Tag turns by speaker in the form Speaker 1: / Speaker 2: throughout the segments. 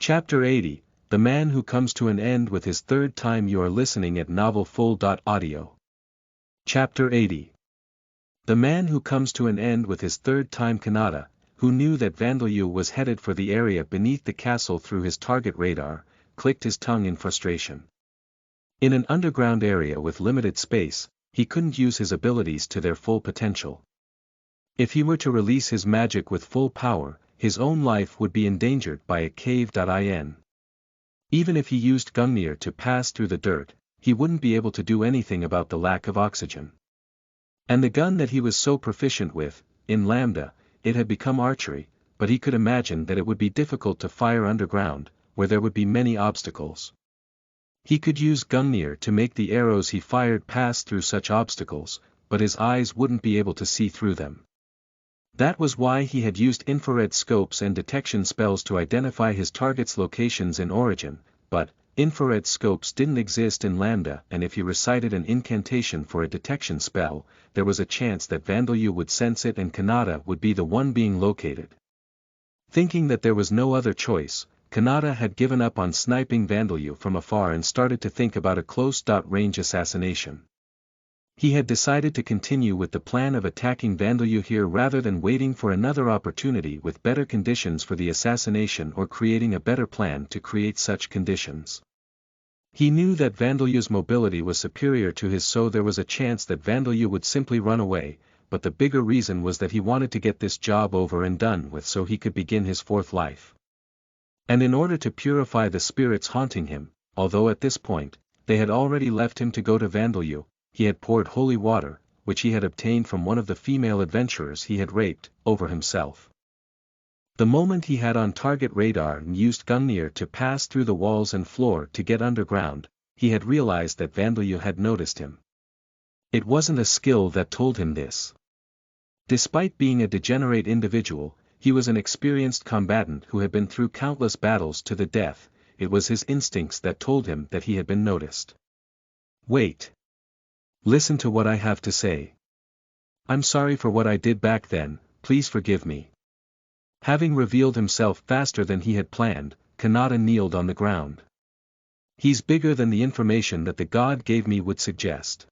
Speaker 1: Chapter 80, The Man Who Comes to an End with His Third Time. You are listening at novelfull.audio. Chapter 80. The Man Who Comes to an End with His Third Time. Kanata, who knew that Vandeleur was headed for the area beneath the castle through his target radar, clicked his tongue in frustration. In an underground area with limited space, he couldn't use his abilities to their full potential. If he were to release his magic with full power, his own life would be endangered by a cave-in. Even if he used Gungnir to pass through the dirt, he wouldn't be able to do anything about the lack of oxygen. And the gun that he was so proficient with, in Lambda, it had become archery, but he could imagine that it would be difficult to fire underground, where there would be many obstacles. He could use Gungnir to make the arrows he fired pass through such obstacles, but his eyes wouldn't be able to see through them. That was why he had used infrared scopes and detection spells to identify his target's locations in Origin, but infrared scopes didn't exist in Lambda, and if he recited an incantation for a detection spell, there was a chance that Vandeleur would sense it and Kanata would be the one being located. Thinking that there was no other choice, Kanata had given up on sniping Vandeleur from afar and started to think about a close-range assassination. He had decided to continue with the plan of attacking Vandeleur here rather than waiting for another opportunity with better conditions for the assassination or creating a better plan to create such conditions. He knew that Vandeleur's mobility was superior to his, so there was a chance that Vandeleur would simply run away, but the bigger reason was that he wanted to get this job over and done with so he could begin his fourth life. And in order to purify the spirits haunting him, although at this point, they had already left him to go to Vandeleur, he had poured holy water, which he had obtained from one of the female adventurers he had raped, over himself. The moment he had on target radar and used Gungnir to pass through the walls and floor to get underground, he had realized that Vandeleur had noticed him. It wasn't a skill that told him this. Despite being a degenerate individual, he was an experienced combatant who had been through countless battles to the death. It was his instincts that told him that he had been noticed. Wait. Listen to what I have to say. I'm sorry for what I did back then, please forgive me. Having revealed himself faster than he had planned, Kanata kneeled on the ground. He's bigger than the information that the god gave me would suggest.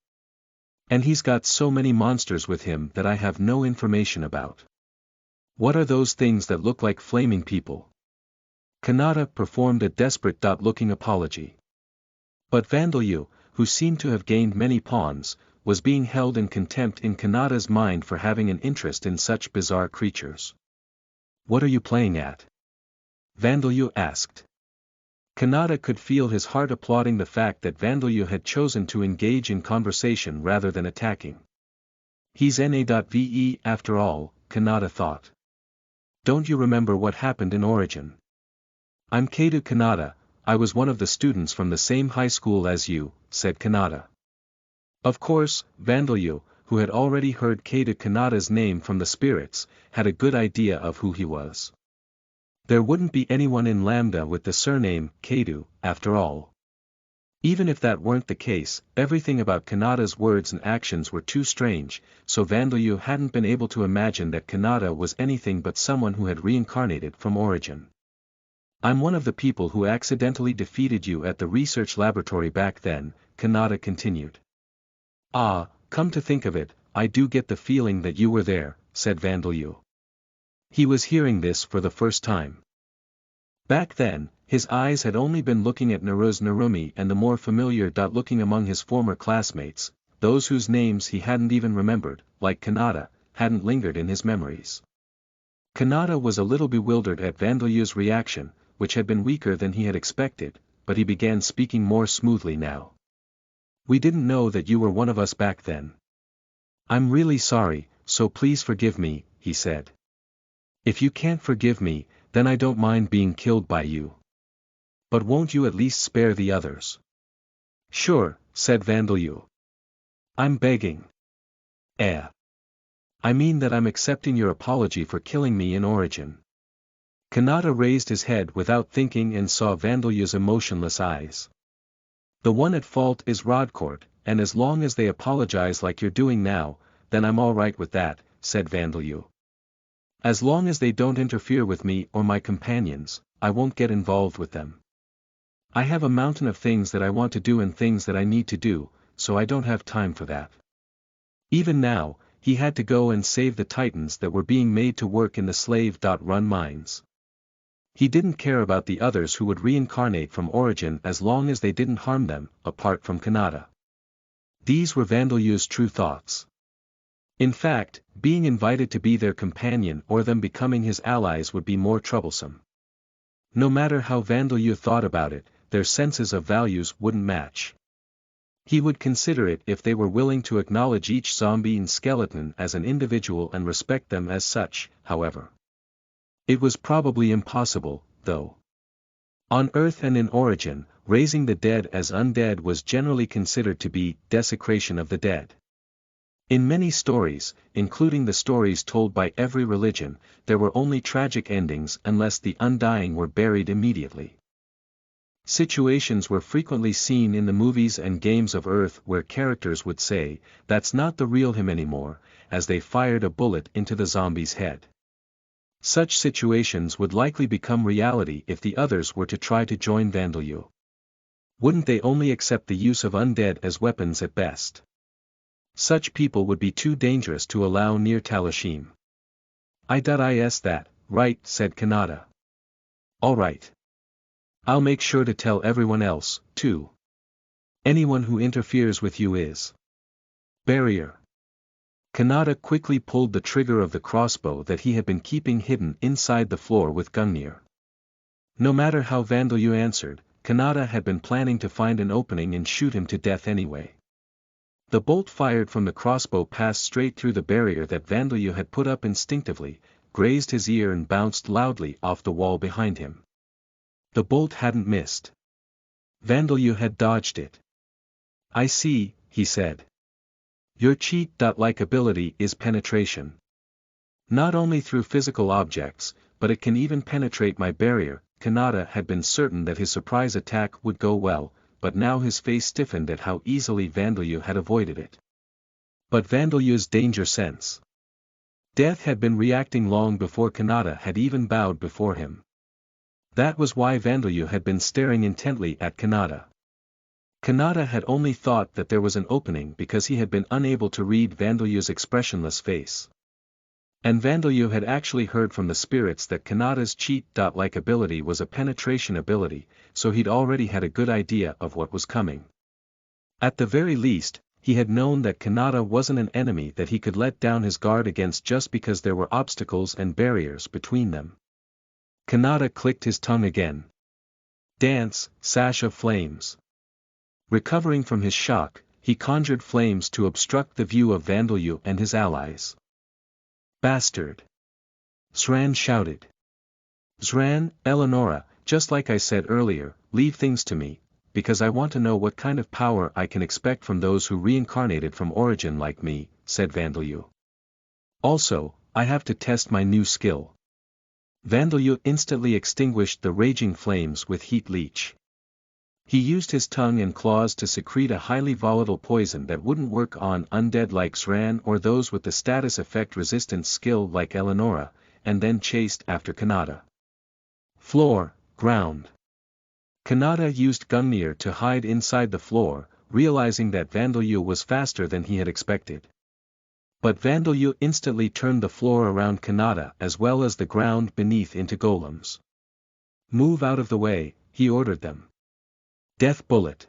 Speaker 1: And he's got so many monsters with him that I have no information about. What are those things that look like flaming people? Kanata performed a desperate-looking apology. But Vandeleur, who seemed to have gained many pawns, was being held in contempt in Kanata's mind for having an interest in such bizarre creatures. What are you playing at? Vandeleur asked. Kanata could feel his heart applauding the fact that Vandeleur had chosen to engage in conversation rather than attacking. He's NA.VE after all, Kanata thought. Don't you remember what happened in Origin? I'm Kato Kanata, I was one of the students from the same high school as you, said Kanata. Of course, Vandeleur, who had already heard Kato Kanata's name from the spirits, had a good idea of who he was. There wouldn't be anyone in Lambda with the surname Kato, after all. Even if that weren't the case, everything about Kanata's words and actions were too strange, so Vandeleur hadn't been able to imagine that Kanata was anything but someone who had reincarnated from Origin. I'm one of the people who accidentally defeated you at the research laboratory back then, Kanata continued. Ah, come to think of it, I do get the feeling that you were there, said Vandeleur. He was hearing this for the first time. Back then, his eyes had only been looking at Narumi and the more familiar-looking among his former classmates, those whose names he hadn't even remembered, like Kanata, hadn't lingered in his memories. Kanata was a little bewildered at Vandeleur's reaction, which had been weaker than he had expected, but he began speaking more smoothly now. We didn't know that you were one of us back then. I'm really sorry, so please forgive me, he said. If you can't forgive me, then I don't mind being killed by you. But won't you at least spare the others? Sure, said Vandeleur. I'm begging. I mean that I'm accepting your apology for killing me in Origin. Kanata raised his head without thinking and saw Vandeleur's emotionless eyes. The one at fault is Rodcourt, and as long as they apologize like you're doing now, then I'm all right with that, said Vandeleur. As long as they don't interfere with me or my companions, I won't get involved with them. I have a mountain of things that I want to do and things that I need to do, so I don't have time for that. Even now, he had to go and save the titans that were being made to work in the slave-run mines. He didn't care about the others who would reincarnate from origin as long as they didn't harm them, apart from Kanata. These were Vandalyu's true thoughts. In fact, being invited to be their companion or them becoming his allies would be more troublesome. No matter how Vandalyu thought about it, their senses of values wouldn't match. He would consider it if they were willing to acknowledge each zombie and skeleton as an individual and respect them as such, however. It was probably impossible, though. On Earth and in Origin, raising the dead as undead was generally considered to be desecration of the dead. In many stories, including the stories told by every religion, there were only tragic endings unless the undying were buried immediately. Situations were frequently seen in the movies and games of Earth where characters would say, "That's not the real him anymore," as they fired a bullet into the zombie's head. Such situations would likely become reality if the others were to try to join Vandalyu. Wouldn't they only accept the use of undead as weapons at best? Such people would be too dangerous to allow near Talashim. "Is that, right?" said Kanata. "All right. I'll make sure to tell everyone else, too. Anyone who interferes with you is barrier." Kanata quickly pulled the trigger of the crossbow that he had been keeping hidden inside the floor with Gungnir. No matter how Vandalyu answered, Kanata had been planning to find an opening and shoot him to death anyway. The bolt fired from the crossbow passed straight through the barrier that Vandalyu had put up instinctively, grazed his ear and bounced loudly off the wall behind him. The bolt hadn't missed. Vandalyu had dodged it. "I see," he said. "Your cheat-like ability is penetration. Not only through physical objects, but it can even penetrate my barrier." Kanata had been certain that his surprise attack would go well, but now his face stiffened at how easily Vandalyu had avoided it. But Vandalyu's danger sense. Death had been reacting long before Kanata had even bowed before him. That was why Vandalyu had been staring intently at Kanata. Kanata had only thought that there was an opening because he had been unable to read Vandalyu's expressionless face. And Vandalyu had actually heard from the spirits that Kanata's cheat-like ability was a penetration ability, so he'd already had a good idea of what was coming. At the very least, he had known that Kanata wasn't an enemy that he could let down his guard against just because there were obstacles and barriers between them. Kanata clicked his tongue again. "Dance, sash of flames." Recovering from his shock, he conjured flames to obstruct the view of Vandalyu and his allies. "Bastard!" Zran shouted. "Zran, Eleonora, just like I said earlier, leave things to me, because I want to know what kind of power I can expect from those who reincarnated from origin like me," said Vandalyu. "Also, I have to test my new skill." Vandalyu instantly extinguished the raging flames with heat leech. He used his tongue and claws to secrete a highly volatile poison that wouldn't work on undead like Zran or those with the status effect resistance skill like Eleonora, and then chased after Kanata. Floor, ground. Kanata used Gungnir to hide inside the floor, realizing that Vandalyu was faster than he had expected. But Vandalyu instantly turned the floor around Kanata as well as the ground beneath into golems. "Move out of the way," he ordered them. Death bullet.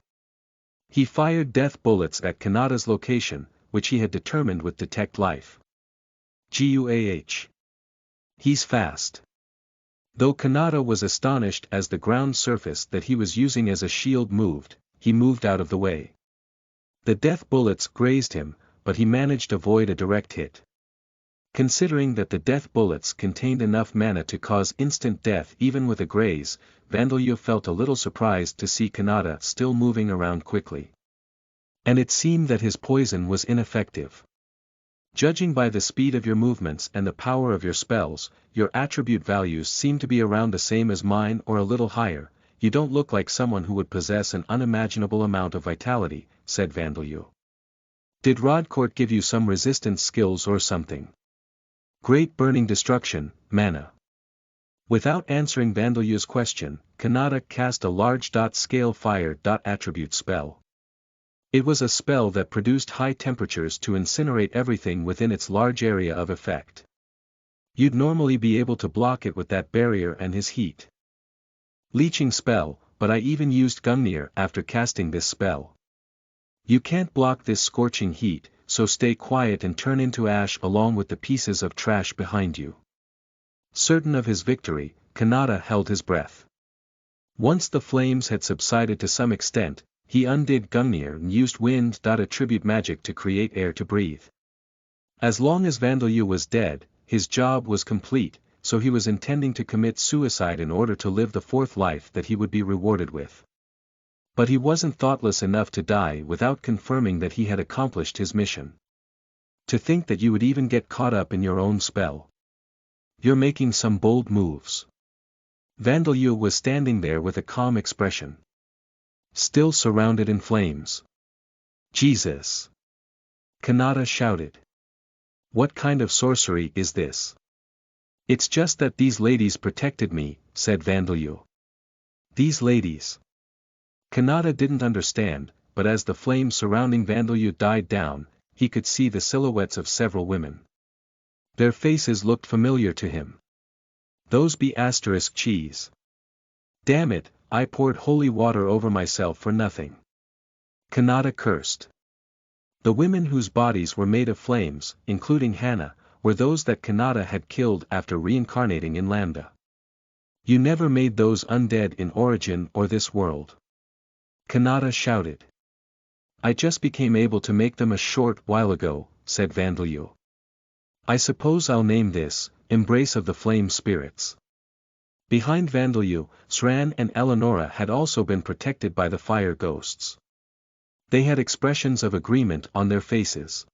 Speaker 1: He fired death bullets at Kanata's location, which he had determined would detect life. Guah. He's fast. Though Kanata was astonished as the ground surface that he was using as a shield moved, he moved out of the way. The death bullets grazed him, but he managed to avoid a direct hit. Considering that the death bullets contained enough mana to cause instant death even with a graze, Vandalyu felt a little surprised to see Kanata still moving around quickly. And it seemed that his poison was ineffective. Judging by the speed of your movements and the power of your spells, your attribute values seem to be around the same as mine or a little higher. You don't look like someone who would possess an unimaginable amount of vitality, said Vandalyu. Did Rodcourt give you some resistance skills or something? Great burning destruction, mana. Without answering Vandalyu's question, Kanata cast a large scale fire attribute spell. It was a spell that produced high temperatures to incinerate everything within its large area of effect. You'd normally be able to block it with that barrier and his heat. Leeching spell, but I even used Gungnir after casting this spell. You can't block this scorching heat, so stay quiet and turn into ash along with the pieces of trash behind you. Certain of his victory, Kanata held his breath. Once the flames had subsided to some extent, he undid Gungnir and used wind attribute magic to create air to breathe. As long as Vandalyu was dead, his job was complete, so he was intending to commit suicide in order to live the fourth life that he would be rewarded with. But he wasn't thoughtless enough to die without confirming that he had accomplished his mission. To think that you would even get caught up in your own spell. You're making some bold moves. Vandalyu was standing there with a calm expression. Still surrounded in flames. Jesus! Kanata shouted. What kind of sorcery is this? It's just that these ladies protected me, said Vandalyu. These ladies. Kanata didn't understand, but as the flames surrounding Vandalyu died down, he could see the silhouettes of several women. Their faces looked familiar to him. Those be * cheese. Damn it, I poured holy water over myself for nothing. Kanata cursed. The women whose bodies were made of flames, including Hana, were those that Kanata had killed after reincarnating in Lambda. You never made those undead in Origin or this world. Kanata shouted. I just became able to make them a short while ago, said Vandalyu. I suppose I'll name this, Embrace of the Flame Spirits. Behind Vandalyu, Sran and Eleonora had also been protected by the fire ghosts. They had expressions of agreement on their faces.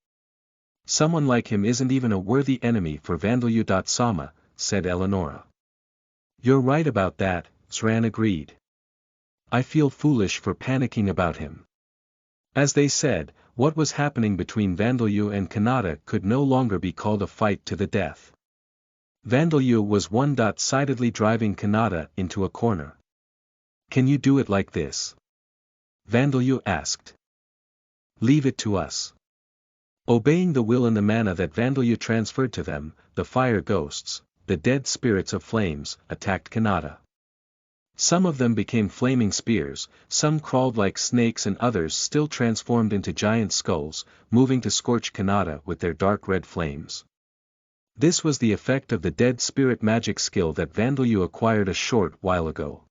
Speaker 1: Someone like him isn't even a worthy enemy for Vandalyu. Sama, said Eleonora. You're right about that, Sran agreed. I feel foolish for panicking about him. As they said, what was happening between Vandalyu and Kanata could no longer be called a fight to the death. Vandalyu was one-sidedly driving Kanata into a corner. Can you do it like this? Vandalyu asked. Leave it to us. Obeying the will and the mana that Vandalyu transferred to them, the fire ghosts, the dead spirits of flames, attacked Kanata. Some of them became flaming spears, some crawled like snakes and others still transformed into giant skulls, moving to scorch Kanata with their dark red flames. This was the effect of the dead spirit magic skill that Vandalyu acquired a short while ago.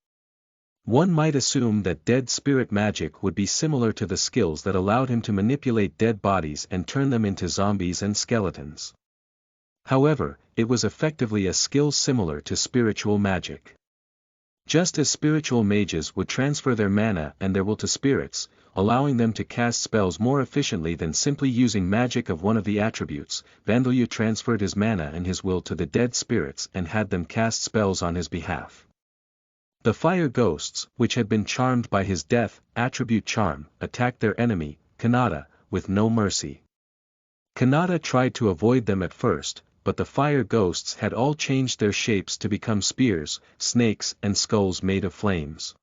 Speaker 1: One might assume that dead spirit magic would be similar to the skills that allowed him to manipulate dead bodies and turn them into zombies and skeletons. However, it was effectively a skill similar to spiritual magic. Just as spiritual mages would transfer their mana and their will to spirits, allowing them to cast spells more efficiently than simply using magic of one of the attributes, Vandalyu transferred his mana and his will to the dead spirits and had them cast spells on his behalf. The fire ghosts, which had been charmed by his death attribute charm, attacked their enemy, Kanata, with no mercy. Kanata tried to avoid them at first, but the fire ghosts had all changed their shapes to become spears, snakes and skulls made of flames.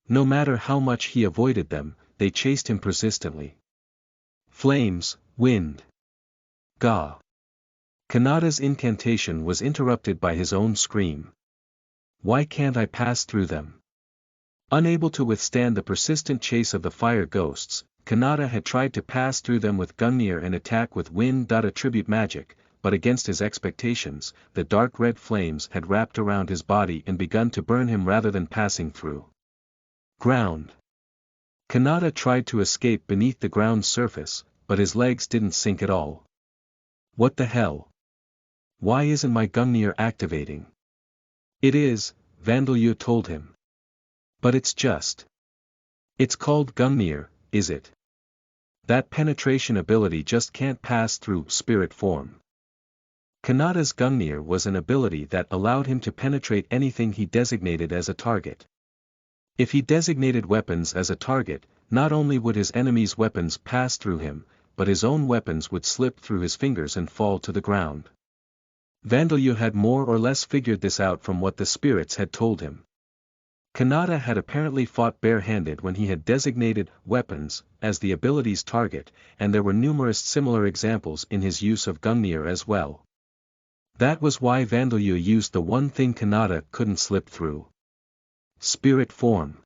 Speaker 1: No matter how much he avoided them, they chased him persistently. Flames, wind. Ga. Kanata's incantation was interrupted by his own scream. Why can't I pass through them? Unable to withstand the persistent chase of the fire ghosts, Kanata had tried to pass through them with Gungnir and attack with wind attribute magic, but against his expectations, the dark red flames had wrapped around his body and begun to burn him rather than passing through. Ground. Kanata tried to escape beneath the ground's surface, but his legs didn't sink at all. What the hell? Why isn't my Gungnir activating? It is, Vandalyu told him. But it's called Gungnir, is it? That penetration ability just can't pass through spirit form. Kanata's Gungnir was an ability that allowed him to penetrate anything he designated as a target. If he designated weapons as a target, not only would his enemy's weapons pass through him, but his own weapons would slip through his fingers and fall to the ground. Vandeleur had more or less figured this out from what the spirits had told him. Kanata had apparently fought bare-handed when he had designated weapons as the ability's target, and there were numerous similar examples in his use of Gungnir as well. That was why Vandeleur used the one thing Kanata couldn't slip through. Spirit form.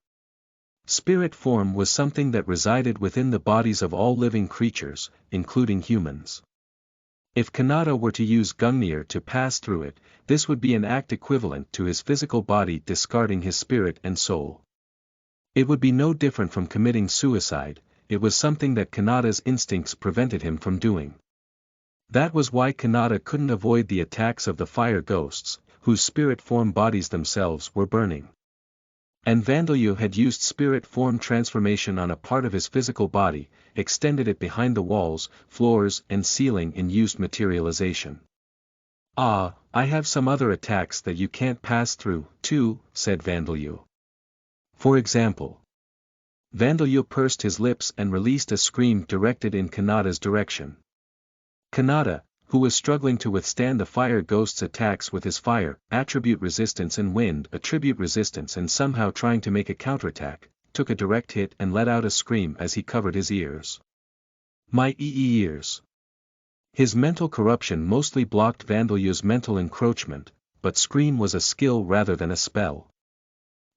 Speaker 1: Spirit form was something that resided within the bodies of all living creatures, including humans. If Kanata were to use Gungnir to pass through it, this would be an act equivalent to his physical body discarding his spirit and soul. It would be no different from committing suicide, it was something that Kanata's instincts prevented him from doing. That was why Kanata couldn't avoid the attacks of the fire ghosts, whose spirit form bodies themselves were burning. And Vandeleur had used spirit form transformation on a part of his physical body, extended it behind the walls, floors and ceiling in used materialization. "Ah, I have some other attacks that you can't pass through, too," said Vandeleur. For example. Vandeleur pursed his lips and released a scream directed in Kanata's direction. Kanata, who was struggling to withstand the fire ghost's attacks with his fire attribute resistance and wind attribute resistance and somehow trying to make a counterattack, took a direct hit and let out a scream as he covered his ears. My ears. His mental corruption mostly blocked Vandeleur's mental encroachment, but scream was a skill rather than a spell.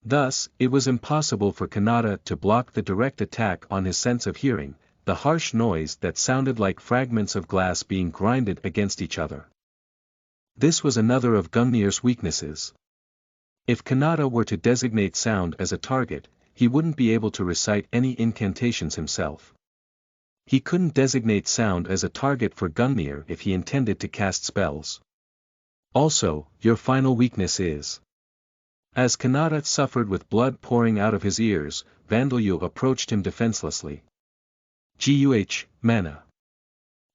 Speaker 1: Thus, it was impossible for Kanata to block the direct attack on his sense of hearing, the harsh noise that sounded like fragments of glass being grinded against each other. This was another of Gungnir's weaknesses. If Kanata were to designate sound as a target, he wouldn't be able to recite any incantations himself. He couldn't designate sound as a target for Gungnir if he intended to cast spells. Also, your final weakness is. As Kanata suffered with blood pouring out of his ears, Vandeleur approached him defenselessly. Mana.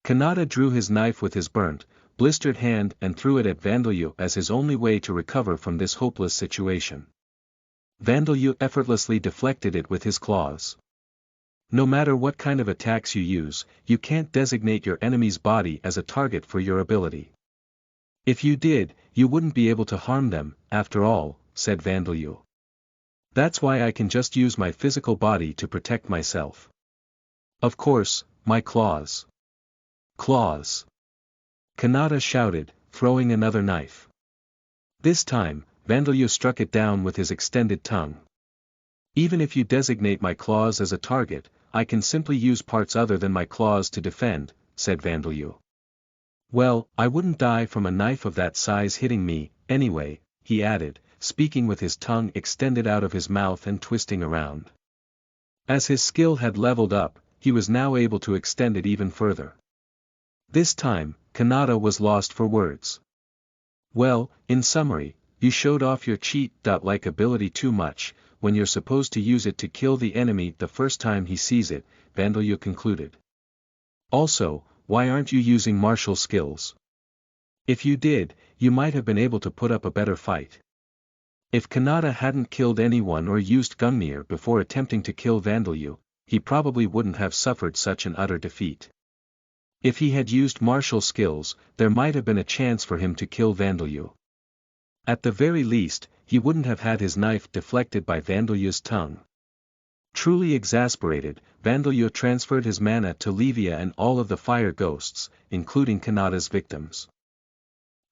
Speaker 1: Kanata drew his knife with his burnt, blistered hand and threw it at Vandeleur as his only way to recover from this hopeless situation. Vandeleur effortlessly deflected it with his claws. No matter what kind of attacks you use, you can't designate your enemy's body as a target for your ability. If you did, you wouldn't be able to harm them, after all, said Vandeleur. That's why I can just use my physical body to protect myself. Of course, my claws. Claws. Kanata shouted, throwing another knife. This time, Vandeleur struck it down with his extended tongue. Even if you designate my claws as a target, I can simply use parts other than my claws to defend, said Vandeleur. Well, I wouldn't die from a knife of that size hitting me, anyway, he added, speaking with his tongue extended out of his mouth and twisting around. As his skill had leveled up, he was now able to extend it even further. This time, Kanata was lost for words. Well, in summary, you showed off your cheat-like ability too much, when you're supposed to use it to kill the enemy the first time he sees it, Vandeleur concluded. Also, why aren't you using martial skills? If you did, you might have been able to put up a better fight. If Kanata hadn't killed anyone or used Gungnir before attempting to kill Vandeleur, he probably wouldn't have suffered such an utter defeat. If he had used martial skills, there might have been a chance for him to kill Vandeleur. At the very least, he wouldn't have had his knife deflected by Vandeleur's tongue. Truly exasperated, Vandeleur transferred his mana to Livia and all of the fire ghosts, including Kanata's victims.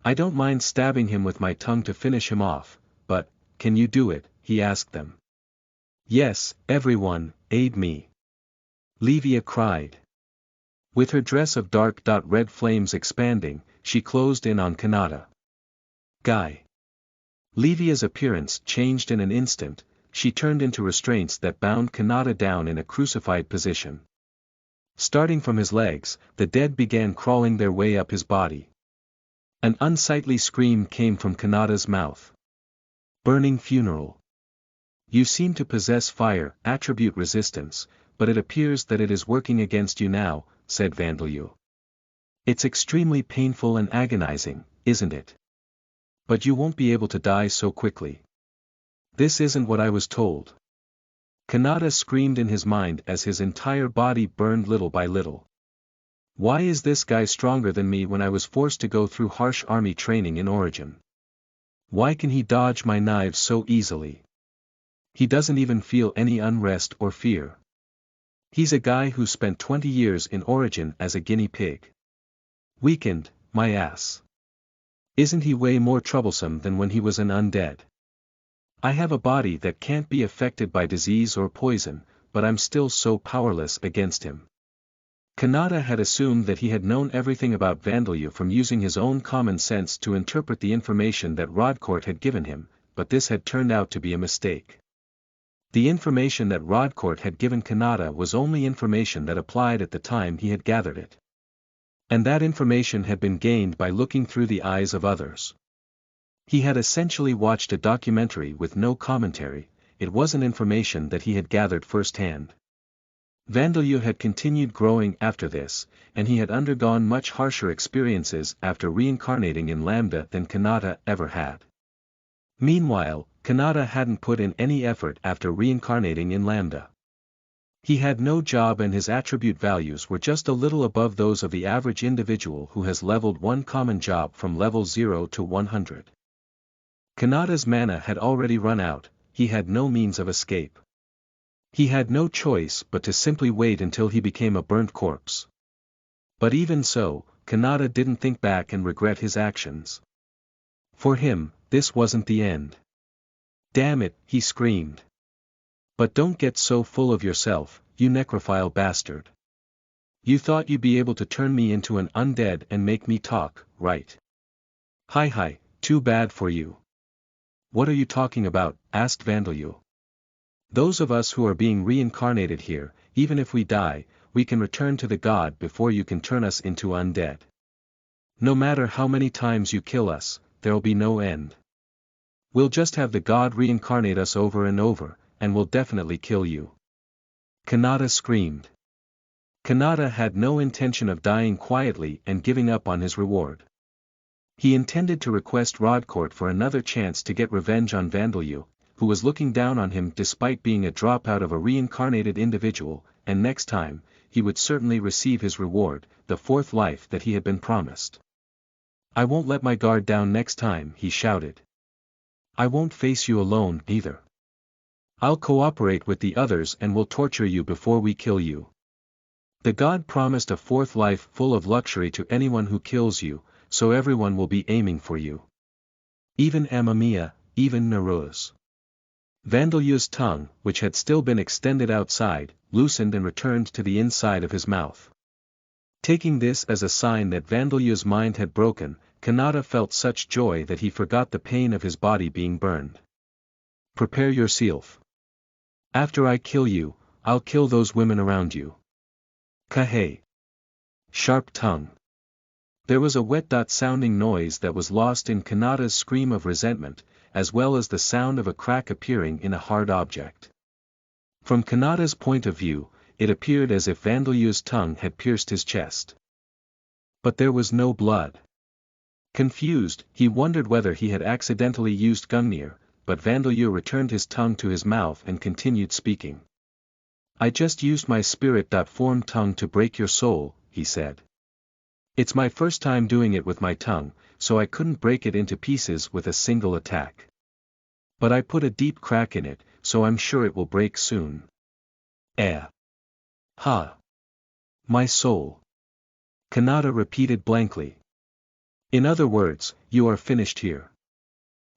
Speaker 1: I don't mind stabbing him with my tongue to finish him off, but, can you do it? He asked them. Yes, everyone, aid me. Livia cried. With her dress of dark red flames expanding, she closed in on Kanata. Guy. Livia's appearance changed in an instant, she turned into restraints that bound Kanata down in a crucified position. Starting from his legs, the dead began crawling their way up his body. An unsightly scream came from Kanata's mouth. Burning funeral. You seem to possess fire attribute resistance, but it appears that it is working against you now, said Vandeleur. It's extremely painful and agonizing, isn't it? But you won't be able to die so quickly. This isn't what I was told. Kanata screamed in his mind as his entire body burned little by little. Why is this guy stronger than me when I was forced to go through harsh army training in Origin? Why can he dodge my knives so easily? He doesn't even feel any unrest or fear. He's a guy who spent 20 years in Origin as a guinea pig. Weakened, my ass. Isn't he way more troublesome than when he was an undead? I have a body that can't be affected by disease or poison, but I'm still so powerless against him. Kanata had assumed that he had known everything about Vandalyu from using his own common sense to interpret the information that Rodcourt had given him, but this had turned out to be a mistake. The information that Rodcourt had given Kanata was only information that applied at the time he had gathered it. And that information had been gained by looking through the eyes of others. He had essentially watched a documentary with no commentary. It wasn't information that he had gathered firsthand. Vandalyu had continued growing after this, and he had undergone much harsher experiences after reincarnating in Lambda than Kanata ever had. Meanwhile, Kanata hadn't put in any effort after reincarnating in Lambda. He had no job and his attribute values were just a little above those of the average individual who has leveled one common job from level 0 to 100. Kanata's mana had already run out, he had no means of escape. He had no choice but to simply wait until he became a burnt corpse. But even so, Kanata didn't think back and regret his actions. For him, this wasn't the end. Damn it, he screamed. But don't get so full of yourself, you necrophile bastard. You thought you'd be able to turn me into an undead and make me talk, right? Hi, too bad for you. What are you talking about? Asked Vandalyu. Those of us who are being reincarnated here, even if we die, we can return to the god before you can turn us into undead. No matter how many times you kill us, there'll be no end. We'll just have the god reincarnate us over and over, and we'll definitely kill you. Kanata screamed. Kanata had no intention of dying quietly and giving up on his reward. He intended to request Rodcourt for another chance to get revenge on Vandalyu, who was looking down on him despite being a dropout of a reincarnated individual, and next time, he would certainly receive his reward, the fourth life that he had been promised. I won't let my guard down next time, he shouted. I won't face you alone, either. I'll cooperate with the others and will torture you before we kill you. The god promised a fourth life full of luxury to anyone who kills you, so everyone will be aiming for you. Even Amamiya, even Naruz. Vandalyu's tongue, which had still been extended outside, loosened and returned to the inside of his mouth. Taking this as a sign that Vandalyu's mind had broken, Kanata felt such joy that he forgot the pain of his body being burned. Prepare yourself. After I kill you, I'll kill those women around you. Kahei. Sharp tongue. There was a wet-sounding noise that was lost in Kanata's scream of resentment, as well as the sound of a crack appearing in a hard object. From Kanata's point of view, it appeared as if Vandalyu's tongue had pierced his chest. But there was no blood. Confused, he wondered whether he had accidentally used Gungnir, but Vandalyu returned his tongue to his mouth and continued speaking. I just used my spirit-formed tongue to break your soul, he said. It's my first time doing it with my tongue, so I couldn't break it into pieces with a single attack. But I put a deep crack in it, so I'm sure it will break soon. Ha! My soul. Kanata repeated blankly. In other words, you are finished here.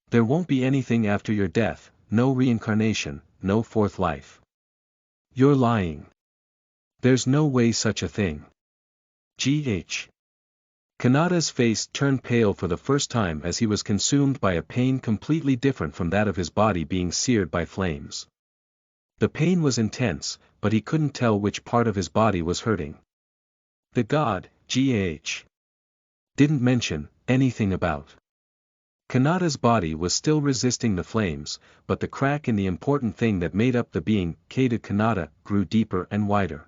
Speaker 1: There won't be anything after your death, no reincarnation, no fourth life. You're lying. There's no way such a thing. Gh. Kanata's face turned pale for the first time as he was consumed by a pain completely different from that of his body being seared by flames. The pain was intense, but he couldn't tell which part of his body was hurting. The god, Gh. didn't mention anything about. Kanata's body was still resisting the flames, but the crack in the important thing that made up the being, Kata Kanata, grew deeper and wider.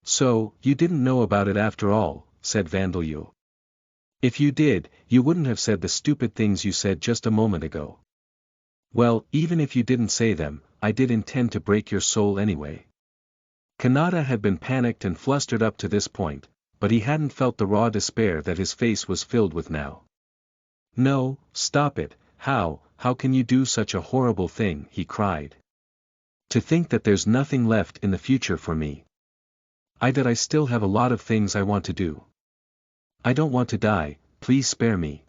Speaker 1: So, you didn't know about it after all, said Vandalyu. If you did, you wouldn't have said the stupid things you said just a moment ago. Well, even if you didn't say them, I did intend to break your soul anyway. Kanata had been panicked and flustered up to this point, but he hadn't felt the raw despair that his face was filled with now. "No, stop it, how can you do such a horrible thing?" he cried. "To think that there's nothing left in the future for me. I still have a lot of things I want to do. I don't want to die, please spare me."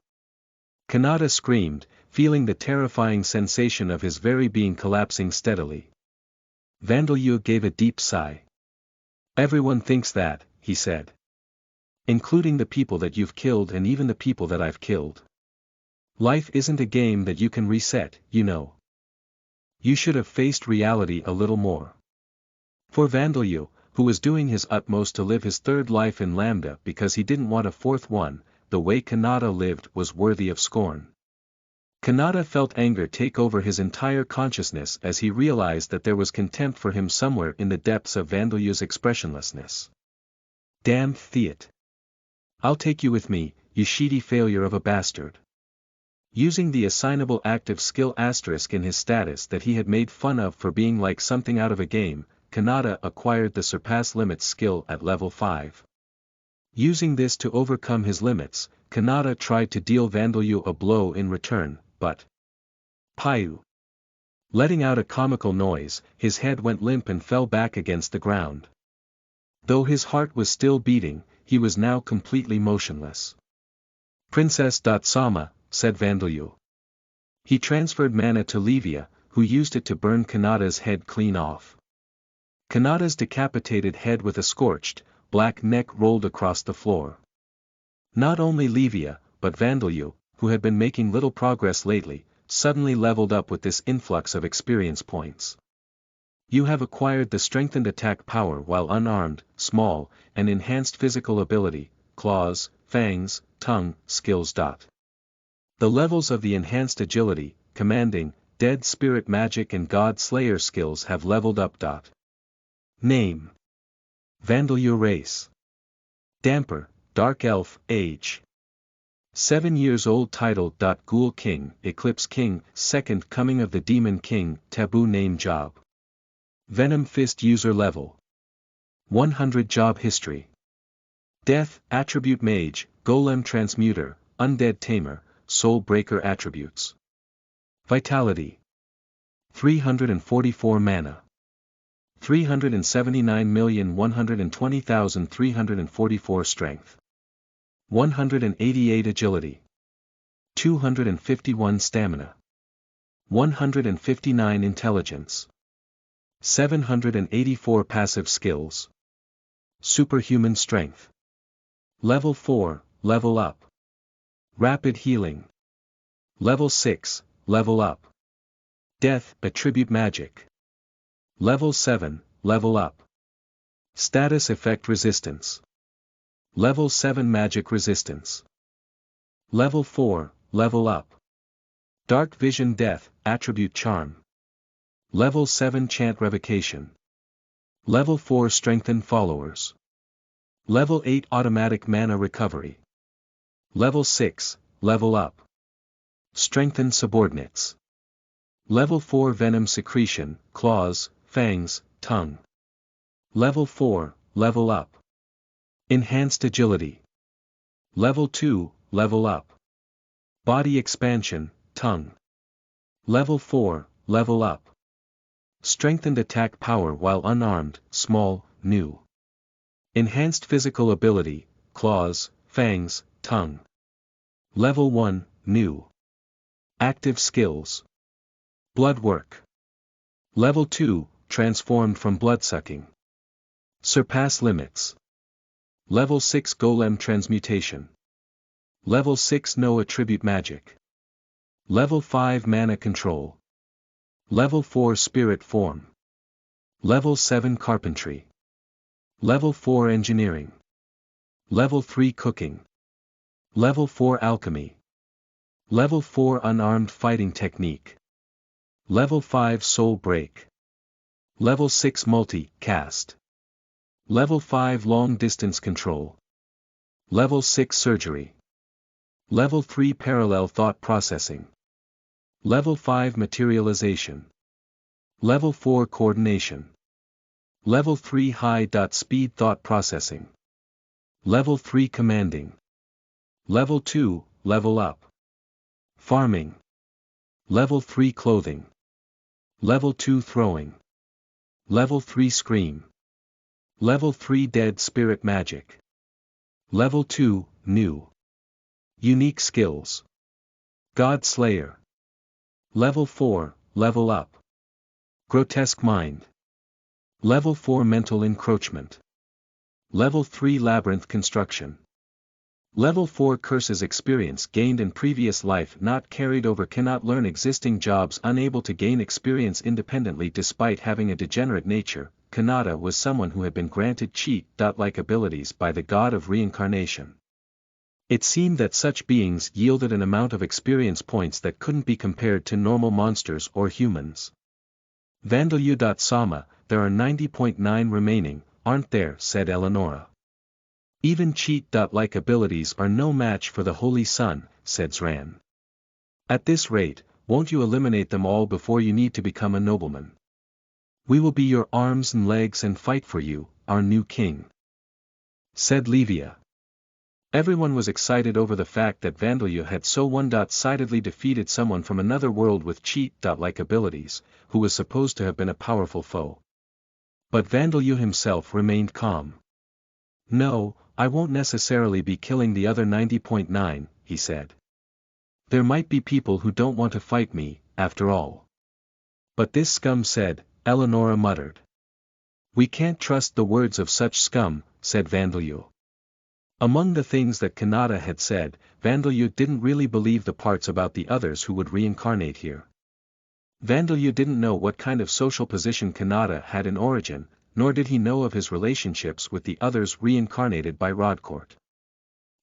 Speaker 1: Kanata screamed, feeling the terrifying sensation of his very being collapsing steadily. Vandeleur gave a deep sigh. "Everyone thinks that," he said. "Including the people that you've killed and even the people that I've killed. Life isn't a game that you can reset, you know. You should have faced reality a little more." For Vandeleur, who was doing his utmost to live his third life in Lambda because he didn't want a fourth one, the way Kanata lived was worthy of scorn. Kanata felt anger take over his entire consciousness as he realized that there was contempt for him somewhere in the depths of Vandeleur's expressionlessness. "Damn Theot. I'll take you with me, you sheedy failure of a bastard." Using the assignable active skill asterisk in his status that he had made fun of for being like something out of a game, Kanata acquired the Surpass Limits skill at level 5. Using this to overcome his limits, Kanata tried to deal Vandeleur a blow in return, but Paiu. Letting out a comical noise, his head went limp and fell back against the ground. Though his heart was still beating, he was now completely motionless. "Princess Sama," said Vandeleur. He transferred mana to Levia, who used it to burn Kanata's head clean off. Kanata's decapitated head with a scorched, black neck rolled across the floor. Not only Levia, but Vandeleur, who had been making little progress lately, suddenly leveled up with this influx of experience points. You have acquired the strengthened attack power while unarmed, small, and enhanced physical ability, claws, fangs, tongue, skills. The levels of the enhanced agility, commanding, dead spirit magic and god slayer skills have leveled up. Name: Vandeleur. Race: Damper, Dark Elf. Age: 7 years old. Title: Ghoul King, Eclipse King, Second Coming of the Demon King. Taboo Name: Job. Venom Fist. User level 100. Job history: Death attribute Mage, Golem Transmuter, Undead Tamer, Soul Breaker. Attributes: Vitality 344 mana, 379,120,344 strength, 188 agility, 251 stamina, 159 intelligence, 784 passive skills. Superhuman strength. Level 4, level up. Rapid healing. Level 6, level up. Death attribute magic. Level 7, level up. Status effect resistance. Level 7 magic resistance. Level 4, level up. Dark vision. Death attribute charm. Level 7 chant revocation. Level 4 strengthened followers. Level 8 automatic mana recovery. Level 6, level up. Strengthened subordinates. Level 4 venom secretion, claws, fangs, tongue. Level 4, level up. Enhanced agility. Level 2, level up. Body expansion, tongue. Level 4, level up. Strengthened attack power while unarmed, small, new. Enhanced physical ability, claws, fangs, tongue. Level 1, new. Active skills. Blood work. Level 2, transformed from bloodsucking. Surpass limits. Level 6 golem transmutation. Level 6 no attribute magic. Level 5 mana control. Level 4 spirit form. Level 7 carpentry. Level 4 engineering. Level 3 cooking. Level 4 alchemy. Level 4 unarmed fighting technique. Level 5 soul break. Level 6 multi-cast. Level 5 long distance control. Level 6 surgery. Level 3 parallel thought processing. Level 5 materialization. Level 4 coordination. Level 3 high speed thought processing. Level 3 Commanding. Level 2, Level Up. Farming. Level 3 Clothing. Level 2 Throwing. Level 3 Scream. Level 3 Dead Spirit Magic. Level 2, New. Unique Skills. God Slayer. Level 4, Level Up. Grotesque Mind. Level 4 Mental Encroachment. Level 3 Labyrinth Construction. Level 4 Curses experience gained in previous life not carried over, cannot learn existing jobs, unable to gain experience independently despite having a degenerate nature. Kanata was someone who had been granted cheat-like abilities by the god of reincarnation. It seemed that such beings yielded an amount of experience points that couldn't be compared to normal monsters or humans. Vandalu. Sama, there are 90.9 remaining, aren't there? Said Eleonora. Even cheat-like abilities are no match for the Holy Sun, said Zran. At this rate, won't you eliminate them all before you need to become a nobleman? We will be your arms and legs and fight for you, our new king. Said Livia. Everyone was excited over the fact that Vandalu had so one-sidedly defeated someone from another world with cheat-like abilities, who was supposed to have been a powerful foe. But Vandalu himself remained calm. No, I won't necessarily be killing the other 90.9, he said. There might be people who don't want to fight me, after all. But this scum said, Eleonora muttered. We can't trust the words of such scum, said Vandalu. Among the things that Kanata had said, Vandalu didn't really believe the parts about the others who would reincarnate here. Vandalu didn't know what kind of social position Kanata had in origin, nor did he know of his relationships with the others reincarnated by Rodcourt.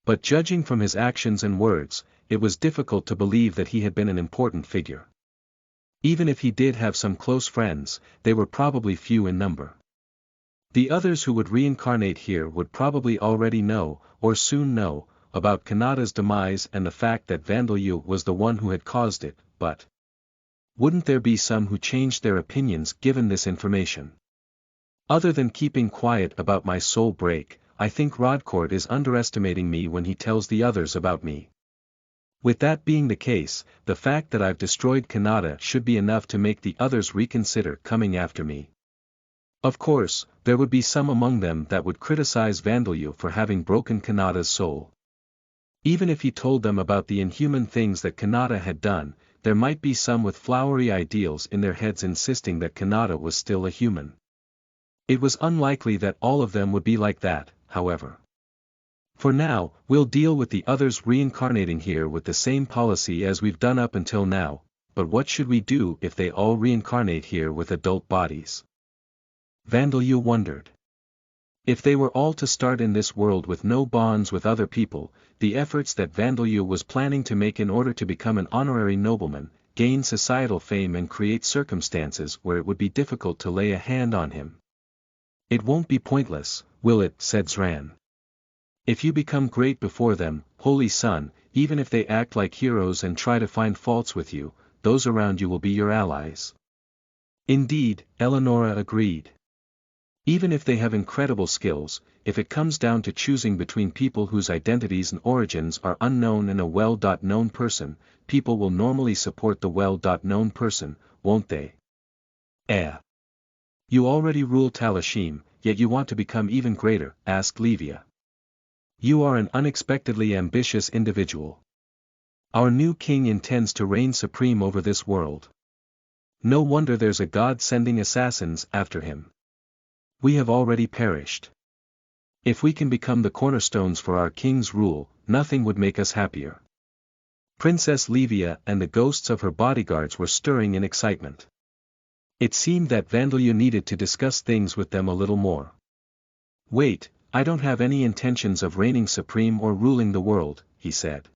Speaker 1: But judging from his actions and words, it was difficult to believe that he had been an important figure. Even if he did have some close friends, they were probably few in number. The others who would reincarnate here would probably already know, or soon know, about Kanata's demise and the fact that Vandalu was the one who had caused it, but wouldn't there be some who changed their opinions given this information? Other than keeping quiet about my soul break, I think Rodcourt is underestimating me when he tells the others about me. With that being the case, the fact that I've destroyed Kanata should be enough to make the others reconsider coming after me. Of course, there would be some among them that would criticize Vandalu for having broken Kanata's soul. Even if he told them about the inhuman things that Kanata had done, there might be some with flowery ideals in their heads insisting that Kanata was still a human. It was unlikely that all of them would be like that, however. For now, we'll deal with the others reincarnating here with the same policy as we've done up until now, but what should we do if they all reincarnate here with adult bodies? Vandalu wondered. If they were all to start in this world with no bonds with other people, the efforts that Vandalu was planning to make in order to become an honorary nobleman, gain societal fame and create circumstances where it would be difficult to lay a hand on him. It won't be pointless, will it? Said Zran. If you become great before them, Holy Sun, even if they act like heroes and try to find faults with you, those around you will be your allies. Indeed, Eleonora agreed. Even if they have incredible skills, if it comes down to choosing between people whose identities and origins are unknown and a well-known person, people will normally support the well-known person, won't they? You already rule Talashim, yet you want to become even greater, asked Livia. You are an unexpectedly ambitious individual. Our new king intends to reign supreme over this world. No wonder there's a god sending assassins after him. We have already perished. If we can become the cornerstones for our king's rule, nothing would make us happier. Princess Livia and the ghosts of her bodyguards were stirring in excitement. It seemed that Vandalu needed to discuss things with them a little more. Wait, I don't have any intentions of reigning supreme or ruling the world, he said.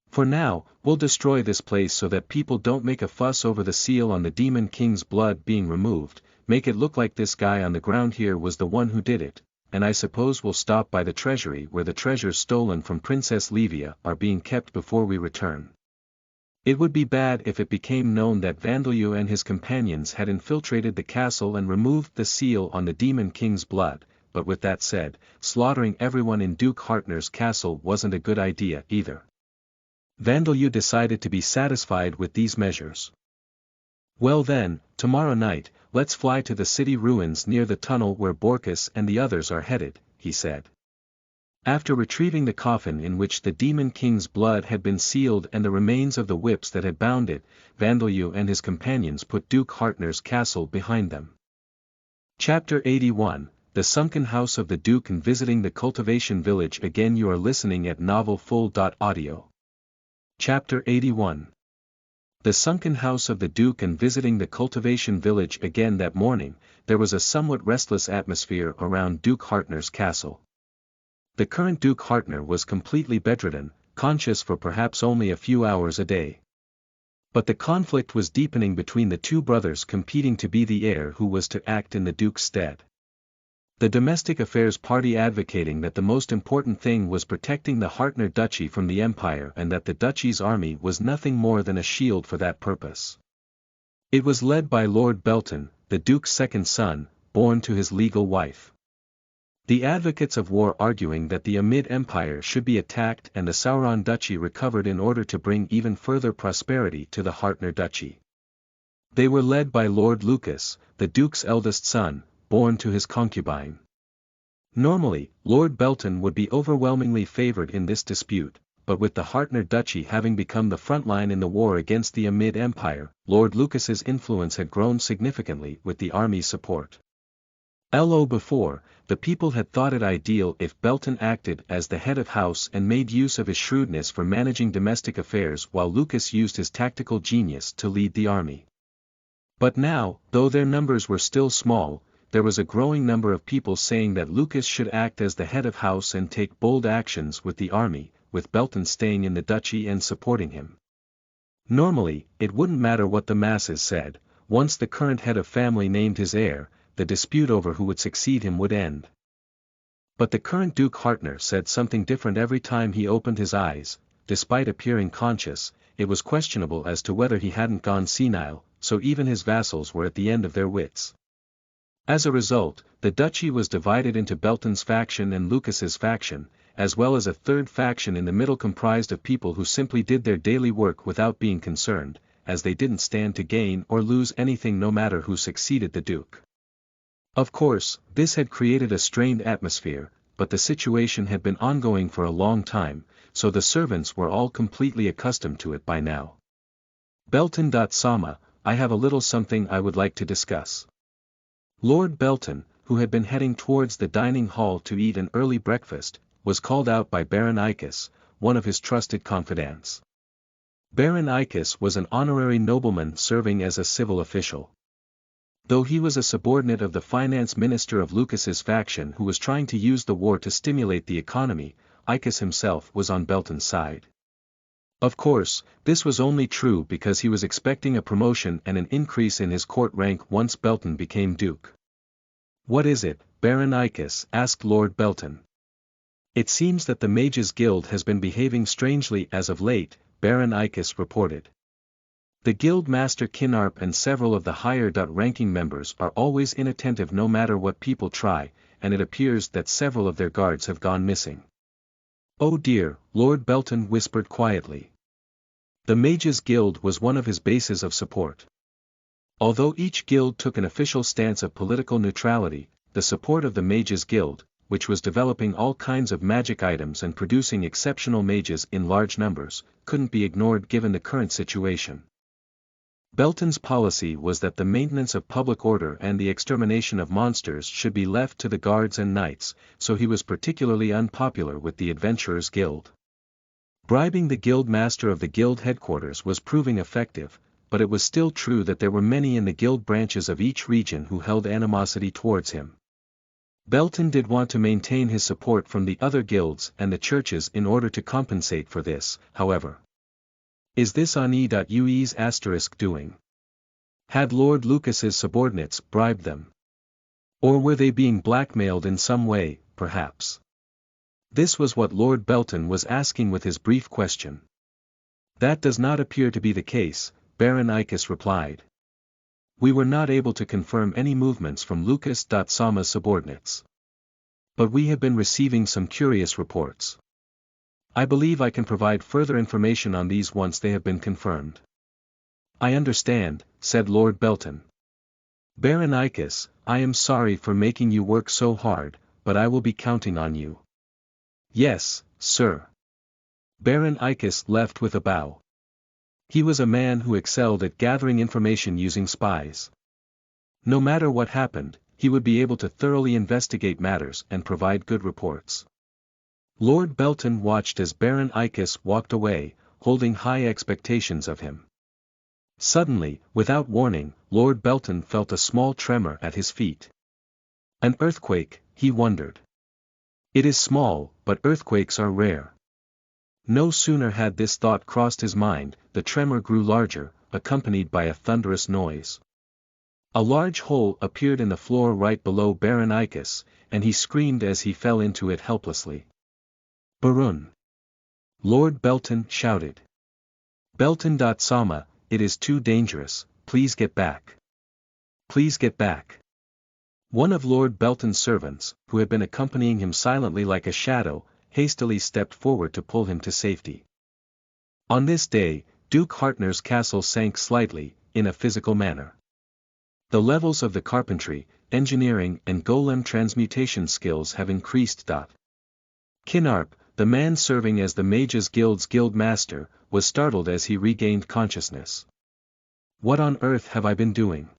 Speaker 1: For now, we'll destroy this place so that people don't make a fuss over the seal on the Demon King's blood being removed, make it look like this guy on the ground here was the one who did it, and I suppose we'll stop by the treasury where the treasures stolen from Princess Livia are being kept before we return. It would be bad if it became known that Vandalu and his companions had infiltrated the castle and removed the seal on the Demon King's blood, but with that said, slaughtering everyone in Duke Hartner's castle wasn't a good idea either. Vandeleur decided to be satisfied with these measures. Well then, tomorrow night, let's fly to the city ruins near the tunnel where Borkus and the others are headed, he said. After retrieving the coffin in which the Demon King's blood had been sealed and the remains of the whips that had bound it, Vandeleur and his companions put Duke Hartner's castle behind them. Chapter 81, The Sunken House of the Duke and Visiting the Cultivation Village. Again, you are listening at novelfull.audio. Chapter 81. The Sunken House of the Duke and Visiting the Cultivation Village. Again that morning, there was a somewhat restless atmosphere around Duke Hartner's castle. The current Duke Hartner was completely bedridden, conscious for perhaps only a few hours a day. But the conflict was deepening between the two brothers competing to be the heir who was to act in the Duke's stead. The domestic affairs party advocating that the most important thing was protecting the Hartner duchy from the Empire and that the duchy's army was nothing more than a shield for that purpose. It was led by Lord Belton, the Duke's second son, born to his legal wife. The advocates of war arguing that the Amid Empire should be attacked and the Sauron duchy recovered in order to bring even further prosperity to the Hartner duchy. They were led by Lord Lucas, the Duke's eldest son, born to his concubine. Normally, Lord Belton would be overwhelmingly favored in this dispute, but with the Hartner duchy having become the front line in the war against the Amid Empire, Lord Lucas's influence had grown significantly with the army's support. Before, the people had thought it ideal if Belton acted as the head of house and made use of his shrewdness for managing domestic affairs while Lucas used his tactical genius to lead the army. But now, though their numbers were still small, there was a growing number of people saying that Lucas should act as the head of house and take bold actions with the army, with Belton staying in the duchy and supporting him. Normally, it wouldn't matter what the masses said, once the current head of family named his heir, the dispute over who would succeed him would end. But the current Duke Hartner said something different every time he opened his eyes. Despite appearing conscious, it was questionable as to whether he hadn't gone senile, so even his vassals were at the end of their wits. As a result, the duchy was divided into Belton's faction and Lucas's faction, as well as a third faction in the middle comprised of people who simply did their daily work without being concerned, as they didn't stand to gain or lose anything no matter who succeeded the Duke. Of course, this had created a strained atmosphere, but the situation had been ongoing for a long time, so the servants were all completely accustomed to it by now. Belton. Sama, I have a little something I would like to discuss. Lord Belton, who had been heading towards the dining hall to eat an early breakfast, was called out by Baron Icus, one of his trusted confidants. Baron Icus was an honorary nobleman serving as a civil official. Though he was a subordinate of the finance minister of Lucas's faction who was trying to use the war to stimulate the economy, Icus himself was on Belton's side. Of course, this was only true because he was expecting a promotion and an increase in his court rank once Belton became duke. What is it, Baron Icus? Asked Lord Belton. It seems that the Mages Guild has been behaving strangely as of late, Baron Icus reported. The guild master Kinarp and several of the higher-ranking members are always inattentive no matter what people try, and it appears that several of their guards have gone missing. Oh dear, Lord Belton whispered quietly. The Mages Guild was one of his bases of support. Although each guild took an official stance of political neutrality, the support of the Mages Guild, which was developing all kinds of magic items and producing exceptional mages in large numbers, couldn't be ignored given the current situation. Belton's policy was that the maintenance of public order and the extermination of monsters should be left to the guards and knights, so he was particularly unpopular with the Adventurers Guild. Bribing the guild master of the guild headquarters was proving effective, but it was still true that there were many in the guild branches of each region who held animosity towards him. Belton did want to maintain his support from the other guilds and the churches in order to compensate for this, however. Is this on E.U's * doing? Had Lord Lucas's subordinates bribed them? Or were they being blackmailed in some way, perhaps? This was what Lord Belton was asking with his brief question. That does not appear to be the case, Baron Icus replied. We were not able to confirm any movements from Lucas. Sama's subordinates. But we have been receiving some curious reports. I believe I can provide further information on these once they have been confirmed. I understand, said Lord Belton. Baron Icus, I am sorry for making you work so hard, but I will be counting on you. Yes, sir. Baron Icus left with a bow. He was a man who excelled at gathering information using spies. No matter what happened, he would be able to thoroughly investigate matters and provide good reports. Lord Belton watched as Baron Icus walked away, holding high expectations of him. Suddenly, without warning, Lord Belton felt a small tremor at his feet. An earthquake, he wondered. It is small, but earthquakes are rare. No sooner had this thought crossed his mind, the tremor grew larger, accompanied by a thunderous noise. A large hole appeared in the floor right below Baron Icus, and he screamed as he fell into it helplessly. Barun! Lord Belton shouted. Belton. It is too dangerous, please get back. Please get back. One of Lord Belton's servants, who had been accompanying him silently like a shadow, hastily stepped forward to pull him to safety. On this day, Duke Hartner's castle sank slightly, in a physical manner. The levels of the carpentry, engineering and golem transmutation skills have increased. Kinarp, the man serving as the Mage's Guild's guild master, was startled as he regained consciousness. What on earth have I been doing?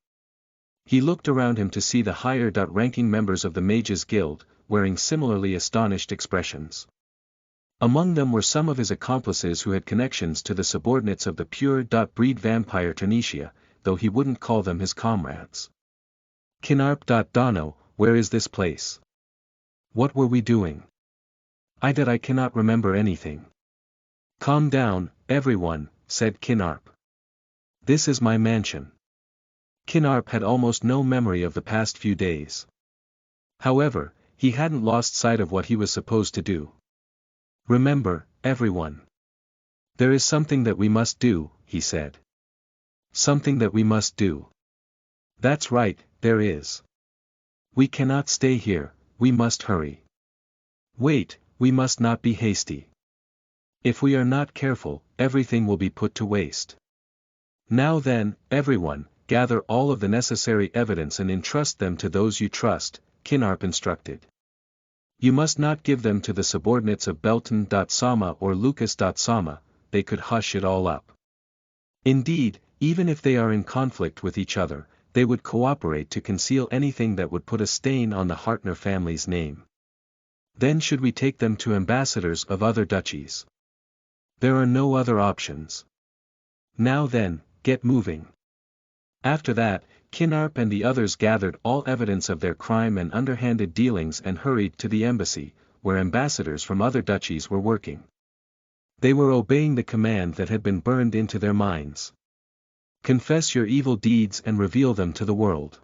Speaker 1: He looked around him to see the higher-ranking members of the Mage's Guild, wearing similarly astonished expressions. Among them were some of his accomplices who had connections to the subordinates of the pure-breed vampire Trinicia, though he wouldn't call them his comrades. Kinarp. Dono, where is this place? What were we doing? I cannot remember anything. Calm down, everyone, said Kinarp. This is my mansion. Kinarp had almost no memory of the past few days. However, he hadn't lost sight of what he was supposed to do. Remember, everyone. There is something that we must do, he said. Something that we must do. That's right, there is. We cannot stay here, we must hurry. Wait, we must not be hasty. If we are not careful, everything will be put to waste. Now then, everyone, gather all of the necessary evidence and entrust them to those you trust, Kinarp instructed. You must not give them to the subordinates of Belton. Sama or Lucas. Sama, they could hush it all up. Indeed, even if they are in conflict with each other, they would cooperate to conceal anything that would put a stain on the Hartner family's name. Then should we take them to ambassadors of other duchies? There are no other options. Now then, get moving. After that, Kinarp and the others gathered all evidence of their crime and underhanded dealings and hurried to the embassy, where ambassadors from other duchies were working. They were obeying the command that had been burned into their minds. Confess your evil deeds and reveal them to the world.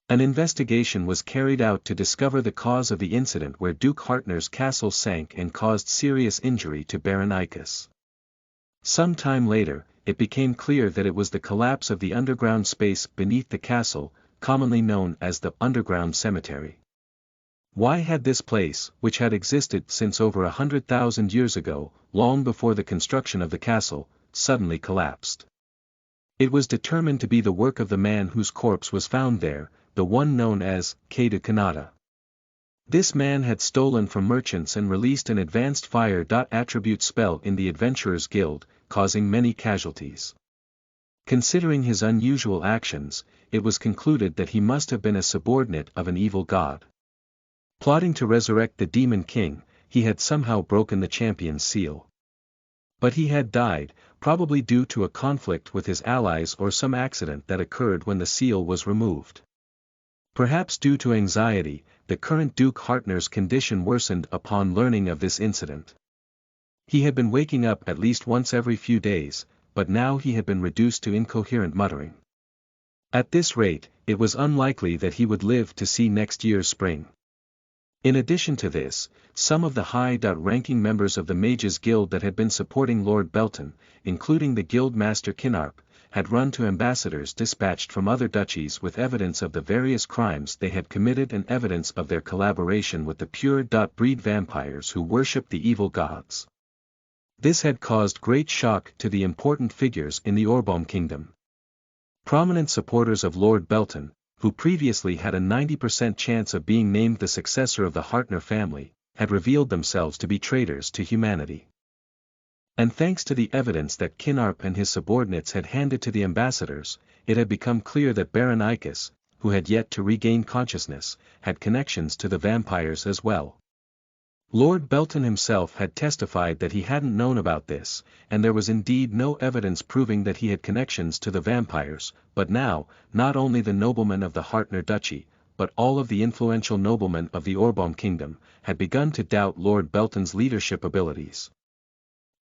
Speaker 1: An investigation was carried out to discover the cause of the incident where Duke Hartner's castle sank and caused serious injury to Baron Icus. Some time later, it became clear that it was the collapse of the underground space beneath the castle, commonly known as the underground cemetery. Why had this place, which had existed since over 100,000 years ago, long before the construction of the castle, suddenly collapsed? It was determined to be the work of the man whose corpse was found there, the one known as Kadu Kanata. This man had stolen from merchants and released an advanced fire attribute spell in the Adventurers Guild, causing many casualties. Considering his unusual actions, it was concluded that he must have been a subordinate of an evil god. Plotting to resurrect the Demon King, he had somehow broken the champion's seal. But he had died, probably due to a conflict with his allies or some accident that occurred when the seal was removed. Perhaps due to anxiety, the current Duke Hartner's condition worsened upon learning of this incident. He had been waking up at least once every few days, but now he had been reduced to incoherent muttering. At this rate, it was unlikely that he would live to see next year's spring. In addition to this, some of the high-ranking members of the Mage's Guild that had been supporting Lord Belton, including the Guild Master Kinarp, had run to ambassadors dispatched from other duchies with evidence of the various crimes they had committed and evidence of their collaboration with the pure-breed vampires who worshipped the evil gods. This had caused great shock to the important figures in the Orbaum kingdom. Prominent supporters of Lord Belton, who previously had a 90% chance of being named the successor of the Hartner family, had revealed themselves to be traitors to humanity. And thanks to the evidence that Kinarp and his subordinates had handed to the ambassadors, it had become clear that Baron Icus, who had yet to regain consciousness, had connections to the vampires as well. Lord Belton himself had testified that he hadn't known about this, and there was indeed no evidence proving that he had connections to the vampires, but now, not only the noblemen of the Hartner Duchy, but all of the influential noblemen of the Orbaum kingdom, had begun to doubt Lord Belton's leadership abilities.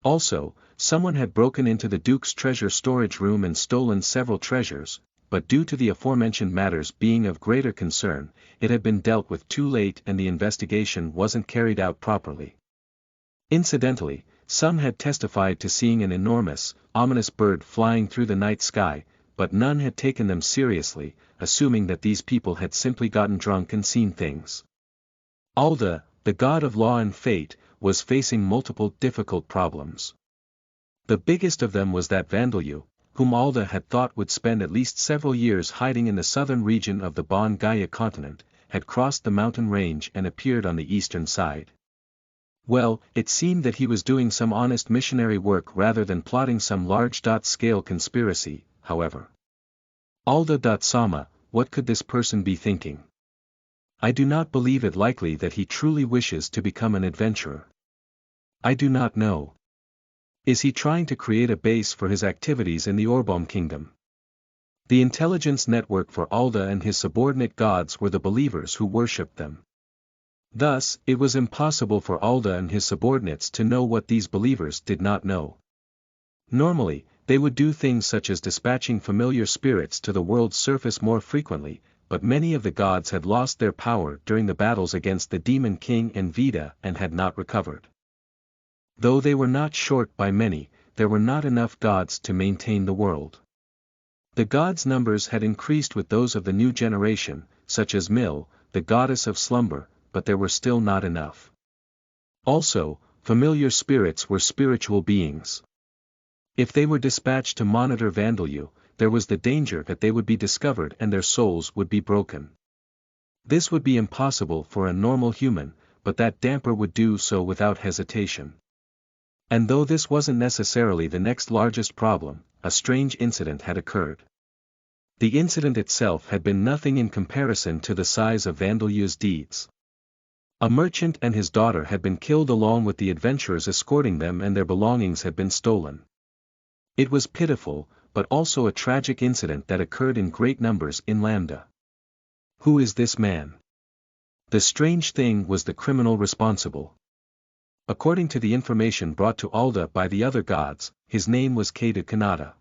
Speaker 1: Also, someone had broken into the Duke's treasure storage room and stolen several treasures, but due to the aforementioned matters being of greater concern, it had been dealt with too late and the investigation wasn't carried out properly. Incidentally, some had testified to seeing an enormous, ominous bird flying through the night sky, but none had taken them seriously, assuming that these people had simply gotten drunk and seen things. Alda, the god of law and fate, was facing multiple difficult problems. The biggest of them was that Vandeleu, whom Alda had thought would spend at least several years hiding in the southern region of the Bon Gaia continent, had crossed the mountain range and appeared on the eastern side. Well, it seemed that he was doing some honest missionary work rather than plotting some large-scale conspiracy, however. Alda Sama, what could this person be thinking? I do not believe it likely that he truly wishes to become an adventurer. I do not know. Is he trying to create a base for his activities in the Orbaum kingdom? The intelligence network for Alda and his subordinate gods were the believers who worshipped them. Thus, it was impossible for Alda and his subordinates to know what these believers did not know. Normally, they would do things such as dispatching familiar spirits to the world's surface more frequently, but many of the gods had lost their power during the battles against the Demon King and Vita and had not recovered. Though they were not short by many, there were not enough gods to maintain the world. The gods' numbers had increased with those of the new generation, such as Mil, the goddess of slumber, but there were still not enough. Also, familiar spirits were spiritual beings. If they were dispatched to monitor Vandeleu, there was the danger that they would be discovered and their souls would be broken. This would be impossible for a normal human, but that damper would do so without hesitation. And though this wasn't necessarily the next largest problem, a strange incident had occurred. The incident itself had been nothing in comparison to the size of Vandeleu's deeds. A merchant and his daughter had been killed along with the adventurers escorting them and their belongings had been stolen. It was pitiful, but also a tragic incident that occurred in great numbers in Lambda. Who is this man? The strange thing was the criminal responsible. According to the information brought to Alda by the other gods, his name was Keita Kanata.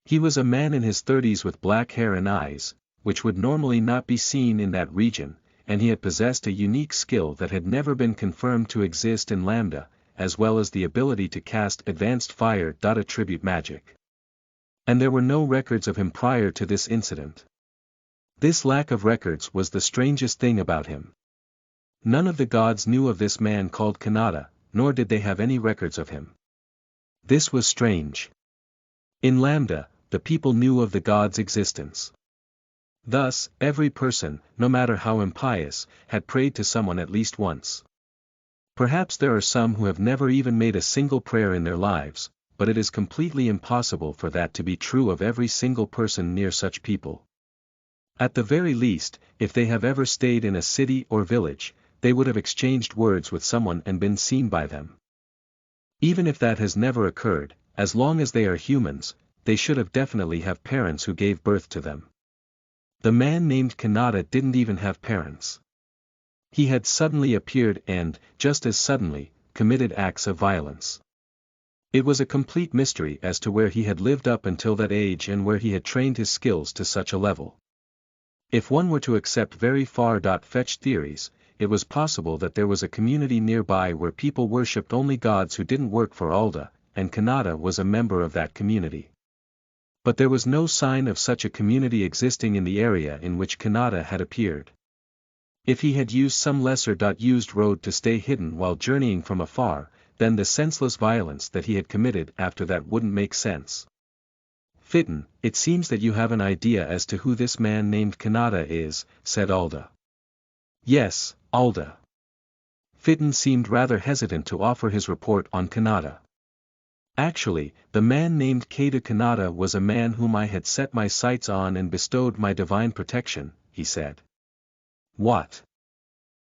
Speaker 1: He was a man in his 30s with black hair and eyes, which would normally not be seen in that region, and he had possessed a unique skill that had never been confirmed to exist in Lambda, as well as the ability to cast advanced fire attribute magic. And there were no records of him prior to this incident. This lack of records was the strangest thing about him. None of the gods knew of this man called Kanata, nor did they have any records of him. This was strange. In Lambda, the people knew of the god's existence. Thus, every person, no matter how impious, had prayed to someone at least once. Perhaps there are some who have never even made a single prayer in their lives, but it is completely impossible for that to be true of every single person near such people. At the very least, if they have ever stayed in a city or village, they would have exchanged words with someone and been seen by them. Even if that has never occurred, as long as they are humans, they should have definitely have parents who gave birth to them. The man named Kanata didn't even have parents. He had suddenly appeared and, just as suddenly, committed acts of violence. It was a complete mystery as to where he had lived up until that age and where he had trained his skills to such a level. If one were to accept very far-fetched theories, it was possible that there was a community nearby where people worshipped only gods who didn't work for Alda, and Kanata was a member of that community. But there was no sign of such a community existing in the area in which Kanata had appeared. If he had used some lesser-used road to stay hidden while journeying from afar, then the senseless violence that he had committed after that wouldn't make sense. Fitton, it seems that you have an idea as to who this man named Kanata is, said Alda. Yes, Alda. Fitton seemed rather hesitant to offer his report on Kanata. Actually, the man named Keidu Kanata was a man whom I had set my sights on and bestowed my divine protection, he said. What?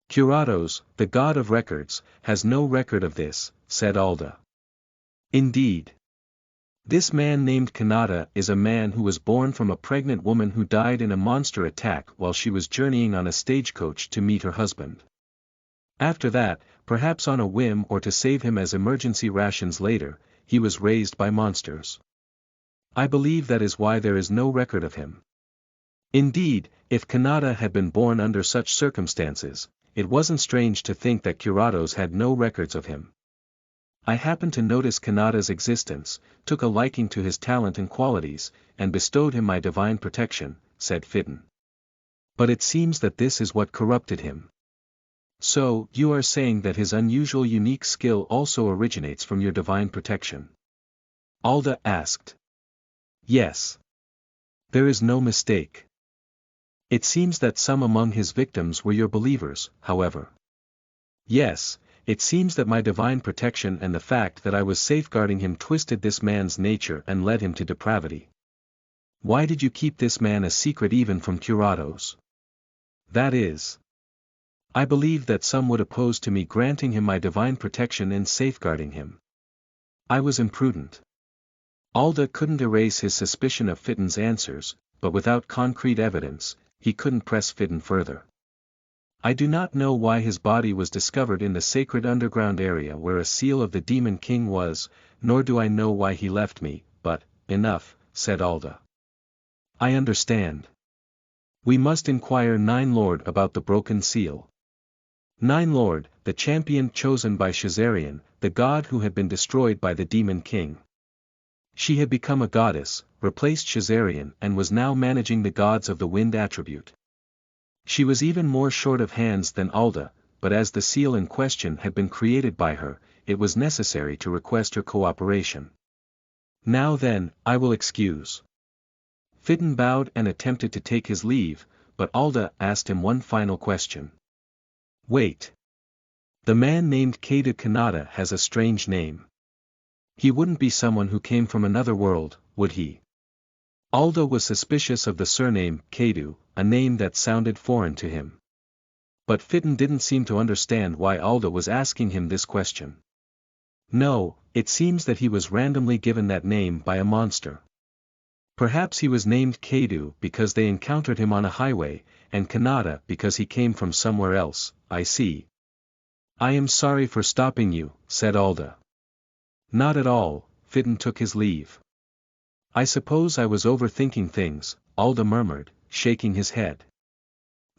Speaker 1: Curatos, the god of records, has no record of this, said Alda. Indeed. This man named Kanata is a man who was born from a pregnant woman who died in a monster attack while she was journeying on a stagecoach to meet her husband. After that, perhaps on a whim or to save him as emergency rations later, he was raised by monsters. I believe that is why there is no record of him. Indeed, if Kanata had been born under such circumstances, it wasn't strange to think that Curatos had no records of him. I happened to notice Kanata's existence, took a liking to his talent and qualities, and bestowed him my divine protection, said Fitton. But it seems that this is what corrupted him. So, you are saying that his unusual unique skill also originates from your divine protection? Alda asked. Yes. There is no mistake. It seems that some among his victims were your believers, however. Yes, it seems that my divine protection and the fact that I was safeguarding him twisted this man's nature and led him to depravity. Why did you keep this man a secret even from Curatos? That is. I believe that some would oppose to me granting him my divine protection and safeguarding him. I was imprudent. Alda couldn't erase his suspicion of Fitton's answers, but without concrete evidence, he couldn't press Fitton further. I do not know why his body was discovered in the sacred underground area where a seal of the Demon King was, nor do I know why he left me, but, enough, said Alda. I understand. We must inquire Nine Lord about the broken seal. Nine Lord, the champion chosen by Shazarian, the god who had been destroyed by the Demon King. She had become a goddess, replaced Shazarian and was now managing the gods of the wind attribute. She was even more short of hands than Alda, but as the seal in question had been created by her, it was necessary to request her cooperation. Now then, I will excuse. Fitton bowed and attempted to take his leave, but Alda asked him one final question. Wait. The man named Keidu Kanata has a strange name. He wouldn't be someone who came from another world, would he? Alda was suspicious of the surname Keidu, a name that sounded foreign to him. But Fitton didn't seem to understand why Alda was asking him this question. No, it seems that he was randomly given that name by a monster. Perhaps he was named Keidu because they encountered him on a highway, and Kanata because he came from somewhere else, I see. I am sorry for stopping you, said Alda. Not at all, Fitton took his leave. I suppose I was overthinking things, Alda murmured, shaking his head.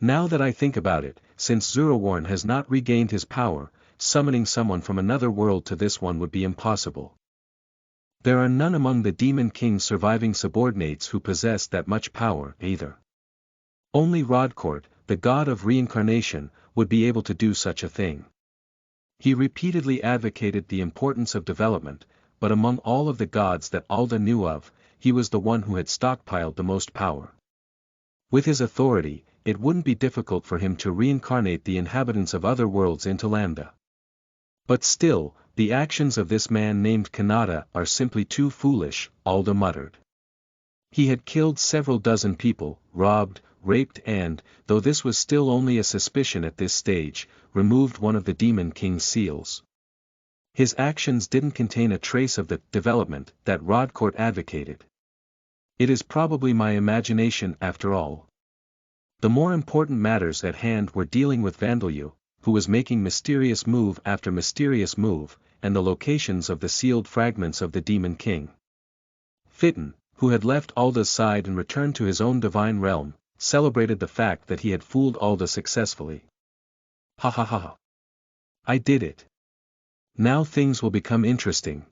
Speaker 1: Now that I think about it, since Zurawarn has not regained his power, summoning someone from another world to this one would be impossible. There are none among the Demon King's surviving subordinates who possess that much power, either. Only Rodcourt, the god of reincarnation, would be able to do such a thing. He repeatedly advocated the importance of development, but among all of the gods that Alda knew of, he was the one who had stockpiled the most power. With his authority, it wouldn't be difficult for him to reincarnate the inhabitants of other worlds into Lambda. But still, the actions of this man named Kanata are simply too foolish, Alda muttered. He had killed several dozen people, robbed, raped and, though this was still only a suspicion at this stage, removed one of the Demon King's seals. His actions didn't contain a trace of the development that Rodcourt advocated. It is probably my imagination after all. The more important matters at hand were dealing with Vandalyu, who was making mysterious move after mysterious move, and the locations of the sealed fragments of the Demon King. Fitton, who had left Alda's side and returned to his own divine realm, celebrated the fact that he had fooled Alda successfully. Ha ha ha. I did it. Now things will become interesting.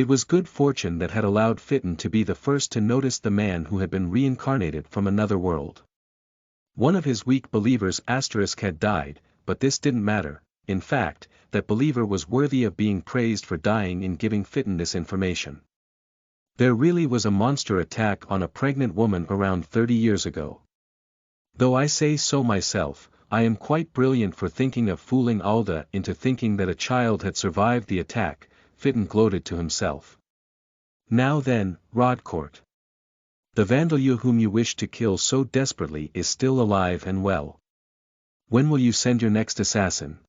Speaker 1: It was good fortune that had allowed Fitton to be the first to notice the man who had been reincarnated from another world. One of his weak believers had died, but this didn't matter. In fact, that believer was worthy of being praised for dying in giving Fitton this information. There really was a monster attack on a pregnant woman around 30 years ago. Though I say so myself, I am quite brilliant for thinking of fooling Alda into thinking that a child had survived the attack, Fitton gloated to himself. Now then, Rodcourt. The Vandalyu whom you wish to kill so desperately is still alive and well. When will you send your next assassin?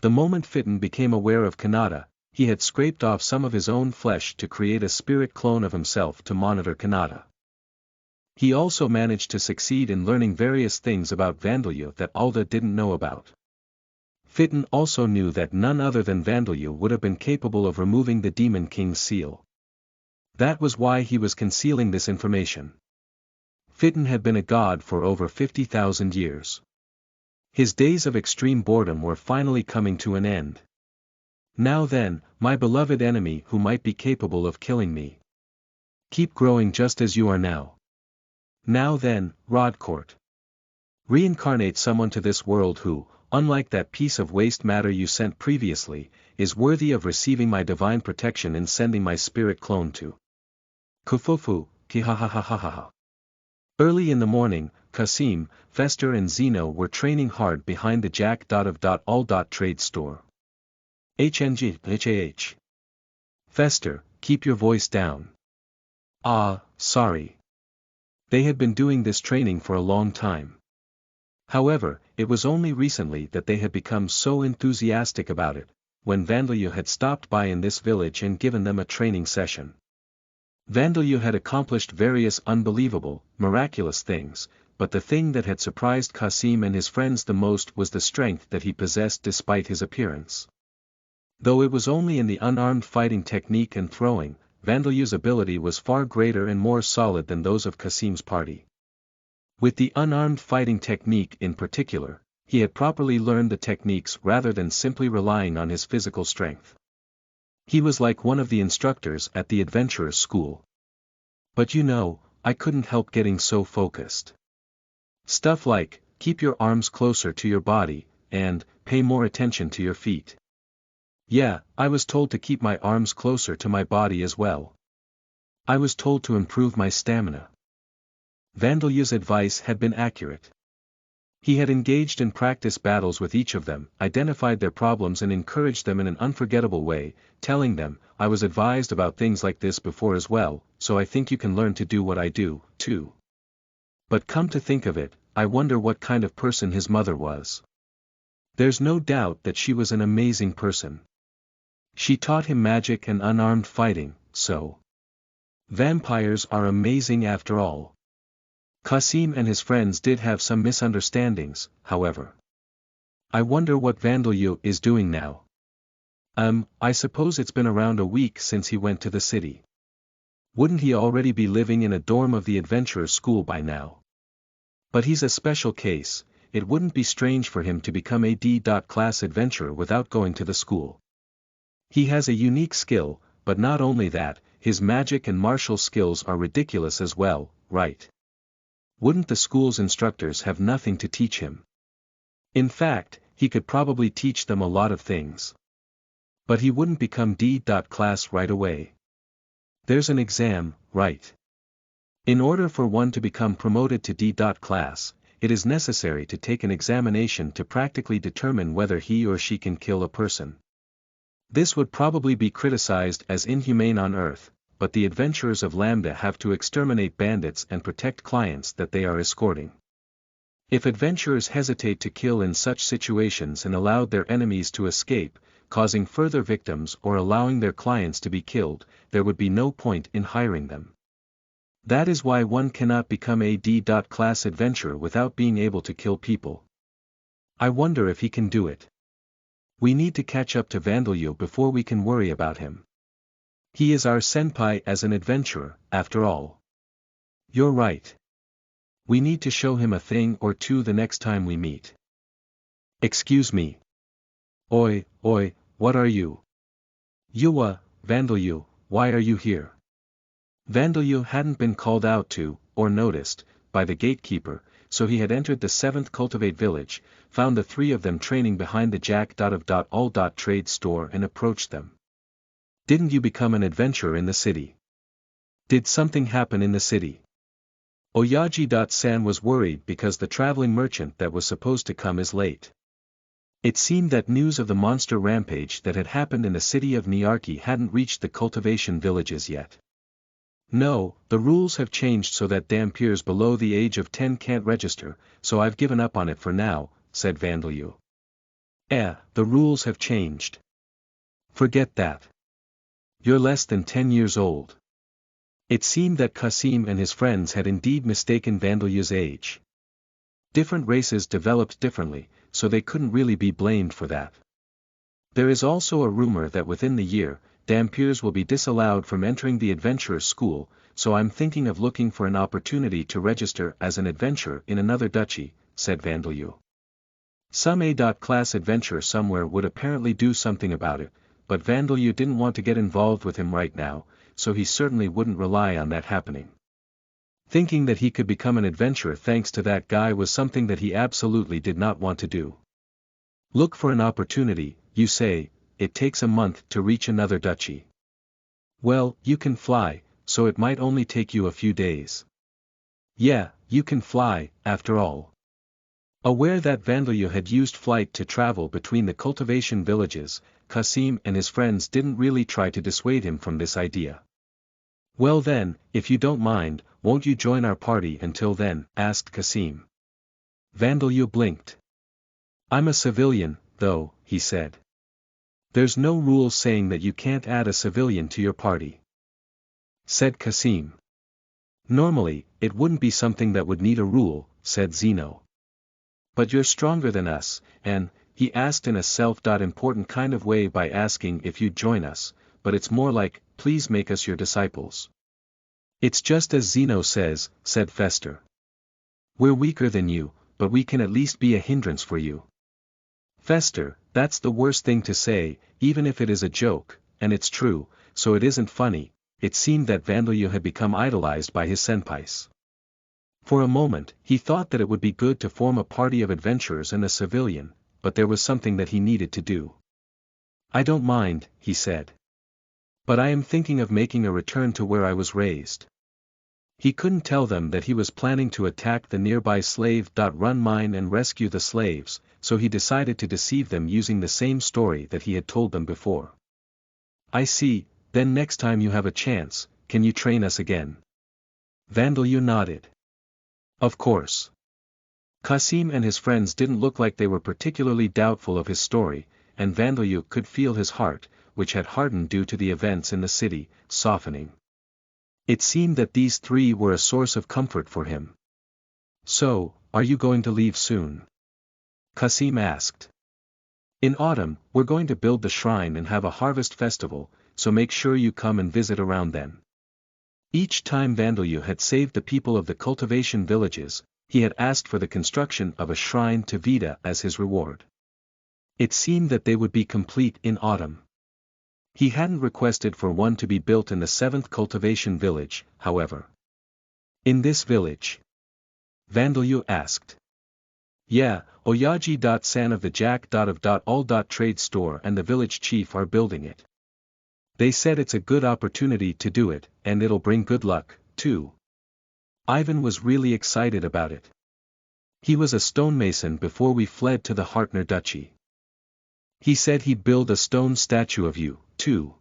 Speaker 1: The moment Fitton became aware of Kanata, he had scraped off some of his own flesh to create a spirit clone of himself to monitor Kanata. He also managed to succeed in learning various things about Vandalyu that Alda didn't know about. Fitton also knew that none other than Vandalyu would have been capable of removing the Demon King's seal. That was why he was concealing this information. Fitton had been a god for over 50,000 years. His days of extreme boredom were finally coming to an end. Now then, my beloved enemy who might be capable of killing me. Keep growing just as you are now. Now then, Rodcourt. Reincarnate someone to this world who, unlike that piece of waste matter you sent previously, is worthy of receiving my divine protection in sending my spirit clone to. Kufufu, kihahahahaha. Early in the morning, Kasim, Fester and Zeno were training hard behind the Jack.of.all. Trade store. HNG. Fester, keep your voice down. Ah, sorry. They had been doing this training for a long time. However, it was only recently that they had become so enthusiastic about it, when Vandalyu had stopped by in this village and given them a training session. Vandalyu had accomplished various unbelievable, miraculous things, but the thing that had surprised Kasim and his friends the most was the strength that he possessed despite his appearance. Though it was only in the unarmed fighting technique and throwing, Vandalyu's ability was far greater and more solid than those of Kasim's party. With the unarmed fighting technique in particular, he had properly learned the techniques rather than simply relying on his physical strength. He was like one of the instructors at the adventurer's school. But you know, I couldn't help getting so focused. Stuff like, keep your arms closer to your body, and, pay more attention to your feet. Yeah, I was told to keep my arms closer to my body as well. I was told to improve my stamina. Vandalyu's advice had been accurate. He had engaged in practice battles with each of them, identified their problems and encouraged them in an unforgettable way, telling them, I was advised about things like this before as well, so I think you can learn to do what I do, too. But come to think of it, I wonder what kind of person his mother was. There's no doubt that she was an amazing person. She taught him magic and unarmed fighting, so. Vampires are amazing after all. Kasim and his friends did have some misunderstandings, however. I wonder what Vandalyu is doing now. I suppose it's been around a week since he went to the city. Wouldn't he already be living in a dorm of the adventurer's school by now? But he's a special case, it wouldn't be strange for him to become a D.class adventurer without going to the school. He has a unique skill, but not only that, his magic and martial skills are ridiculous as well, right? Wouldn't the school's instructors have nothing to teach him? In fact, he could probably teach them a lot of things. But he wouldn't become D.class right away. There's an exam, right? In order for one to become promoted to D.class, it is necessary to take an examination to practically determine whether he or she can kill a person. This would probably be criticized as inhumane on Earth, but the adventurers of Lambda have to exterminate bandits and protect clients that they are escorting. If adventurers hesitate to kill in such situations and allowed their enemies to escape, causing further victims or allowing their clients to be killed, there would be no point in hiring them. That is why one cannot become a D.class adventurer without being able to kill people. I wonder if he can do it. We need to catch up to Vandalyu before we can worry about him. He is our senpai as an adventurer, after all. You're right. We need to show him a thing or two the next time we meet. Excuse me. Oi, what are you? Yuwa, Vandalyu, why are you here? Vandalyu hadn't been called out to, or noticed, by the gatekeeper, so he had entered the 7th Cultivate village, found the three of them training behind the Jack.of.all.trade store and approached them. Didn't you become an adventurer in the city? Did something happen in the city? Oyaji.san was worried because the traveling merchant that was supposed to come is late. It seemed that news of the monster rampage that had happened in the city of Niarki hadn't reached the cultivation villages yet. No, the rules have changed so that Dampiers below the age of 10 can't register, so I've given up on it for now, said Vandalyu. The rules have changed. Forget that. You're less than 10 years old. It seemed that Kasim and his friends had indeed mistaken Vandalyu's age. Different races developed differently, so they couldn't really be blamed for that. There is also a rumor that within the year, Dampiers will be disallowed from entering the adventurer's school, so I'm thinking of looking for an opportunity to register as an adventurer in another duchy, said Vandalyu. Some A-class adventurer somewhere would apparently do something about it, but Vandalyu didn't want to get involved with him right now, so he certainly wouldn't rely on that happening. Thinking that he could become an adventurer thanks to that guy was something that he absolutely did not want to do. Look for an opportunity, you say, it takes a month to reach another duchy. Well, you can fly, so it might only take you a few days. Yeah, you can fly, after all. Aware that Vandalyu had used flight to travel between the cultivation villages, Kasim and his friends didn't really try to dissuade him from this idea. Well then, if you don't mind, won't you join our party until then, asked Kasim. Vandalyu blinked. I'm a civilian, though, he said. There's no rule saying that you can't add a civilian to your party, said Kasim. Normally, it wouldn't be something that would need a rule, said Zeno. But you're stronger than us, and, he asked in a self-important kind of way by asking if you'd join us, but it's more like, please make us your disciples. It's just as Zeno says, said Fester. We're weaker than you, but we can at least be a hindrance for you. Fester, that's the worst thing to say, even if it is a joke, and it's true, so it isn't funny. It seemed that Vandalyu had become idolized by his senpais. For a moment, he thought that it would be good to form a party of adventurers and a civilian, but there was something that he needed to do. I don't mind, he said. But I am thinking of making a return to where I was raised. He couldn't tell them that he was planning to attack the nearby slave-run mine and rescue the slaves, so he decided to deceive them using the same story that he had told them before. I see, then next time you have a chance, can you train us again? Vandalyu nodded. Of course. Kasim and his friends didn't look like they were particularly doubtful of his story, and Vandalyu could feel his heart, which had hardened due to the events in the city, softening. It seemed that these three were a source of comfort for him. So, are you going to leave soon? Kasim asked. In autumn, we're going to build the shrine and have a harvest festival, so make sure you come and visit around then. Each time Vandalyu had saved the people of the cultivation villages, he had asked for the construction of a shrine to Vita as his reward. It seemed that they would be complete in autumn. He hadn't requested for one to be built in the 7th cultivation village, however. In this village? Vandalyu asked. Yeah, Oyaji.san of the Jack.of.all.trade store and the village chief are building it. They said it's a good opportunity to do it, and it'll bring good luck, too. Ivan was really excited about it. He was a stonemason before we fled to the Hartner Duchy. He said he'd build a stone statue of you, too.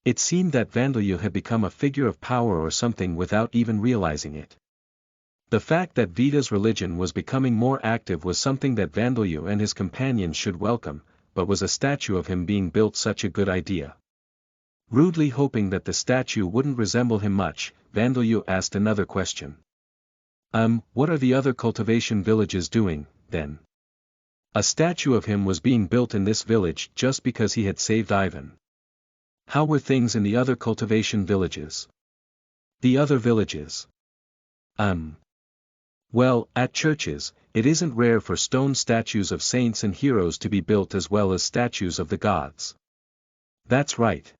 Speaker 1: It seemed that Vandalyu had become a figure of power or something without even realizing it. The fact that Vita's religion was becoming more active was something that Vandalyu and his companions should welcome, but was a statue of him being built such a good idea? Rudely hoping that the statue wouldn't resemble him much, Vandalyu asked another question. What are the other cultivation villages doing, then? A statue of him was being built in this village just because he had saved Ivan. How were things in the other cultivation villages? The other villages? Well, at churches, it isn't rare for stone statues of saints and heroes to be built as well as statues of the gods. That's right.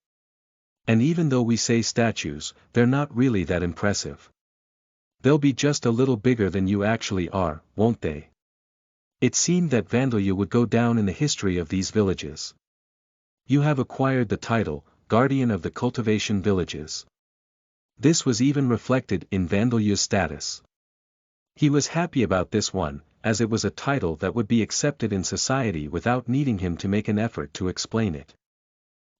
Speaker 1: And even though we say statues, they're not really that impressive. They'll be just a little bigger than you actually are, won't they? It seemed that Vandalia would go down in the history of these villages. You have acquired the title, Guardian of the Cultivation Villages. This was even reflected in Vandalia's status. He was happy about this one, as it was a title that would be accepted in society without needing him to make an effort to explain it.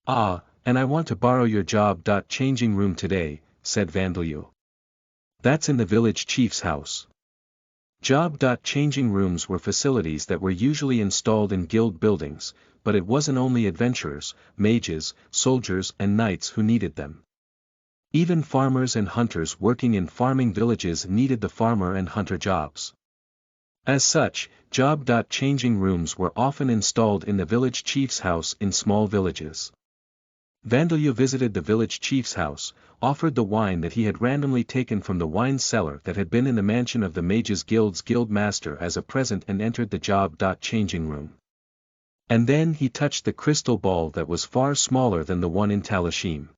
Speaker 1: "Ah, and I want to borrow your job. Changing room today," said Vandalia. "That's in the village chief's house." Job. Changing rooms were facilities that were usually installed in guild buildings, but it wasn't only adventurers, mages, soldiers and knights who needed them. Even farmers and hunters working in farming villages needed the farmer and hunter jobs. As such, job. Changing rooms were often installed in the village chief's house in small villages. Vandalia visited the village chief's house, offered the wine that he had randomly taken from the wine cellar that had been in the mansion of the Mages Guild's guild master as a present and entered the job. Changing room. And then he touched the crystal ball that was far smaller than the one in Talashim.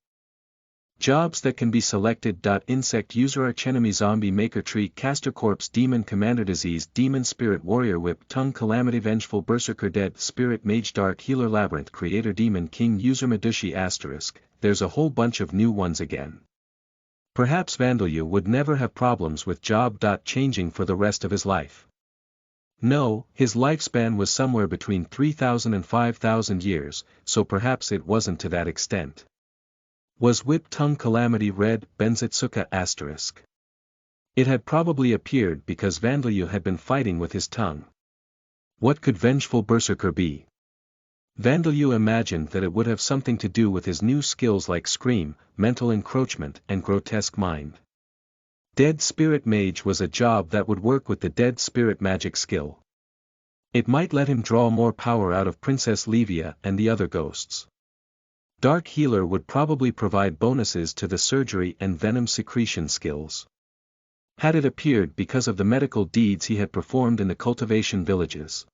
Speaker 1: Jobs that can be selected. Insect User Archenemy Zombie Maker Tree Caster Corpse Demon Commander Disease Demon Spirit Warrior Whip Tongue Calamity Vengeful Berserker Dead Spirit Mage Dark Healer Labyrinth Creator Demon King User Medushi *. There's a whole bunch of new ones again. Perhaps Vandalia would never have problems with job. Changing for the rest of his life. No, his lifespan was somewhere between 3,000 and 5,000 years, so perhaps it wasn't to that extent. Was Whip Tongue Calamity Red Benzetsuka *. It had probably appeared because Vandalia had been fighting with his tongue. What could Vengeful Berserker be? Vandalia imagined that it would have something to do with his new skills like Scream, Mental Encroachment and Grotesque Mind. Dead Spirit Mage was a job that would work with the Dead Spirit magic skill. It might let him draw more power out of Princess Levia and the other ghosts. Dark Healer would probably provide bonuses to the surgery and venom secretion skills. Had it appeared because of the medical deeds he had performed in the cultivation villages.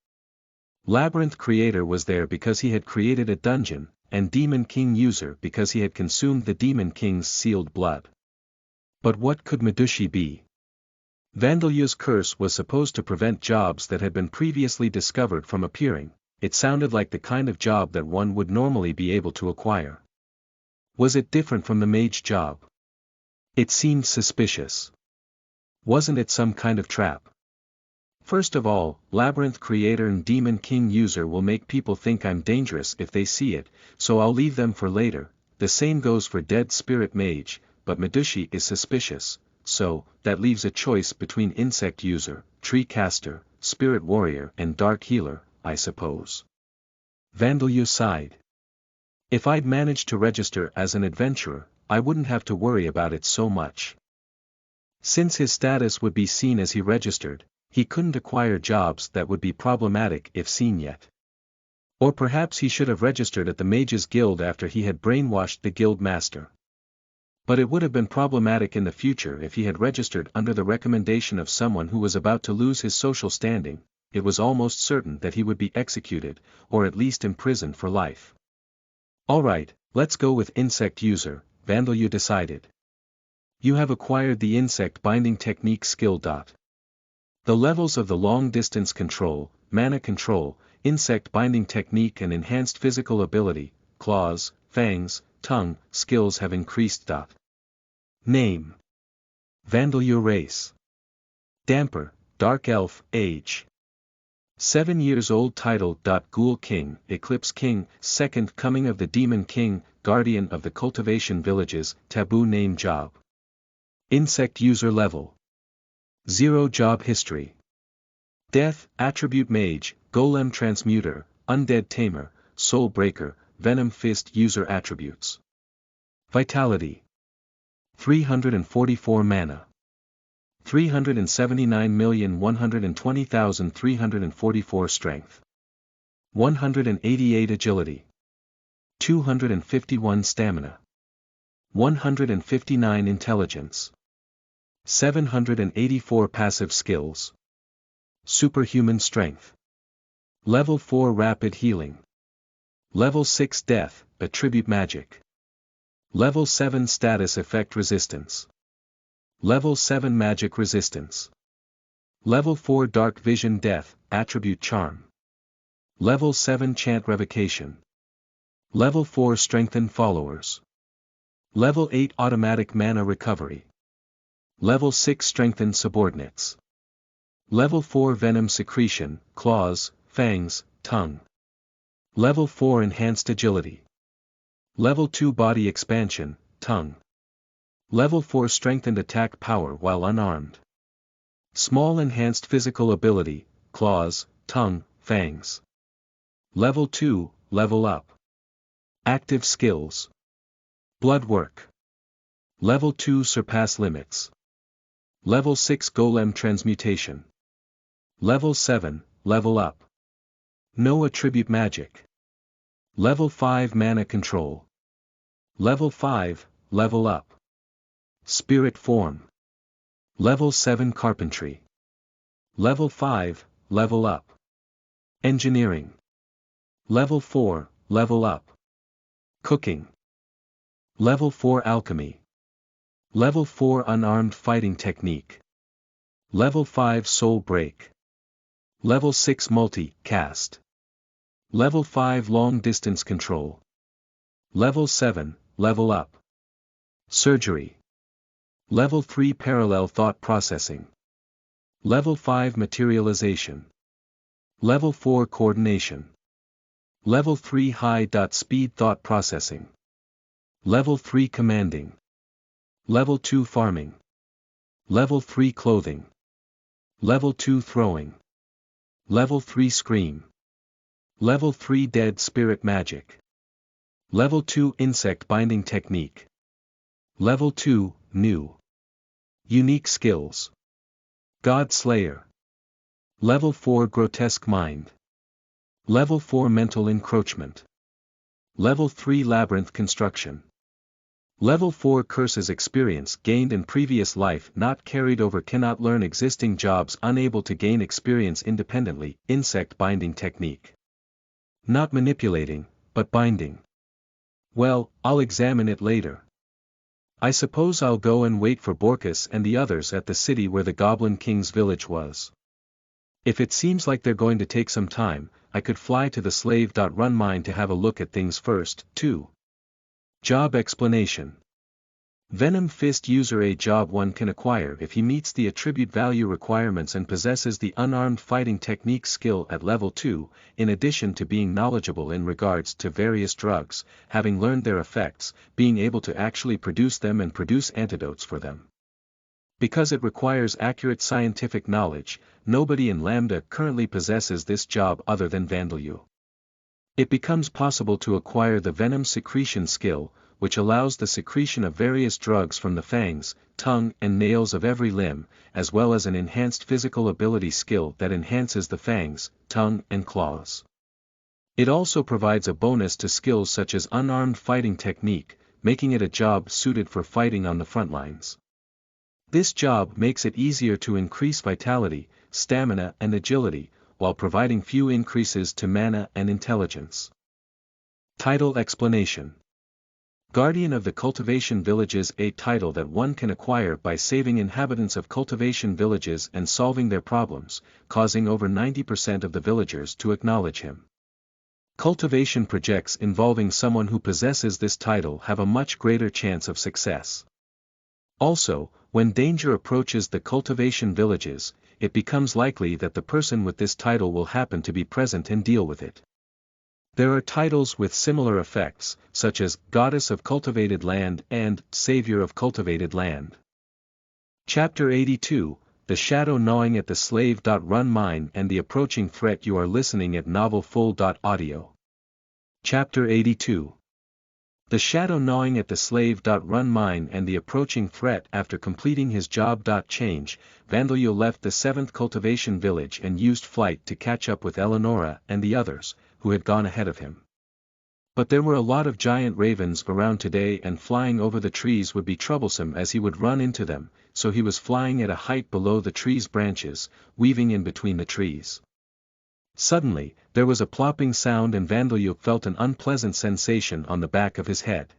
Speaker 1: Labyrinth Creator was there because he had created a dungeon, and Demon King User because he had consumed the Demon King's sealed blood. But what could Medushi be? Vandalia's curse was supposed to prevent jobs that had been previously discovered from appearing. It sounded like the kind of job that one would normally be able to acquire. Was it different from the mage job? It seemed suspicious. Wasn't it some kind of trap? First of all, Labyrinth Creator and Demon King User will make people think I'm dangerous if they see it, so I'll leave them for later. The same goes for Dead Spirit Mage, but Medushi is suspicious, so that leaves a choice between Insect User, Tree Caster, Spirit Warrior and Dark Healer, I suppose. Vandalia sighed. If I'd managed to register as an adventurer, I wouldn't have to worry about it so much. Since his status would be seen as he registered, he couldn't acquire jobs that would be problematic if seen yet. Or perhaps he should have registered at the Mages Guild after he had brainwashed the guild master. But it would have been problematic in the future if he had registered under the recommendation of someone who was about to lose his social standing. It was almost certain that he would be executed, or at least imprisoned for life. Alright, let's go with Insect User, Vandalia decided. You have acquired the Insect Binding Technique skill. The levels of the Long Distance Control, Mana Control, Insect Binding Technique and Enhanced Physical Ability, Claws, Fangs, Tongue, skills have increased. Name. Vandalia Race. Damper, Dark Elf, Age. 7 years old. Title. Ghoul King, Eclipse King, Second Coming of the Demon King, Guardian of the Cultivation Villages, Taboo Name Job. Insect User Level 0. Job History. Death, Attribute Mage, Golem Transmuter, Undead Tamer, Soul Breaker, Venom Fist User Attributes. Vitality. 344 Mana. 379,120,344 Strength. 188 Agility. 251 Stamina. 159 Intelligence. 784 Passive Skills. Superhuman Strength. Level 4 Rapid Healing. Level 6 Death, Attribute Magic. Level 7 Status Effect Resistance. Level 7 Magic Resistance. Level 4 Dark Vision Death, Attribute Charm. Level 7 Chant Revocation. Level 4 Strengthen Followers. Level 8 Automatic Mana Recovery. Level 6 Strengthen Subordinates. Level 4 Venom Secretion, Claws, Fangs, Tongue. Level 4 Enhanced Agility. Level 2 Body Expansion, Tongue. Level 4 Strengthened Attack Power while unarmed. Small Enhanced Physical Ability, Claws, Tongue, Fangs. Level 2, Level Up. Active Skills. Blood Work. Level 2 Surpass Limits. Level 6 Golem Transmutation. Level 7, Level Up. No Attribute Magic. Level 5 Mana Control. Level 5, Level Up. Spirit Form. Level 7 Carpentry. Level 5, Level Up. Engineering. Level 4, Level Up. Cooking. Level 4 Alchemy. Level 4 Unarmed Fighting Technique. Level 5 Soul Break. Level 6 Multi-Cast. Level 5 Long Distance Control. Level 7, Level Up. Surgery. Level 3 Parallel Thought Processing. Level 5 Materialization. Level 4 Coordination. Level 3 High-Speed Thought Processing. Level 3 Commanding. Level 2 Farming. Level 3 Clothing. Level 2 Throwing. Level 3 Scream. Level 3 Dead Spirit Magic. Level 2 Insect Binding Technique. Level 2, New. Unique Skills. God Slayer. Level 4 Grotesque Mind. Level 4 Mental Encroachment. Level 3 Labyrinth Construction. Level 4 Curses Experience gained in previous life not carried over, cannot learn existing jobs, unable to gain experience independently, Insect Binding Technique. Not manipulating, but binding. Well, I'll examine it later. I suppose I'll go and wait for Borkus and the others at the city where the Goblin King's village was. If it seems like they're going to take some time, I could fly to the slave.run mine to have a look at things first, too. Job Explanation. Venom Fist User. A job one can acquire if he meets the attribute value requirements and possesses the unarmed fighting technique skill at level 2, in addition to being knowledgeable in regards to various drugs, having learned their effects, being able to actually produce them and produce antidotes for them. Because it requires accurate scientific knowledge, nobody in Lambda currently possesses this job other than Vandalu. It becomes possible to acquire the Venom Secretion skill, which allows the secretion of various drugs from the fangs, tongue and nails of every limb, as well as an enhanced physical ability skill that enhances the fangs, tongue and claws. It also provides a bonus to skills such as unarmed fighting technique, making it a job suited for fighting on the front lines. This job makes it easier to increase vitality, stamina and agility, while providing few increases to mana and intelligence. Title Explanation. Guardian of the Cultivation Villages. A title that one can acquire by saving inhabitants of cultivation villages and solving their problems, causing over 90% of the villagers to acknowledge him. Cultivation projects involving someone who possesses this title have a much greater chance of success. Also, when danger approaches the cultivation villages, it becomes likely that the person with this title will happen to be present and deal with it. There are titles with similar effects, such as Goddess of Cultivated Land and Savior of Cultivated Land. Chapter 82, The Shadow Gnawing at the Slave.Run Mine and the Approaching Threat. You are listening at novelfull.audio. Chapter 82. The Shadow Gnawing at the Slave.Run Mine and the Approaching Threat. After completing his job. Change, Vandalu left the 7th cultivation village and used flight to catch up with Eleonora and the others, who had gone ahead of him. But there were a lot of giant ravens around today, and flying over the trees would be troublesome as he would run into them, so he was flying at a height below the tree's branches, weaving in between the trees. Suddenly, there was a plopping sound and Vandalu felt an unpleasant sensation on the back of his head.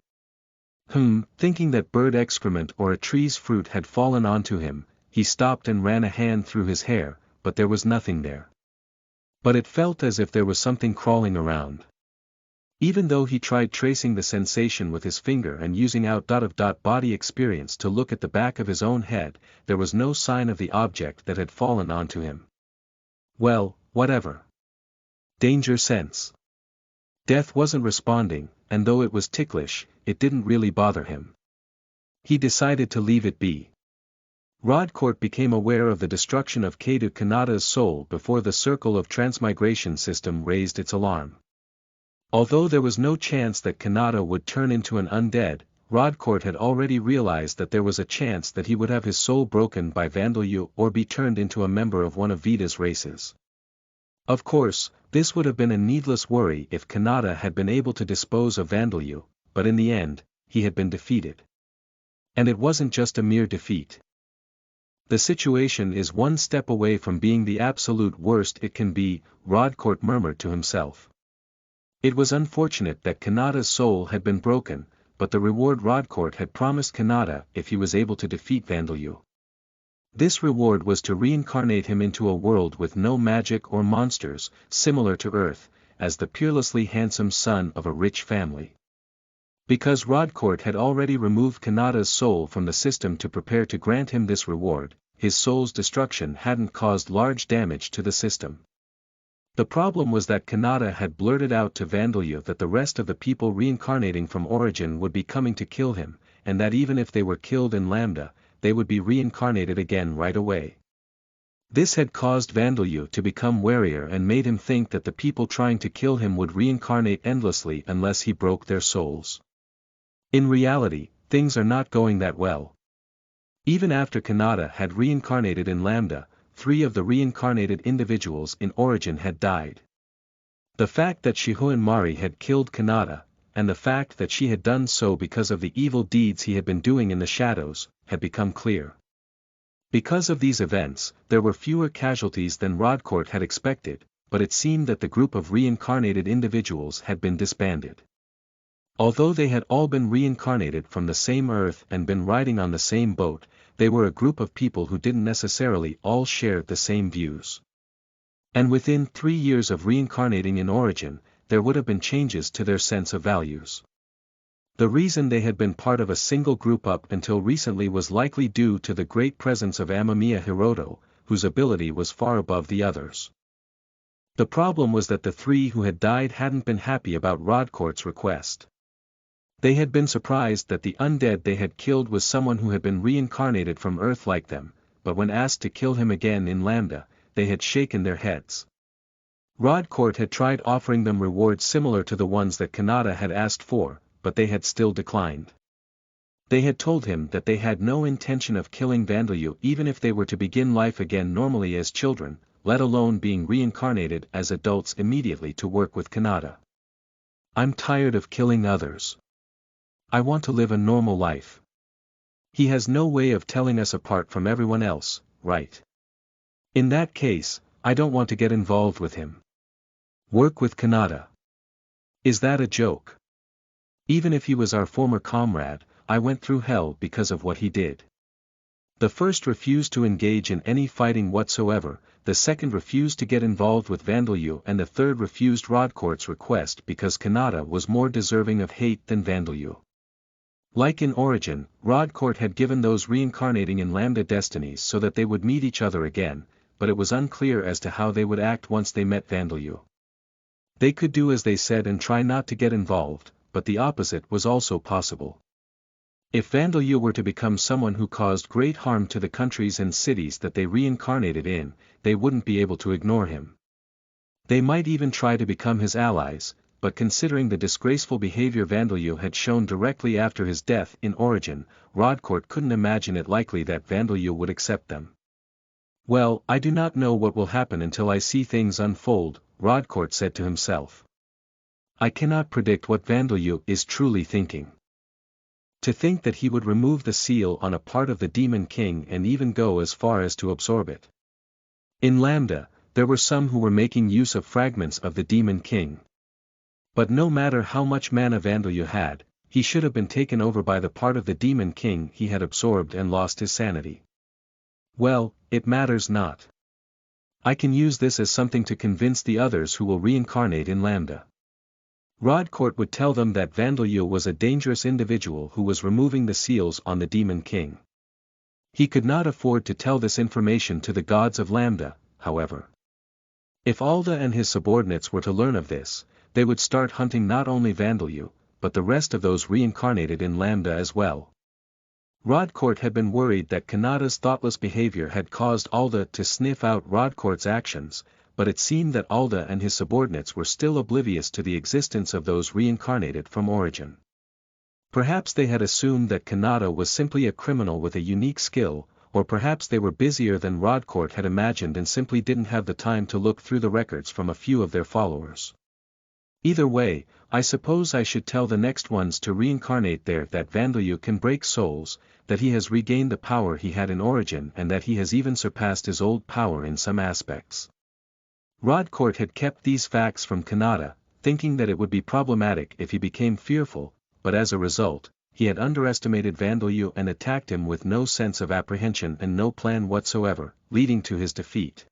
Speaker 1: Thinking that bird excrement or a tree's fruit had fallen onto him, he stopped and ran a hand through his hair, but there was nothing there. But it felt as if there was something crawling around. Even though he tried tracing the sensation with his finger and using out-body experience to look at the back of his own head, there was no sign of the object that had fallen onto him. Well, whatever. Danger sense. Death wasn't responding, and though it was ticklish, it didn't really bother him. He decided to leave it be. Rodcourt became aware of the destruction of Keidu Kanada's soul before the Circle of Transmigration system raised its alarm. Although there was no chance that Kanada would turn into an undead, Rodcourt had already realized that there was a chance that he would have his soul broken by Vandalyu or be turned into a member of one of Vita's races. Of course, this would have been a needless worry if Kanada had been able to dispose of Vandalyu, but in the end, he had been defeated. And it wasn't just a mere defeat. The situation is one step away from being the absolute worst it can be, Rodcourt murmured to himself. It was unfortunate that Kanada's soul had been broken, but the reward Rodcourt had promised Kanada if he was able to defeat Vandalyu. This reward was to reincarnate him into a world with no magic or monsters, similar to Earth, as the peerlessly handsome son of a rich family. Because Rodcourt had already removed Kanada's soul from the system to prepare to grant him this reward, his soul's destruction hadn't caused large damage to the system. The problem was that Kanada had blurted out to Vandalyu that the rest of the people reincarnating from Origin would be coming to kill him, and that even if they were killed in Lambda, they would be reincarnated again right away. This had caused Vandalyu to become warier and made him think that the people trying to kill him would reincarnate endlessly unless he broke their souls. In reality, things are not going that well. Even after Kanada had reincarnated in Lambda, 3 of the reincarnated individuals in Origin had died. The fact that Shihoin Mari had killed Kanada, and the fact that she had done so because of the evil deeds he had been doing in the shadows, had become clear. Because of these events, there were fewer casualties than Rodcourt had expected, but it seemed that the group of reincarnated individuals had been disbanded. Although they had all been reincarnated from the same Earth and been riding on the same boat, they were a group of people who didn't necessarily all share the same views. And within 3 years of reincarnating in Origin, there would have been changes to their sense of values. The reason they had been part of a single group up until recently was likely due to the great presence of Amamiya Hiroto, whose ability was far above the others. The problem was that the 3 who had died hadn't been happy about Rodcourt's request. They had been surprised that the undead they had killed was someone who had been reincarnated from Earth like them, but when asked to kill him again in Lambda, they had shaken their heads. Rodcourt had tried offering them rewards similar to the ones that Kanada had asked for, but they had still declined. They had told him that they had no intention of killing Vandalyu even if they were to begin life again normally as children, let alone being reincarnated as adults immediately to work with Kanada. "I'm tired of killing others. I want to live a normal life. He has no way of telling us apart from everyone else, right? In that case, I don't want to get involved with him. Work with Kanada. Is that a joke? Even if he was our former comrade, I went through hell because of what he did." The first refused to engage in any fighting whatsoever, the second refused to get involved with Vandalyu, and the third refused Rodcourt's request because Kanada was more deserving of hate than Vandalyu. Like in Origin, Rodcourt had given those reincarnating in Lambda destinies so that they would meet each other again, but it was unclear as to how they would act once they met Vandalyu. They could do as they said and try not to get involved, but the opposite was also possible. If Vandalyu were to become someone who caused great harm to the countries and cities that they reincarnated in, they wouldn't be able to ignore him. They might even try to become his allies, but considering the disgraceful behavior Vandalyu had shown directly after his death in Origin, Rodcourt couldn't imagine it likely that Vandalyu would accept them. "Well, I do not know what will happen until I see things unfold," Rodcourt said to himself. "I cannot predict what Vandalyu is truly thinking. To think that he would remove the seal on a part of the Demon King and even go as far as to absorb it. In Lambda, there were some who were making use of fragments of the Demon King. But no matter how much mana Vandalyu had, he should have been taken over by the part of the Demon King he had absorbed and lost his sanity. Well, it matters not. I can use this as something to convince the others who will reincarnate in Lambda. Rodcourt would tell them that Vandeleur was a dangerous individual who was removing the seals on the Demon King. He could not afford to tell this information to the gods of Lambda, however. If Alda and his subordinates were to learn of this, they would start hunting not only Vandeleur, but the rest of those reincarnated in Lambda as well. Rodcourt had been worried that Kanata's thoughtless behavior had caused Alda to sniff out Rodcourt's actions, but it seemed that Alda and his subordinates were still oblivious to the existence of those reincarnated from origin. Perhaps they had assumed that Kanata was simply a criminal with a unique skill, or perhaps they were busier than Rodcourt had imagined and simply didn't have the time to look through the records from a few of their followers. Either way, I suppose I should tell the next ones to reincarnate there that Vandeleur can break souls, that he has regained the power he had in origin and that he has even surpassed his old power in some aspects. Rodcourt had kept these facts from Kanata, thinking that it would be problematic if he became fearful, but as a result, he had underestimated Vandeleur and attacked him with no sense of apprehension and no plan whatsoever, leading to his defeat.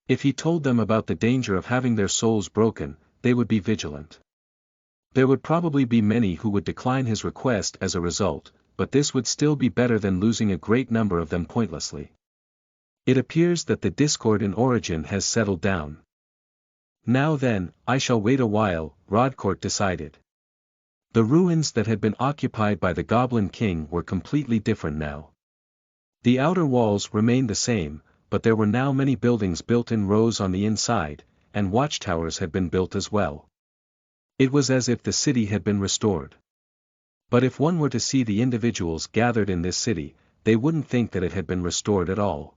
Speaker 1: If he told them about the danger of having their souls broken, they would be vigilant. There would probably be many who would decline his request as a result, but this would still be better than losing a great number of them pointlessly. It appears that the discord in origin has settled down. Now then, I shall wait a while, Rodcourt decided. The ruins that had been occupied by the Goblin King were completely different now. The outer walls remained the same, but there were now many buildings built in rows on the inside, and watchtowers had been built as well. It was as if the city had been restored. But if one were to see the individuals gathered in this city, they wouldn't think that it had been restored at all.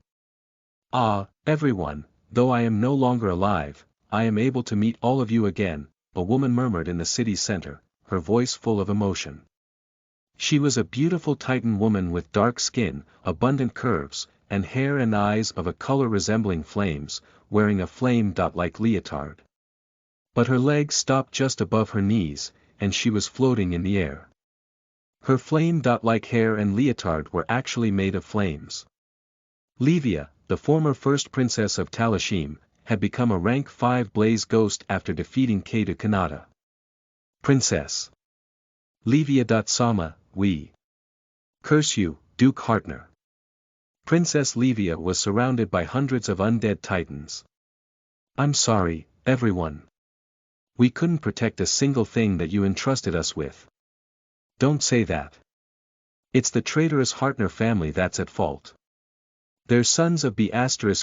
Speaker 1: Ah, everyone, though I am no longer alive, I am able to meet all of you again, a woman murmured in the city's center, her voice full of emotion. She was a beautiful Titan woman with dark skin, abundant curves, and hair and eyes of a color resembling flames, wearing a flame-like leotard. But her legs stopped just above her knees, and she was floating in the air. Her flame-like hair and leotard were actually made of flames. Livia, the former first princess of Talashim, had become a rank 5 blaze ghost after defeating Kadu Kanata. Princess Livia. Sama, we. Curse you, Duke Hartner. Princess Livia was surrounded by hundreds of undead titans. I'm sorry, everyone. We couldn't protect a single thing that you entrusted us with. Don't say that. It's the traitorous Hartner family that's at fault. They're sons of the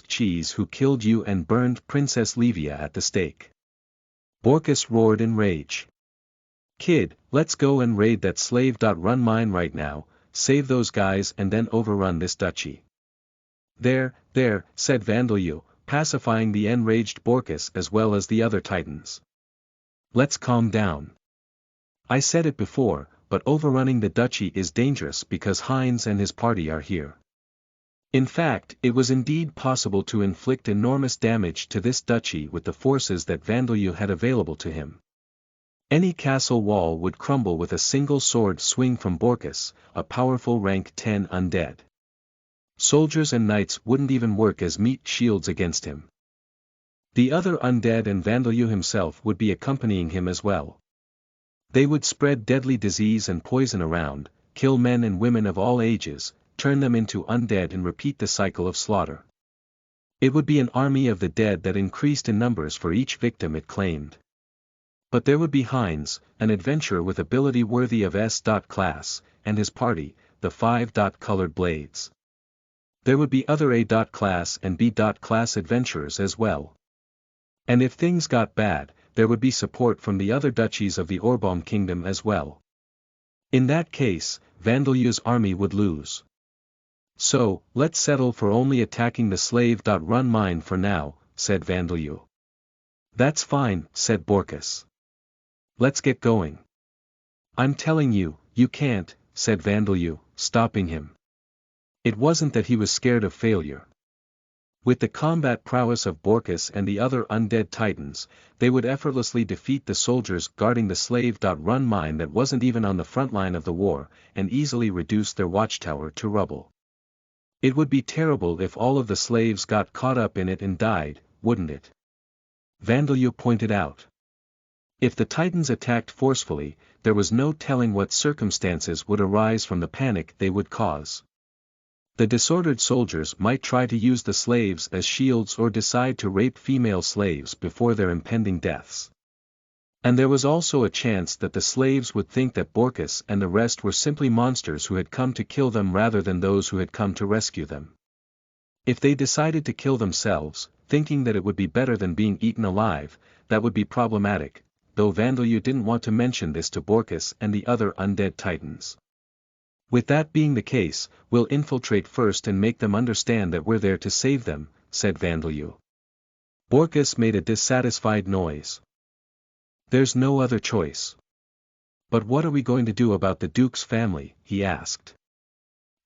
Speaker 1: *cheese who killed you and burned Princess Livia at the stake. Borkus roared in rage. Kid, let's go and raid that slave. Run mine right now, save those guys and then overrun this duchy. There, said Vandeleur, pacifying the enraged Borkus as well as the other titans. Let's calm down. I said it before, but overrunning the duchy is dangerous because Heinz and his party are here. In fact, it was indeed possible to inflict enormous damage to this duchy with the forces that Vandeleur had available to him. Any castle wall would crumble with a single sword swing from Borkus, a powerful rank 10 undead. Soldiers and knights wouldn't even work as meat shields against him. The other undead and Vandeleur himself would be accompanying him as well. They would spread deadly disease and poison around, kill men and women of all ages, turn them into undead and repeat the cycle of slaughter. It would be an army of the dead that increased in numbers for each victim it claimed. But there would be Heinz, an adventurer with ability worthy of S.class, and his party, the 5. Colored Blades. There would be other A.class and B.class adventurers as well. And if things got bad, there would be support from the other duchies of the Orbaum kingdom as well. In that case, Vandeleur's army would lose. So, let's settle for only attacking the slave. Run mine for now, said Vandeleur. That's fine, said Borkus. Let's get going. I'm telling you, you can't, said Vandeleur, stopping him. It wasn't that he was scared of failure. With the combat prowess of Borkus and the other undead titans, they would effortlessly defeat the soldiers guarding the slave-run mine that wasn't even on the front line of the war, and easily reduce their watchtower to rubble. It would be terrible if all of the slaves got caught up in it and died, wouldn't it? Vandeleur pointed out. If the titans attacked forcefully, there was no telling what circumstances would arise from the panic they would cause. The disordered soldiers might try to use the slaves as shields or decide to rape female slaves before their impending deaths. And there was also a chance that the slaves would think that Borkus and the rest were simply monsters who had come to kill them rather than those who had come to rescue them. If they decided to kill themselves, thinking that it would be better than being eaten alive, that would be problematic, though Vandeleur didn't want to mention this to Borkus and the other undead titans. With that being the case, we'll infiltrate first and make them understand that we're there to save them, said Vandeleur. Borkus made a dissatisfied noise. There's no other choice. But what are we going to do about the Duke's family, he asked.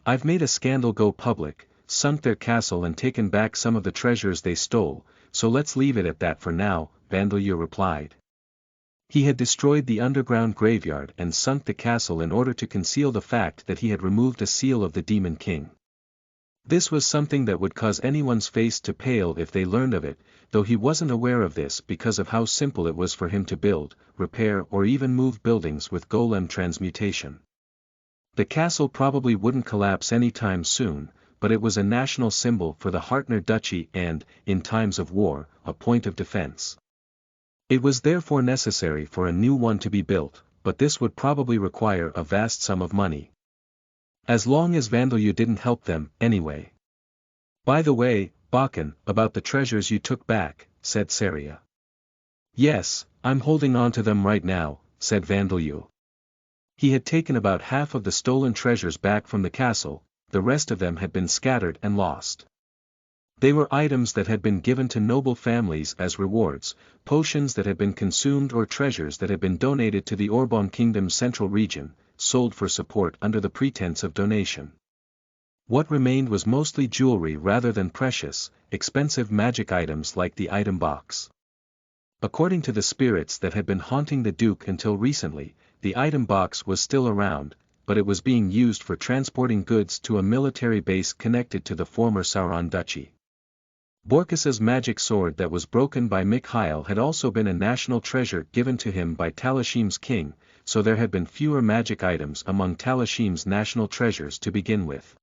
Speaker 1: I've made a scandal go public, sunk their castle and taken back some of the treasures they stole, so let's leave it at that for now, Vandeleur replied. He had destroyed the underground graveyard and sunk the castle in order to conceal the fact that he had removed a seal of the Demon King. This was something that would cause anyone's face to pale if they learned of it, though he wasn't aware of this because of how simple it was for him to build, repair or even move buildings with golem transmutation. The castle probably wouldn't collapse anytime soon, but it was a national symbol for the Hartner Duchy and, in times of war, a point of defense. It was therefore necessary for a new one to be built, but this would probably require a vast sum of money. As long as Vandeleur didn't help them, anyway. By the way, Bakken, about the treasures you took back, said Saria. Yes, I'm holding on to them right now, said Vandeleur. He had taken about half of the stolen treasures back from the castle, the rest of them had been scattered and lost. They were items that had been given to noble families as rewards, potions that had been consumed or treasures that had been donated to the Orbon Kingdom's central region, sold for support under the pretense of donation. What remained was mostly jewelry rather than precious, expensive magic items like the item box. According to the spirits that had been haunting the Duke until recently, the item box was still around, but it was being used for transporting goods to a military base connected to the former Sauron Duchy. Borkus's magic sword that was broken by Mikhail had also been a national treasure given to him by Talashim's king, so there had been fewer magic items among Talashim's national treasures to begin with.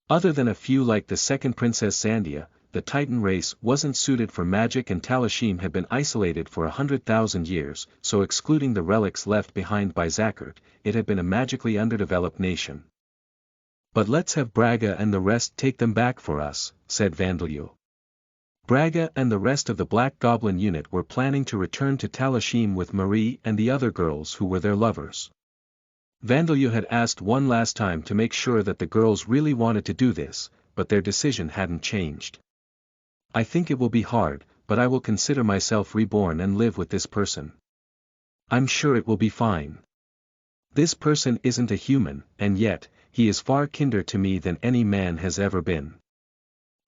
Speaker 1: Other than a few like the second Princess Zandia, the Titan race wasn't suited for magic and Talashim had been isolated for 100,000 years, so excluding the relics left behind by Zakhert, it had been a magically underdeveloped nation. But let's have Braga and the rest take them back for us, said Vandeleur. Braga and the rest of the Black Goblin unit were planning to return to Talashim with Marie and the other girls who were their lovers. Vandeleur had asked one last time to make sure that the girls really wanted to do this, but their decision hadn't changed. I think it will be hard, but I will consider myself reborn and live with this person. I'm sure it will be fine. This person isn't a human, and yet, he is far kinder to me than any man has ever been.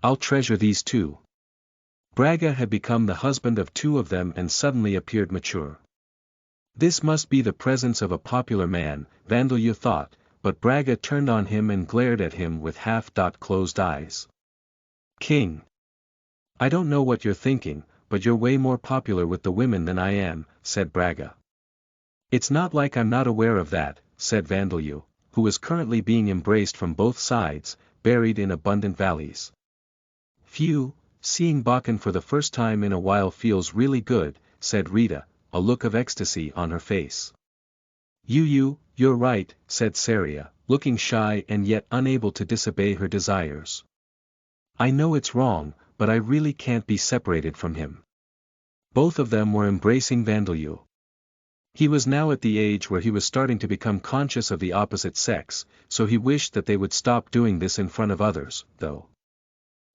Speaker 1: I'll treasure these two. Braga had become the husband of two of them and suddenly appeared mature. This must be the presence of a popular man, Vandeleur thought, but Braga turned on him and glared at him with half-closed eyes. King. I don't know what you're thinking, but you're way more popular with the women than I am, said Braga. It's not like I'm not aware of that, said Vandeleur, who was currently being embraced from both sides, buried in abundant valleys. Phew, seeing Bakken for the first time in a while feels really good, said Rita, a look of ecstasy on her face. You're right, said Saria, looking shy and yet unable to disobey her desires. I know it's wrong, but I really can't be separated from him. Both of them were embracing Vandeleur. He was now at the age where he was starting to become conscious of the opposite sex, so he wished that they would stop doing this in front of others, though.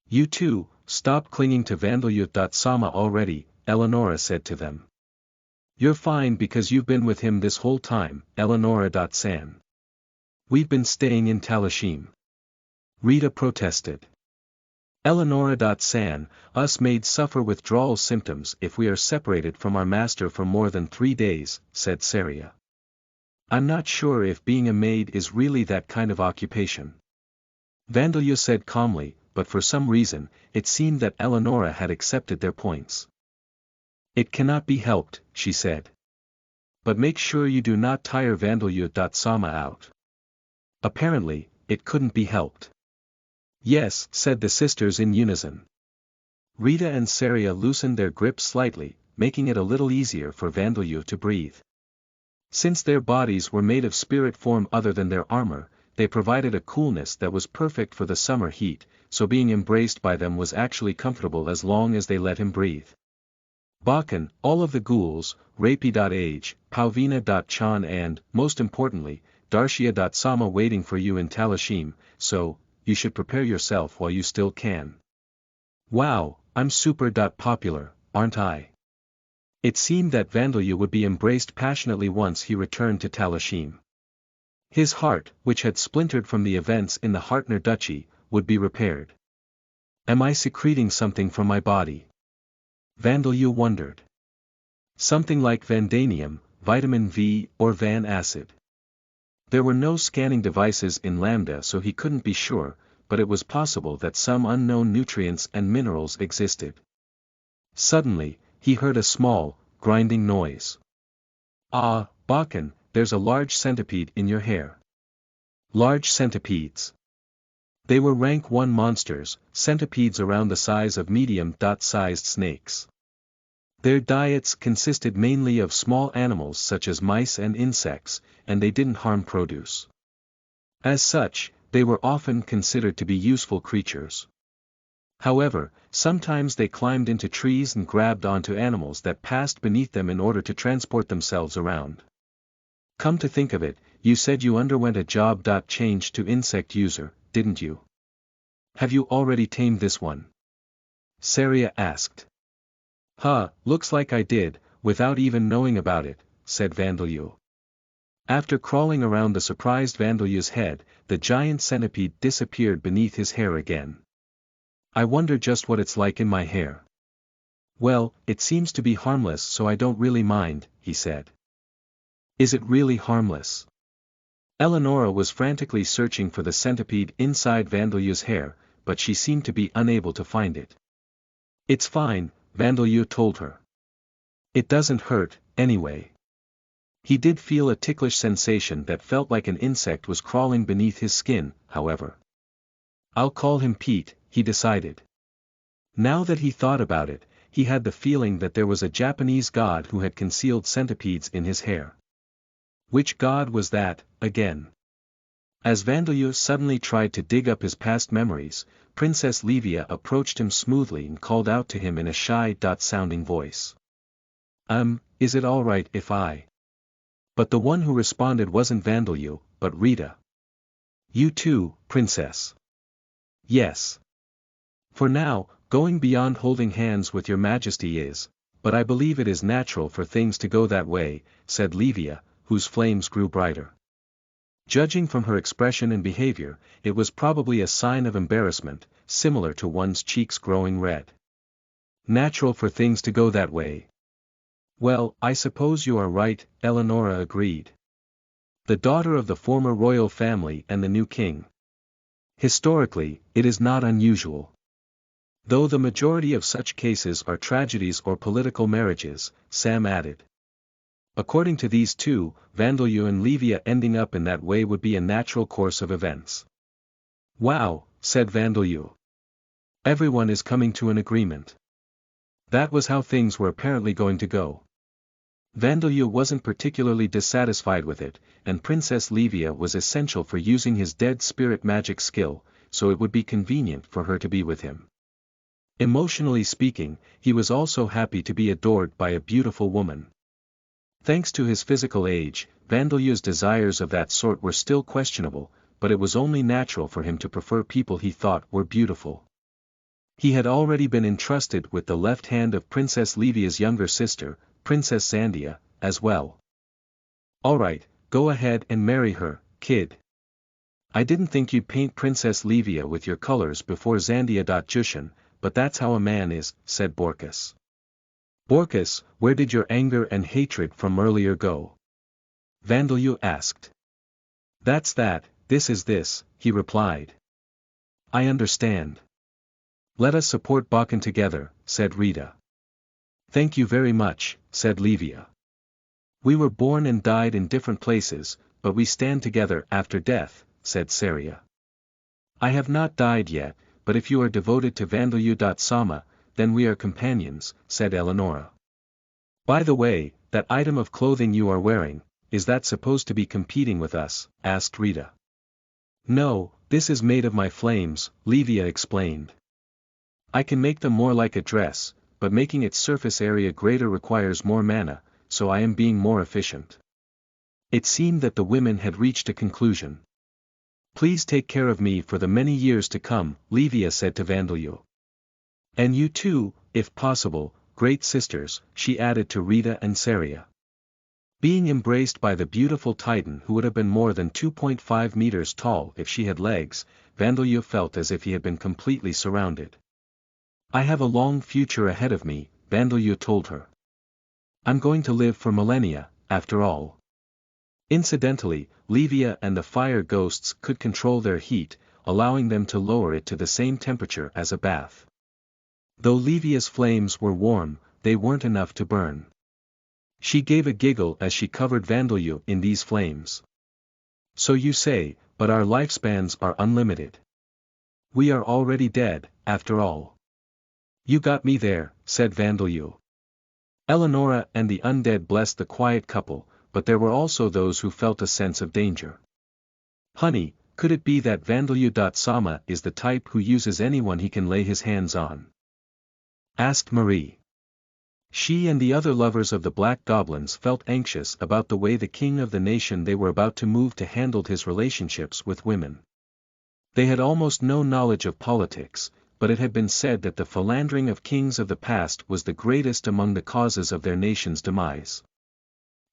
Speaker 1: You two, stop clinging to Vandeleur. Sama already, Eleonora said to them. You're fine because you've been with him this whole time, Eleonora. San. We've been staying in Talashim. Rita protested. Eleonora.San, us maids suffer withdrawal symptoms if we are separated from our master for more than 3 days, said Saria. I'm not sure if being a maid is really that kind of occupation. Vandeleur said calmly, but for some reason, it seemed that Eleonora had accepted their points. It cannot be helped, she said. But make sure you do not tire Vandeleur.Sama out. Apparently, it couldn't be helped. Yes, said the sisters in unison. Rita and Saria loosened their grip slightly, making it a little easier for Vandeleur to breathe. Since their bodies were made of spirit form other than their armor, they provided a coolness that was perfect for the summer heat, so being embraced by them was actually comfortable as long as they let him breathe. Bakan, all of the ghouls, Rapi.Age, Pauvina.Chan and, most importantly, Darshia.Sama waiting for you in Talashim, so, you should prepare yourself while you still can. Wow, I'm super popular, aren't I? It seemed that Vandeleur would be embraced passionately once he returned to Talashim. His heart, which had splintered from the events in the Hartner Duchy, would be repaired. Am I secreting something from my body? Vandeleur wondered. Something like Vandanium, vitamin V, or Van acid. There were no scanning devices in Lambda so he couldn't be sure, but it was possible that some unknown nutrients and minerals existed. Suddenly, he heard a small, grinding noise. Ah, Bakan, there's a large centipede in your hair. Large centipedes. They were rank 1 monsters, centipedes around the size of medium-sized snakes. Their diets consisted mainly of small animals such as mice and insects, and they didn't harm produce. As such, they were often considered to be useful creatures. However, sometimes they climbed into trees and grabbed onto animals that passed beneath them in order to transport themselves around. Come to think of it, you said you underwent a job change to insect user, didn't you? Have you already tamed this one? Saria asked. Looks like I did, without even knowing about it, said Vandeleur. After crawling around the surprised Vandeleur's head, the giant centipede disappeared beneath his hair again. I wonder just what it's like in my hair. Well, it seems to be harmless so I don't really mind, he said. Is it really harmless? Eleonora was frantically searching for the centipede inside Vandeleur's hair, but she seemed to be unable to find it. It's fine, Vandeleur told her. It doesn't hurt, anyway. He did feel a ticklish sensation that felt like an insect was crawling beneath his skin, however. I'll call him Pete, he decided. Now that he thought about it, he had the feeling that there was a Japanese god who had concealed centipedes in his hair. Which god was that, again? As Vandeleur suddenly tried to dig up his past memories, Princess Livia approached him smoothly and called out to him in a shy-sounding voice. Is it alright if I? But the one who responded wasn't Vandeleur, but Rita. You too, Princess. Yes. For now, going beyond holding hands with your Majesty is, but I believe it is natural for things to go that way, said Livia, whose flames grew brighter. Judging from her expression and behavior, it was probably a sign of embarrassment, similar to one's cheeks growing red. Natural for things to go that way. Well, I suppose you are right, Eleonora agreed. The daughter of the former royal family and the new king. Historically, it is not unusual. Though the majority of such cases are tragedies or political marriages, Sam added. According to these two, Vandeleur and Livia ending up in that way would be a natural course of events. Wow, said Vandeleur. Everyone is coming to an agreement. That was how things were apparently going to go. Vandeleur wasn't particularly dissatisfied with it, and Princess Livia was essential for using his dead spirit magic skill, so it would be convenient for her to be with him. Emotionally speaking, he was also happy to be adored by a beautiful woman. Thanks to his physical age, Vandeleur's desires of that sort were still questionable, but it was only natural for him to prefer people he thought were beautiful. He had already been entrusted with the left hand of Princess Livia's younger sister, Princess Zandia, as well. Alright, go ahead and marry her, kid. I didn't think you'd paint Princess Livia with your colors before Zandia. Jushin, but that's how a man is, said Borkus. Borkus, where did your anger and hatred from earlier go? Vandalyu asked. That's that, this is this, he replied. I understand. Let us support Bakken together, said Rita. Thank you very much, said Livia. We were born and died in different places, but we stand together after death, said Saria. I have not died yet, but if you are devoted to Vandalyu. Sama, then we are companions, said Eleonora. By the way, that item of clothing you are wearing, is that supposed to be competing with us? Asked Rita. No, this is made of my flames, Livia explained. I can make them more like a dress, but making its surface area greater requires more mana, so I am being more efficient. It seemed that the women had reached a conclusion. Please take care of me for the many years to come, Livia said to Vandalyu. And you too, if possible, great sisters, she added to Rita and Saria. Being embraced by the beautiful Titan who would have been more than 2.5 meters tall if she had legs, Vandalyu felt as if he had been completely surrounded. I have a long future ahead of me, Vandalyu told her. I'm going to live for millennia, after all. Incidentally, Livia and the fire ghosts could control their heat, allowing them to lower it to the same temperature as a bath. Though Livia's flames were warm, they weren't enough to burn. She gave a giggle as she covered Vandalyu in these flames. So you say, but our lifespans are unlimited. We are already dead, after all. You got me there, said Vandalyu. Eleonora and the undead blessed the quiet couple, but there were also those who felt a sense of danger. Honey, could it be that Vandalyu. Sama is the type who uses anyone he can lay his hands on? Asked Marie. She and the other lovers of the Black Goblins felt anxious about the way the king of the nation they were about to move to handled his relationships with women. They had almost no knowledge of politics, but it had been said that the philandering of kings of the past was the greatest among the causes of their nation's demise.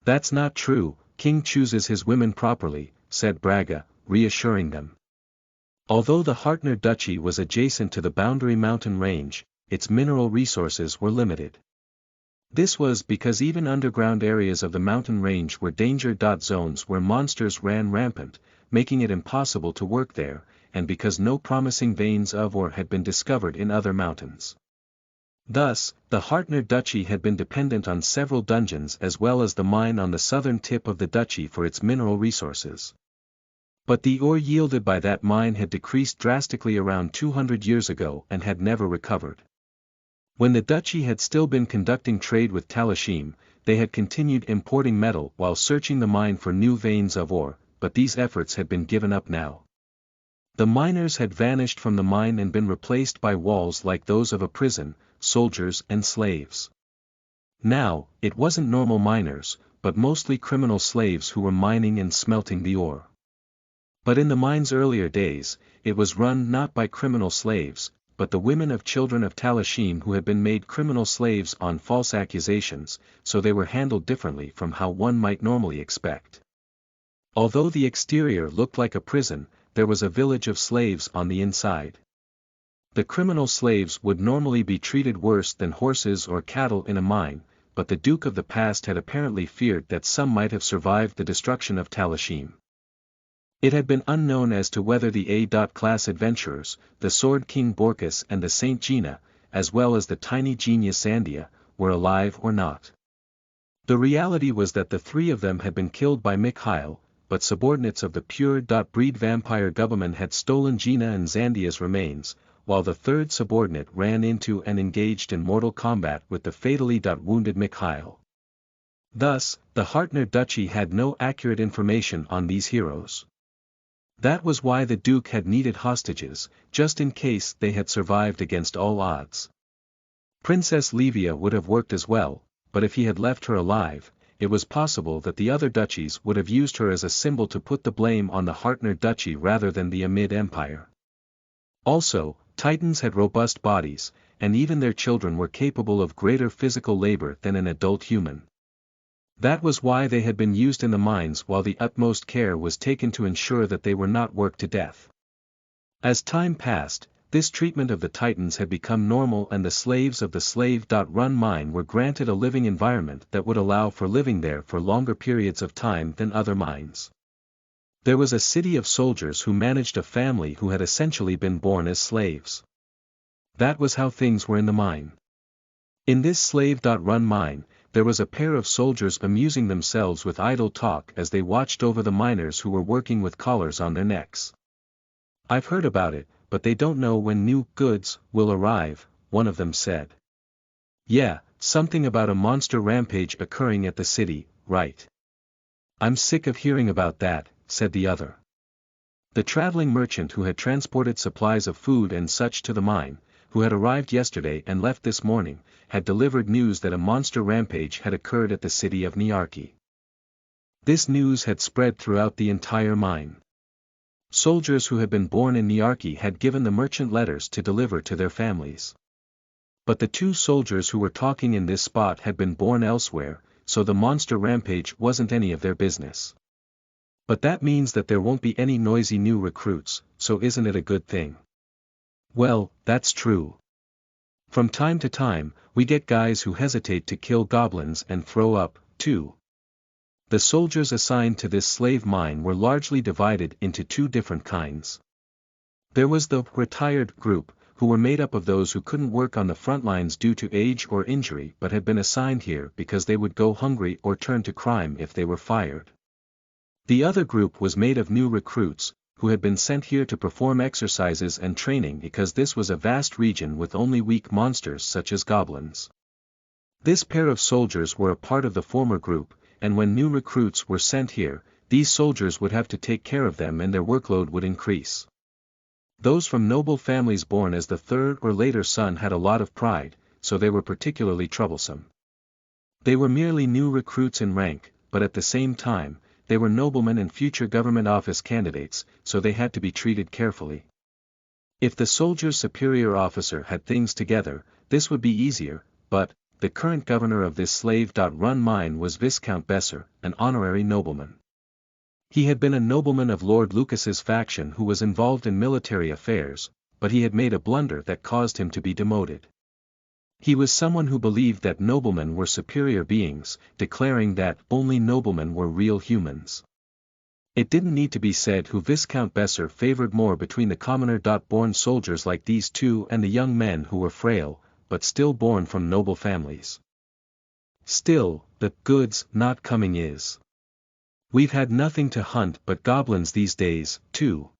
Speaker 1: That's not true, king chooses his women properly, said Braga, reassuring them. Although the Hartner Duchy was adjacent to the Boundary Mountain Range, its mineral resources were limited. This was because even underground areas of the mountain range were danger zones where monsters ran rampant, making it impossible to work there, and because no promising veins of ore had been discovered in other mountains. Thus, the Hartner Duchy had been dependent on several dungeons as well as the mine on the southern tip of the duchy for its mineral resources. But the ore yielded by that mine had decreased drastically around 200 years ago and had never recovered. When the duchy had still been conducting trade with Talashim, they had continued importing metal while searching the mine for new veins of ore, but these efforts had been given up now. The miners had vanished from the mine and been replaced by walls like those of a prison, soldiers and slaves. Now, it wasn't normal miners, but mostly criminal slaves who were mining and smelting the ore. But in the mine's earlier days, it was run not by criminal slaves, but the women of children of Talashim who had been made criminal slaves on false accusations, so they were handled differently from how one might normally expect. Although the exterior looked like a prison, there was a village of slaves on the inside. The criminal slaves would normally be treated worse than horses or cattle in a mine, but the Duke of the Past had apparently feared that some might have survived the destruction of Talashim. It had been unknown as to whether the A-class adventurers, the Sword King Borkus and the Saint Gina, as well as the tiny genius Zandia, were alive or not. The reality was that the three of them had been killed by Mikhail, but subordinates of the pure-breed vampire government had stolen Gina and Zandia's remains, while the third subordinate ran into and engaged in mortal combat with the fatally wounded Mikhail. Thus, the Hartner Duchy had no accurate information on these heroes. That was why the Duke had needed hostages, just in case they had survived against all odds. Princess Livia would have worked as well, but if he had left her alive, it was possible that the other duchies would have used her as a symbol to put the blame on the Hartner Duchy rather than the Amid Empire. Also, Titans had robust bodies, and even their children were capable of greater physical labor than an adult human. That was why they had been used in the mines while the utmost care was taken to ensure that they were not worked to death. As time passed, this treatment of the Titans had become normal and the slaves of the slave.run mine were granted a living environment that would allow for living there for longer periods of time than other mines. There was a city of soldiers who managed a family who had essentially been born as slaves. That was how things were in the mine. In this slave.run mine, there was a pair of soldiers amusing themselves with idle talk as they watched over the miners who were working with collars on their necks. "I've heard about it, but they don't know when new goods will arrive," one of them said. "Yeah, something about a monster rampage occurring at the city, right?" "I'm sick of hearing about that," said the other. The traveling merchant who had transported supplies of food and such to the mine, who had arrived yesterday and left this morning, had delivered news that a monster rampage had occurred at the city of Niarki. This news had spread throughout the entire mine. Soldiers who had been born in Niarki had given the merchant letters to deliver to their families. But the two soldiers who were talking in this spot had been born elsewhere, so the monster rampage wasn't any of their business. "But that means that there won't be any noisy new recruits, so isn't it a good thing?" "Well, that's true. From time to time, we get guys who hesitate to kill goblins and throw up, too." The soldiers assigned to this slave mine were largely divided into two different kinds. There was the retired group, who were made up of those who couldn't work on the front lines due to age or injury but had been assigned here because they would go hungry or turn to crime if they were fired. The other group was made of new recruits, who had been sent here to perform exercises and training because this was a vast region with only weak monsters such as goblins. This pair of soldiers were a part of the former group, and when new recruits were sent here, these soldiers would have to take care of them and their workload would increase. Those from noble families born as the third or later son had a lot of pride, so they were particularly troublesome. They were merely new recruits in rank, but at the same time, they were noblemen and future government office candidates, so they had to be treated carefully. If the soldier's superior officer had things together, this would be easier, but the current governor of this slave.run mine was Viscount Besser, an honorary nobleman. He had been a nobleman of Lord Lucas's faction who was involved in military affairs, but he had made a blunder that caused him to be demoted. He was someone who believed that noblemen were superior beings, declaring that only noblemen were real humans. It didn't need to be said who Viscount Besser favored more between the commoner-born soldiers like these two and the young men who were frail, but still born from noble families. Still, the goods not coming is. We've had nothing to hunt but goblins these days, too.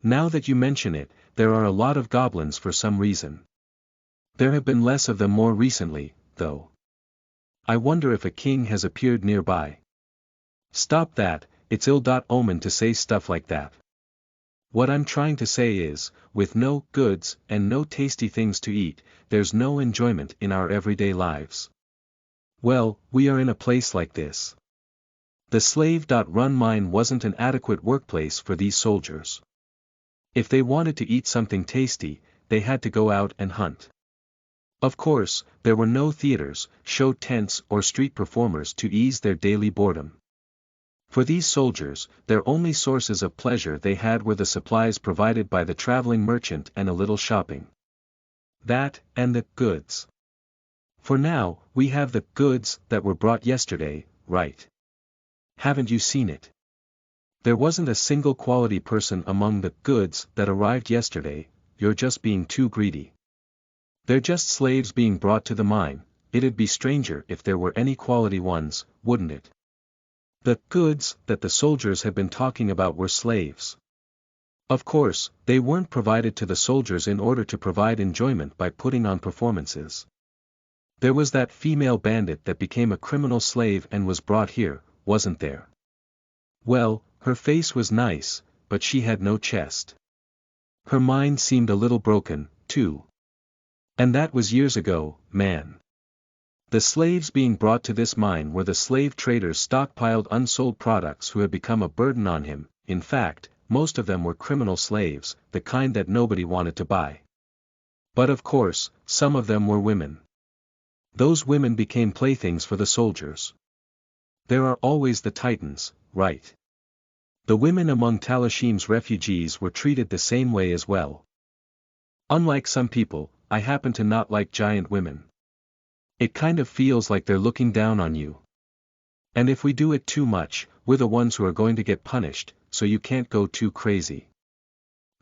Speaker 1: Now that you mention it, there are a lot of goblins for some reason. There have been less of them more recently, though. I wonder if a king has appeared nearby. Stop that, it's ill-omened to say stuff like that. What I'm trying to say is, with no goods and no tasty things to eat, there's no enjoyment in our everyday lives. Well, we are in a place like this. The slave.run mine wasn't an adequate workplace for these soldiers. If they wanted to eat something tasty, they had to go out and hunt. Of course, there were no theaters, show tents or street performers to ease their daily boredom. For these soldiers, their only sources of pleasure they had were the supplies provided by the traveling merchant and a little shopping. That, and the goods. For now, we have the goods that were brought yesterday, right? Haven't you seen it? There wasn't a single quality person among the goods that arrived yesterday. You're just being too greedy. They're just slaves being brought to the mine. It'd be stranger if there were any quality ones, wouldn't it? The goods that the soldiers had been talking about were slaves. Of course, they weren't provided to the soldiers in order to provide enjoyment by putting on performances. There was that female bandit that became a criminal slave and was brought here, wasn't there? Well, her face was nice, but she had no chest. Her mind seemed a little broken, too. And that was years ago, man. The slaves being brought to this mine were the slave traders' stockpiled unsold products who had become a burden on him. In fact, most of them were criminal slaves, the kind that nobody wanted to buy. But of course, some of them were women. Those women became playthings for the soldiers. There are always the titans, right? The women among Talashim's refugees were treated the same way as well. Unlike some people, I happen to not like giant women. It kind of feels like they're looking down on you. And if we do it too much, we're the ones who are going to get punished, so you can't go too crazy.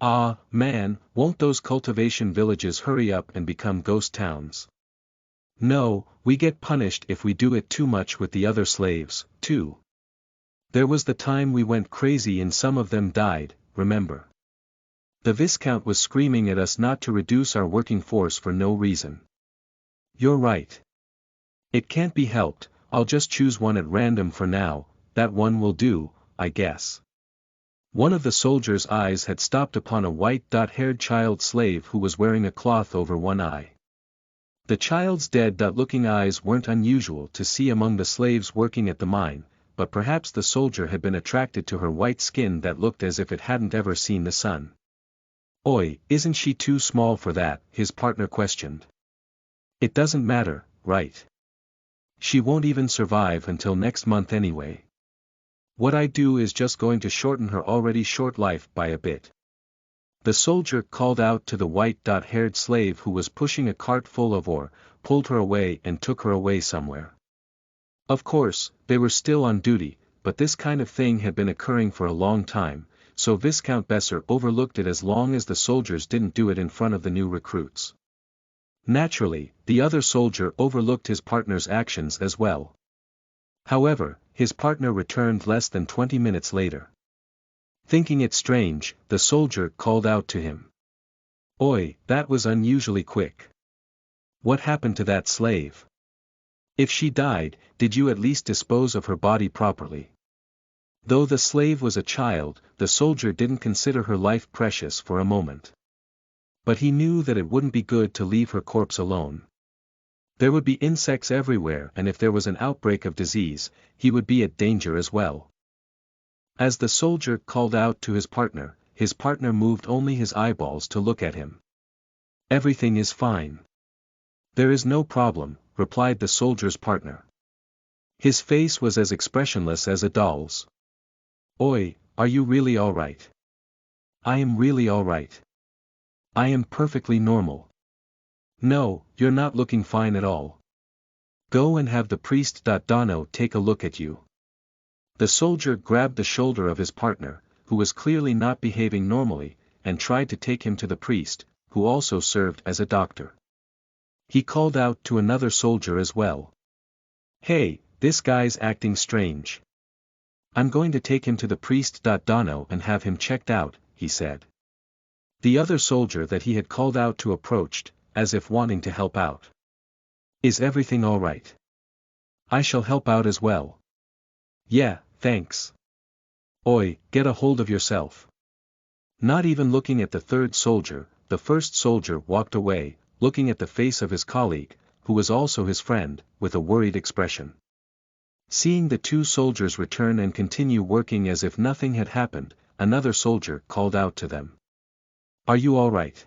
Speaker 1: Ah, man, won't those cultivation villages hurry up and become ghost towns? No, we get punished if we do it too much with the other slaves, too. There was the time we went crazy and some of them died, remember? The Viscount was screaming at us not to reduce our working force for no reason. You're right. It can't be helped, I'll just choose one at random for now, that one will do, I guess. One of the soldiers' eyes had stopped upon a white-haired child slave who was wearing a cloth over one eye. The child's dead-looking eyes weren't unusual to see among the slaves working at the mine, but perhaps the soldier had been attracted to her white skin that looked as if it hadn't ever seen the sun. Oi, isn't she too small for that? His partner questioned. It doesn't matter, right? She won't even survive until next month anyway. What I do is just going to shorten her already short life by a bit. The soldier called out to the white-haired slave who was pushing a cart full of ore, pulled her away and took her away somewhere. Of course, they were still on duty, but this kind of thing had been occurring for a long time, so Viscount Besser overlooked it as long as the soldiers didn't do it in front of the new recruits. Naturally, the other soldier overlooked his partner's actions as well. However, his partner returned less than 20 minutes later. Thinking it strange, the soldier called out to him. Oi, that was unusually quick. What happened to that slave? If she died, did you at least dispose of her body properly? Though the slave was a child, the soldier didn't consider her life precious for a moment. But he knew that it wouldn't be good to leave her corpse alone. There would be insects everywhere, and if there was an outbreak of disease, he would be at danger as well. As the soldier called out to his partner moved only his eyeballs to look at him. Everything is fine. There is no problem, replied the soldier's partner. His face was as expressionless as a doll's. Oi, are you really all right? I am really all right. I am perfectly normal. No, you're not looking fine at all. Go and have the priest Dono take a look at you. The soldier grabbed the shoulder of his partner, who was clearly not behaving normally, and tried to take him to the priest, who also served as a doctor. He called out to another soldier as well. Hey, this guy's acting strange. I'm going to take him to the priest Dono and have him checked out, he said. The other soldier that he had called out to approached, as if wanting to help out. Is everything all right? I shall help out as well. Yeah, thanks. Oi, get a hold of yourself. Not even looking at the third soldier, the first soldier walked away, looking at the face of his colleague, who was also his friend, with a worried expression. Seeing the two soldiers return and continue working as if nothing had happened, another soldier called out to them. Are you all right?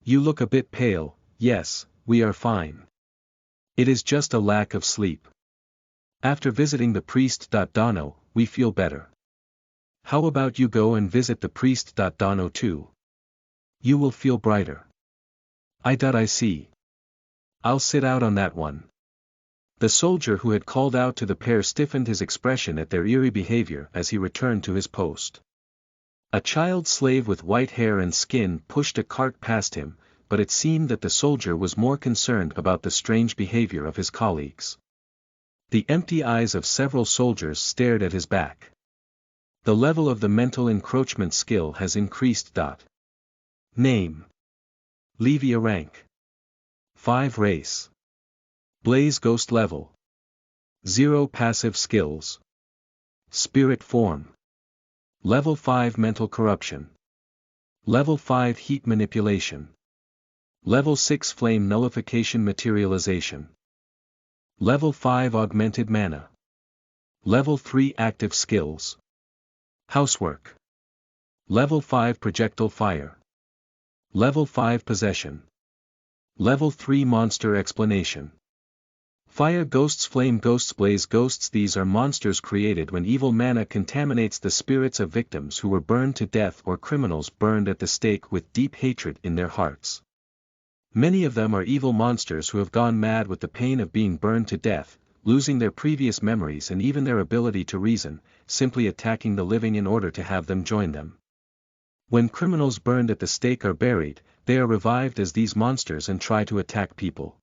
Speaker 1: You look a bit pale. Yes, we are fine. It is just a lack of sleep. After visiting the priest Dono, we feel better. How about you go and visit the priest Dono too? You will feel brighter. I see. I'll sit out on that one. The soldier who had called out to the pair stiffened his expression at their eerie behavior as he returned to his post. A child slave with white hair and skin pushed a cart past him, but it seemed that the soldier was more concerned about the strange behavior of his colleagues. The empty eyes of several soldiers stared at his back. The level of the mental encroachment skill has increased. Name. Levia rank. 5 race. Blaze ghost level. 0 passive skills. Spirit form. Level 5 mental corruption. Level 5 heat manipulation. Level 6 flame nullification materialization. Level 5 augmented mana. Level 3 active skills. Housework. Level 5 projectile fire. Level 5 possession. Level 3 monster explanation. Fire ghosts, flame ghosts, blaze ghosts. These are monsters created when evil mana contaminates the spirits of victims who were burned to death or criminals burned at the stake with deep hatred in their hearts. Many of them are evil monsters who have gone mad with the pain of being burned to death, losing their previous memories and even their ability to reason, simply attacking the living in order to have them join them. When criminals burned at the stake are buried, they are revived as these monsters and try to attack people.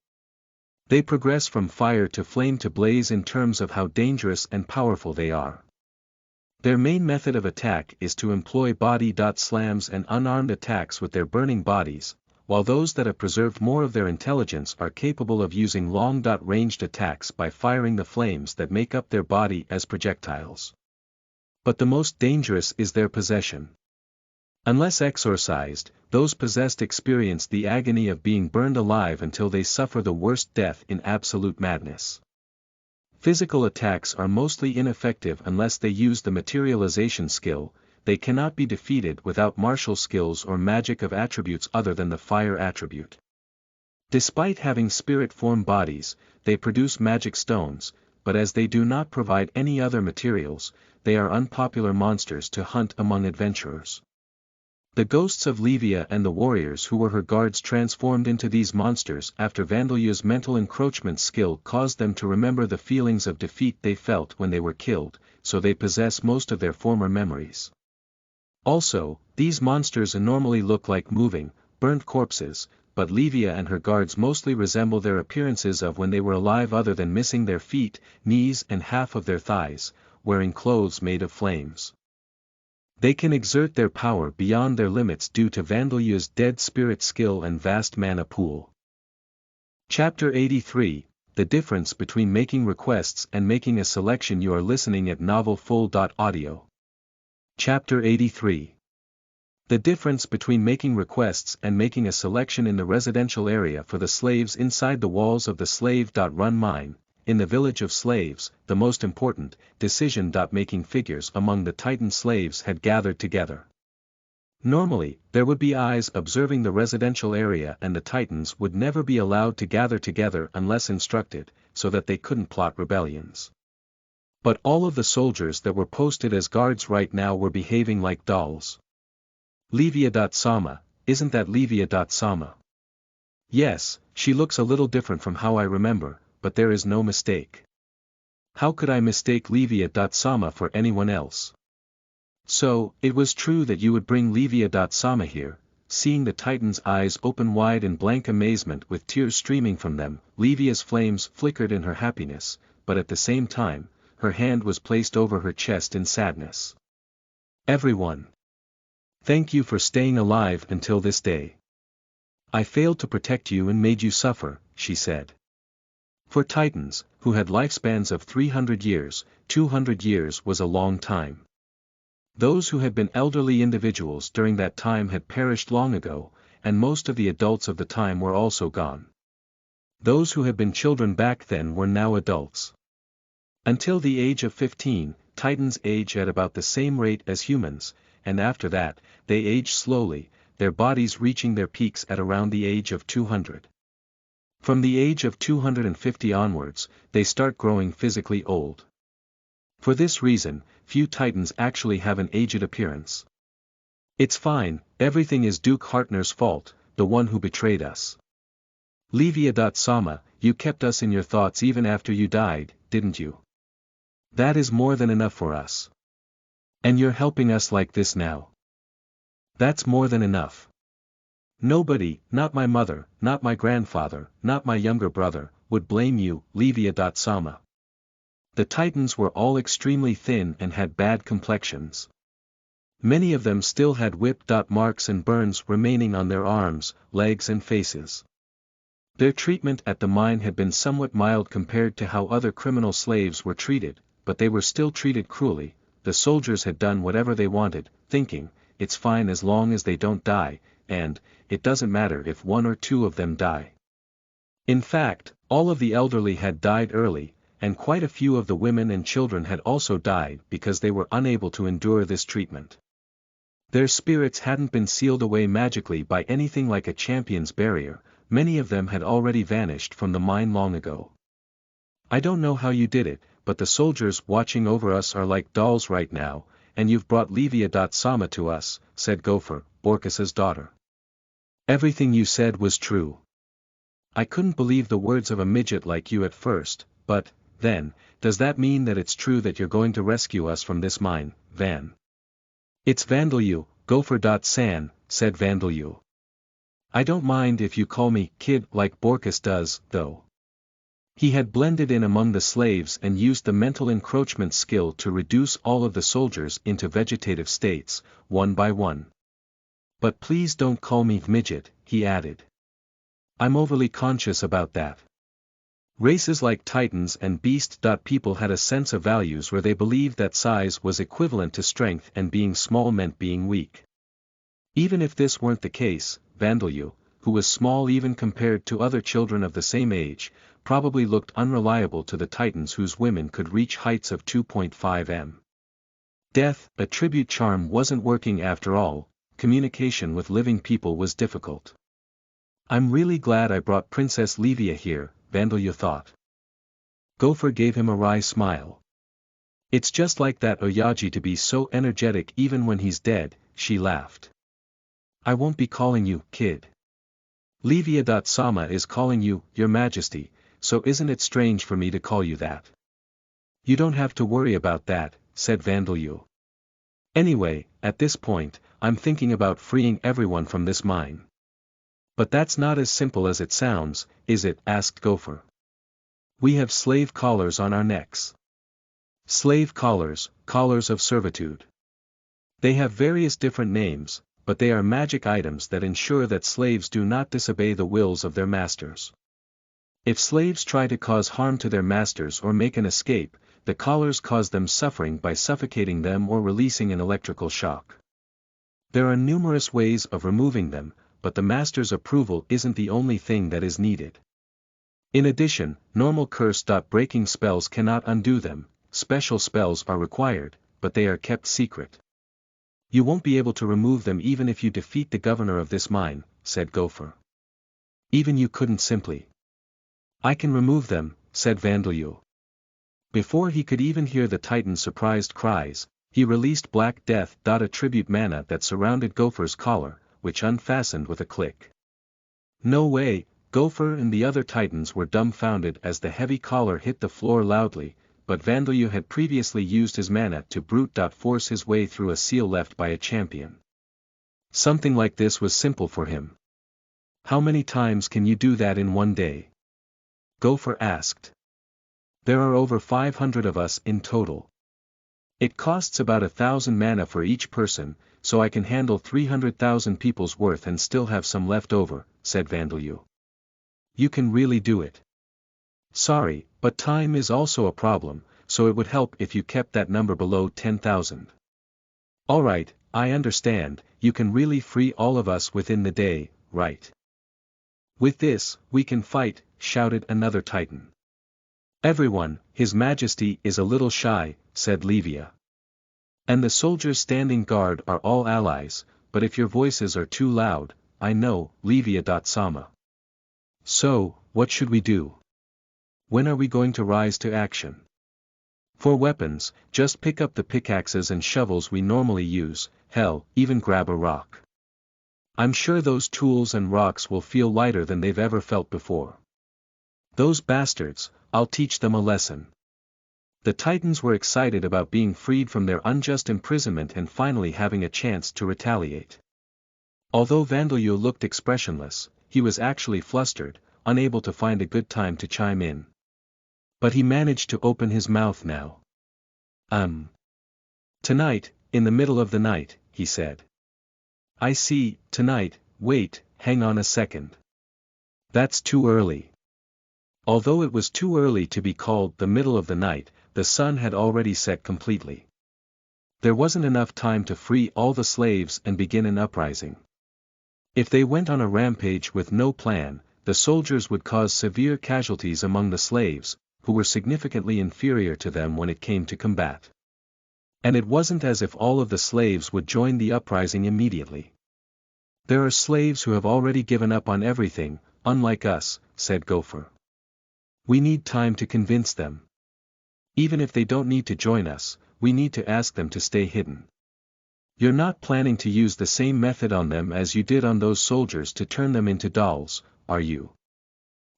Speaker 1: They progress from fire to flame to blaze in terms of how dangerous and powerful they are. Their main method of attack is to employ body slams and unarmed attacks with their burning bodies, while those that have preserved more of their intelligence are capable of using long ranged attacks by firing the flames that make up their body as projectiles. But the most dangerous is their possession. Unless exorcised, those possessed experience the agony of being burned alive until they suffer the worst death in absolute madness. Physical attacks are mostly ineffective unless they use the materialization skill. They cannot be defeated without martial skills or magic of attributes other than the fire attribute. Despite having spirit form bodies, they produce magic stones, but as they do not provide any other materials, they are unpopular monsters to hunt among adventurers. The ghosts of Levia and the warriors who were her guards transformed into these monsters after Vandalya's mental encroachment skill caused them to remember the feelings of defeat they felt when they were killed, so they possess most of their former memories. Also, these monsters normally look like moving, burnt corpses, but Levia and her guards mostly resemble their appearances of when they were alive other than missing their feet, knees and half of their thighs, wearing clothes made of flames. They can exert their power beyond their limits due to Vandalya's dead spirit skill and vast mana pool. Chapter 83, The Difference Between Making Requests and Making a Selection. You are listening at novelfull.audio. Chapter 83. The difference between making requests and making a selection. In the residential area for the slaves inside the walls of the slave.run mine, in the village of slaves, the most important decision-making figures among the Titan slaves had gathered together. Normally, there would be eyes observing the residential area and the Titans would never be allowed to gather together unless instructed, so that they couldn't plot rebellions. But all of the soldiers that were posted as guards right now were behaving like dolls. Levia.Sama, isn't that Levia.Sama? Yes, she looks a little different from how I remember, but there is no mistake. How could I mistake Levia.Sama for anyone else? So, it was true that you would bring Levia.Sama here. Seeing the Titan's eyes open wide in blank amazement with tears streaming from them, Levia's flames flickered in her happiness, but at the same time, her hand was placed over her chest in sadness. Everyone. Thank you for staying alive until this day. I failed to protect you and made you suffer, she said. For Titans, who had lifespans of 300 years, 200 years was a long time. Those who had been elderly individuals during that time had perished long ago, and most of the adults of the time were also gone. Those who had been children back then were now adults. Until the age of 15, Titans age at about the same rate as humans, and after that, they age slowly, their bodies reaching their peaks at around the age of 200. From the age of 250 onwards, they start growing physically old. For this reason, few Titans actually have an aged appearance. It's fine, everything is Duke Hartner's fault, the one who betrayed us. Levia.Sama, you kept us in your thoughts even after you died, didn't you? That is more than enough for us. And you're helping us like this now. That's more than enough. Nobody, not my mother, not my grandfather, not my younger brother, would blame you, Levia.Sama. The Titans were all extremely thin and had bad complexions. Many of them still had whip marks and burns remaining on their arms, legs and faces. Their treatment at the mine had been somewhat mild compared to how other criminal slaves were treated, but they were still treated cruelly. The soldiers had done whatever they wanted, thinking, it's fine as long as they don't die, and, it doesn't matter if one or two of them die. In fact, all of the elderly had died early, and quite a few of the women and children had also died because they were unable to endure this treatment. Their spirits hadn't been sealed away magically by anything like a champion's barrier, many of them had already vanished from the mine long ago. I don't know how you did it, but the soldiers watching over us are like dolls right now, and you've brought Livia.Sama to us, said Gopher, Borkus's daughter. Everything you said was true. I couldn't believe the words of a midget like you at first, but, then, does that mean that it's true that you're going to rescue us from this mine, Van? It's Vandalyu, Gopher.San, said Vandalyu. I don't mind if you call me kid like Borkus does, though. He had blended in among the slaves and used the mental encroachment skill to reduce all of the soldiers into vegetative states, one by one. But please don't call me midget, he added. I'm overly conscious about that. Races like Titans and Beast. People had a sense of values where they believed that size was equivalent to strength and being small meant being weak. Even if this weren't the case, Vandalyu, who was small even compared to other children of the same age, probably looked unreliable to the Titans whose women could reach heights of 2.5 m. Death, a tribute charm wasn't working after all, communication with living people was difficult. I'm really glad I brought Princess Livia here, Vandalyu thought. Gopher gave him a wry smile. It's just like that Oyaji to be so energetic even when he's dead, she laughed. I won't be calling you, kid. Livia.Sama is calling you, Your Majesty, so isn't it strange for me to call you that? You don't have to worry about that, said Vandalyu. Anyway, at this point, I'm thinking about freeing everyone from this mine. But that's not as simple as it sounds, is it? Asked Gopher. We have slave collars on our necks. Slave collars, collars of servitude. They have various different names, but they are magic items that ensure that slaves do not disobey the wills of their masters. If slaves try to cause harm to their masters or make an escape, the collars cause them suffering by suffocating them or releasing an electrical shock. There are numerous ways of removing them, but the master's approval isn't the only thing that is needed. In addition, normal curse-breaking spells cannot undo them, special spells are required, but they are kept secret. You won't be able to remove them even if you defeat the governor of this mine, said Gopher. Even you couldn't simply. I can remove them, said Vandalyu. Before he could even hear the Titan's surprised cries, he released Black Death. A tribute mana that surrounded Gopher's collar, which unfastened with a click. No way, Gopher and the other Titans were dumbfounded as the heavy collar hit the floor loudly, but Vandalyu had previously used his mana to brute force his way through a seal left by a champion. Something like this was simple for him. How many times can you do that in one day? Gopher asked. There are over 500 of us in total. It costs about 1,000 mana for each person, so I can handle 300,000 people's worth and still have some left over, said Vandalyu. You can really do it. Sorry, but time is also a problem, so it would help if you kept that number below 10,000. Alright, I understand, you can really free all of us within the day, right? With this, we can fight, shouted another Titan. Everyone, His Majesty is a little shy, said Livia. And the soldiers standing guard are all allies, but if your voices are too loud, I know, Livia.Sama. So, what should we do? When are we going to rise to action? For weapons, just pick up the pickaxes and shovels we normally use, hell, even grab a rock. I'm sure those tools and rocks will feel lighter than they've ever felt before. Those bastards, I'll teach them a lesson. The Titans were excited about being freed from their unjust imprisonment and finally having a chance to retaliate. Although Vandalyu looked expressionless, he was actually flustered, unable to find a good time to chime in. But he managed to open his mouth now. Tonight, in the middle of the night, he said. I see, tonight, wait, hang on a second. That's too early. Although it was too early to be called the middle of the night, the sun had already set completely. There wasn't enough time to free all the slaves and begin an uprising. If they went on a rampage with no plan, the soldiers would cause severe casualties among the slaves, who were significantly inferior to them when it came to combat. And it wasn't as if all of the slaves would join the uprising immediately. There are slaves who have already given up on everything, unlike us, said Gopher. We need time to convince them. Even if they don't need to join us, we need to ask them to stay hidden. You're not planning to use the same method on them as you did on those soldiers to turn them into dolls, are you?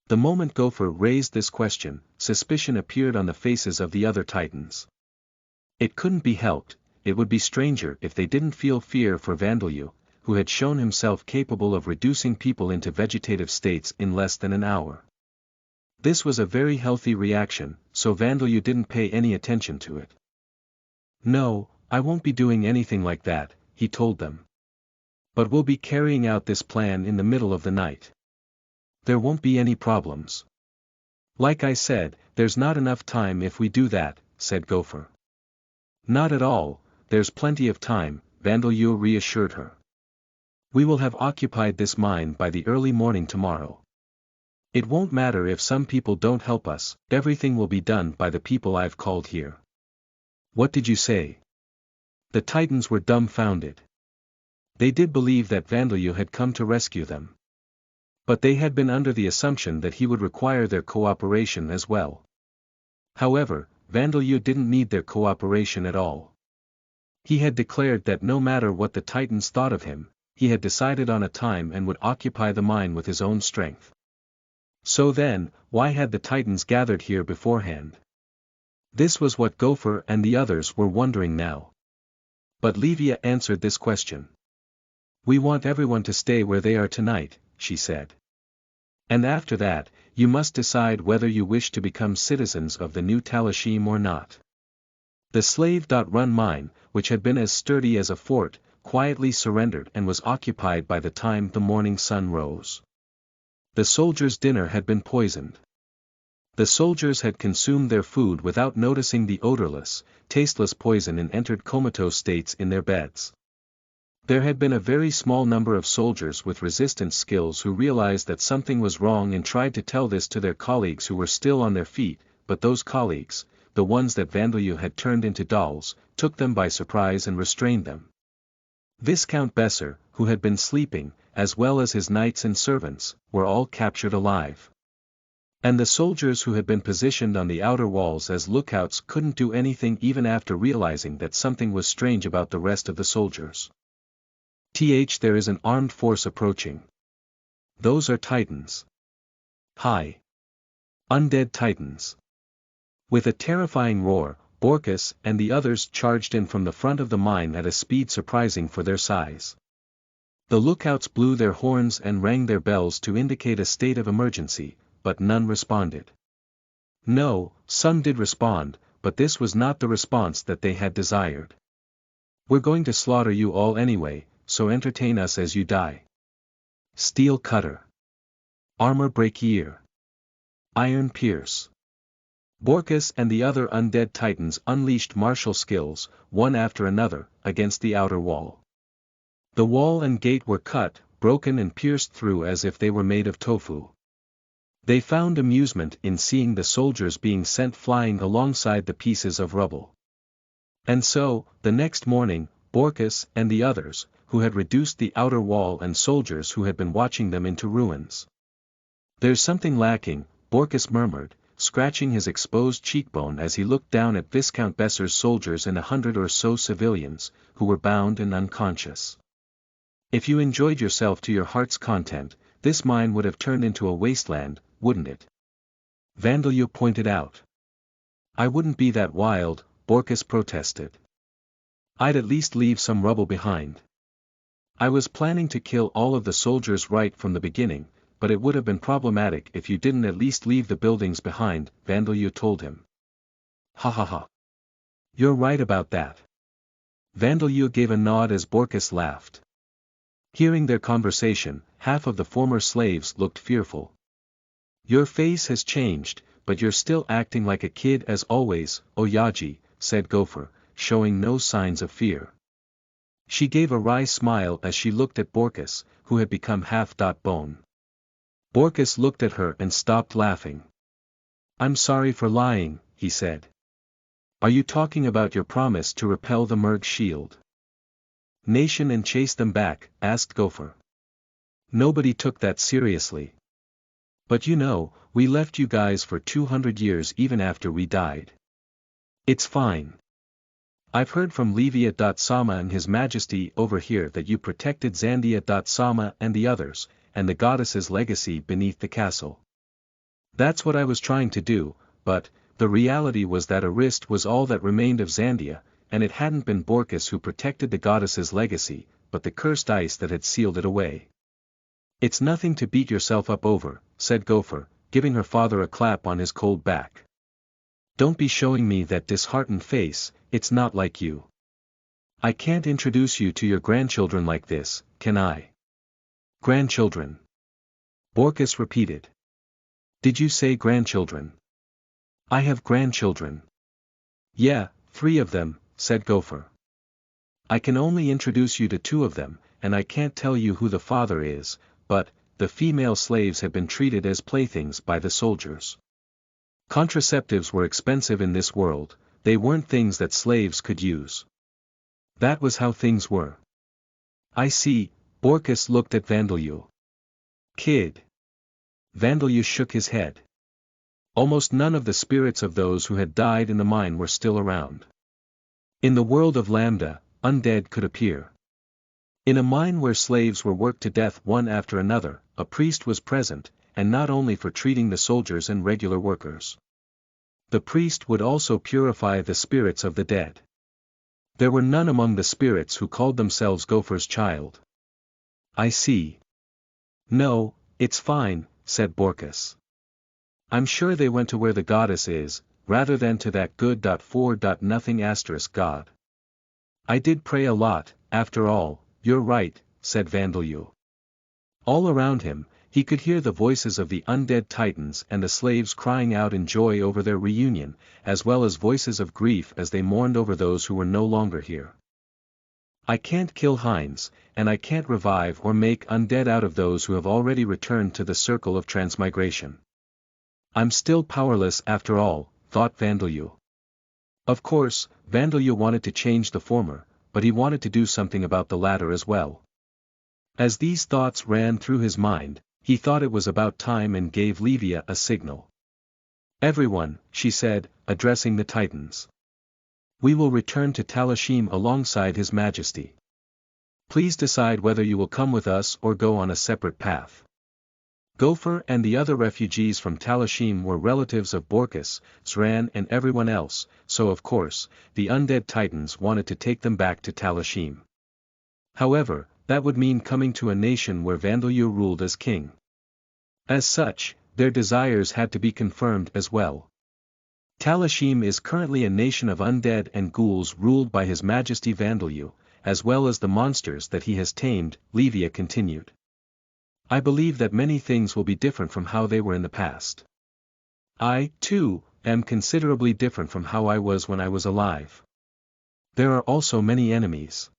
Speaker 1: The moment Gopher raised this question, suspicion appeared on the faces of the other Titans. It couldn't be helped, it would be stranger if they didn't feel fear for Vandalyu, who had shown himself capable of reducing people into vegetative states in less than an hour. This was a very healthy reaction, so Vandalyu didn't pay any attention to it. No, I won't be doing anything like that, he told them. But we'll be carrying out this plan in the middle of the night. There won't be any problems. Like I said, there's not enough time if we do that, said Gopher. Not at all, there's plenty of time, Vandalyu reassured her. We will have occupied this mine by the early morning tomorrow. It won't matter if some people don't help us, everything will be done by the people I've called here. What did you say? The Titans were dumbfounded. They did believe that Vandalyu had come to rescue them. But they had been under the assumption that he would require their cooperation as well. However, Vandalyu didn't need their cooperation at all. He had declared that no matter what the Titans thought of him, he had decided on a time and would occupy the mine with his own strength. So then, why had the Titans gathered here beforehand? This was what Gopher and the others were wondering now. But Levia answered this question. We want everyone to stay where they are tonight, she said. And after that, you must decide whether you wish to become citizens of the new Talashim or not. The slave.run mine, which had been as sturdy as a fort, quietly surrendered and was occupied by the time the morning sun rose. The soldiers' dinner had been poisoned. The soldiers had consumed their food without noticing the odorless, tasteless poison and entered comatose states in their beds. There had been a very small number of soldiers with resistance skills who realized that something was wrong and tried to tell this to their colleagues who were still on their feet, but those colleagues, the ones that Vandalyu had turned into dolls, took them by surprise and restrained them. Viscount Besser, who had been sleeping, as well as his knights and servants, were all captured alive. And the soldiers who had been positioned on the outer walls as lookouts couldn't do anything even after realizing that something was strange about the rest of the soldiers. There is an armed force approaching. Those are Titans. Hi. Undead Titans. With a terrifying roar, Borkus and the others charged in from the front of the mine at a speed surprising for their size. The lookouts blew their horns and rang their bells to indicate a state of emergency, but none responded. No, some did respond, but this was not the response that they had desired. We're going to slaughter you all anyway, so entertain us as you die. Steel cutter. Armor break ear. Iron pierce. Borkus and the other undead Titans unleashed martial skills, one after another, against the outer wall. The wall and gate were cut, broken and pierced through as if they were made of tofu. They found amusement in seeing the soldiers being sent flying alongside the pieces of rubble. And so, the next morning, Borkus and the others, who had reduced the outer wall and soldiers who had been watching them into ruins. There's something lacking, Borkus murmured, scratching his exposed cheekbone as he looked down at Viscount Besser's soldiers and 100 or so civilians, who were bound and unconscious. If you enjoyed yourself to your heart's content, this mine would have turned into a wasteland, wouldn't it? Vandalyu pointed out. I wouldn't be that wild, Borkus protested. I'd at least leave some rubble behind. I was planning to kill all of the soldiers right from the beginning, but it would have been problematic if you didn't at least leave the buildings behind, Vandalyu told him. Ha ha ha. You're right about that. Vandalyu gave a nod as Borkus laughed. Hearing their conversation, half of the former slaves looked fearful. Your face has changed, but you're still acting like a kid as always, Oyaji, said Gopher, showing no signs of fear. She gave a wry smile as she looked at Borkus, who had become half-bone. Borkus looked at her and stopped laughing. I'm sorry for lying, he said. Are you talking about your promise to repel the Merg shield nation and chase them back? Asked Gopher. Nobody took that seriously. But you know, we left you guys for 200 years even after we died. It's fine. I've heard from Levia.Sama and His Majesty over here that you protected Zandia.Sama and the others, and the goddess's legacy beneath the castle. That's what I was trying to do, but, the reality was that Arist was all that remained of Zandia, and it hadn't been Borkus who protected the goddess's legacy, but the cursed ice that had sealed it away. It's nothing to beat yourself up over, said Gopher, giving her father a clap on his cold back. Don't be showing me that disheartened face, it's not like you. I can't introduce you to your grandchildren like this, can I? Grandchildren. Borkus repeated. Did you say grandchildren? I have grandchildren. Yeah, 3 of them, said Gopher. I can only introduce you to 2 of them, and I can't tell you who the father is, but, the female slaves had been treated as playthings by the soldiers. Contraceptives were expensive in this world, they weren't things that slaves could use. That was how things were. I see, Borkus looked at Vandalyu. Kid. Vandalyu shook his head. Almost none of the spirits of those who had died in the mine were still around. In the world of Lambda, undead could appear. In a mine where slaves were worked to death one after another, a priest was present, and not only for treating the soldiers and regular workers. The priest would also purify the spirits of the dead. There were none among the spirits who called themselves Gopher's child. I see. No, it's fine, said Borkus. I'm sure they went to where the goddess is, rather than to that good.4.nothing asterisk god. I did pray a lot, after all, you're right, said Vandalyu. All around him, he could hear the voices of the undead titans and the slaves crying out in joy over their reunion, as well as voices of grief as they mourned over those who were no longer here. I can't kill Heinz, and I can't revive or make undead out of those who have already returned to the circle of transmigration. I'm still powerless after all, thought Vandalyu. Of course, Vandalyu wanted to change the former, but he wanted to do something about the latter as well. As these thoughts ran through his mind, he thought it was about time and gave Levia a signal. Everyone, she said, addressing the Titans. We will return to Talashim alongside His Majesty. Please decide whether you will come with us or go on a separate path. Gopher and the other refugees from Talashim were relatives of Borkus, Zran and everyone else, so of course, the undead Titans wanted to take them back to Talashim. However, that would mean coming to a nation where Vandalyu ruled as king. As such, their desires had to be confirmed as well. Talashim is currently a nation of undead and ghouls ruled by His Majesty Vandalyu, as well as the monsters that he has tamed, Levia continued. I believe that many things will be different from how they were in the past. I, too, am considerably different from how I was when I was alive. There are also many enemies.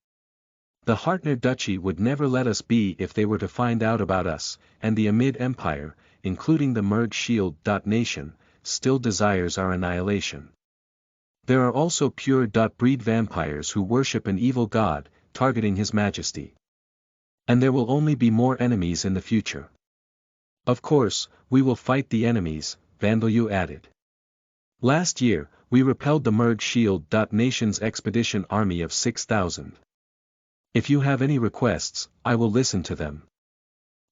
Speaker 1: The Hartner Duchy would never let us be if they were to find out about us, and the Amid Empire, including the Merg Shield. Nation, still desires our annihilation. There are also pure.breed vampires who worship an evil god, targeting His Majesty. And there will only be more enemies in the future. Of course, we will fight the enemies, Vandalyu added. Last year, we repelled the Merg Shield. Nation's expedition army of 6,000. If you have any requests, I will listen to them.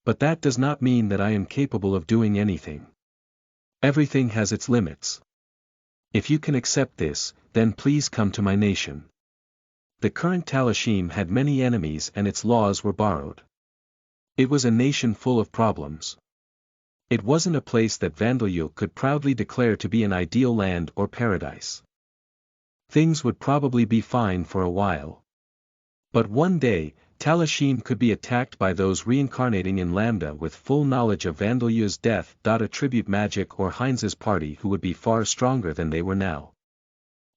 Speaker 1: But that does not mean that I am capable of doing anything. Everything has its limits. If you can accept this, then please come to my nation. The current Talashim had many enemies and its laws were borrowed. It was a nation full of problems. It wasn't a place that Vandalyu could proudly declare to be an ideal land or paradise. Things would probably be fine for a while. But one day, Talashim could be attacked by those reincarnating in Lambda with full knowledge of Vandalyu's death. Attribute magic or Heinz's party who would be far stronger than they were now.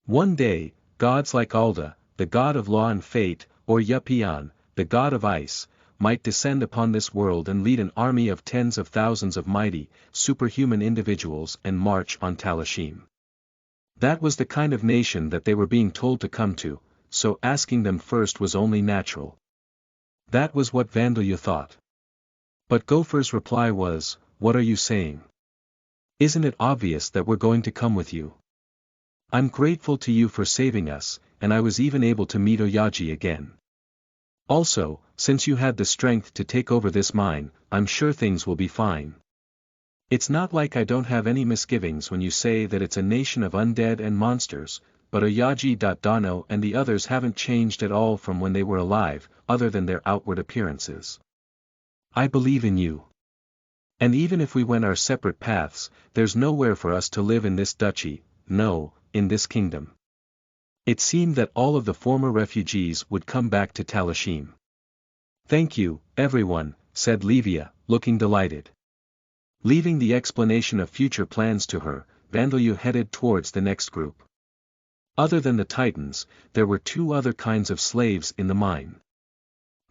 Speaker 1: One day, gods like Alda, the god of law and fate, or Yupian, the god of ice, might descend upon this world and lead an army of tens of thousands of mighty, superhuman individuals and march on Talashim. That was the kind of nation that they were being told to come to, so asking them first was only natural. That was what Vandalyu thought. But Gopher's reply was, what are you saying? Isn't it obvious that we're going to come with you? I'm grateful to you for saving us, and I was even able to meet Oyaji again. Also, since you had the strength to take over this mine, I'm sure things will be fine. It's not like I don't have any misgivings when you say that it's a nation of undead and monsters, but Oyaji-Dano and the others haven't changed at all from when they were alive, other than their outward appearances. I believe in you. And even if we went our separate paths, there's nowhere for us to live in this duchy, no, in this kingdom. It seemed that all of the former refugees would come back to Talashim. Thank you, everyone, said Livia, looking delighted. Leaving the explanation of future plans to her, Vandalyu headed towards the next group. Other than the Titans, there were two other kinds of slaves in the mine.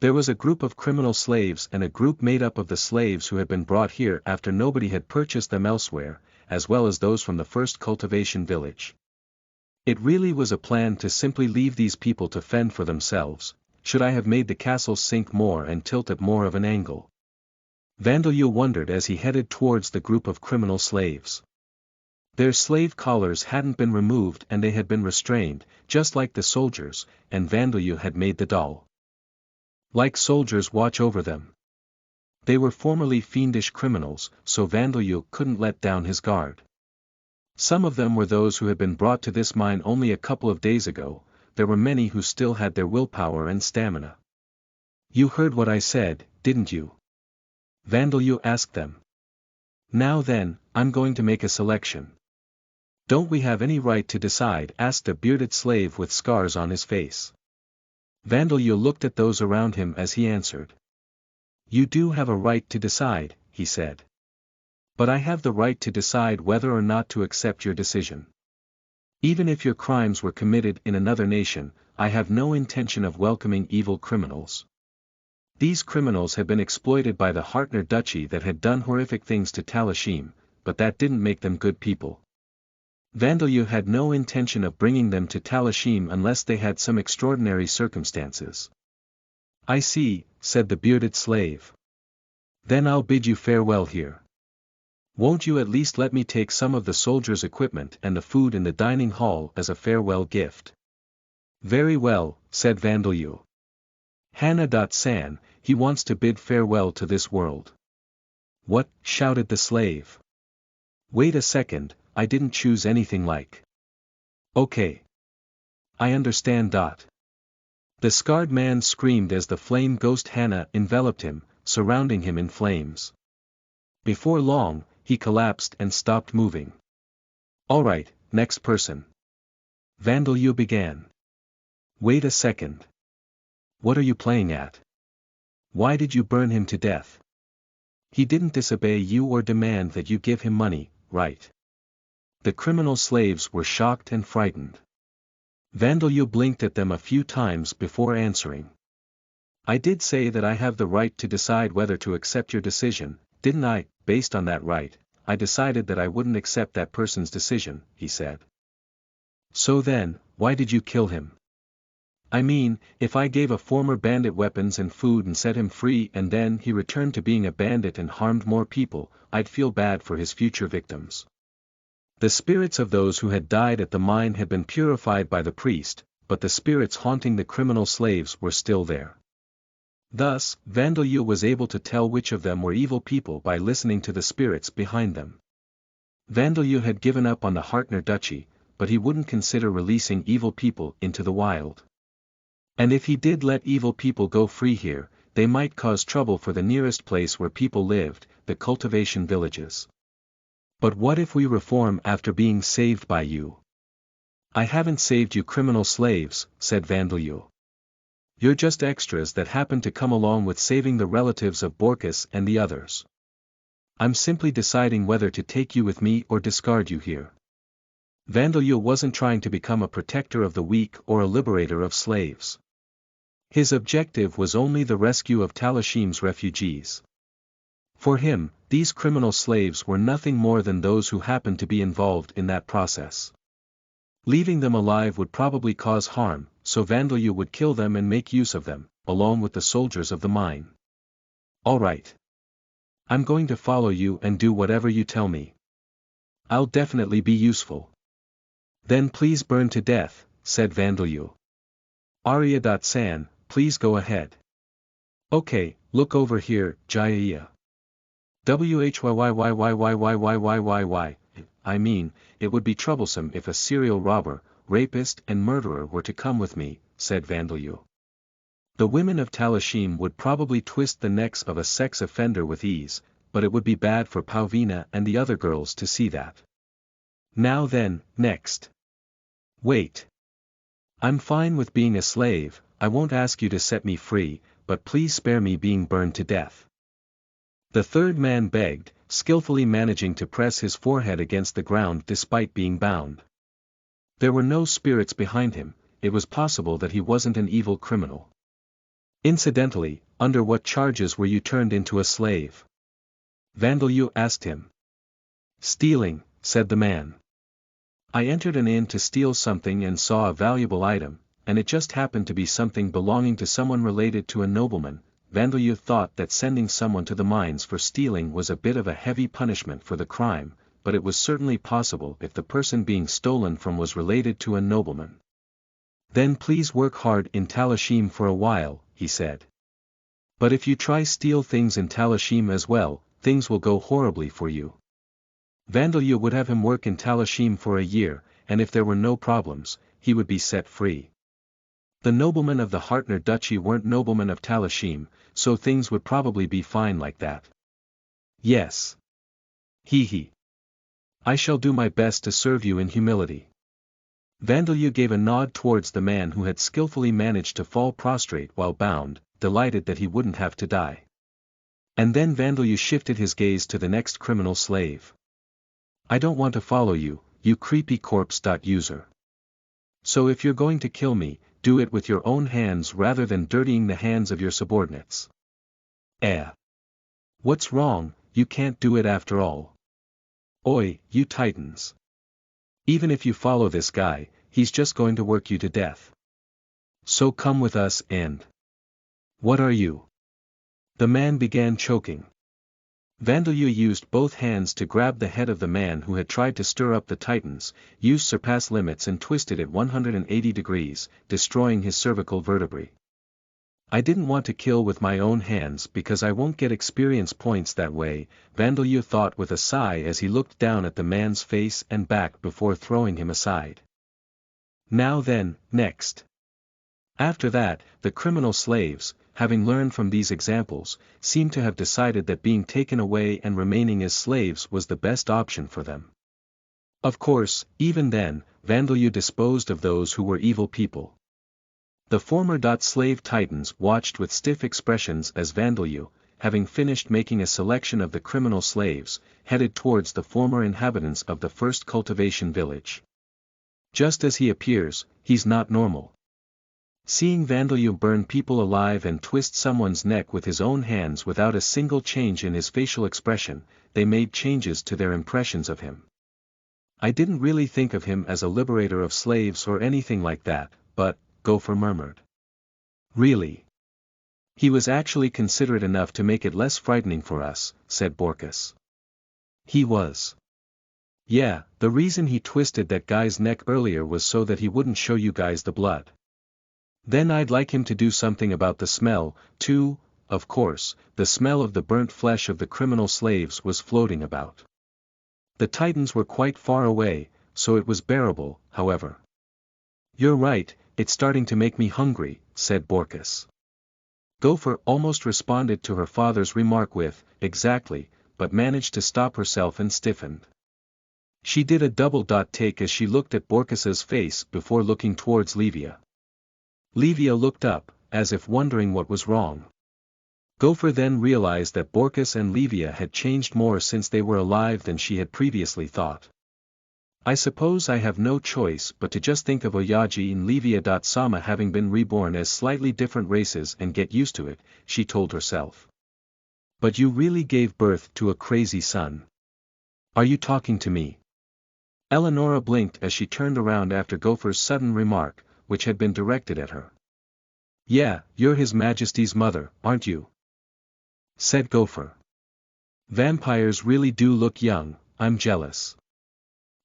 Speaker 1: There was a group of criminal slaves and a group made up of the slaves who had been brought here after nobody had purchased them elsewhere, as well as those from the first cultivation village. It really was a plan to simply leave these people to fend for themselves. Should I have made the castle sink more and tilt at more of an angle? Vandalyu wondered as he headed towards the group of criminal slaves. Their slave collars hadn't been removed and they had been restrained, just like the soldiers, and Vandalyu had made the doll. Like soldiers watch over them. They were formerly fiendish criminals, so Vandalyu couldn't let down his guard. Some of them were those who had been brought to this mine only a couple of days ago. There were many who still had their willpower and stamina. You heard what I said, didn't you? Vandalyu asked them. Now then, I'm going to make a selection. Don't we have any right to decide? Asked a bearded slave with scars on his face. Vandalyu looked at those around him as he answered. You do have a right to decide, he said. But I have the right to decide whether or not to accept your decision. Even if your crimes were committed in another nation, I have no intention of welcoming evil criminals. These criminals had been exploited by the Hartner Duchy that had done horrific things to Talashim, but that didn't make them good people. Vandalyu had no intention of bringing them to Talashim unless they had some extraordinary circumstances. I see, said the bearded slave. Then I'll bid you farewell here. Won't you at least let me take some of the soldiers' equipment and the food in the dining hall as a farewell gift? Very well, said Vandalyu. Hana.san, he wants to bid farewell to this world. What? Shouted the slave. Wait a second, I didn't choose anything like. Okay. I understand. The scarred man screamed as the flame ghost Hana enveloped him, surrounding him in flames. Before long, he collapsed and stopped moving. Alright, next person. Vandalyu began. Wait a second. What are you playing at? Why did you burn him to death? He didn't disobey you or demand that you give him money, right? The criminal slaves were shocked and frightened. Vandalyu blinked at them a few times before answering. I did say that I have the right to decide whether to accept your decision, didn't I? Based on that right, I decided that I wouldn't accept that person's decision, he said. So then, why did you kill him? I mean, if I gave a former bandit weapons and food and set him free and then he returned to being a bandit and harmed more people, I'd feel bad for his future victims. The spirits of those who had died at the mine had been purified by the priest, but the spirits haunting the criminal slaves were still there. Thus, Vandalyu was able to tell which of them were evil people by listening to the spirits behind them. Vandalyu had given up on the Hartner Duchy, but he wouldn't consider releasing evil people into the wild. And if he did let evil people go free here, they might cause trouble for the nearest place where people lived, the cultivation villages. But what if we reform after being saved by you? I haven't saved you criminal slaves, said Vandalyu. You're just extras that happen to come along with saving the relatives of Borkus and the others. I'm simply deciding whether to take you with me or discard you here. Vandalyu wasn't trying to become a protector of the weak or a liberator of slaves. His objective was only the rescue of Talashim's refugees. For him, these criminal slaves were nothing more than those who happened to be involved in that process. Leaving them alive would probably cause harm, so Vandalyu would kill them and make use of them, along with the soldiers of the mine. All right. I'm going to follow you and do whatever you tell me. I'll definitely be useful. Then please burn to death, said Vandalyu. Arya.san, please go ahead. Okay, look over here, Jaya. Whyyyyyyyyyyyyyyyy. I mean, it would be troublesome if a serial robber, rapist and murderer were to come with me, said Vandalyu. The women of Talashim would probably twist the necks of a sex offender with ease, but it would be bad for Paulina and the other girls to see that. Now then, next. Wait. I'm fine with being a slave, I won't ask you to set me free, but please spare me being burned to death. The third man begged, skillfully managing to press his forehead against the ground despite being bound. There were no spirits behind him, it was possible that he wasn't an evil criminal. Incidentally, under what charges were you turned into a slave? Vandalyu asked him. Stealing, said the man. I entered an inn to steal something and saw a valuable item, and it just happened to be something belonging to someone related to a nobleman. Vandalyu thought that sending someone to the mines for stealing was a bit of a heavy punishment for the crime, but it was certainly possible if the person being stolen from was related to a nobleman. Then please work hard in Talashim for a while, he said. But if you try steal things in Talashim as well, things will go horribly for you. Vandalyu would have him work in Talashim for a year, and if there were no problems, he would be set free. The noblemen of the Hartner Duchy weren't noblemen of Talashim, so things would probably be fine like that. Yes. He. I shall do my best to serve you in humility. Vandalyu gave a nod towards the man who had skillfully managed to fall prostrate while bound, delighted that he wouldn't have to die. And then Vandalyu shifted his gaze to the next criminal slave. I don't want to follow you, you creepy corpse. User. So if you're going to kill me, do it with your own hands rather than dirtying the hands of your subordinates. What's wrong, you can't do it after all. Oi, you titans. Even if you follow this guy, he's just going to work you to death. So come with us and... What are you? The man began choking. Vandalyu used both hands to grab the head of the man who had tried to stir up the titans, used surpass limits and twisted it 180 degrees, destroying his cervical vertebrae. I didn't want to kill with my own hands because I won't get experience points that way, Vandalyu thought with a sigh as he looked down at the man's face and back before throwing him aside. Now then, next. After that, the criminal slaves, having learned from these examples, seemed to have decided that being taken away and remaining as slaves was the best option for them. Of course, even then, Vandalyu disposed of those who were evil people. The former slave titans watched with stiff expressions as Vandalyu, having finished making a selection of the criminal slaves, headed towards the former inhabitants of the first cultivation village. Just as he appears, he's not normal. Seeing Vandalyu burn people alive and twist someone's neck with his own hands without a single change in his facial expression, they made changes to their impressions of him. I didn't really think of him as a liberator of slaves or anything like that, but, Gopher murmured. Really? He was actually considerate enough to make it less frightening for us, said Borkus. He was. Yeah, the reason he twisted that guy's neck earlier was so that he wouldn't show you guys the blood. Then I'd like him to do something about the smell, too. Of course, the smell of the burnt flesh of the criminal slaves was floating about. The titans were quite far away, so it was bearable, however. You're right, it's starting to make me hungry, said Borkus. Gopher almost responded to her father's remark with, exactly, but managed to stop herself and stiffened. She did a double take as she looked at Borkus's face before looking towards Livia. Livia looked up, as if wondering what was wrong. Gopher then realized that Borkus and Livia had changed more since they were alive than she had previously thought. I suppose I have no choice but to just think of Oyaji and Livia-sama having been reborn as slightly different races and get used to it, she told herself. But you really gave birth to a crazy son. Are you talking to me? Eleonora blinked as she turned around after Gopher's sudden remark, which had been directed at her. Yeah, you're His Majesty's mother, aren't you? Said Gopher. Vampires really do look young, I'm jealous.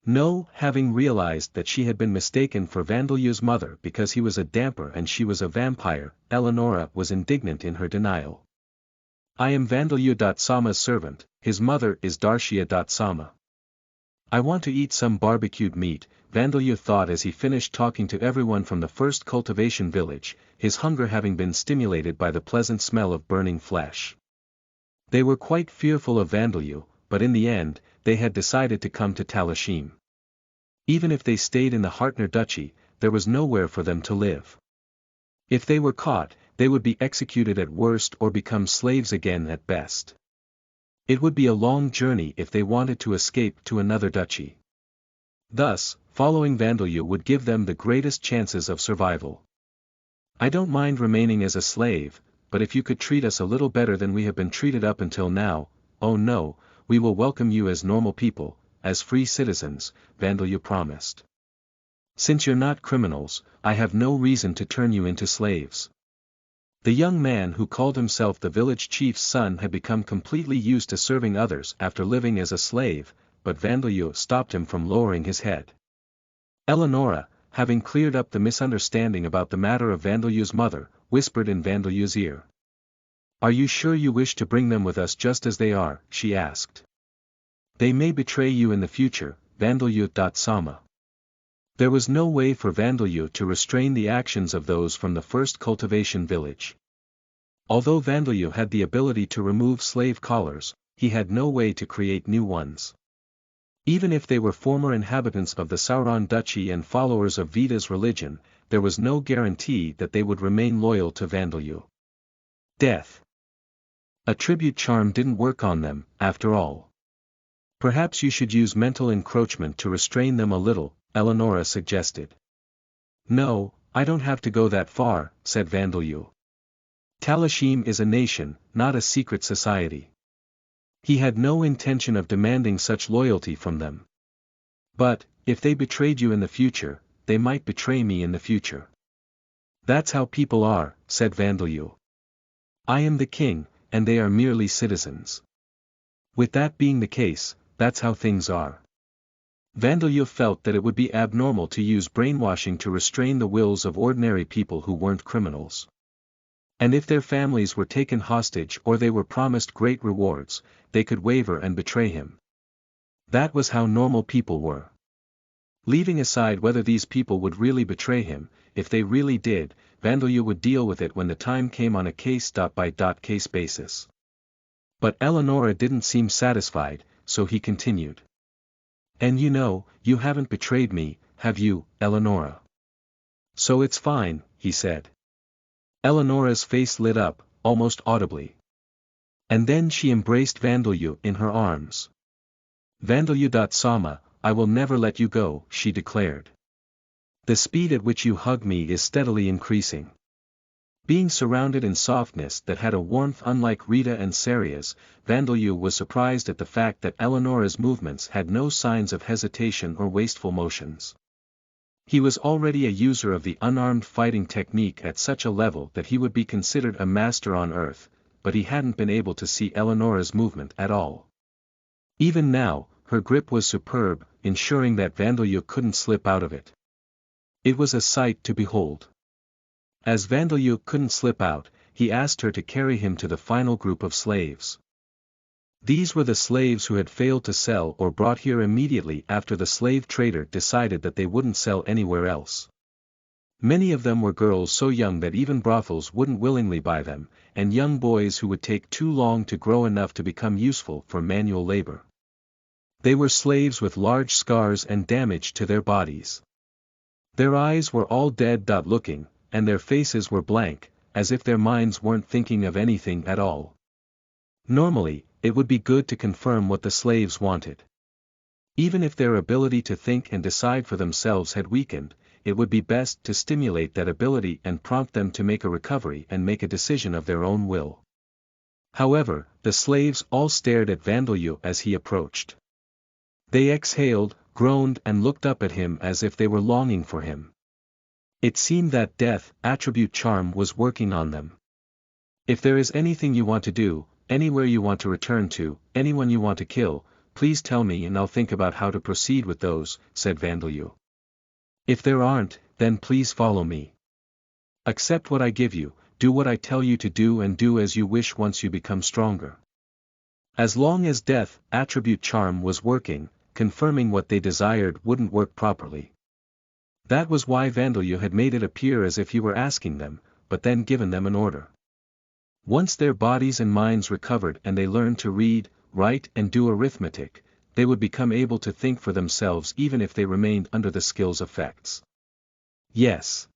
Speaker 1: No, having realized that she had been mistaken for Vandelu's mother because he was a damper and she was a vampire, Eleonora was indignant in her denial. I am Vandelu.Sama's servant, his mother is Darshia.Sama. I want to eat some barbecued meat, Vandelu thought as he finished talking to everyone from the first cultivation village, his hunger having been stimulated by the pleasant smell of burning flesh. They were quite fearful of Vandelu, but in the end, they had decided to come to Talashim. Even if they stayed in the Hartner Duchy, there was nowhere for them to live. If they were caught, they would be executed at worst or become slaves again at best. It would be a long journey if they wanted to escape to another duchy. Thus, following Vandelu would give them the greatest chances of survival. I don't mind remaining as a slave, but if you could treat us a little better than we have been treated up until now, oh no, we will welcome you as normal people, as free citizens, Vandelu promised. Since you're not criminals, I have no reason to turn you into slaves. The young man who called himself the village chief's son had become completely used to serving others after living as a slave, but Vandelu stopped him from lowering his head. Eleonora, having cleared up the misunderstanding about the matter of Vandelu's mother, whispered in Vandelu's ear. Are you sure you wish to bring them with us just as they are? She asked. They may betray you in the future, Vandelu.Sama. There was no way for Vandelu to restrain the actions of those from the first cultivation village. Although Vandelu had the ability to remove slave collars, he had no way to create new ones. Even if they were former inhabitants of the Sauron Duchy and followers of Veda's religion, there was no guarantee that they would remain loyal to Vandelu. Death. A tribute charm didn't work on them, after all. Perhaps you should use mental encroachment to restrain them a little, Eleonora suggested. No, I don't have to go that far, said Vandelu. Talashim is a nation, not a secret society. He had no intention of demanding such loyalty from them. But, if they betrayed you in the future, they might betray me in the future. That's how people are, said Vandelu. I am the king, and they are merely citizens. With that being the case, that's how things are. Vandelu felt that it would be abnormal to use brainwashing to restrain the wills of ordinary people who weren't criminals. And if their families were taken hostage or they were promised great rewards, they could waver and betray him. That was how normal people were. Leaving aside whether these people would really betray him, if they really did, Vandelu would deal with it when the time came on a case-by-case basis. But Eleonora didn't seem satisfied, so he continued. And you know, you haven't betrayed me, have you, Eleonora? So it's fine, he said. Eleonora's face lit up, almost audibly. And then she embraced Vandelu in her arms. Vandelu.Sama, I will never let you go, she declared. The speed at which you hug me is steadily increasing. Being surrounded in softness that had a warmth unlike Rita and Saria's, Vandelu was surprised at the fact that Eleonora's movements had no signs of hesitation or wasteful motions. He was already a user of the unarmed fighting technique at such a level that he would be considered a master on Earth, but he hadn't been able to see Eleonora's movement at all. Even now, her grip was superb, ensuring that Vandelu couldn't slip out of it. It was a sight to behold. As Vandelu couldn't slip out, he asked her to carry him to the final group of slaves. These were the slaves who had failed to sell or brought here immediately after the slave trader decided that they wouldn't sell anywhere else. Many of them were girls so young that even brothels wouldn't willingly buy them, and young boys who would take too long to grow enough to become useful for manual labor. They were slaves with large scars and damage to their bodies. Their eyes were all dead looking, and their faces were blank, as if their minds weren't thinking of anything at all. Normally, it would be good to confirm what the slaves wanted. Even if their ability to think and decide for themselves had weakened, it would be best to stimulate that ability and prompt them to make a recovery and make a decision of their own will. However, the slaves all stared at Vandelu as he approached. They exhaled, groaned and looked up at him as if they were longing for him. It seemed that death attribute charm was working on them. If there is anything you want to do, anywhere you want to return to, anyone you want to kill, please tell me and I'll think about how to proceed with those, said Vandalyu. If there aren't, then please follow me. Accept what I give you, do what I tell you to do and do as you wish once you become stronger. As long as death attribute charm was working, confirming what they desired wouldn't work properly. That was why Vandalyu had made it appear as if he were asking them, but then given them an order. Once their bodies and minds recovered and they learned to read, write and do arithmetic, they would become able to think for themselves even if they remained under the skill's effects. Yes.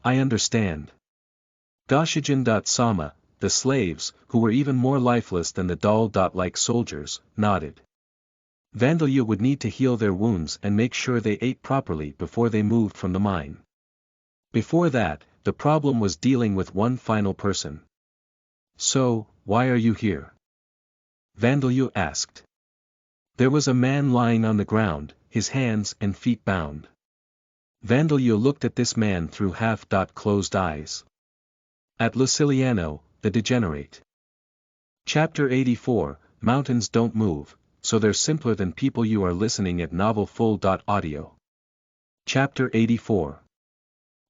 Speaker 1: I understand. Goshijin.Sama, the slaves, who were even more lifeless than the doll-like soldiers, nodded. Vandalyu would need to heal their wounds and make sure they ate properly before they moved from the mine. Before that, the problem was dealing with one final person. So, why are you here? Vandalyu asked. There was a man lying on the ground, his hands and feet bound. Vandalyu looked at this man through half-closed eyes. At Luciliano, the degenerate. Chapter 84, Mountains Don't Move, so they're simpler than people. You are listening at novelfull.audio. Chapter 84.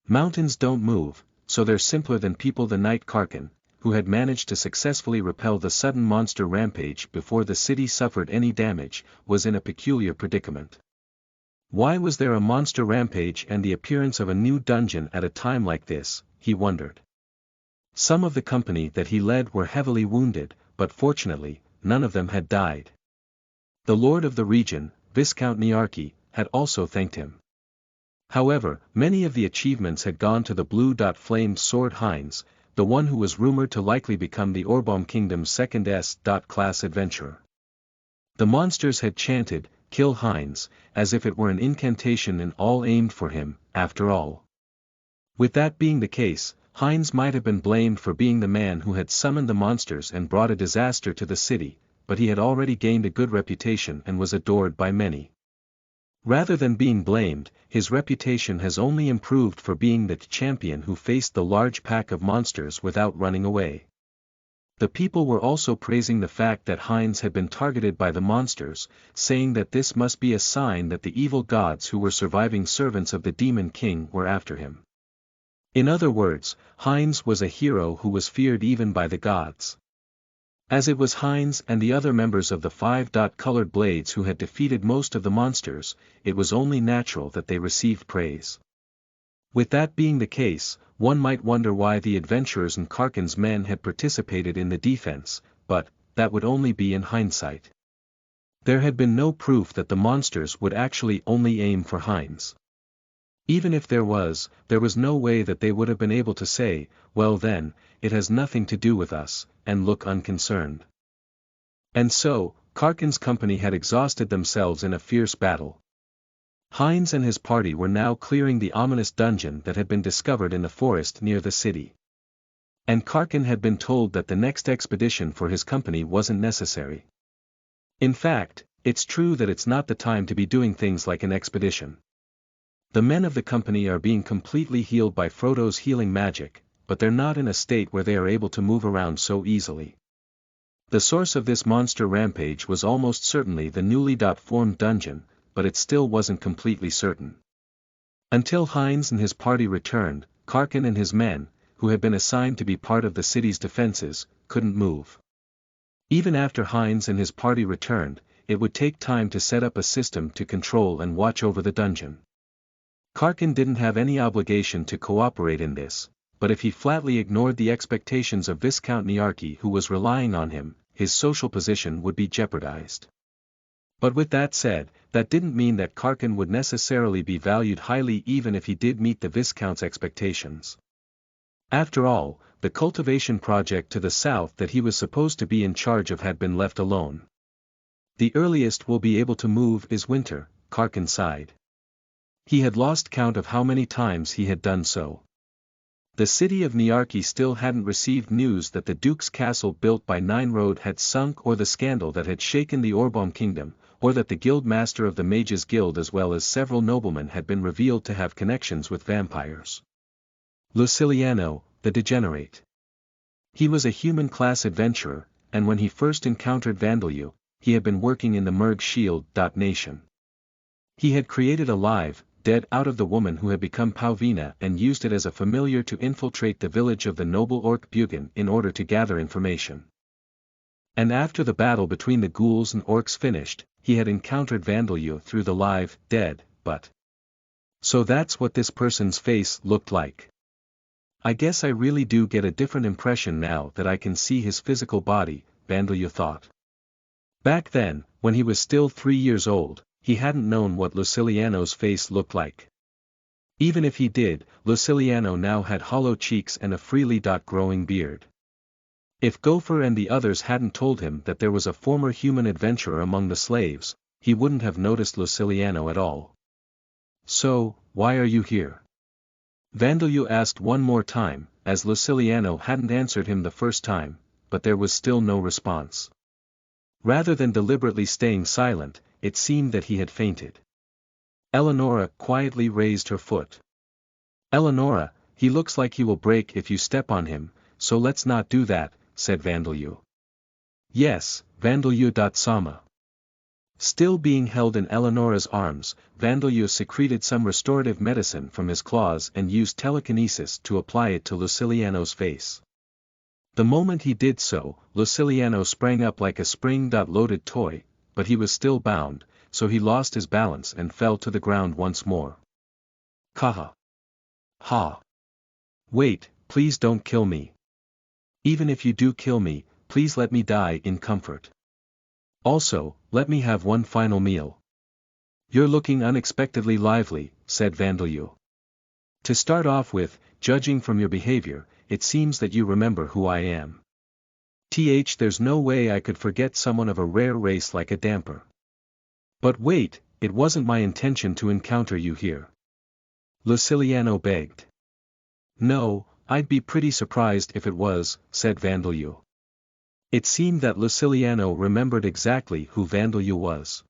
Speaker 1: Mountains don't move, so they're simpler than people. The knight Karkin, who had managed to successfully repel the sudden monster rampage before the city suffered any damage, was in a peculiar predicament. Why was there a monster rampage and the appearance of a new dungeon at a time like this, he wondered. Some of the company that he led were heavily wounded, but fortunately, none of them had died. The lord of the region, Viscount Niarchy, had also thanked him. However, many of the achievements had gone to the blue-flamed sword Heinz, the one who was rumored to likely become the Orbaum Kingdom's second S-class adventurer. The monsters had chanted, "Kill Heinz," as if it were an incantation and all aimed for him, after all. With that being the case, Heinz might have been blamed for being the man who had summoned the monsters and brought a disaster to the city, but he had already gained a good reputation and was adored by many. Rather than being blamed, his reputation has only improved for being the champion who faced the large pack of monsters without running away. The people were also praising the fact that Heinz had been targeted by the monsters, saying that this must be a sign that the evil gods who were surviving servants of the Demon King were after him. In other words, Heinz was a hero who was feared even by the gods. As it was Heinz and the other members of the five-colored blades who had defeated most of the monsters, it was only natural that they received praise. With that being the case, one might wonder why the adventurers and Karkin's men had participated in the defense, but that would only be in hindsight. There had been no proof that the monsters would actually only aim for Heinz. Even if there was no way that they would have been able to say, well then, it has nothing to do with us, and look unconcerned. And so, Karkin's company had exhausted themselves in a fierce battle. Heinz and his party were now clearing the ominous dungeon that had been discovered in the forest near the city. And Karkin had been told that the next expedition for his company wasn't necessary. In fact, it's true that it's not the time to be doing things like an expedition. The men of the company are being completely healed by Frodo's healing magic, but they're not in a state where they are able to move around so easily. The source of this monster rampage was almost certainly the newly formed dungeon, but it still wasn't completely certain. Until Heinz and his party returned, Karkin and his men, who had been assigned to be part of the city's defenses, couldn't move. Even after Heinz and his party returned, it would take time to set up a system to control and watch over the dungeon. Karkin didn't have any obligation to cooperate in this, but if he flatly ignored the expectations of Viscount Niarchy who was relying on him, his social position would be jeopardized. But with that said, that didn't mean that Karkin would necessarily be valued highly even if he did meet the Viscount's expectations. After all, the cultivation project to the south that he was supposed to be in charge of had been left alone. The earliest we'll be able to move is winter, Karkin sighed. He had lost count of how many times he had done so. The city of Niarchy still hadn't received news that the Duke's castle built by Nine Road had sunk or the scandal that had shaken the Orbaum Kingdom, or that the guild master of the Mages Guild as well as several noblemen had been revealed to have connections with vampires. Luciliano, the degenerate. He was a human-class adventurer, and when he first encountered Vandalyu, he had been working in the Merg Shield. Nation. He had created a live, dead out of the woman who had become Pauvina and used it as a familiar to infiltrate the village of the noble Orc Bugin in order to gather information. And after the battle between the ghouls and orcs finished, he had encountered Vandalyu through the live, dead, but. So that's what this person's face looked like. I guess I really do get a different impression now that I can see his physical body, Vandalyu thought. Back then, when he was still 3 years old, he hadn't known what Luciliano's face looked like. Even if he did, Luciliano now had hollow cheeks and a freely growing beard. If Gopher and the others hadn't told him that there was a former human adventurer among the slaves, he wouldn't have noticed Luciliano at all. So, why are you here? Vandalyu asked one more time, as Luciliano hadn't answered him the first time, but there was still no response. Rather than deliberately staying silent, it seemed that he had fainted. Eleonora quietly raised her foot. Eleonora, he looks like he will break if you step on him, so let's not do that, said Vandalyu. Yes, Vandalyu-sama. Still being held in Eleonora's arms, Vandalyu secreted some restorative medicine from his claws and used telekinesis to apply it to Luciliano's face. The moment he did so, Luciliano sprang up like a spring-loaded toy, but he was still bound, so he lost his balance and fell to the ground once more. Kaha. Ha. Wait, please don't kill me. Even if you do kill me, please let me die in comfort. Also, let me have one final meal. You're looking unexpectedly lively, said Vandalyu. To start off with, judging from your behavior, it seems that you remember who I am. There's no way I could forget someone of a rare race like a damper. But wait, it wasn't my intention to encounter you here. Luciliano begged. No, I'd be pretty surprised if it was, said Vandalyu. It seemed that Luciliano remembered exactly who Vandalyu was.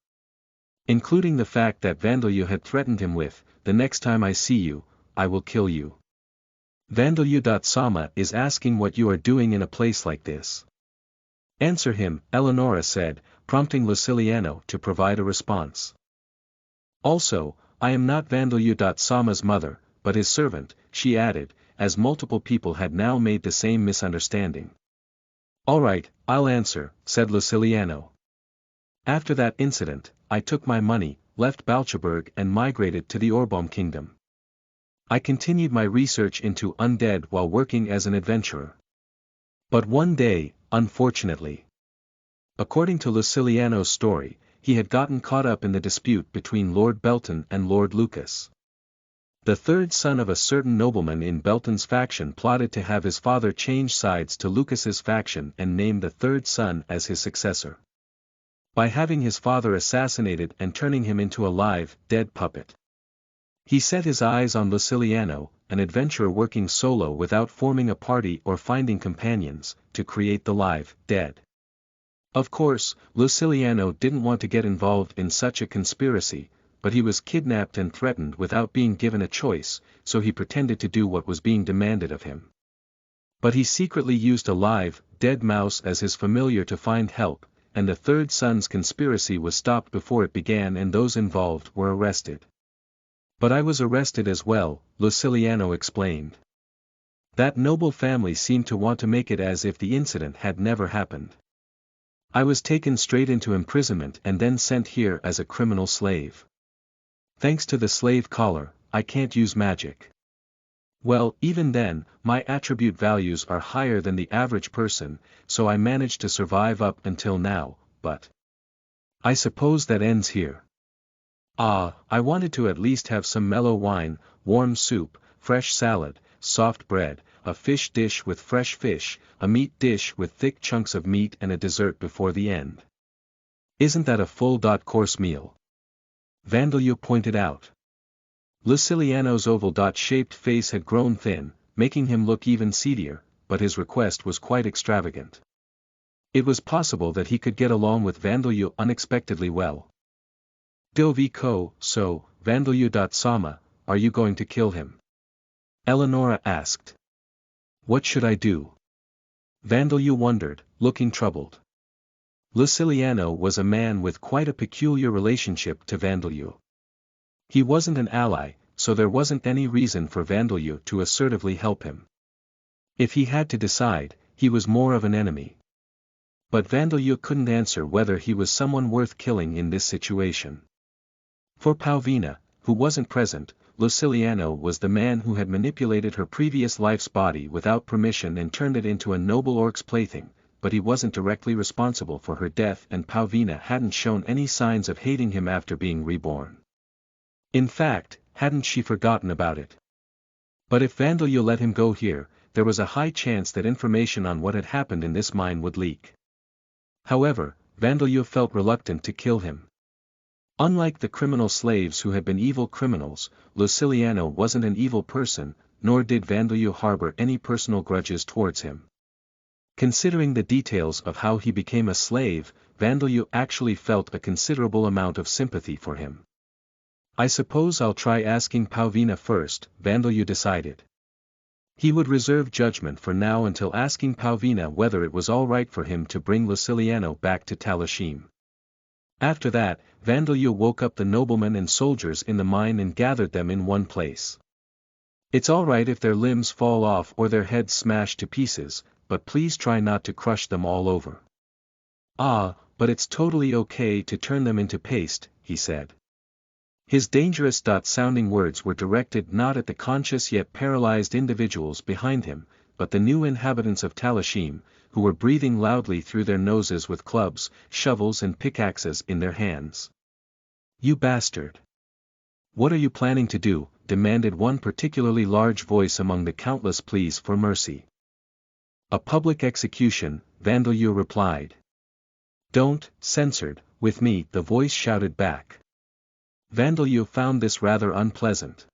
Speaker 1: Including the fact that Vandalyu had threatened him with, the next time I see you, I will kill you. Vandalyu-sama is asking what you are doing in a place like this. Answer him, Eleonora said, prompting Luciliano to provide a response. Also, I am not Vandalyu-sama's mother, but his servant, she added, as multiple people had now made the same misunderstanding. Alright, I'll answer, said Luciliano. After that incident, I took my money, left Balchaberg and migrated to the Orbaum Kingdom. I continued my research into undead while working as an adventurer. But one day, unfortunately. According to Luciliano's story, he had gotten caught up in the dispute between Lord Belton and Lord Lucas. The third son of a certain nobleman in Belton's faction plotted to have his father change sides to Lucas's faction and name the third son as his successor. By having his father assassinated and turning him into a live, dead puppet. He set his eyes on Luciliano, an adventurer working solo without forming a party or finding companions, to create the live, dead. Of course, Luciliano didn't want to get involved in such a conspiracy, but he was kidnapped and threatened without being given a choice, so he pretended to do what was being demanded of him. But he secretly used a live, dead mouse as his familiar to find help, and the third son's conspiracy was stopped before it began and those involved were arrested. But I was arrested as well, Luciliano explained. That noble family seemed to want to make it as if the incident had never happened. I was taken straight into imprisonment and then sent here as a criminal slave. Thanks to the slave collar, I can't use magic. Well, even then, my attribute values are higher than the average person, so I managed to survive up until now, but I suppose that ends here. I wanted to at least have some mellow wine, warm soup, fresh salad, soft bread, a fish dish with fresh fish, a meat dish with thick chunks of meat and a dessert before the end. Isn't that a full-course meal? Vandalyu pointed out. Luciliano's oval-shaped face had grown thin, making him look even seedier, but his request was quite extravagant. It was possible that he could get along with Vandalyu unexpectedly well. So, Vandalyu-sama, are you going to kill him? Eleonora asked. What should I do? Vandeleur wondered, looking troubled. Luciliano was a man with quite a peculiar relationship to Vandeleur. He wasn't an ally, so there wasn't any reason for Vandeleur to assertively help him. If he had to decide, he was more of an enemy. But Vandeleur couldn't answer whether he was someone worth killing in this situation. For Paulina, who wasn't present, Luciliano was the man who had manipulated her previous life's body without permission and turned it into a noble orc's plaything, but he wasn't directly responsible for her death, and Paulina hadn't shown any signs of hating him after being reborn. In fact, hadn't she forgotten about it? But if Vandeleur let him go here, there was a high chance that information on what had happened in this mine would leak. However, Vandeleur felt reluctant to kill him. Unlike the criminal slaves who had been evil criminals, Luciliano wasn't an evil person, nor did Vandeleur harbor any personal grudges towards him. Considering the details of how he became a slave, Vandeleur actually felt a considerable amount of sympathy for him. I suppose I'll try asking Paulina first, Vandeleur decided. He would reserve judgment for now until asking Paulina whether it was all right for him to bring Luciliano back to Talashim. After that, Vandeleur woke up the noblemen and soldiers in the mine and gathered them in one place. It's all right if their limbs fall off or their heads smashed to pieces, but please try not to crush them all over. Ah, but it's totally okay to turn them into paste, he said. His dangerous-sounding words were directed not at the conscious yet paralyzed individuals behind him, but the new inhabitants of Talashim, who were breathing loudly through their noses with clubs, shovels and pickaxes in their hands. You bastard! What are you planning to do? Demanded one particularly large voice among the countless pleas for mercy. A public execution, Vandeleur replied. Don't, censored, with me, the voice shouted back. Vandeleur found this rather unpleasant.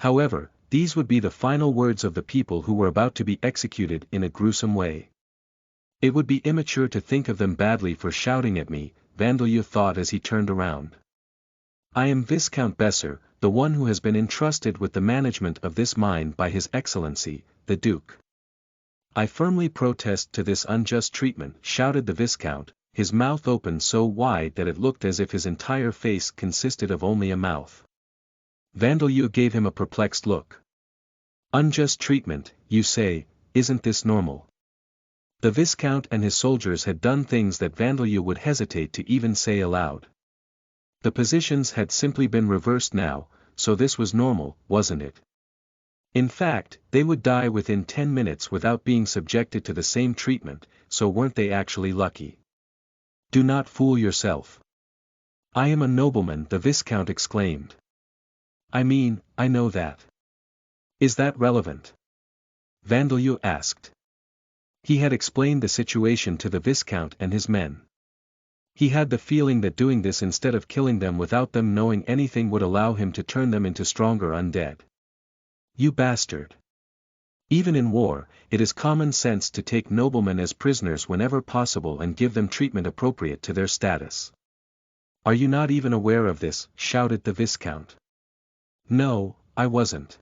Speaker 1: However, these would be the final words of the people who were about to be executed in a gruesome way. It would be immature to think of them badly for shouting at me, Vandeleur thought as he turned around. I am Viscount Besser, the one who has been entrusted with the management of this mine by His Excellency, the Duke. I firmly protest to this unjust treatment, shouted the Viscount, his mouth open so wide that it looked as if his entire face consisted of only a mouth. Vandeleur gave him a perplexed look. Unjust treatment, you say, isn't this normal? The Viscount and his soldiers had done things that Vandeleur would hesitate to even say aloud. The positions had simply been reversed now, so this was normal, wasn't it? In fact, they would die within 10 minutes without being subjected to the same treatment, so weren't they actually lucky? Do not fool yourself. I am a nobleman, the Viscount exclaimed. I mean, I know that. Is that relevant? Vandeleur asked. He had explained the situation to the Viscount and his men. He had the feeling that doing this instead of killing them without them knowing anything would allow him to turn them into stronger undead. You bastard. Even in war, it is common sense to take noblemen as prisoners whenever possible and give them treatment appropriate to their status. Are you not even aware of this? Shouted the Viscount. No, I wasn't.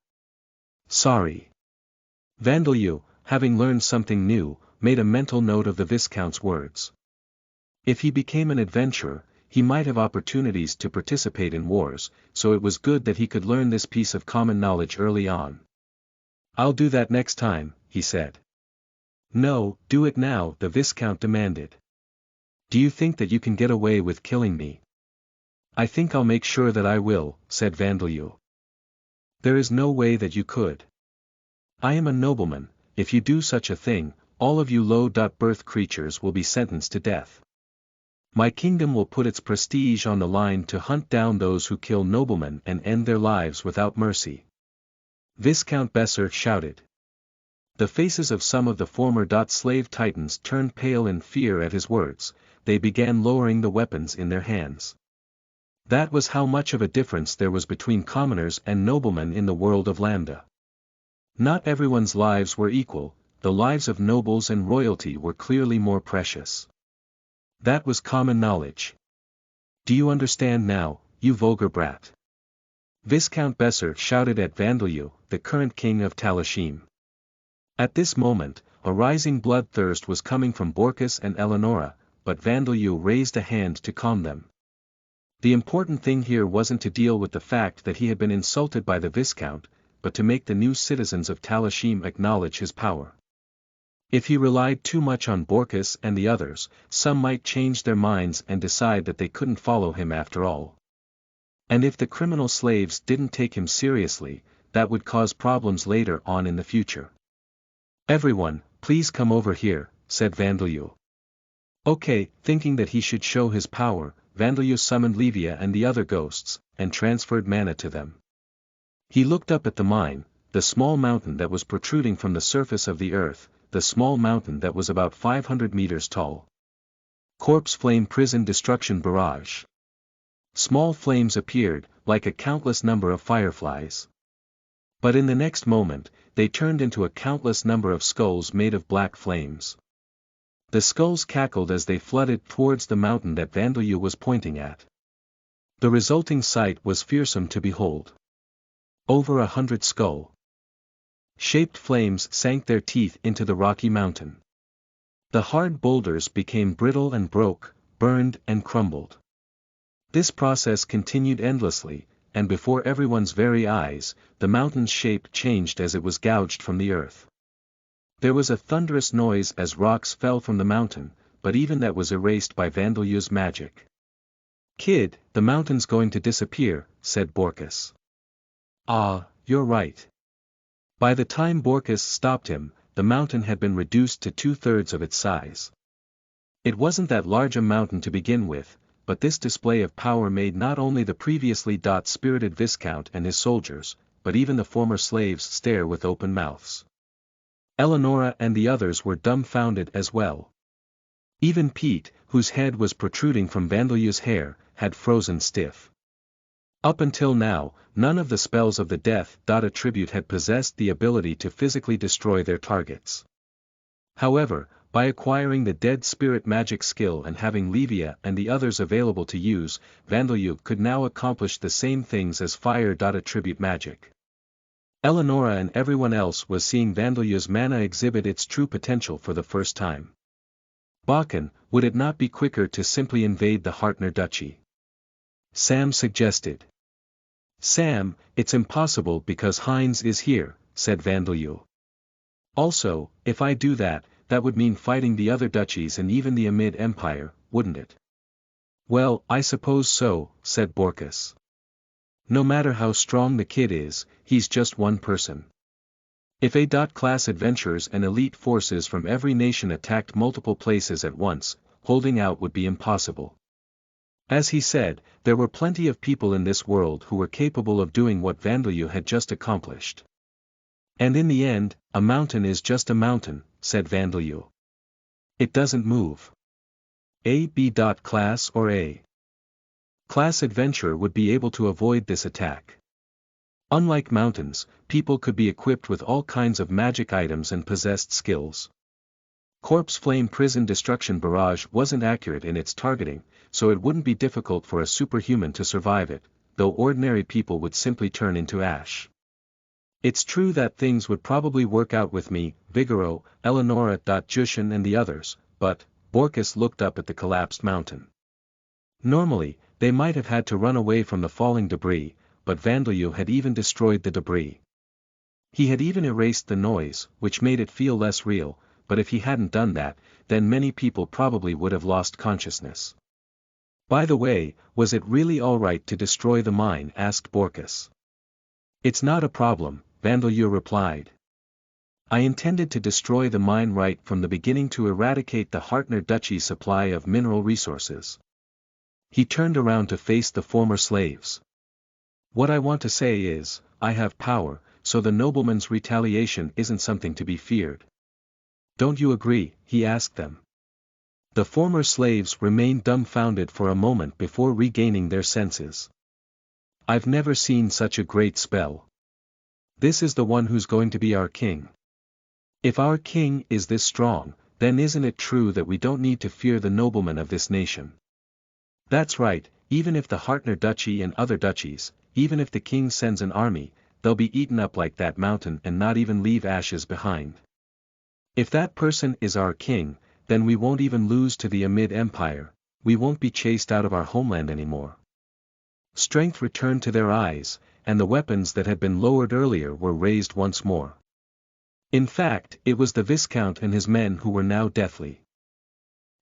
Speaker 1: Sorry. Vandeleur, having learned something new, made a mental note of the Viscount's words. If he became an adventurer, he might have opportunities to participate in wars, so it was good that he could learn this piece of common knowledge early on. I'll do that next time, he said. No, do it now, the Viscount demanded. Do you think that you can get away with killing me? I think I'll make sure that I will, said Vandeleur. There is no way that you could. I am a nobleman. If you do such a thing, all of you low-birth creatures will be sentenced to death. My kingdom will put its prestige on the line to hunt down those who kill noblemen and end their lives without mercy. Viscount Besser shouted. The faces of some of the former slave titans turned pale in fear at his words. They began lowering the weapons in their hands. That was how much of a difference there was between commoners and noblemen in the world of Lambda. Not everyone's lives were equal, the lives of nobles and royalty were clearly more precious. That was common knowledge. Do you understand now, you vulgar brat? Viscount Besser shouted at Vandeleur, the current king of Talashim. At this moment, a rising bloodthirst was coming from Borkus and Eleonora, but Vandeleur raised a hand to calm them. The important thing here wasn't to deal with the fact that he had been insulted by the Viscount, but to make the new citizens of Talashim acknowledge his power. If he relied too much on Borkus and the others, some might change their minds and decide that they couldn't follow him after all. And if the criminal slaves didn't take him seriously, that would cause problems later on in the future. "Everyone, please come over here," said Vandeleur. Okay, thinking that he should show his power, Vandeleur summoned Levia and the other ghosts, and transferred mana to them. He looked up at the mine, the small mountain that was protruding from the surface of the earth, the small mountain that was about 500 meters tall. Corpse Flame Prison Destruction Barrage. Small flames appeared, like a countless number of fireflies. But in the next moment, they turned into a countless number of skulls made of black flames. The skulls cackled as they flooded towards the mountain that Vandeleur was pointing at. The resulting sight was fearsome to behold. Over 100 skull-shaped flames sank their teeth into the rocky mountain. The hard boulders became brittle and broke, burned and crumbled. This process continued endlessly, and before everyone's very eyes, the mountain's shape changed as it was gouged from the earth. There was a thunderous noise as rocks fell from the mountain, but even that was erased by Vandeleur's magic. "Kid, the mountain's going to disappear," said Borkus. "Ah, you're right." By the time Borkus stopped him, the mountain had been reduced to 2/3 of its size. It wasn't that large a mountain to begin with, but this display of power made not only the previously spirited Viscount and his soldiers, but even the former slaves stare with open mouths. Eleonora and the others were dumbfounded as well. Even Pete, whose head was protruding from Vandeleur's hair, had frozen stiff. Up until now, none of the spells of the death attribute had possessed the ability to physically destroy their targets. However, by acquiring the dead spirit magic skill and having Levia and the others available to use, Vandeleur could now accomplish the same things as fire attribute magic. Eleonora and everyone else was seeing Vandeleur's mana exhibit its true potential for the first time. "Bakken, would it not be quicker to simply invade the Hartner Duchy?" Sam suggested. "Sam, it's impossible because Heinz is here," said Vandeleur. "Also, if I do that, that would mean fighting the other duchies and even the Amid Empire, wouldn't it?" "Well, I suppose so," said Borkus. "No matter how strong the kid is, he's just one person. If A-class adventurers and elite forces from every nation attacked multiple places at once, holding out would be impossible." As he said, there were plenty of people in this world who were capable of doing what Vandeleur had just accomplished. "And in the end, a mountain is just a mountain," said Vandeleur. "It doesn't move. A B-class or A-class adventurer would be able to avoid this attack. Unlike mountains, people could be equipped with all kinds of magic items and possessed skills. Corpse Flame Prison Destruction Barrage wasn't accurate in its targeting, so it wouldn't be difficult for a superhuman to survive it, though ordinary people would simply turn into ash. It's true that things would probably work out with me, Vigoro, Eleonora, Jushin and the others, but," Borkus looked up at the collapsed mountain. "Normally, they might have had to run away from the falling debris, but Vandeleur had even destroyed the debris. He had even erased the noise, which made it feel less real, but if he hadn't done that, then many people probably would have lost consciousness." "By the way, was it really alright to destroy the mine?" asked Borkus. "It's not a problem," Vandeleur replied. "I intended to destroy the mine right from the beginning to eradicate the Hartner Duchy's supply of mineral resources." He turned around to face the former slaves. "What I want to say is, I have power, so the nobleman's retaliation isn't something to be feared. Don't you agree?" he asked them. The former slaves remained dumbfounded for a moment before regaining their senses. "I've never seen such a great spell. This is the one who's going to be our king. If our king is this strong, then isn't it true that we don't need to fear the noblemen of this nation?" "That's right, even if the Hartner Duchy and other duchies, even if the king sends an army, they'll be eaten up like that mountain and not even leave ashes behind." If that person is our king, then we won't even lose to the Amid Empire, we won't be chased out of our homeland anymore. Strength returned to their eyes, and the weapons that had been lowered earlier were raised once more. In fact, it was the Viscount and his men who were now deathly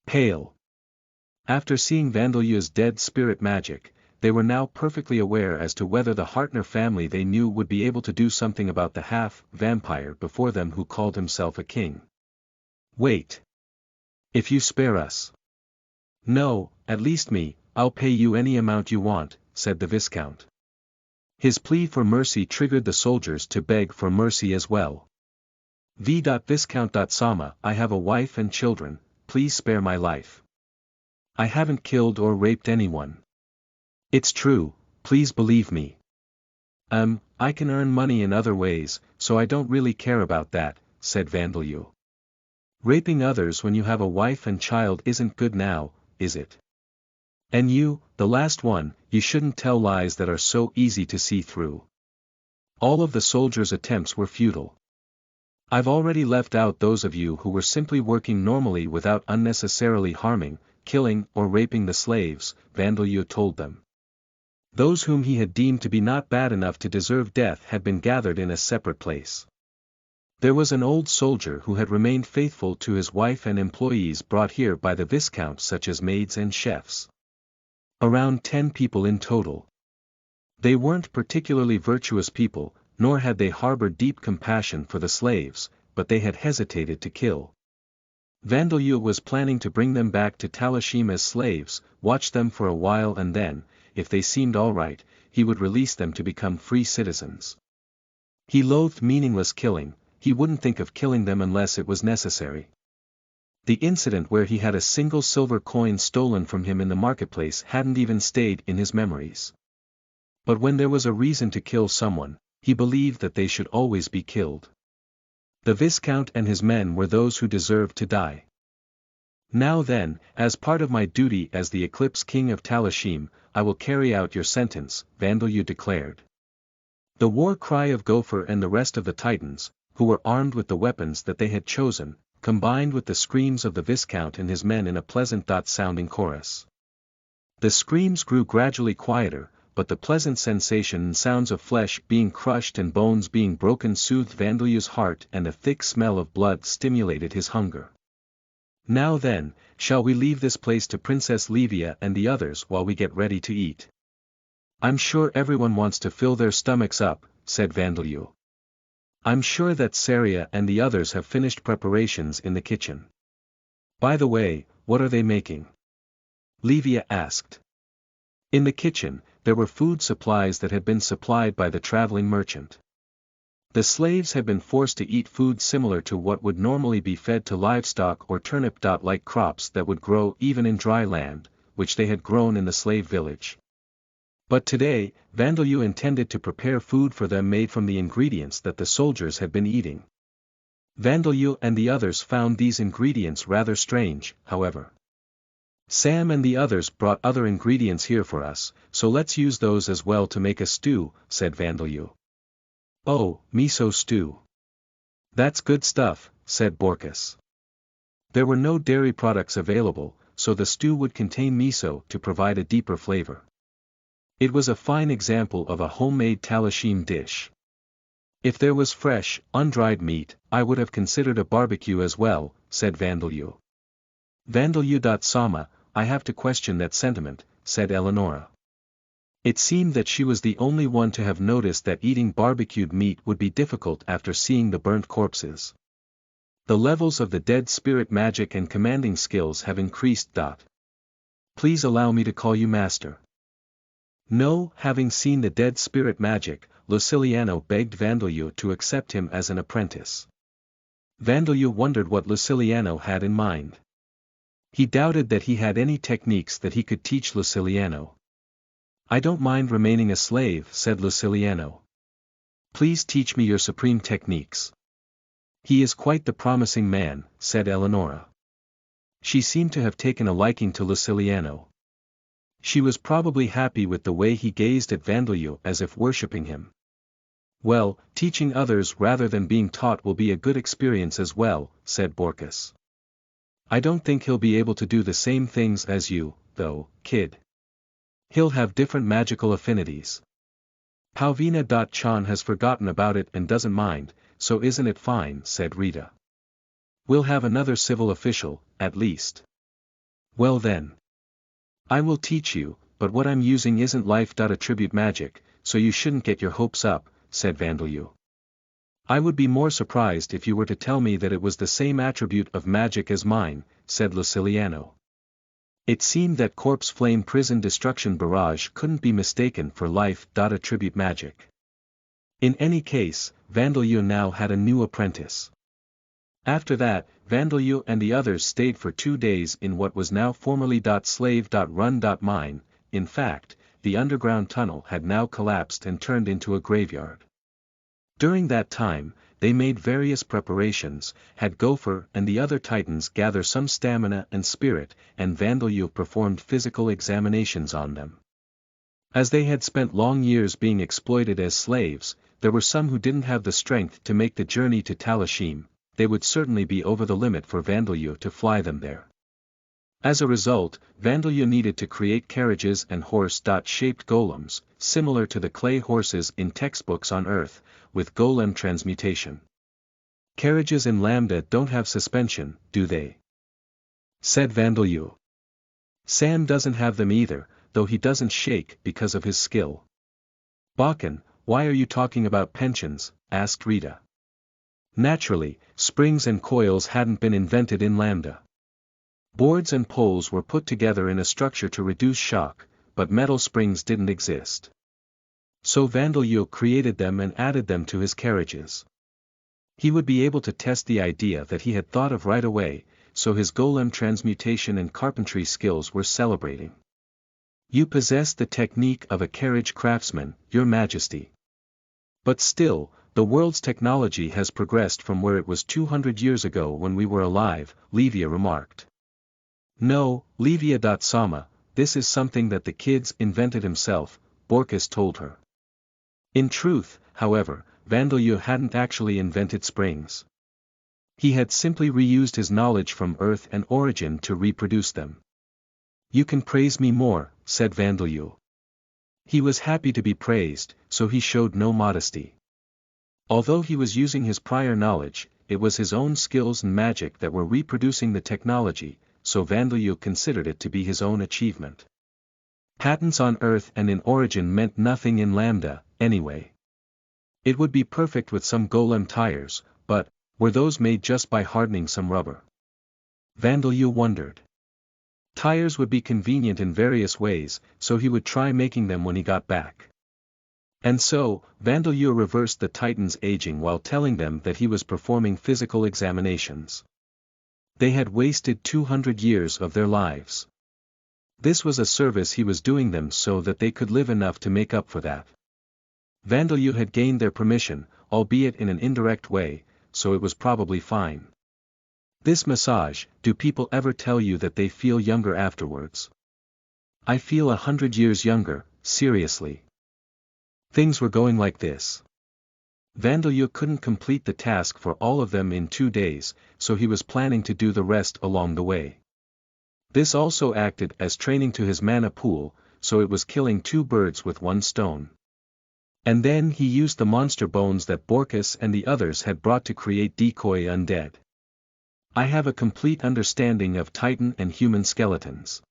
Speaker 1: pale. After seeing Vandelu's dead spirit magic, they were now perfectly aware as to whether the Hartner family they knew would be able to do something about the half-vampire before them who called himself a king. Wait. If you spare us. No, at least me, I'll pay you any amount you want, said the Viscount. His plea for mercy triggered the soldiers to beg for mercy as well. Viscount Sama, I have a wife and children, please spare my life. I haven't killed or raped anyone. It's true, please believe me. I can earn money in other ways, so I don't really care about that, said Vandelu. Raping others when you have a wife and child isn't good now, is it? And you, the last one, you shouldn't tell lies that are so easy to see through. All of the soldiers' attempts were futile. I've already left out those of you who were simply working normally without unnecessarily harming, killing or raping the slaves, Vandelu told them. Those whom he had deemed to be not bad enough to deserve death had been gathered in a separate place. There was an old soldier who had remained faithful to his wife and employees brought here by the Viscount such as maids and chefs. Around 10 people in total. They weren't particularly virtuous people, nor had they harbored deep compassion for the slaves, but they had hesitated to kill. Vandelu was planning to bring them back to Talashim as slaves, watch them for a while and then, if they seemed alright, he would release them to become free citizens. He loathed meaningless killing, he wouldn't think of killing them unless it was necessary. The incident where he had a single silver coin stolen from him in the marketplace hadn't even stayed in his memories. But when there was a reason to kill someone, he believed that they should always be killed. The Viscount and his men were those who deserved to die. Now then, as part of my duty as the Eclipse King of Talashim, I will carry out your sentence, Vandelu declared. The war cry of Gopher and the rest of the Titans, who were armed with the weapons that they had chosen, combined with the screams of the Viscount and his men in a pleasant-sounding chorus. The screams grew gradually quieter, but the pleasant sensation and sounds of flesh being crushed and bones being broken soothed Vandelu's heart and a thick smell of blood stimulated his hunger. Now then, shall we leave this place to Princess Livia and the others while we get ready to eat? I'm sure everyone wants to fill their stomachs up, said Vandelu. I'm sure that Saria and the others have finished preparations in the kitchen. By the way, what are they making? Livia asked. In the kitchen, there were food supplies that had been supplied by the traveling merchant. The slaves had been forced to eat food similar to what would normally be fed to livestock or turnip-like crops that would grow even in dry land, which they had grown in the slave village. But today, Vandelu intended to prepare food for them made from the ingredients that the soldiers had been eating. Vandelu and the others found these ingredients rather strange, however. Sam and the others brought other ingredients here for us, so let's use those as well to make a stew, said Vandelu. Oh, miso stew. That's good stuff, said Borkus. There were no dairy products available, so the stew would contain miso to provide a deeper flavor. It was a fine example of a homemade Talashim dish. If there was fresh, undried meat, I would have considered a barbecue as well, said Vandelu. Vandelu.Sama, I have to question that sentiment, said Eleonora. It seemed that she was the only one to have noticed that eating barbecued meat would be difficult after seeing the burnt corpses. The levels of the dead spirit magic and commanding skills have increased. Please allow me to call you master. No, having seen the dead spirit magic, Luciliano begged Vandelu to accept him as an apprentice. Vandelu wondered what Luciliano had in mind. He doubted that he had any techniques that he could teach Luciliano. I don't mind remaining a slave, said Luciliano. Please teach me your supreme techniques. He is quite the promising man, said Eleonora. She seemed to have taken a liking to Luciliano. She was probably happy with the way he gazed at Vandelu as if worshipping him. Well, teaching others rather than being taught will be a good experience as well, said Borkus. I don't think he'll be able to do the same things as you, though, kid. He'll have different magical affinities. Palvina.Chan has forgotten about it and doesn't mind, so isn't it fine, said Rita. We'll have another civil official, at least. Well then. I will teach you, but what I'm using isn't life.attribute magic, so you shouldn't get your hopes up, said Vandalyu. I would be more surprised if you were to tell me that it was the same attribute of magic as mine, said Luciliano. It seemed that Corpse Flame Prison Destruction Barrage couldn't be mistaken for life.attribute magic. In any case, Vandalyu now had a new apprentice. After that, Vandalyu and the others stayed for 2 days in what was now formerly .slave.run.mine. In fact, the underground tunnel had now collapsed and turned into a graveyard. During that time, they made various preparations, had Gopher and the other titans gather some stamina and spirit, and Vandalyu performed physical examinations on them. As they had spent long years being exploited as slaves, there were some who didn't have the strength to make the journey to Talashim. They would certainly be over the limit for Vandalyu to fly them there. As a result, Vandalyu needed to create carriages and horse-shaped golems, similar to the clay horses in textbooks on Earth, with golem transmutation. Carriages in Lambda don't have suspension, do they? Said Vandalyu. Sam doesn't have them either, though he doesn't shake because of his skill. Bakken, why are you talking about pensions? Asked Rita. Naturally, springs and coils hadn't been invented in Lambda. Boards and poles were put together in a structure to reduce shock, but metal springs didn't exist. So Vandalyu created them and added them to his carriages. He would be able to test the idea that he had thought of right away, so his golem transmutation and carpentry skills were celebrating. You possess the technique of a carriage craftsman, Your Majesty. But still, the world's technology has progressed from where it was 200 years ago when we were alive, Levia remarked. No, Levia.Sama, this is something that the kid's invented himself, Borkus told her. In truth, however, Vandalyu hadn't actually invented springs. He had simply reused his knowledge from Earth and Origin to reproduce them. You can praise me more, said Vandalyu. He was happy to be praised, so he showed no modesty. Although he was using his prior knowledge, it was his own skills and magic that were reproducing the technology, so Vandalyu considered it to be his own achievement. Patents on Earth and in Origin meant nothing in Lambda, anyway. It would be perfect with some golem tires, but, were those made just by hardening some rubber? Vandalyu wondered. Tires would be convenient in various ways, so he would try making them when he got back. And so, Vandalyu reversed the Titans' aging while telling them that he was performing physical examinations. They had wasted 200 years of their lives. This was a service he was doing them so that they could live enough to make up for that. Vandalyu had gained their permission, albeit in an indirect way, so it was probably fine. This massage, do people ever tell you that they feel younger afterwards? I feel 100 years younger, seriously. Things were going like this. Vandalyu couldn't complete the task for all of them in 2 days, so he was planning to do the rest along the way. This also acted as training to his mana pool, so it was killing 2 birds with 1 stone. And then he used the monster bones that Borkus and the others had brought to create decoy undead. I have a complete understanding of Titan and human skeletons.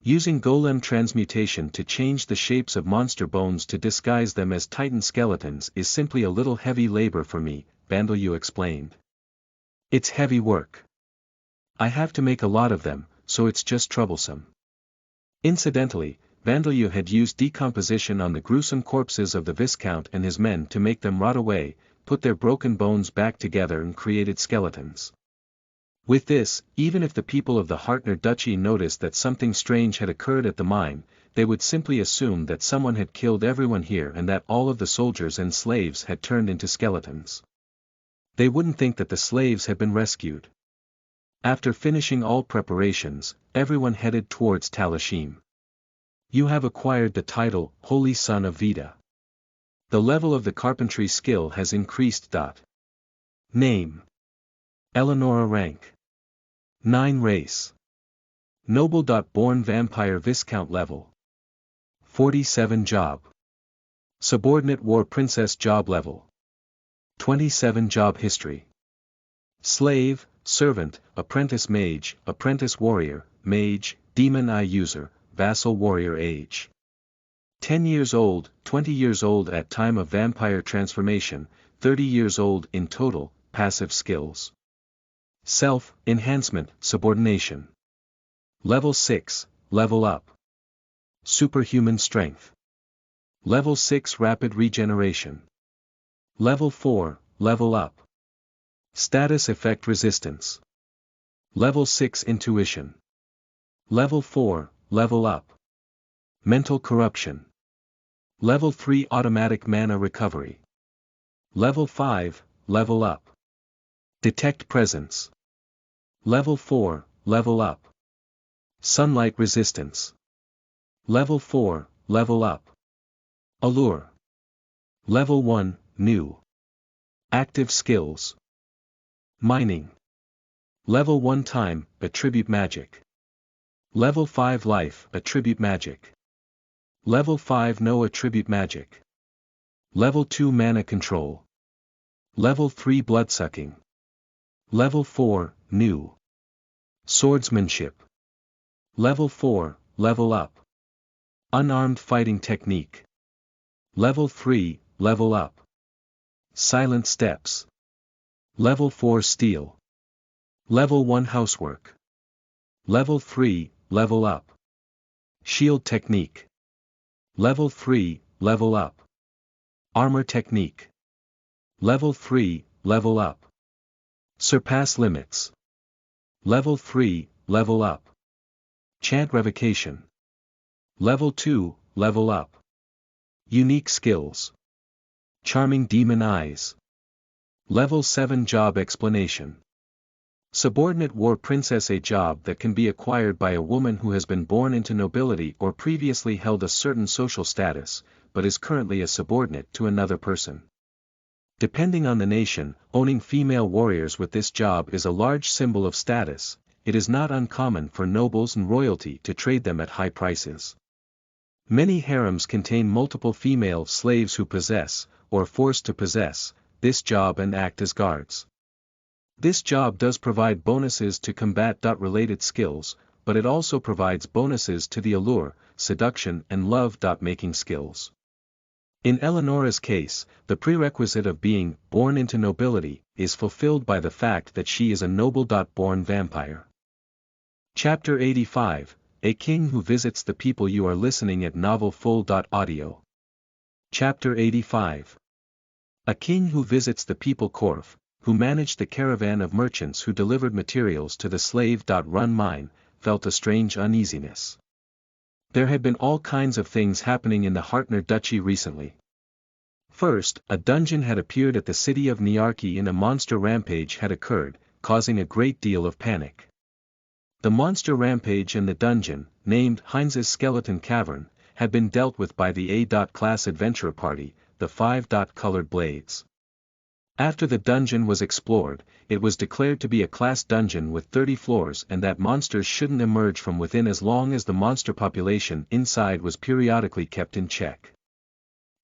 Speaker 1: Using golem transmutation to change the shapes of monster bones to disguise them as Titan skeletons is simply a little heavy labor for me, Vandalyu explained. It's heavy work. I have to make a lot of them, so it's just troublesome. Incidentally, Vandalyu had used decomposition on the gruesome corpses of the Viscount and his men to make them rot away, put their broken bones back together and created skeletons. With this, even if the people of the Hartner Duchy noticed that something strange had occurred at the mine, they would simply assume that someone had killed everyone here and that all of the soldiers and slaves had turned into skeletons. They wouldn't think that the slaves had been rescued. After finishing all preparations, everyone headed towards Talashim. You have acquired the title, Holy Son of Vita. The level of the carpentry skill has increased. Name. Eleonora. Rank. 9 Race. Noble. Born Vampire. Viscount. Level 47. Job. Subordinate. War Princess. Job level 27. Job history. Slave, servant, apprentice. Mage, apprentice. Warrior, mage, demon. Eye user, vassal. Warrior. Age 10 years old, 20 years old at time of vampire transformation, 30 years old in total. Passive skills. Self, enhancement, subordination. Level 6, level up. Superhuman strength. Level 6, rapid regeneration. Level 4, level up. Status effect resistance. Level 6, intuition. Level 4, level up. Mental corruption. Level 3, automatic mana recovery. Level 5, level up. Detect presence. Level 4, level up. Sunlight resistance. Level 4, level up. Allure. Level 1, new. Active skills. Mining. Level 1 time, attribute magic. Level 5 life, attribute magic. Level 5 no attribute magic. Level 2 mana control. Level 3 bloodsucking. Level 4, new. Swordsmanship. Level 4, level up. Unarmed fighting technique. Level 3, level up. Silent steps. Level 4 steel. Level 1 housework. Level 3, level up. Shield technique. Level 3, level up. Armor technique. Level 3, level up. Surpass limits. Level 3, level up. Chant revocation. Level 2, level up. Unique skills. Charming demon eyes. Level 7 job explanation. Subordinate war princess, a job that can be acquired by a woman who has been born into nobility or previously held a certain social status, but is currently a subordinate to another person. Depending on the nation, owning female warriors with this job is a large symbol of status. It is not uncommon for nobles and royalty to trade them at high prices. Many harems contain multiple female slaves who possess, or are forced to possess, this job and act as guards. This job does provide bonuses to combat-related skills, but it also provides bonuses to the allure, seduction and love-making skills. In Eleonora's case, the prerequisite of being born into nobility is fulfilled by the fact that she is a noble-born vampire. Chapter 85, A King Who Visits the People. You are listening at novelfull.audio. Chapter 85. A king who visits the people. Korf, who managed the caravan of merchants who delivered materials to the slave-run mine, felt a strange uneasiness. There had been all kinds of things happening in the Hartner Duchy recently. First, a dungeon had appeared at the city of Niarchy and a monster rampage had occurred, causing a great deal of panic. The monster rampage and the dungeon, named Heinz's Skeleton Cavern, had been dealt with by the A-class adventurer party, the 5-colored blades. After the dungeon was explored, it was declared to be a class dungeon with 30 floors and that monsters shouldn't emerge from within as long as the monster population inside was periodically kept in check.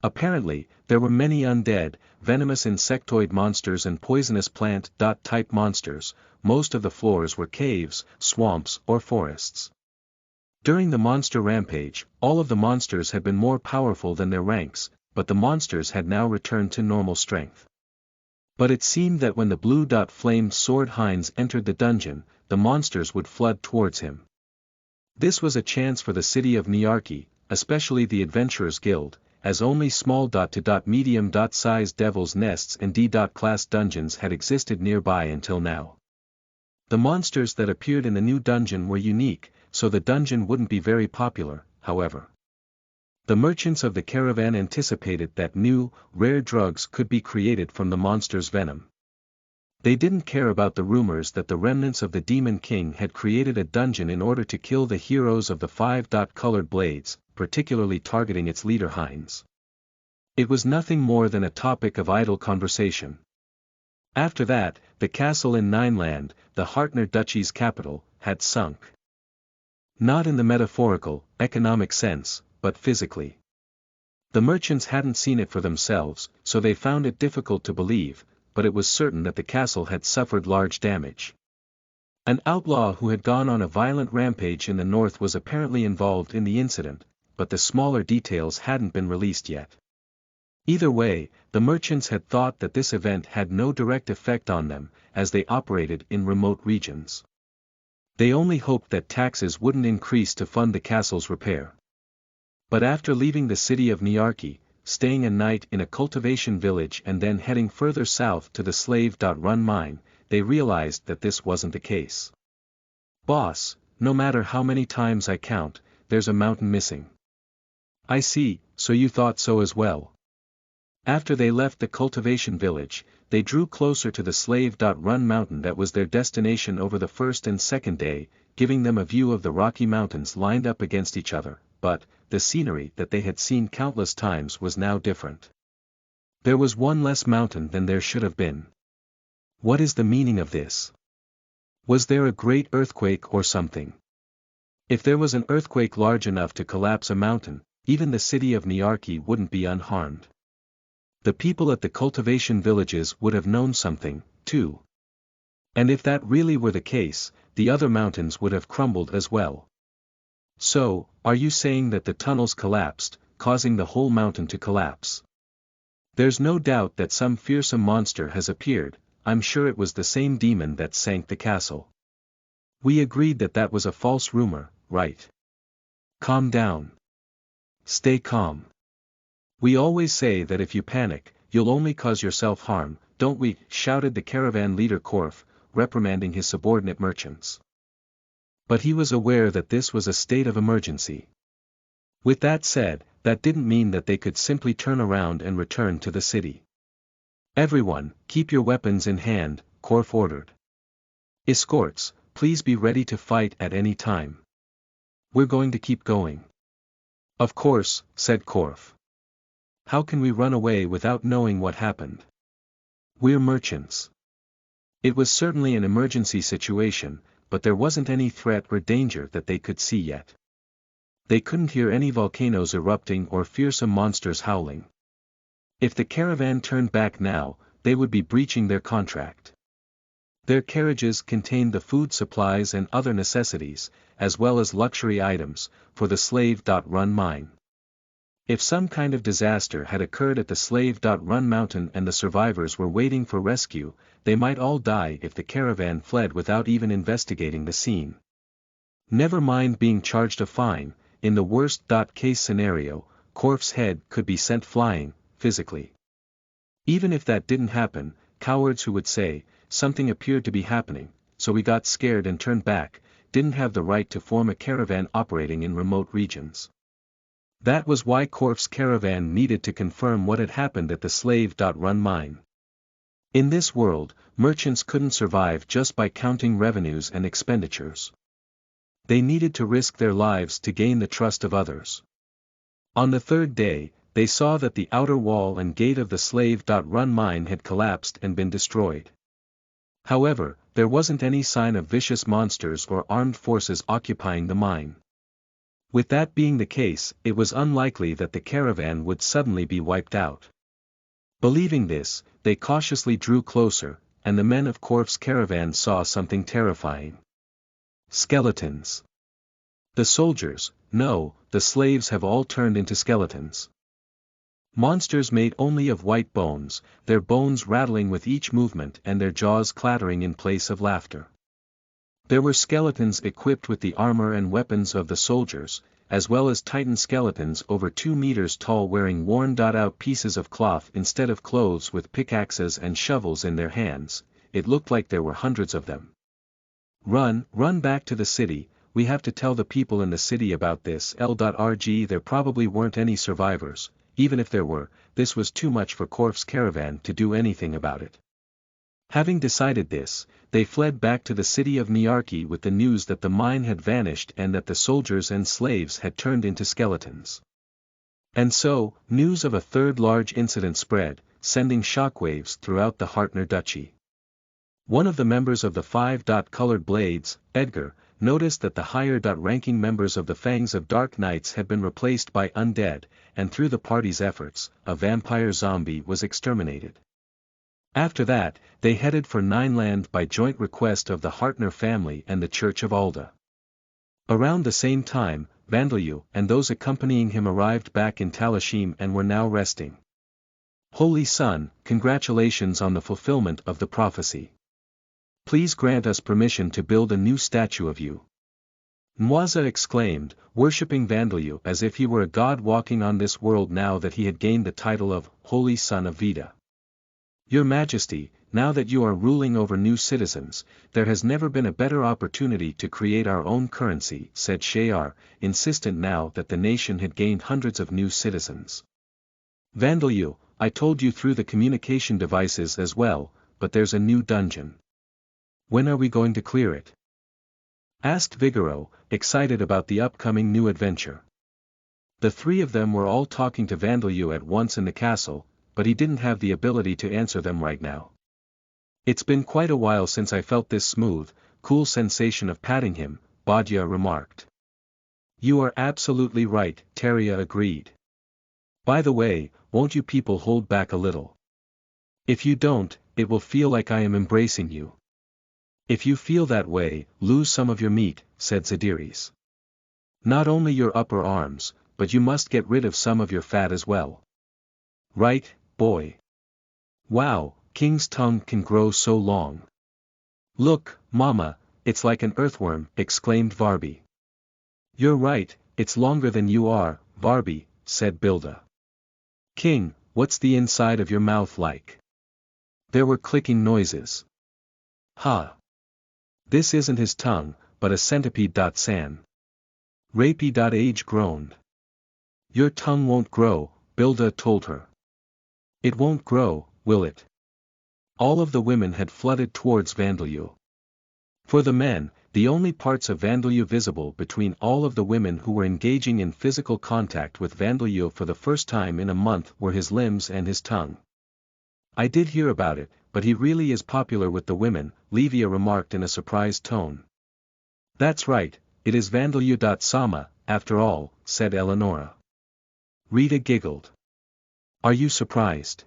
Speaker 1: Apparently, there were many undead, venomous insectoid monsters and poisonous plant-type monsters. Most of the floors were caves, swamps or forests. During the monster rampage, all of the monsters had been more powerful than their ranks, but the monsters had now returned to normal strength. But it seemed that when the blue-flamed sword Heinz entered the dungeon, the monsters would flood towards him. This was a chance for the city of Niarchy, especially the Adventurers Guild, as only small to medium-sized devil's nests and D-class dungeons had existed nearby until now. The monsters that appeared in the new dungeon were unique, so the dungeon wouldn't be very popular, however. The merchants of the caravan anticipated that new, rare drugs could be created from the monster's venom. They didn't care about the rumors that the remnants of the Demon King had created a dungeon in order to kill the heroes of the 5-colored blades, particularly targeting its leader Heinz. It was nothing more than a topic of idle conversation. After that, the castle in Nineland, the Hartner Duchy's capital, had sunk. Not in the metaphorical, economic sense, but physically. The merchants hadn't seen it for themselves, so they found it difficult to believe, but it was certain that the castle had suffered large damage. An outlaw who had gone on a violent rampage in the north was apparently involved in the incident, but the smaller details hadn't been released yet. Either way, the merchants had thought that this event had no direct effect on them, as they operated in remote regions. They only hoped that taxes wouldn't increase to fund the castle's repair. But after leaving the city of Niarki, staying a night in a cultivation village and then heading further south to the slave.run mine, they realized that this wasn't the case. "Boss, no matter how many times I count, there's a mountain missing." "I see, so you thought so as well." After they left the cultivation village, they drew closer to the slave.run mountain that was their destination over the first and second day, giving them a view of the Rocky Mountains lined up against each other, but, the scenery that they had seen countless times was now different. There was one less mountain than there should have been. What is the meaning of this? Was there a great earthquake or something? If there was an earthquake large enough to collapse a mountain, even the city of Niarki wouldn't be unharmed. The people at the cultivation villages would have known something, too. And if that really were the case, the other mountains would have crumbled as well. So, are you saying that the tunnels collapsed, causing the whole mountain to collapse? There's no doubt that some fearsome monster has appeared. I'm sure it was the same demon that sank the castle. We agreed that that was a false rumor, right? Calm down. Stay calm. We always say that if you panic, you'll only cause yourself harm, don't we? Shouted the caravan leader Korf, reprimanding his subordinate merchants. But he was aware that this was a state of emergency. With that said, that didn't mean that they could simply turn around and return to the city. "Everyone, keep your weapons in hand," Korf ordered. "Escorts, please be ready to fight at any time. We're going to keep going." "Of course," said Korf. "How can we run away without knowing what happened? We're merchants." It was certainly an emergency situation, but there wasn't any threat or danger that they could see yet. They couldn't hear any volcanoes erupting or fearsome monsters howling. If the caravan turned back now, they would be breaching their contract. Their carriages contained the food supplies and other necessities, as well as luxury items, for the slave.run mine. If some kind of disaster had occurred at the slave.run mountain and the survivors were waiting for rescue, they might all die if the caravan fled without even investigating the scene. Never mind being charged a fine, in the worst-case scenario, Korf's head could be sent flying, physically. Even if that didn't happen, cowards who would say, "Something appeared to be happening, so we got scared and turned back," didn't have the right to form a caravan operating in remote regions. That was why Korf's caravan needed to confirm what had happened at the slave.run mine. In this world, merchants couldn't survive just by counting revenues and expenditures. They needed to risk their lives to gain the trust of others. On the third day, they saw that the outer wall and gate of the slave.run mine had collapsed and been destroyed. However, there wasn't any sign of vicious monsters or armed forces occupying the mine. With that being the case, it was unlikely that the caravan would suddenly be wiped out. Believing this, they cautiously drew closer, and the men of Korf's caravan saw something terrifying. Skeletons. The soldiers, no, the slaves have all turned into skeletons. Monsters made only of white bones, their bones rattling with each movement and their jaws clattering in place of laughter. There were skeletons equipped with the armor and weapons of the soldiers, as well as Titan skeletons over 2 meters tall wearing worn-out pieces of cloth instead of clothes with pickaxes and shovels in their hands. It looked like there were hundreds of them. Run back to the city, we have to tell the people in the city about this. L.rg There probably weren't any survivors, even if there were, this was too much for Korf's caravan to do anything about it. Having decided this, they fled back to the city of Niarki with the news that the mine had vanished and that the soldiers and slaves had turned into skeletons. And so, news of a third large incident spread, sending shockwaves throughout the Hartner Duchy. One of the members of the Five-Colored Blades, Edgar, noticed that the higher-ranking members of the Fangs of Dark Knights had been replaced by undead, and through the party's efforts, a vampire zombie was exterminated. After that, they headed for Nineland by joint request of the Hartner family and the Church of Alda. Around the same time, Vandalyu and those accompanying him arrived back in Talashim and were now resting. Holy Son, congratulations on the fulfillment of the prophecy. Please grant us permission to build a new statue of you. Mwaza exclaimed, worshipping Vandalyu as if he were a god walking on this world now that he had gained the title of Holy Son of Vita. Your Majesty, now that you are ruling over new citizens, there has never been a better opportunity to create our own currency, said Shayar, insistent now that the nation had gained hundreds of new citizens. Vandalyu, I told you through the communication devices as well, but there's a new dungeon. When are we going to clear it? Asked Vigoro, excited about the upcoming new adventure. The three of them were all talking to Vandalyu at once in the castle, but he didn't have the ability to answer them right now. It's been quite a while since I felt this smooth, cool sensation of patting him, Badia remarked. You are absolutely right, Teria agreed. By the way, won't you people hold back a little? If you don't, it will feel like I am embracing you. If you feel that way, lose some of your meat, said Zadiris. Not only your upper arms, but you must get rid of some of your fat as well. Right, boy. Wow, King's tongue can grow so long. Look, Mama, it's like an earthworm, exclaimed Varby. You're right, it's longer than you are, Varby, said Bilda. King, what's the inside of your mouth like? There were clicking noises. Ha! This isn't his tongue, but a centipede. San. Rapey. Groaned. Your tongue won't grow, Bilda told her. It won't grow, will it? All of the women had flooded towards Vandalyu. For the men, the only parts of Vandalyu visible between all of the women who were engaging in physical contact with Vandalyu for the first time in a month were his limbs and his tongue. I did hear about it, but he really is popular with the women, Livia remarked in a surprised tone. That's right, it is Vandalyu. Sama, after all, said Eleonora. Rita giggled. Are you surprised?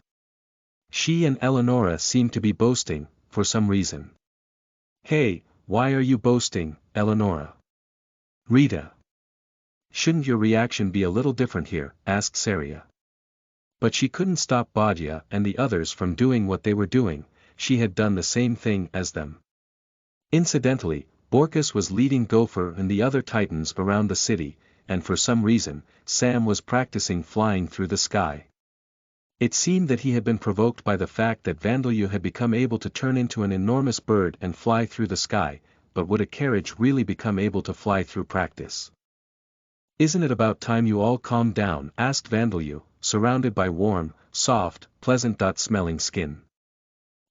Speaker 1: She and Eleonora seemed to be boasting, for some reason. Hey, why are you boasting, Eleonora? Rita. Shouldn't your reaction be a little different here, asked Saria. But she couldn't stop Badia and the others from doing what they were doing, she had done the same thing as them. Incidentally, Borkus was leading Gopher and the other titans around the city, and for some reason, Sam was practicing flying through the sky. It seemed that he had been provoked by the fact that Vandalyu had become able to turn into an enormous bird and fly through the sky, but would a carriage really become able to fly through practice? Isn't it about time you all calmed down? Asked Vandalyu, surrounded by warm, soft, pleasant-smelling skin.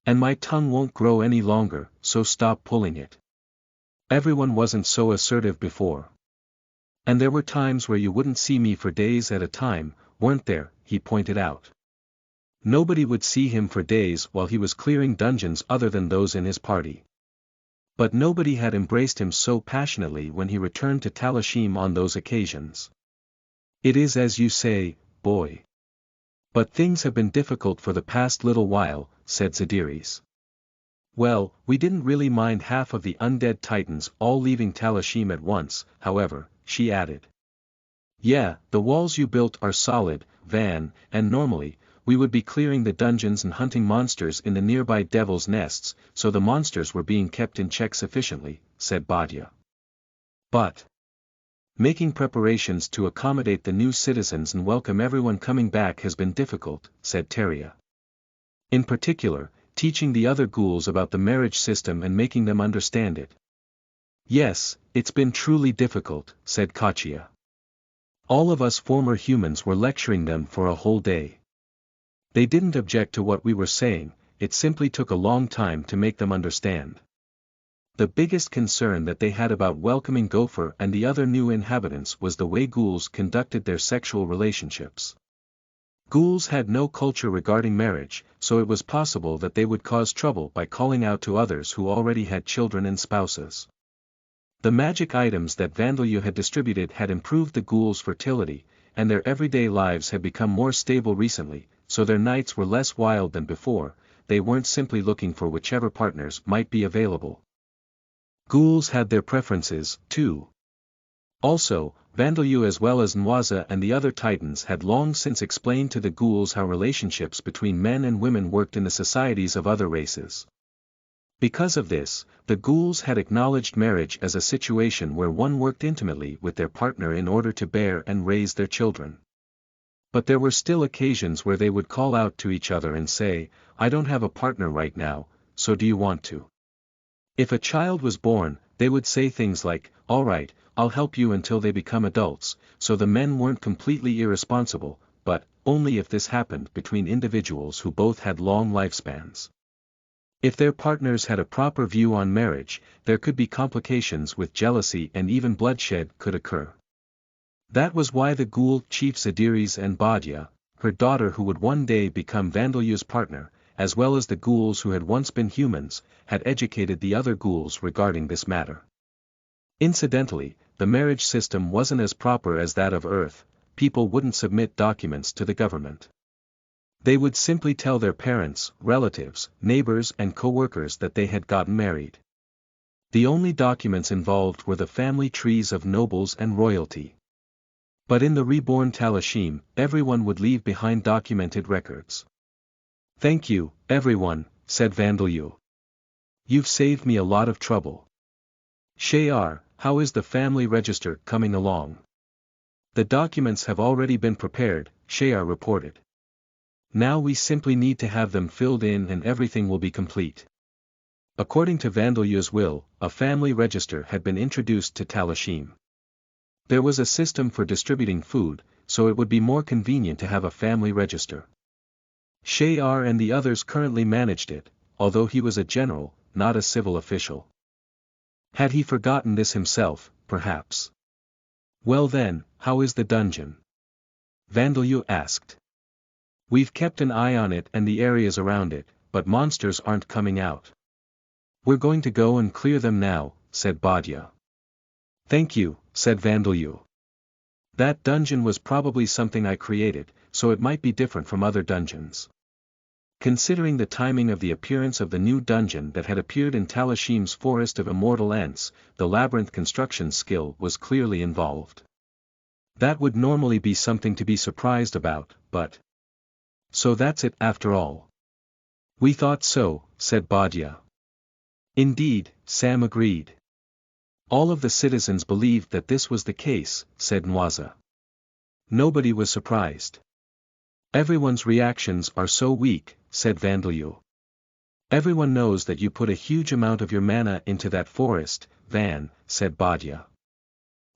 Speaker 1: And my tongue won't grow any longer, so stop pulling it. Everyone wasn't so assertive before. And there were times where you wouldn't see me for days at a time, weren't there? He pointed out. Nobody would see him for days while he was clearing dungeons other than those in his party. But nobody had embraced him so passionately when he returned to Talashim on those occasions. It is as you say, boy. But things have been difficult for the past little while, said Zadiris. Well, we didn't really mind half of the undead titans all leaving Talashim at once, however, she added. Yeah, the walls you built are solid, Van, and normally, we would be clearing the dungeons and hunting monsters in the nearby devil's nests, so the monsters were being kept in check sufficiently, said Badia. But making preparations to accommodate the new citizens and welcome everyone coming back has been difficult, said Teria. In particular, teaching the other ghouls about the marriage system and making them understand it. Yes, it's been truly difficult, said Kachia. All of us former humans were lecturing them for a whole day. They didn't object to what we were saying, it simply took a long time to make them understand. The biggest concern that they had about welcoming Gopher and the other new inhabitants was the way ghouls conducted their sexual relationships. Ghouls had no culture regarding marriage, so it was possible that they would cause trouble by calling out to others who already had children and spouses. The magic items that Vandalyu had distributed had improved the ghouls' fertility, and their everyday lives had become more stable recently, so their nights were less wild than before. They weren't simply looking for whichever partners might be available. Ghouls had their preferences, too. Also, Vandalyu as well as Nwaza and the other titans had long since explained to the ghouls how relationships between men and women worked in the societies of other races. Because of this, the ghouls had acknowledged marriage as a situation where one worked intimately with their partner in order to bear and raise their children. But there were still occasions where they would call out to each other and say, "I don't have a partner right now, so do you want to?" If a child was born, they would say things like, "All right, I'll help you until they become adults," so the men weren't completely irresponsible, but only if this happened between individuals who both had long lifespans. If their partners had a proper view on marriage, there could be complications with jealousy and even bloodshed could occur. That was why the ghoul chief Zadiris and Badya, her daughter who would one day become Vandalyu's partner, as well as the ghouls who had once been humans, had educated the other ghouls regarding this matter. Incidentally, the marriage system wasn't as proper as that of Earth. People wouldn't submit documents to the government. They would simply tell their parents, relatives, neighbors and co-workers that they had gotten married. The only documents involved were the family trees of nobles and royalty. But in the reborn Talashim, everyone would leave behind documented records. "Thank you, everyone," said Vandalyu. "You've saved me a lot of trouble." "Shayar, how is the family register coming along?" "The documents have already been prepared," Shayar reported. "Now we simply need to have them filled in and everything will be complete." According to Vandalyu's will, a family register had been introduced to Talashim. There was a system for distributing food, so it would be more convenient to have a family register. Shayar and the others currently managed it, although he was a general, not a civil official. Had he forgotten this himself, perhaps? "Well then, how is the dungeon?" Vandalyu asked. "We've kept an eye on it and the areas around it, but monsters aren't coming out." "We're going to go and clear them now," said Badya. "Thank you," said Vandalyu. "That dungeon was probably something I created, so it might be different from other dungeons." Considering the timing of the appearance of the new dungeon that had appeared in Talashim's forest of immortal ants, the labyrinth construction skill was clearly involved. That would normally be something to be surprised about, but... "So that's it after all." "We thought so," said Badya. "Indeed," Sam agreed. "All of the citizens believed that this was the case," said Nwaza. Nobody was surprised. "Everyone's reactions are so weak," said Vandalyu. "Everyone knows that you put a huge amount of your mana into that forest, Van," said Badya.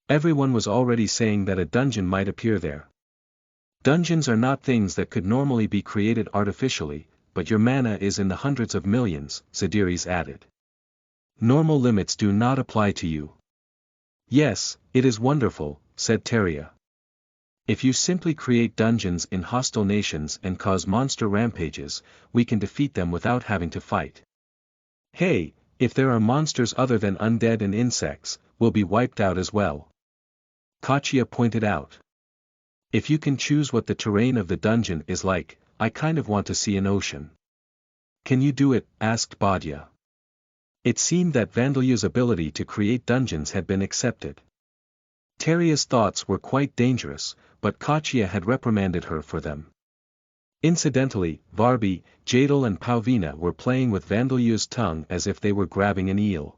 Speaker 1: "Everyone was already saying that a dungeon might appear there." "Dungeons are not things that could normally be created artificially, but your mana is in the hundreds of millions," Zadiris added. "Normal limits do not apply to you." "Yes, it is wonderful," said Teria. "If you simply create dungeons in hostile nations and cause monster rampages, we can defeat them without having to fight." "Hey, if there are monsters other than undead and insects, we'll be wiped out as well," Kachia pointed out. "If you can choose what the terrain of the dungeon is like, I kind of want to see an ocean." "Can you do it?" asked Badya. It seemed that Vandalyu's ability to create dungeons had been accepted. Teria's thoughts were quite dangerous, but Kachia had reprimanded her for them. Incidentally, Varbi, Jadal and Pauvina were playing with Vandalyu's tongue as if they were grabbing an eel.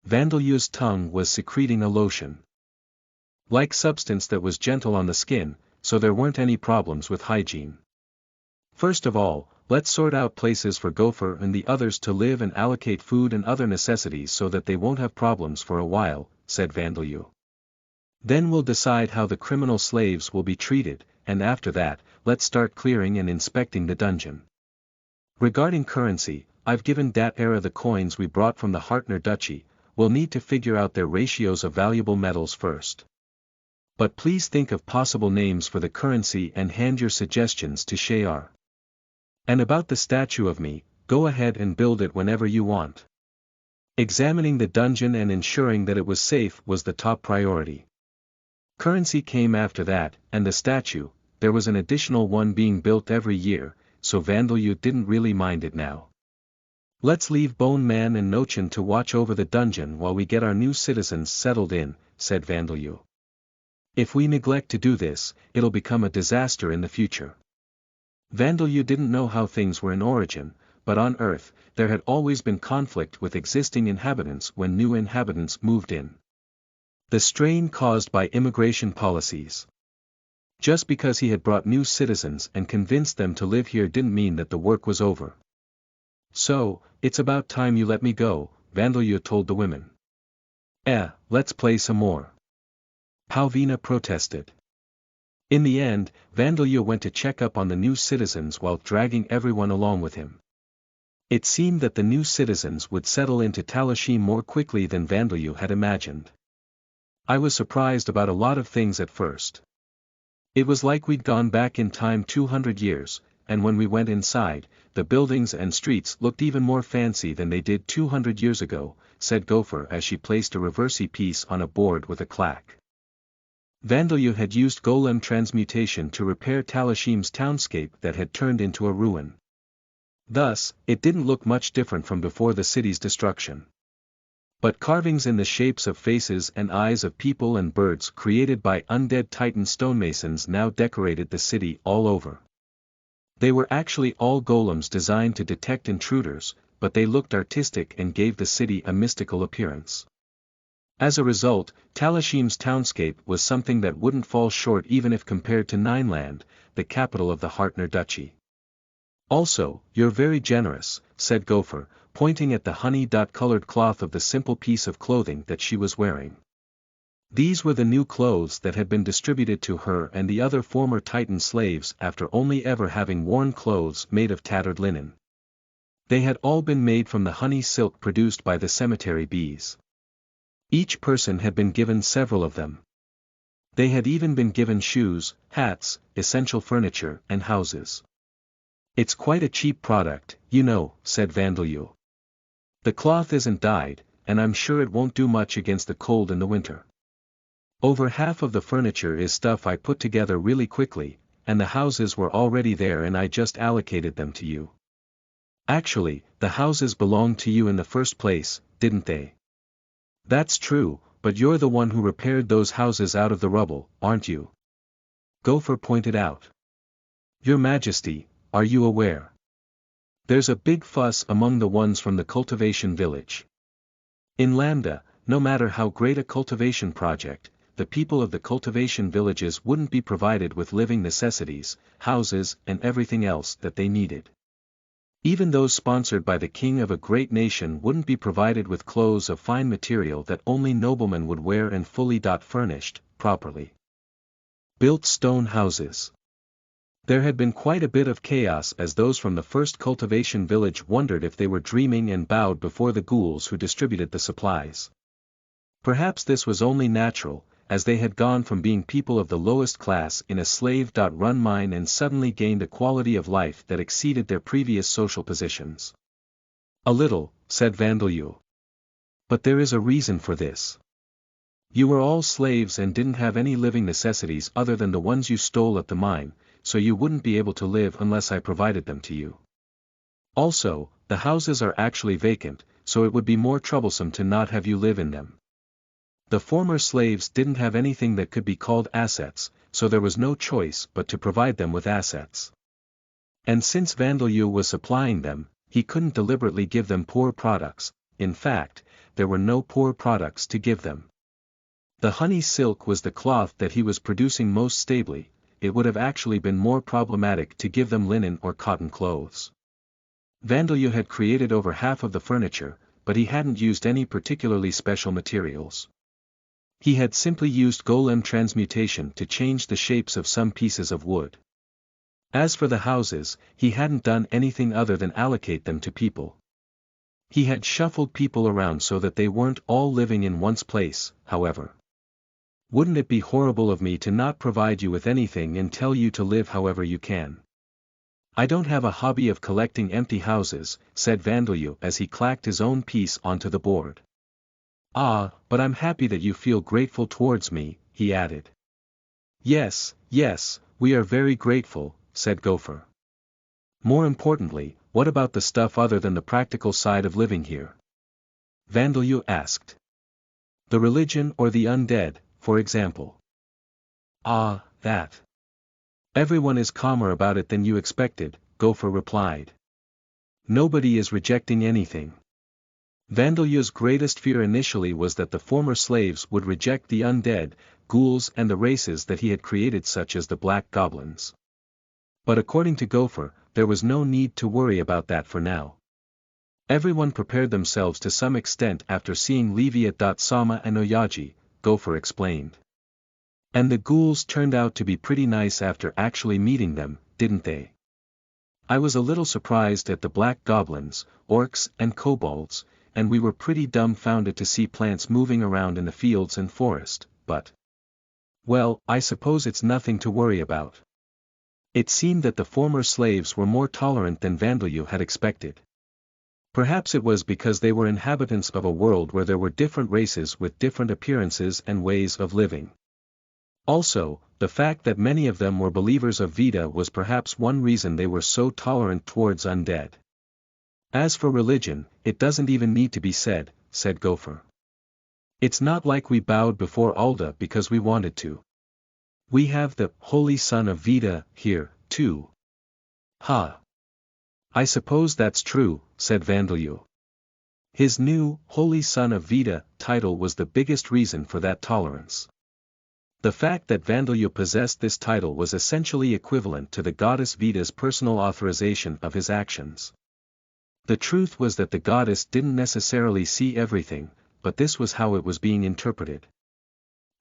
Speaker 1: Vandalyu's tongue was secreting a lotion-like substance that was gentle on the skin, so there weren't any problems with hygiene. "First of all, let's sort out places for Gopher and the others to live and allocate food and other necessities so that they won't have problems for a while," said Vandalyu. "Then we'll decide how the criminal slaves will be treated, and after that, let's start clearing and inspecting the dungeon. Regarding currency, I've given dat era the coins we brought from the Hartner Duchy, we'll need to figure out their ratios of valuable metals first. But please think of possible names for the currency and hand your suggestions to Shayar. And about the statue of me, go ahead and build it whenever you want. Examining the dungeon and ensuring that it was safe was the top priority. Currency came after that, and the statue, there was an additional one being built every year, so Vandeleur didn't really mind it now. Let's leave Bone Man and Nochin to watch over the dungeon while we get our new citizens settled in, said Vandeleur. If we neglect to do this, it'll become a disaster in the future. Vandeleur didn't know how things were in origin, but on Earth, there had always been conflict with existing inhabitants when new inhabitants moved in. The strain caused by immigration policies. Just because he had brought new citizens and convinced them to live here didn't mean that the work was over. So, it's about time you let me go, Vandeleur told the women. Let's play some more. Palvina protested. In the end, Vandeleur went to check up on the new citizens while dragging everyone along with him. It seemed that the new citizens would settle into Talashim more quickly than Vandeleur had imagined. I was surprised about a lot of things at first. It was like we'd gone back in time 200 years, and when we went inside, the buildings and streets looked even more fancy than they did 200 years ago, said Gopher as she placed a reversi piece on a board with a clack. Vandeleur had used golem transmutation to repair Talashim's townscape that had turned into a ruin. Thus, it didn't look much different from before the city's destruction. But carvings in the shapes of faces and eyes of people and birds created by undead Titan stonemasons now decorated the city all over. They were actually all golems designed to detect intruders, but they looked artistic and gave the city a mystical appearance. As a result, Talashim's townscape was something that wouldn't fall short even if compared to Nineland, the capital of the Hartner Duchy. Also, you're very generous, said Gopher, pointing at the honey-colored cloth of the simple piece of clothing that she was wearing. These were the new clothes that had been distributed to her and the other former Titan slaves after only ever having worn clothes made of tattered linen. They had all been made from the honey silk produced by the cemetery bees. Each person had been given several of them. They had even been given shoes, hats, essential furniture, and houses. It's quite a cheap product, you know, said Vandeleur. The cloth isn't dyed, and I'm sure it won't do much against the cold in the winter. Over half of the furniture is stuff I put together really quickly, and the houses were already there and I just allocated them to you. Actually, the houses belonged to you in the first place, didn't they? That's true, but you're the one who repaired those houses out of the rubble, aren't you? Gopher pointed out. Your Majesty, are you aware? There's a big fuss among the ones from the cultivation village. In Lambda, no matter how great a cultivation project, the people of the cultivation villages wouldn't be provided with living necessities, houses and everything else that they needed. Even those sponsored by the king of a great nation wouldn't be provided with clothes of fine material that only noblemen would wear and fully furnished, properly built stone houses. There had been quite a bit of chaos as those from the first cultivation village wondered if they were dreaming and bowed before the ghouls who distributed the supplies. Perhaps this was only natural, as they had gone from being people of the lowest class in a slave-run mine and suddenly gained a quality of life that exceeded their previous social positions. A little, said Vandeleur. But there is a reason for this. You were all slaves and didn't have any living necessities other than the ones you stole at the mine, so you wouldn't be able to live unless I provided them to you. Also, the houses are actually vacant, so it would be more troublesome to not have you live in them. The former slaves didn't have anything that could be called assets, so there was no choice but to provide them with assets. And since Vandeleur was supplying them, he couldn't deliberately give them poor products. In fact, there were no poor products to give them. The honey silk was the cloth that he was producing most stably. It would have actually been more problematic to give them linen or cotton clothes. Vandeleur had created over half of the furniture, but he hadn't used any particularly special materials. He had simply used golem transmutation to change the shapes of some pieces of wood. As for the houses, he hadn't done anything other than allocate them to people. He had shuffled people around so that they weren't all living in one place, however. Wouldn't it be horrible of me to not provide you with anything and tell you to live however you can? I don't have a hobby of collecting empty houses, said Vandalyu as he clacked his own piece onto the board. Ah, but I'm happy that you feel grateful towards me, he added. Yes, we are very grateful, said Gopher. More importantly, what about the stuff other than the practical side of living here? Vandalyu asked. The religion or the undead, for example. Ah, that. Everyone is calmer about it than you expected, Gopher replied. Nobody is rejecting anything. Vandalyu's greatest fear initially was that the former slaves would reject the undead, ghouls and the races that he had created such as the black goblins. But according to Gopher, there was no need to worry about that for now. Everyone prepared themselves to some extent after seeing Levi at Sama and Oyaji, Gopher explained. And the ghouls turned out to be pretty nice after actually meeting them, didn't they? I was a little surprised at the black goblins, orcs and kobolds, and we were pretty dumbfounded to see plants moving around in the fields and forest, but... Well, I suppose it's nothing to worry about. It seemed that the former slaves were more tolerant than Vandalyu had expected. Perhaps it was because they were inhabitants of a world where there were different races with different appearances and ways of living. Also, the fact that many of them were believers of Veda was perhaps one reason they were so tolerant towards undead. As for religion, it doesn't even need to be said, said Gopher. It's not like we bowed before Alda because we wanted to. We have the Holy Son of Veda here, too. Ha! I suppose that's true, said Vandalyu. His new Holy Son of Veda title was the biggest reason for that tolerance. The fact that Vandalyu possessed this title was essentially equivalent to the goddess Veda's personal authorization of his actions. The truth was that the goddess didn't necessarily see everything, but this was how it was being interpreted.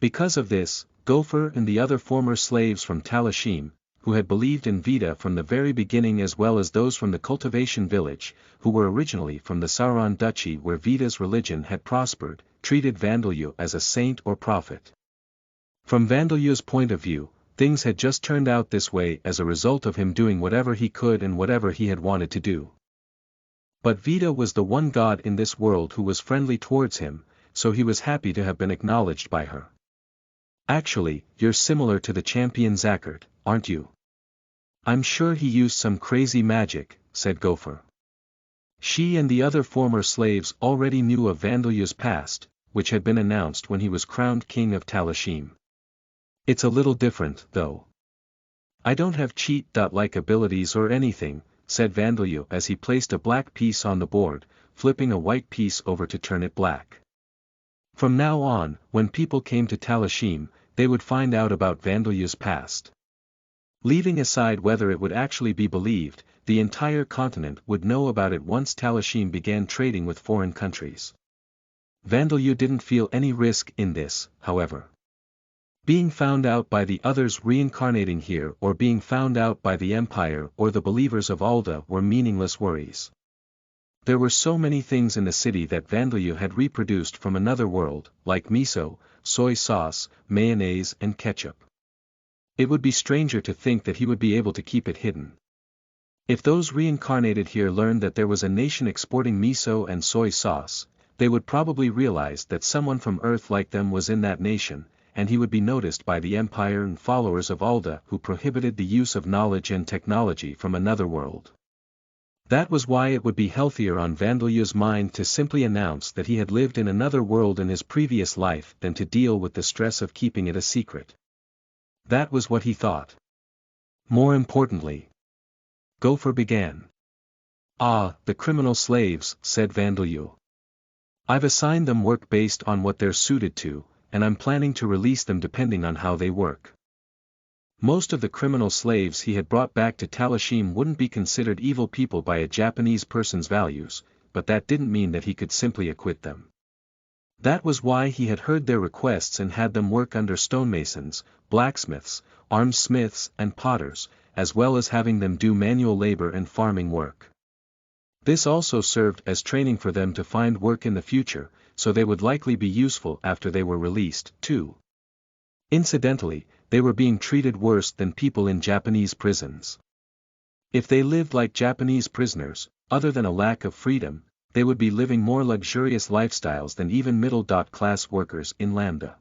Speaker 1: Because of this, Gopher and the other former slaves from Talashim, who had believed in Veda from the very beginning as well as those from the cultivation village, who were originally from the Sauron Duchy where Veda's religion had prospered, treated Vandalyu as a saint or prophet. From Vandalyu's point of view, things had just turned out this way as a result of him doing whatever he could and whatever he had wanted to do. But Veda was the one god in this world who was friendly towards him, so he was happy to have been acknowledged by her. Actually, you're similar to the champion Zakhard, aren't you? I'm sure he used some crazy magic, said Gopher. She and the other former slaves already knew of Vandalyu's past, which had been announced when he was crowned king of Talashim. It's a little different, though. I don't have cheat-like abilities or anything, said Vandalyu as he placed a black piece on the board, flipping a white piece over to turn it black. From now on, when people came to Talashim, they would find out about Vandalyu's past. Leaving aside whether it would actually be believed, the entire continent would know about it once Talashim began trading with foreign countries. Vandalyu didn't feel any risk in this, however. Being found out by the others reincarnating here or being found out by the Empire or the believers of Alda were meaningless worries. There were so many things in the city that Vandalyu had reproduced from another world, like miso, soy sauce, mayonnaise and ketchup. It would be stranger to think that he would be able to keep it hidden. If those reincarnated here learned that there was a nation exporting miso and soy sauce, they would probably realize that someone from Earth like them was in that nation, and he would be noticed by the Empire and followers of Alda who prohibited the use of knowledge and technology from another world. That was why it would be healthier on Vandalyu's mind to simply announce that he had lived in another world in his previous life than to deal with the stress of keeping it a secret. That was what he thought. More importantly, Gopher began. Ah, the criminal slaves, said Vandalyu. I've assigned them work based on what they're suited to, and I'm planning to release them depending on how they work. Most of the criminal slaves he had brought back to Talashim wouldn't be considered evil people by a Japanese person's values, but that didn't mean that he could simply acquit them. That was why he had heard their requests and had them work under stonemasons, blacksmiths, arms smiths and potters, as well as having them do manual labor and farming work. This also served as training for them to find work in the future, so they would likely be useful after they were released, too. Incidentally, they were being treated worse than people in Japanese prisons. If they lived like Japanese prisoners, other than a lack of freedom, they would be living more luxurious lifestyles than even middle-class workers in Lambda.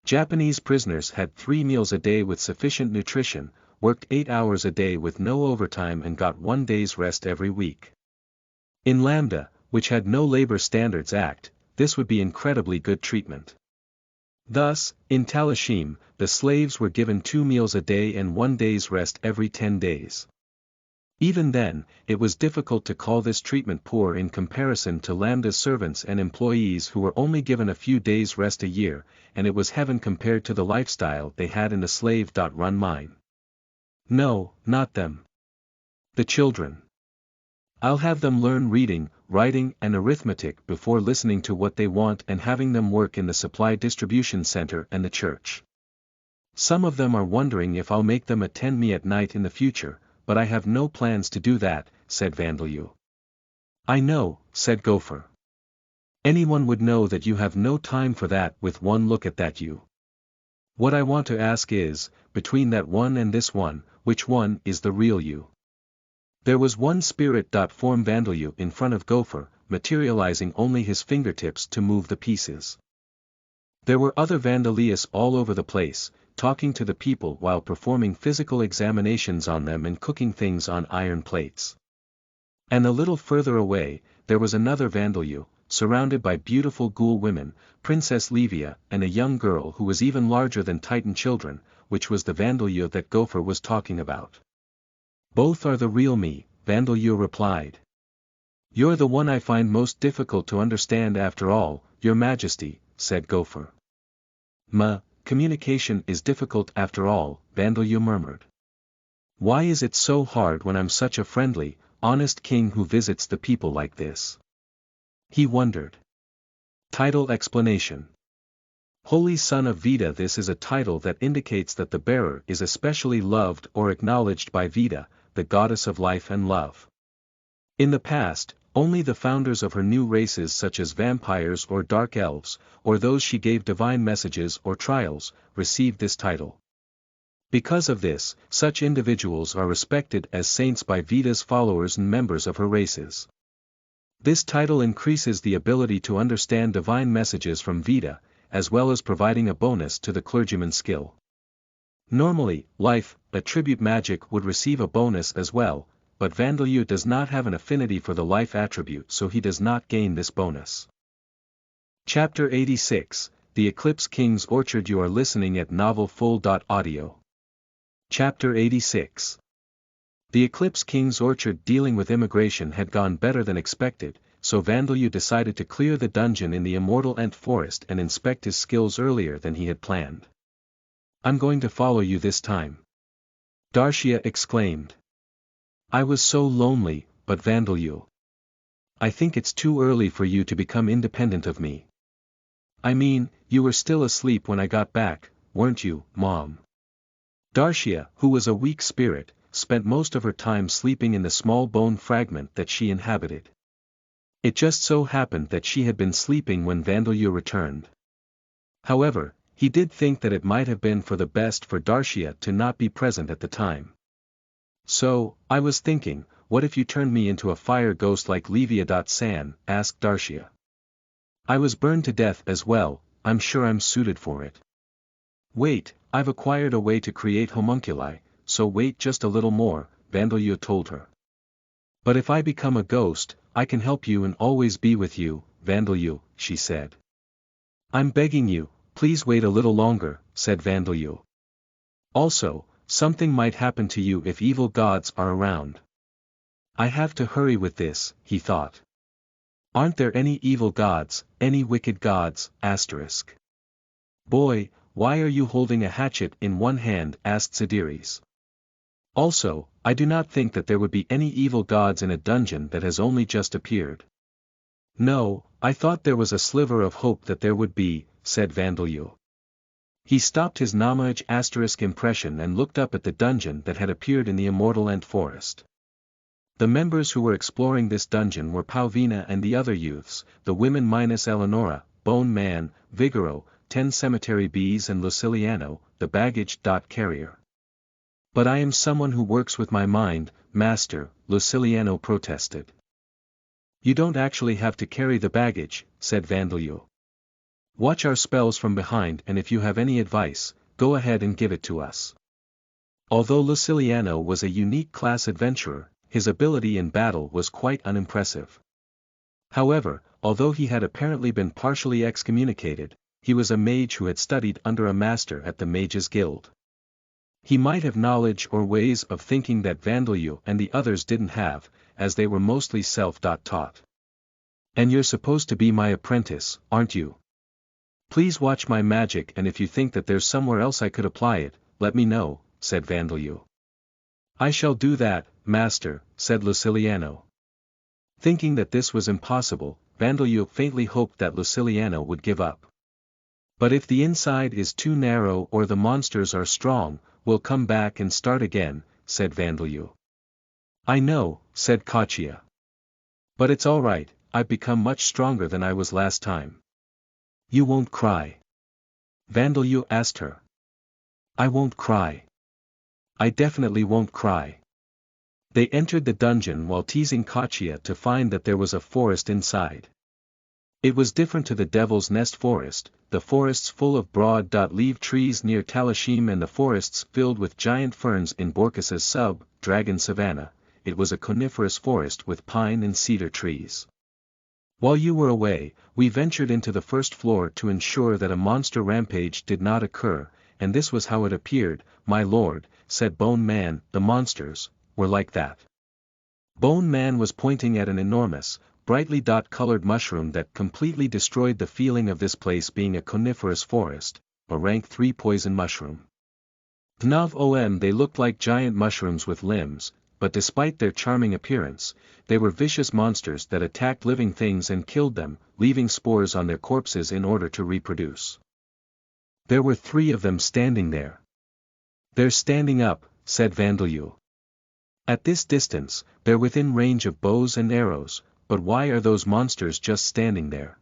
Speaker 1: Japanese prisoners had 3 meals a day with sufficient nutrition, worked 8 hours a day with no overtime and got 1 day's rest every week. In Lambda, which had no Labor Standards Act, this would be incredibly good treatment. Thus, in Talashim, the slaves were given 2 meals a day and 1 day's rest every 10 days. Even then, it was difficult to call this treatment poor in comparison to Lambda's servants and employees who were only given a few days' rest a year, and it was heaven compared to the lifestyle they had in the slave-run mine. No, not them. The children. I'll have them learn reading, writing and arithmetic before listening to what they want and having them work in the supply distribution center and the church. Some of them are wondering if I'll make them attend me at night in the future, but I have no plans to do that, said Vandalyu. I know, said Gopher. Anyone would know that you have no time for that with one look at that you. What I want to ask is, between that one and this one, which one is the real you? There was one spirit. Form Vandalyu in front of Gopher, materializing only his fingertips to move the pieces. There were other Vandalias all over the place, talking to the people while performing physical examinations on them and cooking things on iron plates. And a little further away, there was another Vandalyu, surrounded by beautiful ghoul women, Princess Levia and a young girl who was even larger than Titan children, which was the Vandalyu that Gopher was talking about. Both are the real me, Vandalyu replied. You're the one I find most difficult to understand after all, Your Majesty, said Gopher. Communication is difficult after all, Vandalyu murmured. Why is it so hard when I'm such a friendly, honest king who visits the people like this? He wondered. Title explanation. Holy Son of Veda. This is a title that indicates that the bearer is especially loved or acknowledged by Veda, the goddess of life and love. In the past, only the founders of her new races such as vampires or dark elves, or those she gave divine messages or trials, received this title. Because of this, such individuals are respected as saints by Veda's followers and members of her races. This title increases the ability to understand divine messages from Veda, as well as providing a bonus to the clergyman's skill. Normally, life, attribute magic would receive a bonus as well, but Vandalyu does not have an affinity for the life attribute, so he does not gain this bonus. Chapter 86, The Eclipse King's Orchard. You are listening at novelfull.audio. Chapter 86. The Eclipse King's Orchard. Dealing with immigration had gone better than expected, so Vandalyu decided to clear the dungeon in the Immortal Ant Forest and inspect his skills earlier than he had planned. I'm going to follow you this time. Darshia exclaimed. I was so lonely, but Vandalyu. I think it's too early for you to become independent of me. I mean, you were still asleep when I got back, weren't you, Mom? Darshia, who was a weak spirit, spent most of her time sleeping in the small bone fragment that she inhabited. It just so happened that she had been sleeping when Vandalyu returned. However, he did think that it might have been for the best for Darshia to not be present at the time. So, I was thinking, what if you turned me into a fire ghost like Levia-san, asked Darshia. I was burned to death as well, I'm sure I'm suited for it. Wait, I've acquired a way to create homunculi, so wait just a little more, Vandalyu told her. But if I become a ghost, I can help you and always be with you, Vandalyu, she said. I'm begging you, please wait a little longer, said Vandalyu. Also, something might happen to you if evil gods are around. I have to hurry with this, he thought. Aren't there any evil gods, any wicked gods, asterisk? Boy, why are you holding a hatchet in one hand, asked Sidiris. Also, I do not think that there would be any evil gods in a dungeon that has only just appeared. No, I thought there was a sliver of hope that there would be, said Vandalyu. He stopped his Namage asterisk impression and looked up at the dungeon that had appeared in the Immortal Ant Forest. The members who were exploring this dungeon were Paulina and the other youths, the women minus Eleonora, Bone Man, Vigoro, 10 cemetery bees and Luciliano, the baggage carrier. But I am someone who works with my mind, master, Luciliano protested. You don't actually have to carry the baggage, said Vandalio. Watch our spells from behind, and if you have any advice, go ahead and give it to us. Although Luciliano was a unique class adventurer, his ability in battle was quite unimpressive. However, although he had apparently been partially excommunicated, he was a mage who had studied under a master at the Mages Guild. He might have knowledge or ways of thinking that Vandalio and the others didn't have, as they were mostly self-taught. And you're supposed to be my apprentice, aren't you? Please watch my magic, and if you think that there's somewhere else I could apply it, let me know, said Vandalio. I shall do that, master, said Luciliano. Thinking that this was impossible, Vandalio faintly hoped that Luciliano would give up. But if the inside is too narrow or the monsters are strong, we'll come back and start again, said Vandalio. I know, said Kachia. But it's all right, I've become much stronger than I was last time. You won't cry? Vandalio asked her. I won't cry. I definitely won't cry. They entered the dungeon while teasing Kachia to find that there was a forest inside. It was different to the Devil's Nest forest, the forests full of broad-leaved trees near Talashim and the forests filled with giant ferns in Borkas's sub-dragon savanna. It was a coniferous forest with pine and cedar trees. While you were away, we ventured into the first floor to ensure that a monster rampage did not occur, and this was how it appeared, my lord, said Bone Man. The monsters were like that. Bone Man was pointing at an enormous, brightly colored mushroom that completely destroyed the feeling of this place being a coniferous forest, a rank 3 poison mushroom. They looked like giant mushrooms with limbs, but despite their charming appearance, they were vicious monsters that attacked living things and killed them, leaving spores on their corpses in order to reproduce. There were 3 of them standing there. They're standing up, said Vandalio. At this distance, they're within range of bows and arrows, but why are those monsters just standing there?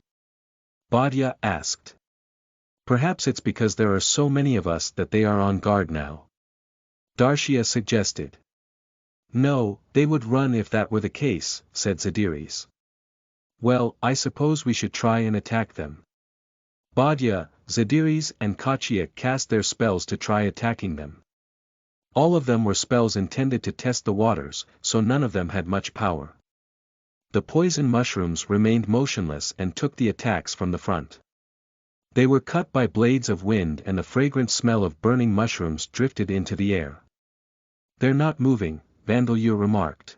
Speaker 1: Badia asked. Perhaps it's because there are so many of us that they are on guard now. Darshia suggested. No, they would run if that were the case, said Zadiris. Well, I suppose we should try and attack them. Badia, Zadiris and Kachia cast their spells to try attacking them. All of them were spells intended to test the waters, so none of them had much power. The poison mushrooms remained motionless and took the attacks from the front. They were cut by blades of wind and the fragrant smell of burning mushrooms drifted into the air. They're not moving, Vandalio remarked.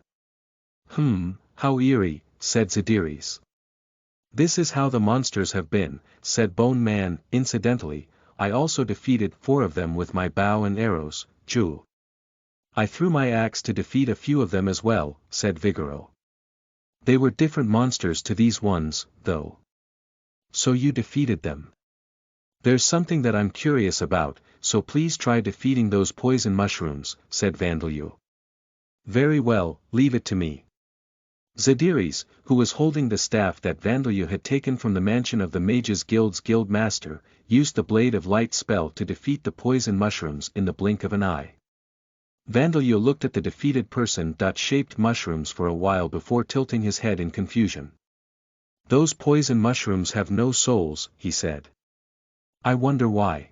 Speaker 1: How eerie, said Zadiris. This is how the monsters have been, said Bone Man. Incidentally, I also defeated 4 of them with my bow and arrows, Jewel. I threw my axe to defeat a few of them as well, said Vigoro. They were different monsters to these ones, though. So you defeated them. There's something that I'm curious about, so please try defeating those poison mushrooms, said Vandalio. Very well, leave it to me. Zadiris, who was holding the staff that Vandalio had taken from the mansion of the Mages Guild's guild master, used the Blade of Light spell to defeat the poison mushrooms in the blink of an eye. Vandalio looked at the defeated person-shaped mushrooms for a while before tilting his head in confusion. Those poison mushrooms have no souls, he said. I wonder why.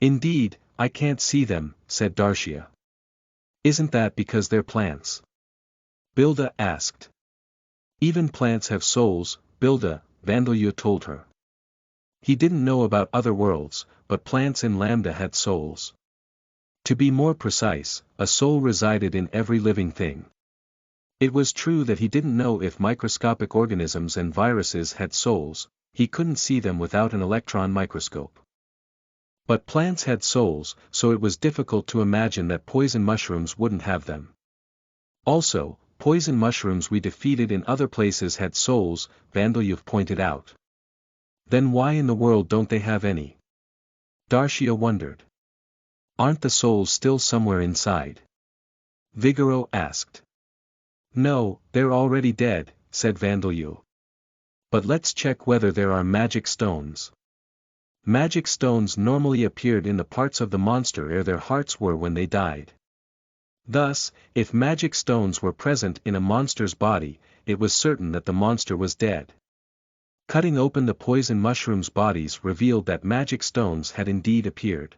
Speaker 1: Indeed, I can't see them, said Darshia. Isn't that because they're plants? Bilda asked. Even plants have souls, Bilda, Vandalio told her. He didn't know about other worlds, but plants in Lambda had souls. To be more precise, a soul resided in every living thing. It was true that he didn't know if microscopic organisms and viruses had souls, he couldn't see them without an electron microscope. But plants had souls, so it was difficult to imagine that poison mushrooms wouldn't have them. Also, poison mushrooms we defeated in other places had souls, Vandalio pointed out. Then why in the world don't they have any? Darshia wondered. Aren't the souls still somewhere inside? Vigoro asked. No, they're already dead, said Vandalyu. But let's check whether there are magic stones. Magic stones normally appeared in the parts of the monster ere their hearts were when they died. Thus, if magic stones were present in a monster's body, it was certain that the monster was dead. Cutting open the poison mushrooms' bodies revealed that magic stones had indeed appeared.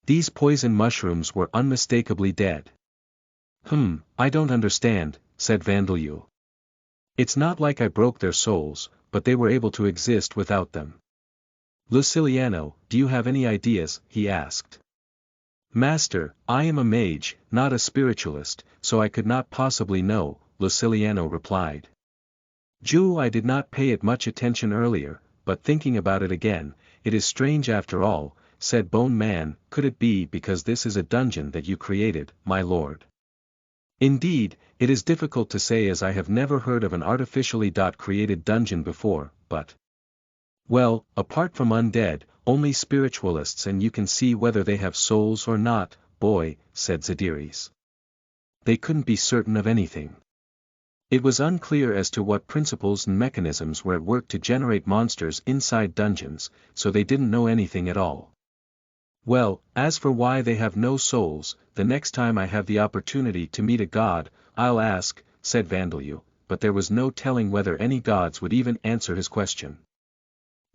Speaker 1: These poison mushrooms were unmistakably dead. I don't understand, said Vandalyu. It's not like I broke their souls, but they were able to exist without them. Luciliano, do you have any ideas? He asked. Master, I am a mage, not a spiritualist, so I could not possibly know, Luciliano replied. I did not pay it much attention earlier, but thinking about it again, it is strange after all, said Bone Man. Could it be because this is a dungeon that you created, my lord? Indeed, it is difficult to say as I have never heard of an artificially created dungeon before, but... Well, apart from undead, only spiritualists and you can see whether they have souls or not, boy, said Zadiris. They couldn't be certain of anything. It was unclear as to what principles and mechanisms were at work to generate monsters inside dungeons, so they didn't know anything at all. Well, as for why they have no souls, the next time I have the opportunity to meet a god, I'll ask, said Vandalyu, but there was no telling whether any gods would even answer his question.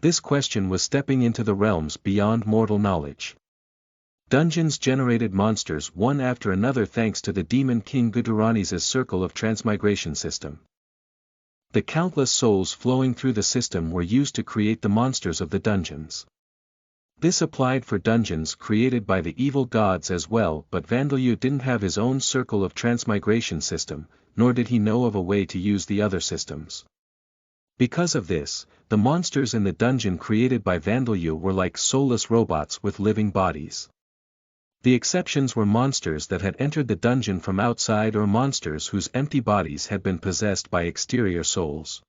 Speaker 1: This question was stepping into the realms beyond mortal knowledge. Dungeons generated monsters one after another thanks to the demon king Gudurani's circle of transmigration system. The countless souls flowing through the system were used to create the monsters of the dungeons. This applied for dungeons created by the evil gods as well, but Vandalyu didn't have his own circle of transmigration system, nor did he know of a way to use the other systems. Because of this, the monsters in the dungeon created by Vandalyu were like soulless robots with living bodies. The exceptions were monsters that had entered the dungeon from outside or monsters whose empty bodies had been possessed by exterior souls.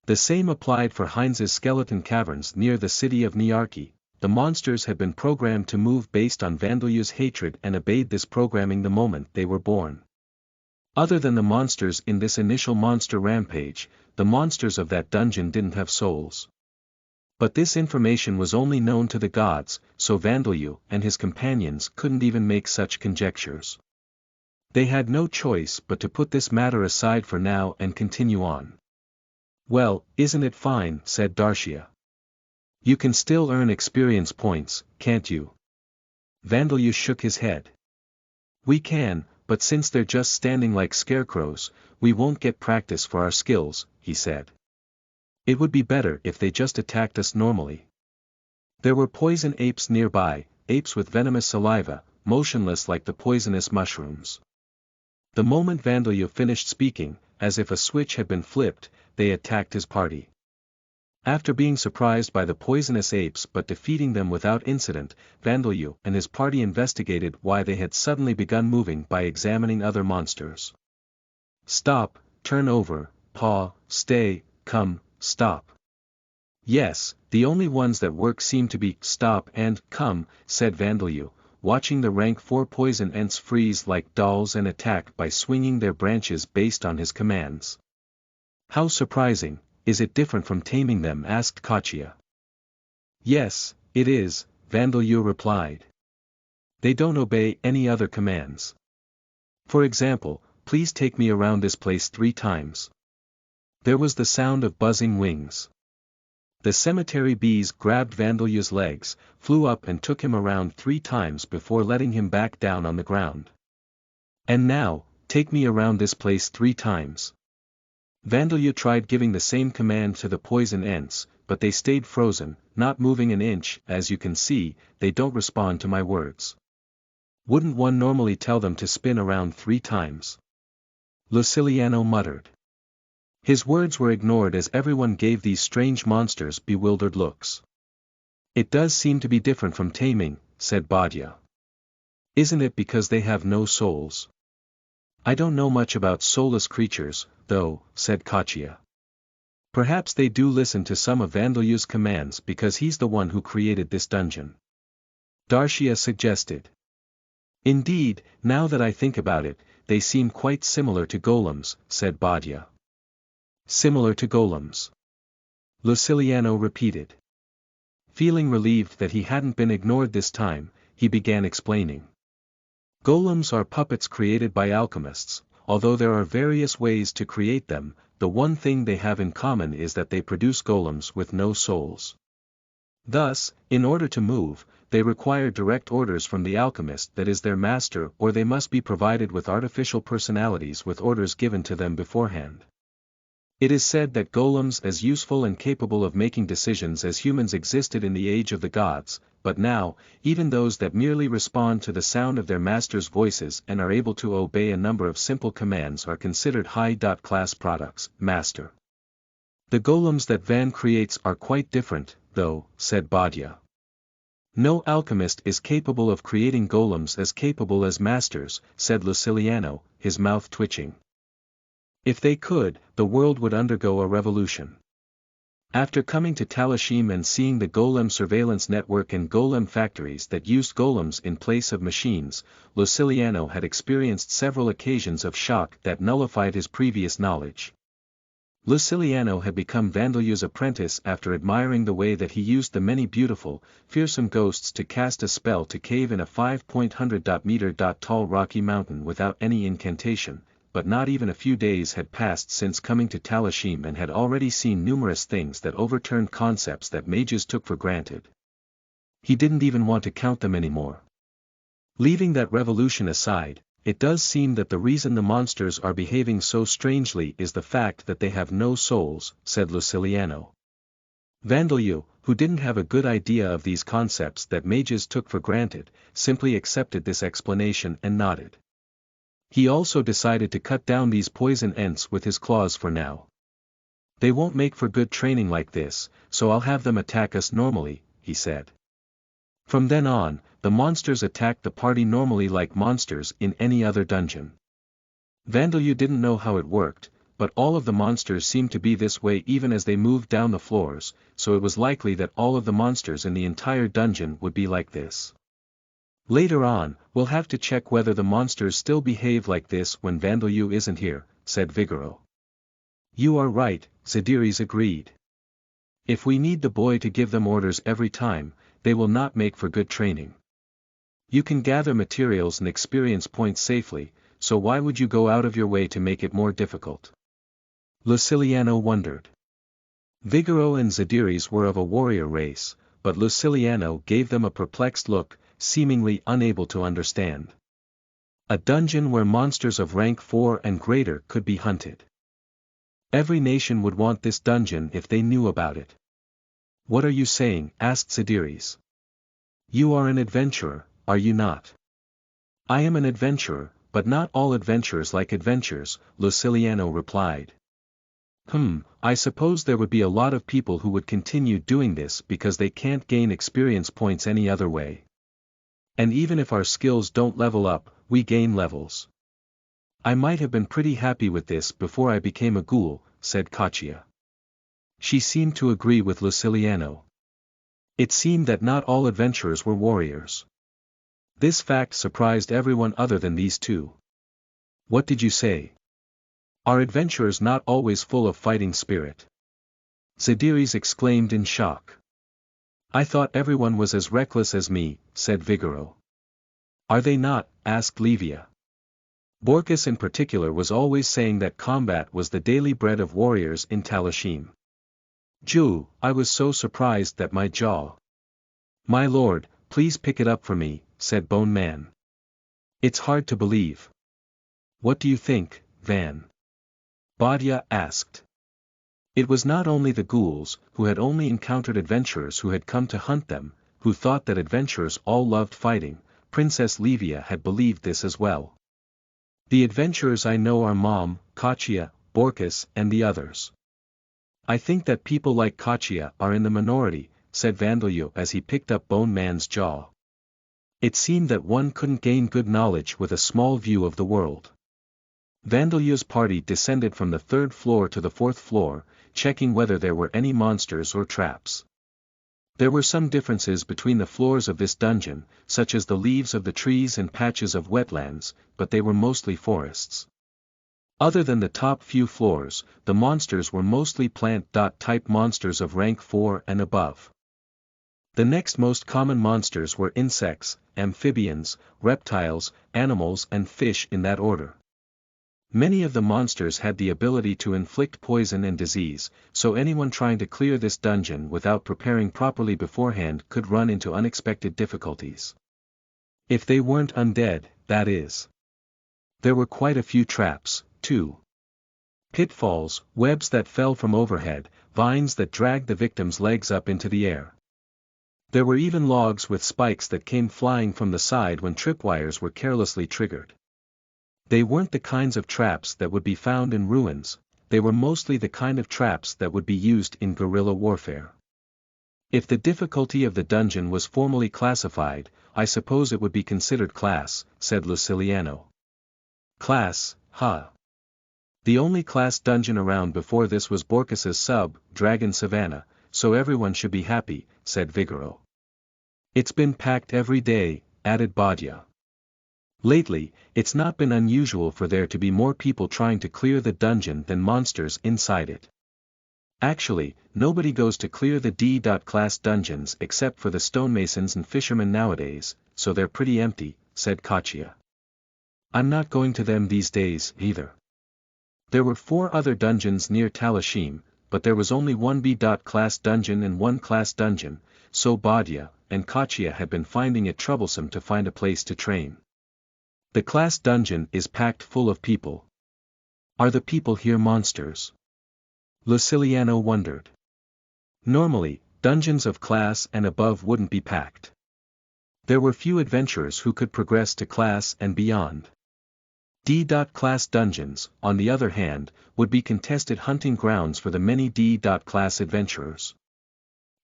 Speaker 1: The same applied for Heinz's skeleton caverns near the city of Niarki. The monsters had been programmed to move based on Vandalyu's hatred and obeyed this programming the moment they were born. Other than the monsters in this initial monster rampage, the monsters of that dungeon didn't have souls. But this information was only known to the gods, so Vandalyu and his companions couldn't even make such conjectures. They had no choice but to put this matter aside for now and continue on. Well, isn't it fine, said Darshia. You can still earn experience points, can't you? Vandalyu shook his head. We can, but since they're just standing like scarecrows, we won't get practice for our skills, he said. It would be better if they just attacked us normally. There were poison apes nearby, apes with venomous saliva, motionless like the poisonous mushrooms. The moment Vandalyu finished speaking, as if a switch had been flipped, they attacked his party. After being surprised by the poisonous apes but defeating them without incident, Vandalyu and his party investigated why they had suddenly begun moving by examining other monsters. Stop, turn over, paw, stay, come, stop. Yes, the only ones that work seem to be stop and come, said Vandalyu, watching the rank 4 poison ants freeze like dolls and attack by swinging their branches based on his commands. How surprising, is it different from taming them? Asked Kachia. Yes, it is, Vandalyu replied. They don't obey any other commands. For example, please take me around this place 3 times. There was the sound of buzzing wings. The cemetery bees grabbed Vandalyu's legs, flew up and took him around 3 times before letting him back down on the ground. And now, take me around this place 3 times. Vandalyu tried giving the same command to the poison ants, but they stayed frozen, not moving an inch. As you can see, they don't respond to my words. Wouldn't one normally tell them to spin around 3 times? Luciliano muttered. His words were ignored as everyone gave these strange monsters bewildered looks. It does seem to be different from taming, said Badya. Isn't it because they have no souls? I don't know much about soulless creatures, though, said Kachia. Perhaps they do listen to some of Vandalyu's commands because he's the one who created this dungeon. Darshia suggested. Indeed, now that I think about it, they seem quite similar to golems, said Badia. Similar to golems. Luciliano repeated. Feeling relieved that he hadn't been ignored this time, he began explaining. Golems are puppets created by alchemists. Although there are various ways to create them, the one thing they have in common is that they produce golems with no souls. Thus, in order to move, they require direct orders from the alchemist, that is their master, or they must be provided with artificial personalities with orders given to them beforehand. It is said that golems as useful and capable of making decisions as humans existed in the age of the gods, but now, even those that merely respond to the sound of their masters' voices and are able to obey a number of simple commands are considered high-class products, master. The golems that Van creates are quite different, though, said Badia. No alchemist is capable of creating golems as capable as masters, said Luciliano, his mouth twitching. If they could, the world would undergo a revolution. After coming to Talashim and seeing the golem surveillance network and golem factories that used golems in place of machines, Luciliano had experienced several occasions of shock that nullified his previous knowledge. Luciliano had become Vandalu's apprentice after admiring the way that he used the many beautiful, fearsome ghosts to cast a spell to cave in a 500-meter tall rocky mountain without any incantation. But not even a few days had passed since coming to Talashim and had already seen numerous things that overturned concepts that mages took for granted. He didn't even want to count them anymore. Leaving that revolution aside, it does seem that the reason the monsters are behaving so strangely is the fact that they have no souls, said Luciliano. Vandalu, who didn't have a good idea of these concepts that mages took for granted, simply accepted this explanation and nodded. He also decided to cut down these poison ants with his claws for now. They won't make for good training like this, so I'll have them attack us normally, he said. From then on, the monsters attacked the party normally like monsters in any other dungeon. Vandalu didn't know how it worked, but all of the monsters seemed to be this way even as they moved down the floors, so it was likely that all of the monsters in the entire dungeon would be like this. Later on, we'll have to check whether the monsters still behave like this when Vandalu isn't here, said Vigoro. You are right, Zadiris agreed. If we need the boy to give them orders every time, they will not make for good training. You can gather materials and experience points safely, so why would you go out of your way to make it more difficult? Luciliano wondered. Vigoro and Zadiris were of a warrior race, but Luciliano gave them a perplexed look, seemingly unable to understand. A dungeon where monsters of rank 4 and greater could be hunted. Every nation would want this dungeon if they knew about it. What are you saying? Asked Zadiris. You are an adventurer, are you not? I am an adventurer, but not all adventurers like adventures, Luciliano replied. I suppose there would be a lot of people who would continue doing this because they can't gain experience points any other way. And even if our skills don't level up, we gain levels. I might have been pretty happy with this before I became a ghoul, said Kachia. She seemed to agree with Luciliano. It seemed that not all adventurers were warriors. This fact surprised everyone other than these two. What did you say? Are adventurers not always full of fighting spirit? Zadiris exclaimed in shock. I thought everyone was as reckless as me, said Vigoro. Are they not? Asked Livia. Borkus in particular was always saying that combat was the daily bread of warriors in Talashim. Ju, I was so surprised that my jaw. My lord, please pick it up for me, said Bone Man. It's hard to believe. What do you think, Van? Badia asked. It was not only the ghouls, who had only encountered adventurers who had come to hunt them, who thought that adventurers all loved fighting. Princess Livia had believed this as well. The adventurers I know are Mom, Kachia, Borkus and the others. I think that people like Kachia are in the minority, said Vandalu as he picked up Bone Man's jaw. It seemed that one couldn't gain good knowledge with a small view of the world. Vandalu's party descended from the 3rd floor to the 4th floor, checking whether there were any monsters or traps. There were some differences between the floors of this dungeon, such as the leaves of the trees and patches of wetlands, but they were mostly forests. Other than the top few floors, the monsters were mostly plant-type monsters of rank 4 and above. The next most common monsters were insects, amphibians, reptiles, animals and fish in that order. Many of the monsters had the ability to inflict poison and disease, so anyone trying to clear this dungeon without preparing properly beforehand could run into unexpected difficulties. If they weren't undead, that is. There were quite a few traps, too. Pitfalls, webs that fell from overhead, vines that dragged the victim's legs up into the air. There were even logs with spikes that came flying from the side when tripwires were carelessly triggered. They weren't the kinds of traps that would be found in ruins, they were mostly the kind of traps that would be used in guerrilla warfare. If the difficulty of the dungeon was formally classified, I suppose it would be considered class, said Luciliano. Class, huh? The only class dungeon around before this was Borkus's Dragon Savannah, so everyone should be happy, said Vigoro. It's been packed every day, added Badia. Lately, it's not been unusual for there to be more people trying to clear the dungeon than monsters inside it. Actually, nobody goes to clear the D.class dungeons except for the stonemasons and fishermen nowadays, so they're pretty empty, said Kachia. I'm not going to them these days, either. There were 4 other dungeons near Talashim, but there was only one B.class dungeon and one class dungeon, so Badia and Kachia had been finding it troublesome to find a place to train. The class dungeon is packed full of people. Are the people here monsters? Luciliano wondered. Normally, dungeons of class and above wouldn't be packed. There were few adventurers who could progress to class and beyond. D.class dungeons, on the other hand, would be contested hunting grounds for the many D.class adventurers.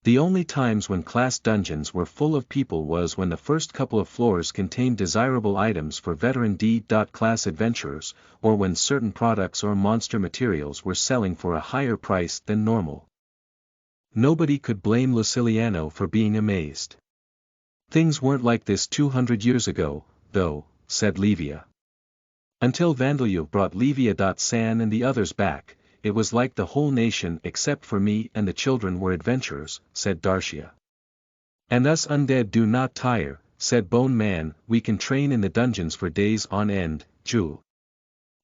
Speaker 1: The only times when class dungeons were full of people was when the first couple of floors contained desirable items for veteran D.class adventurers, or when certain products or monster materials were selling for a higher price than normal. Nobody could blame Luciliano for being amazed. Things weren't like this 200 years ago, though, said Livia. Until Vandalyu brought Livia.San and the others back, it was like the whole nation except for me and the children were adventurers, said Darcia. And us undead do not tire, said Bone Man, we can train in the dungeons for days on end, Ju.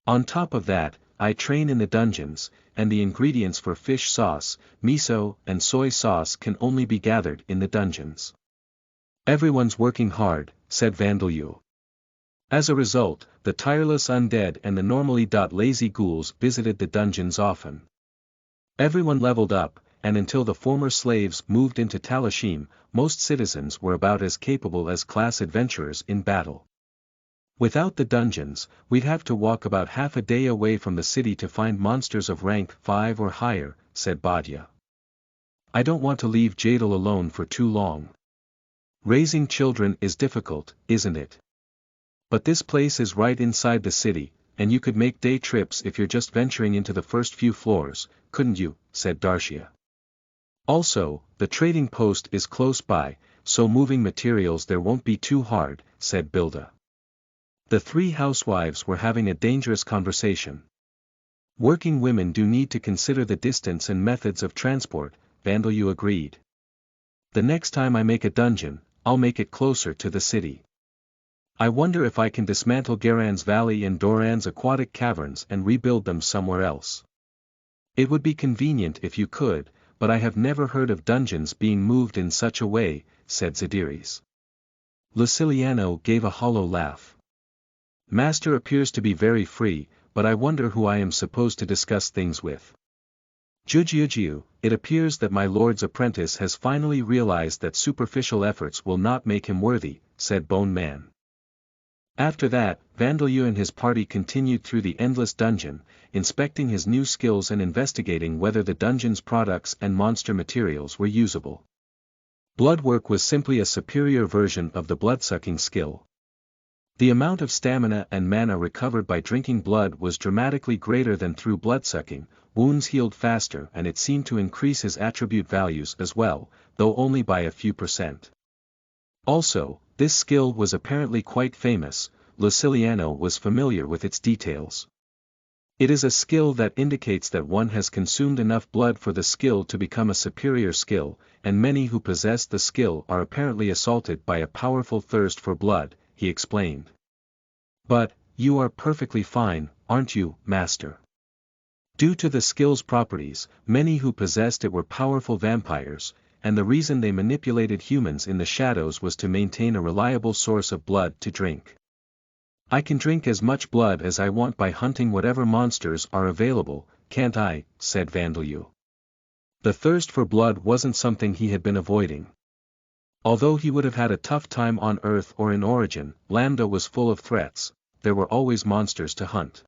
Speaker 1: On top of that, I train in the dungeons, and the ingredients for fish sauce, miso and soy sauce can only be gathered in the dungeons. Everyone's working hard, said Vandalyu. As a result, the tireless undead and the normally lazy ghouls visited the dungeons often. Everyone leveled up, and until the former slaves moved into Talashim, most citizens were about as capable as class adventurers in battle. Without the dungeons, we'd have to walk about half a day away from the city to find monsters of rank 5 or higher, said Badia. I don't want to leave Jadal alone for too long. Raising children is difficult, isn't it? But this place is right inside the city, and you could make day trips if you're just venturing into the first few floors, couldn't you, said Darcia. Also, the trading post is close by, so moving materials there won't be too hard, said Bilda. The 3 housewives were having a dangerous conversation. Working women do need to consider the distance and methods of transport, Vandalyu agreed. The next time I make a dungeon, I'll make it closer to the city. I wonder if I can dismantle Garan's Valley and Doran's aquatic caverns and rebuild them somewhere else. It would be convenient if you could, but I have never heard of dungeons being moved in such a way, said Zadiris. Luciliano gave a hollow laugh. Master appears to be very free, but I wonder who I am supposed to discuss things with. Jujiujiu, it appears that my lord's apprentice has finally realized that superficial efforts will not make him worthy, said Bone Man. After that, Vandalyu and his party continued through the endless dungeon, inspecting his new skills and investigating whether the dungeon's products and monster materials were usable. Bloodwork was simply a superior version of the bloodsucking skill. The amount of stamina and mana recovered by drinking blood was dramatically greater than through bloodsucking, wounds healed faster, and it seemed to increase his attribute values as well, though only by a few percent. Also, this skill was apparently quite famous. Luciliano was familiar with its details. It is a skill that indicates that one has consumed enough blood for the skill to become a superior skill, and many who possess the skill are apparently assaulted by a powerful thirst for blood, he explained. But, you are perfectly fine, aren't you, Master? Due to the skill's properties, many who possessed it were powerful vampires, and the reason they manipulated humans in the shadows was to maintain a reliable source of blood to drink. I can drink as much blood as I want by hunting whatever monsters are available, can't I, said Vandeleur. The thirst for blood wasn't something he had been avoiding. Although he would have had a tough time on Earth or in Origin, Lambda was full of threats, there were always monsters to hunt.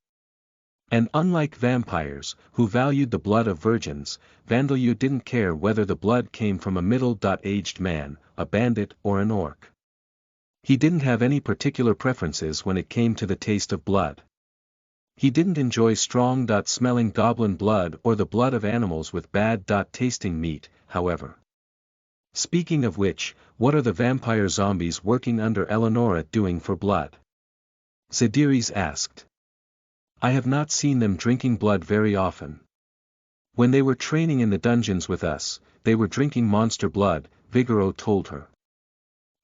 Speaker 1: And unlike vampires, who valued the blood of virgins, Vandeleur didn't care whether the blood came from a middle-aged man, a bandit or an orc. He didn't have any particular preferences when it came to the taste of blood. He didn't enjoy strong-smelling goblin blood or the blood of animals with bad-tasting meat, however. Speaking of which, what are the vampire zombies working under Eleonora doing for blood? Zediris asked. I have not seen them drinking blood very often. When they were training in the dungeons with us, they were drinking monster blood, Vigoro told her.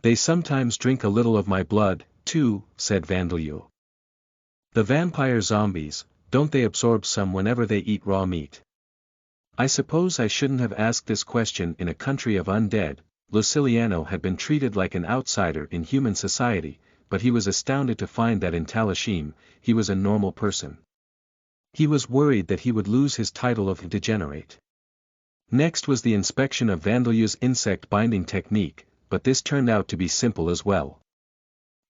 Speaker 1: They sometimes drink a little of my blood, too, said Vandeleur. The vampire zombies, don't they absorb some whenever they eat raw meat? I suppose I shouldn't have asked this question in a country of undead. Luciliano had been treated like an outsider in human society, but he was astounded to find that in Talashim, he was a normal person. He was worried that he would lose his title of degenerate. Next was the inspection of Vandeleur's insect binding technique, but this turned out to be simple as well.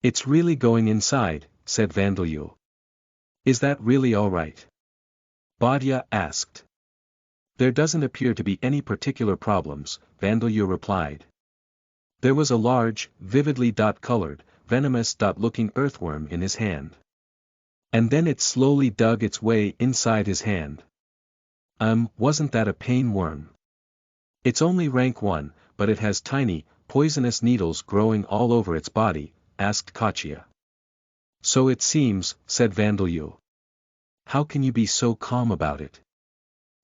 Speaker 1: It's really going inside, said Vandeleur. Is that really all right? Badia asked. There doesn't appear to be any particular problems, Vandeleur replied. There was a large, vividly colored, venomous-looking earthworm in his hand. And then it slowly dug its way inside his hand. Wasn't that a pain worm? It's only rank 1, but it has tiny, poisonous needles growing all over its body, asked Kachia. So it seems, said Vandeleur. How can you be so calm about it?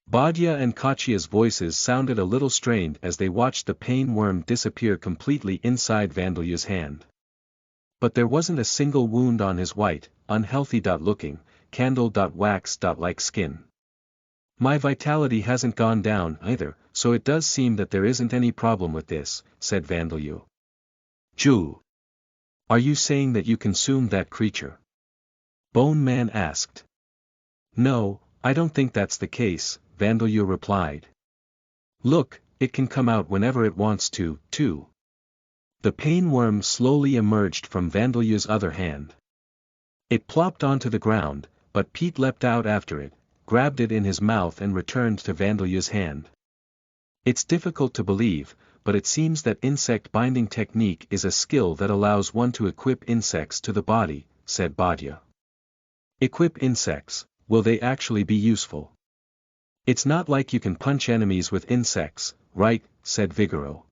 Speaker 1: Badia and Kachia's voices sounded a little strained as they watched the pain worm disappear completely inside Vandeleur's hand. But there wasn't a single wound on his white, unhealthy-looking, candle-wax-like skin. My vitality hasn't gone down either, so it does seem that there isn't any problem with this, said Vandeleur. Ju. Are you saying that you consumed that creature? Bone Man asked. No, I don't think that's the case, Vandeleur replied. Look, it can come out whenever it wants to, too. The pain worm slowly emerged from Vandeleur's other hand. It plopped onto the ground, but Pete leapt out after it, grabbed it in his mouth and returned to Vandeleur's hand. It's difficult to believe, but it seems that insect binding technique is a skill that allows one to equip insects to the body, said Badia. Equip insects, will they actually be useful? It's not like you can punch enemies with insects, right, said Vigoro.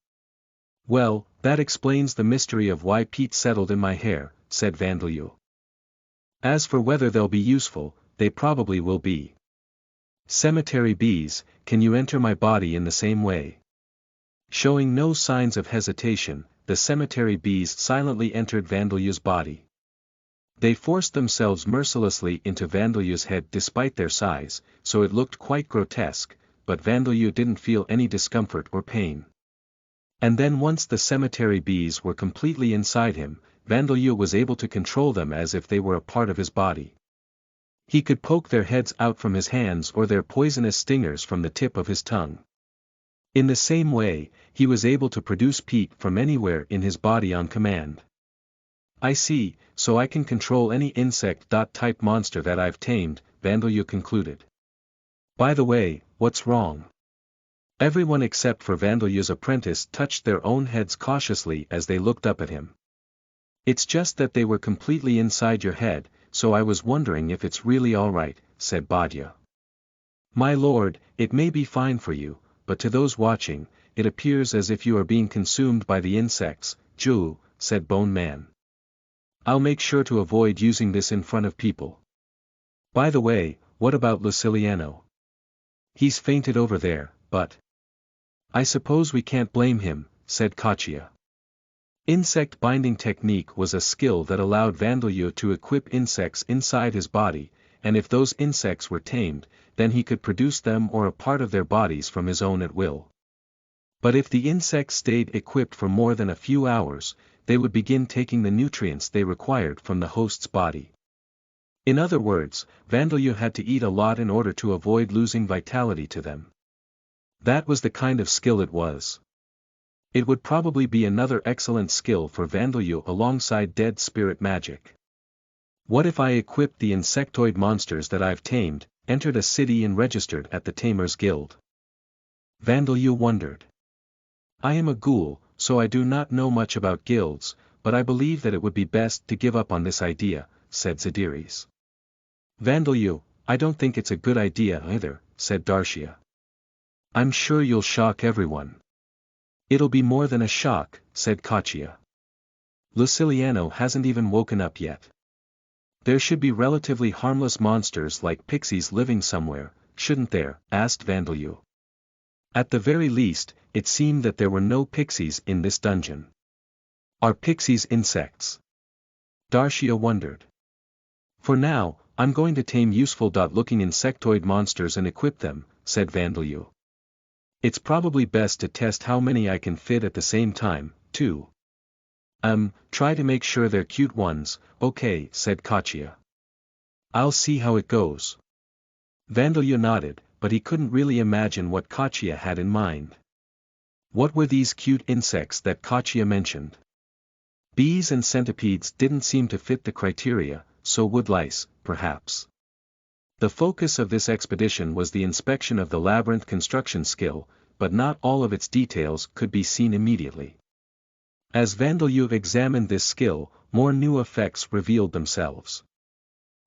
Speaker 1: Well, that explains the mystery of why Pete settled in my hair, said Vandeleur. As for whether they'll be useful, they probably will be. Cemetery bees, can you enter my body in the same way? Showing no signs of hesitation, the cemetery bees silently entered Vandeleur's body. They forced themselves mercilessly into Vandeleur's head despite their size, so it looked quite grotesque, but Vandeleur didn't feel any discomfort or pain. And then once the cemetery bees were completely inside him, Vandeleur was able to control them as if they were a part of his body. He could poke their heads out from his hands or their poisonous stingers from the tip of his tongue. In the same way, he was able to produce Pete from anywhere in his body on command. I see, so I can control any insect-type monster that I've tamed, Vandeleur concluded. By the way, what's wrong? Everyone except for Vandeleur's apprentice touched their own heads cautiously as they looked up at him. It's just that they were completely inside your head, so I was wondering if it's really alright, said Badya. My lord, it may be fine for you, but to those watching, it appears as if you are being consumed by the insects, Ju, said Bone Man. I'll make sure to avoid using this in front of people. By the way, what about Luciliano? He's fainted over there, but... I suppose we can't blame him, said Kachia. Insect binding technique was a skill that allowed Vandalyu to equip insects inside his body, and if those insects were tamed, then he could produce them or a part of their bodies from his own at will. But if the insects stayed equipped for more than a few hours, they would begin taking the nutrients they required from the host's body. In other words, Vandalyu had to eat a lot in order to avoid losing vitality to them. That was the kind of skill it was. It would probably be another excellent skill for Vandalyu alongside dead spirit magic. What if I equipped the insectoid monsters that I've tamed, entered a city and registered at the Tamers Guild? Vandalyu wondered. I am a ghoul, so I do not know much about guilds, but I believe that it would be best to give up on this idea, said Zadiris. Vandalyu, I don't think it's a good idea either, said Darshia. I'm sure you'll shock everyone. It'll be more than a shock, said Kachia. Luciliano hasn't even woken up yet. There should be relatively harmless monsters like pixies living somewhere, shouldn't there? Asked Vandalyu. At the very least, it seemed that there were no pixies in this dungeon. Are pixies insects? Darshia wondered. For now, I'm going to tame useful-looking insectoid monsters and equip them, said Vandalyu. It's probably best to test how many I can fit at the same time, too. Try to make sure they're cute ones, okay, said Kachia. I'll see how it goes. Vandalyu nodded, but he couldn't really imagine what Kachia had in mind. What were these cute insects that Kachia mentioned? Bees and centipedes didn't seem to fit the criteria, so would lice, perhaps. The focus of this expedition was the inspection of the labyrinth construction skill, but not all of its details could be seen immediately. As Vandalyu examined this skill, more new effects revealed themselves.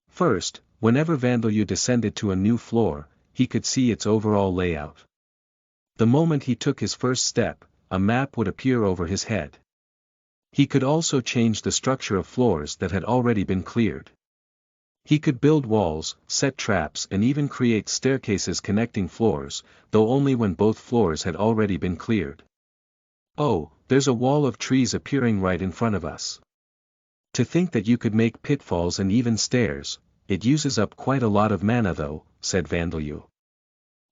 Speaker 1: First, whenever Vandalyu descended to a new floor, he could see its overall layout. The moment he took his first step, a map would appear over his head. He could also change the structure of floors that had already been cleared. He could build walls, set traps and even create staircases connecting floors, though only when both floors had already been cleared. Oh, there's a wall of trees appearing right in front of us. To think that you could make pitfalls and even stairs, it uses up quite a lot of mana though, said Vandalyu.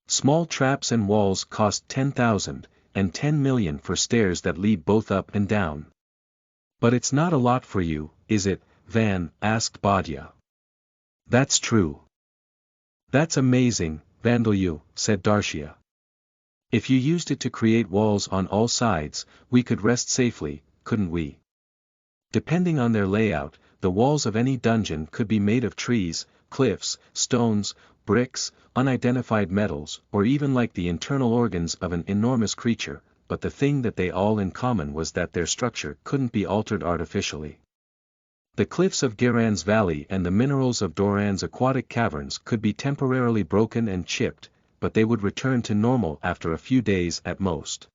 Speaker 1: Small traps and walls cost 10,000, and 10 million for stairs that lead both up and down. But it's not a lot for you, is it, Van? Asked Badya. That's true. That's amazing, Vandalyu, said Darshia. If you used it to create walls on all sides, we could rest safely, couldn't we? Depending on their layout, the walls of any dungeon could be made of trees, cliffs, stones, bricks, unidentified metals, or even like the internal organs of an enormous creature, but the thing that they all in common was that their structure couldn't be altered artificially. The cliffs of Giran's Valley and the minerals of Doran's aquatic caverns could be temporarily broken and chipped, but they would return to normal after a few days at most.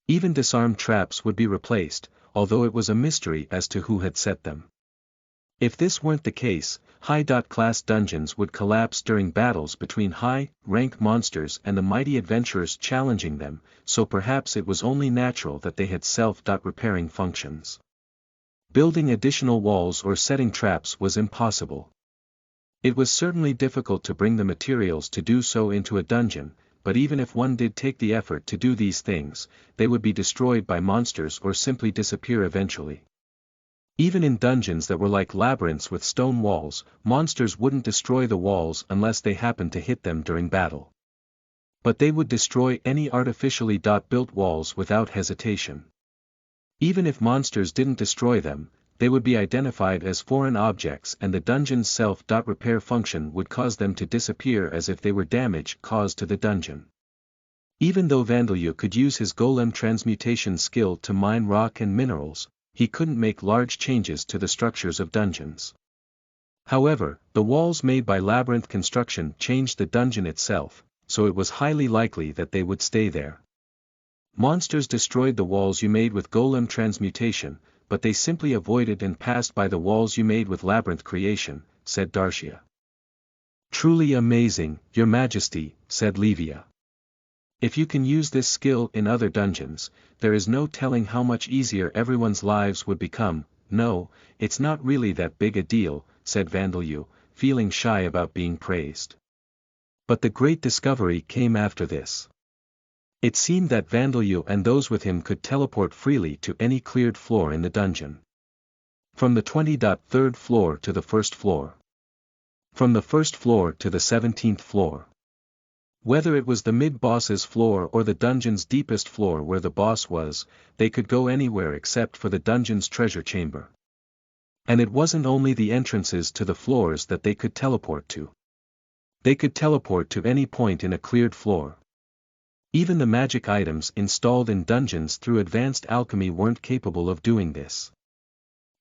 Speaker 1: Even disarmed traps would be replaced, although it was a mystery as to who had set them. If this weren't the case, high-class dungeons would collapse during battles between high-rank monsters and the mighty adventurers challenging them, so perhaps it was only natural that they had self-repairing functions. Building additional walls or setting traps was impossible. It was certainly difficult to bring the materials to do so into a dungeon, but even if one did take the effort to do these things, they would be destroyed by monsters or simply disappear eventually. Even in dungeons that were like labyrinths with stone walls, monsters wouldn't destroy the walls unless they happened to hit them during battle. But they would destroy any artificially built walls without hesitation. Even if monsters didn't destroy them, they would be identified as foreign objects and the dungeon's self-repair function would cause them to disappear as if they were damage caused to the dungeon. Even though Vandalyu could use his golem transmutation skill to mine rock and minerals, he couldn't make large changes to the structures of dungeons. However, the walls made by labyrinth construction changed the dungeon itself, so it was highly likely that they would stay there. Monsters destroyed the walls you made with golem transmutation, but they simply avoided and passed by the walls you made with labyrinth creation, said Darcia. Truly amazing, Your Majesty, said Levia. If you can use this skill in other dungeons, there is no telling how much easier everyone's lives would become. No, it's not really that big a deal, said Vandeleur, feeling shy about being praised. But the great discovery came after this. It seemed that Vandeleur and those with him could teleport freely to any cleared floor in the dungeon. From the 20th floor to the first floor. From the first floor to the 17th floor. Whether it was the mid-boss's floor or the dungeon's deepest floor where the boss was, they could go anywhere except for the dungeon's treasure chamber. And it wasn't only the entrances to the floors that they could teleport to. They could teleport to any point in a cleared floor. Even the magic items installed in dungeons through advanced alchemy weren't capable of doing this.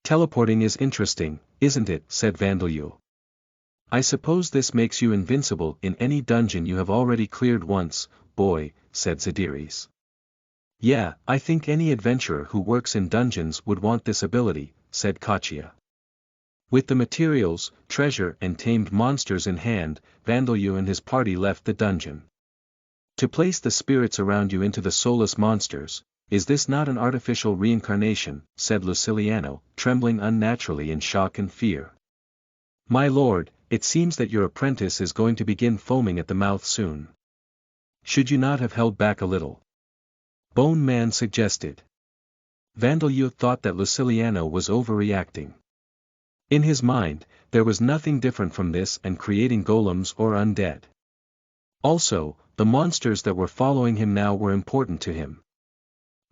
Speaker 1: Teleporting is interesting, isn't it? Said Vandeleur. I suppose this makes you invincible in any dungeon you have already cleared once, boy, said Zadiris. Yeah, I think any adventurer who works in dungeons would want this ability, said Kachia. With the materials, treasure and tamed monsters in hand, Vandeleur and his party left the dungeon. To place the spirits around you into the soulless monsters, is this not an artificial reincarnation, said Luciliano, trembling unnaturally in shock and fear. My lord, it seems that your apprentice is going to begin foaming at the mouth soon. Should you not have held back a little? Bone Man suggested. Vandeleur thought that Luciliano was overreacting. In his mind, there was nothing different from this and creating golems or undead. Also, the monsters that were following him now were important to him.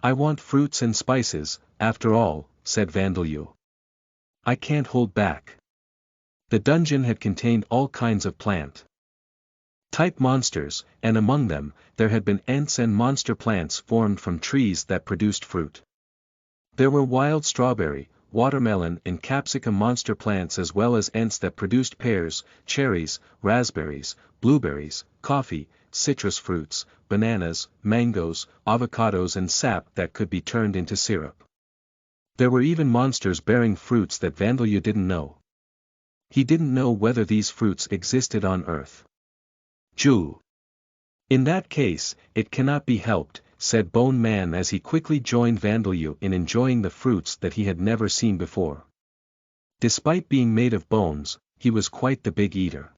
Speaker 1: I want fruits and spices, after all, said Vandeleur. I can't hold back. The dungeon had contained all kinds of plant-type monsters, and among them, there had been ants and monster plants formed from trees that produced fruit. There were wild strawberry, watermelon and capsicum monster plants as well as ants that produced pears, cherries, raspberries, blueberries, coffee, citrus fruits, bananas, mangoes, avocados and sap that could be turned into syrup. There were even monsters bearing fruits that Vandeleur didn't know. He didn't know whether these fruits existed on Earth. Ju. In that case, it cannot be helped, said Bone Man as he quickly joined Vandeleur in enjoying the fruits that he had never seen before. Despite being made of bones, he was quite the big eater.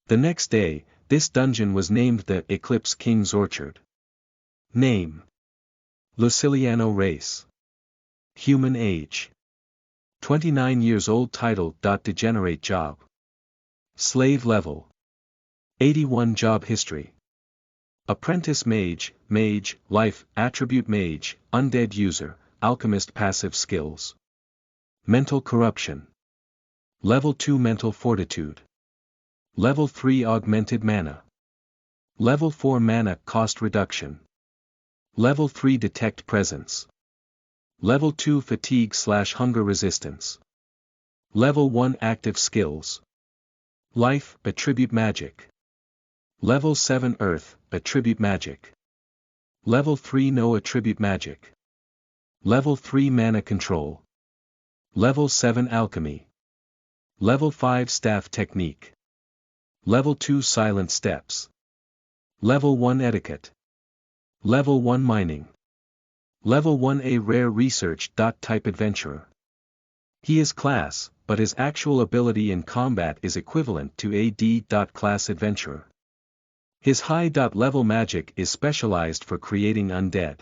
Speaker 1: The next day, this dungeon was named the Eclipse King's Orchard. Name: Luciliano Race. Human age: 29 years old. Title: Degenerate job. Slave level: 81. Job history: Apprentice Mage, Mage, Life, Attribute Mage, Undead User, Alchemist. Passive skills: Mental Corruption. Level 2 Mental Fortitude. Level 3 Augmented Mana. Level 4 Mana Cost Reduction. Level 3 Detect Presence. Level 2 Fatigue/Hunger Resistance. Level 1 Active Skills: Life, Attribute Magic. Level 7 Earth, Attribute Magic. Level 3 No Attribute Magic. Level 3 Mana Control. Level 7 Alchemy. Level 5 Staff Technique. Level 2 Silent Steps. Level 1 Etiquette. Level 1 Mining. Level 1A Rare Research. Type Adventurer. He is class, but his actual ability in combat is equivalent to AD. Class Adventurer. His high level magic is specialized for creating undead.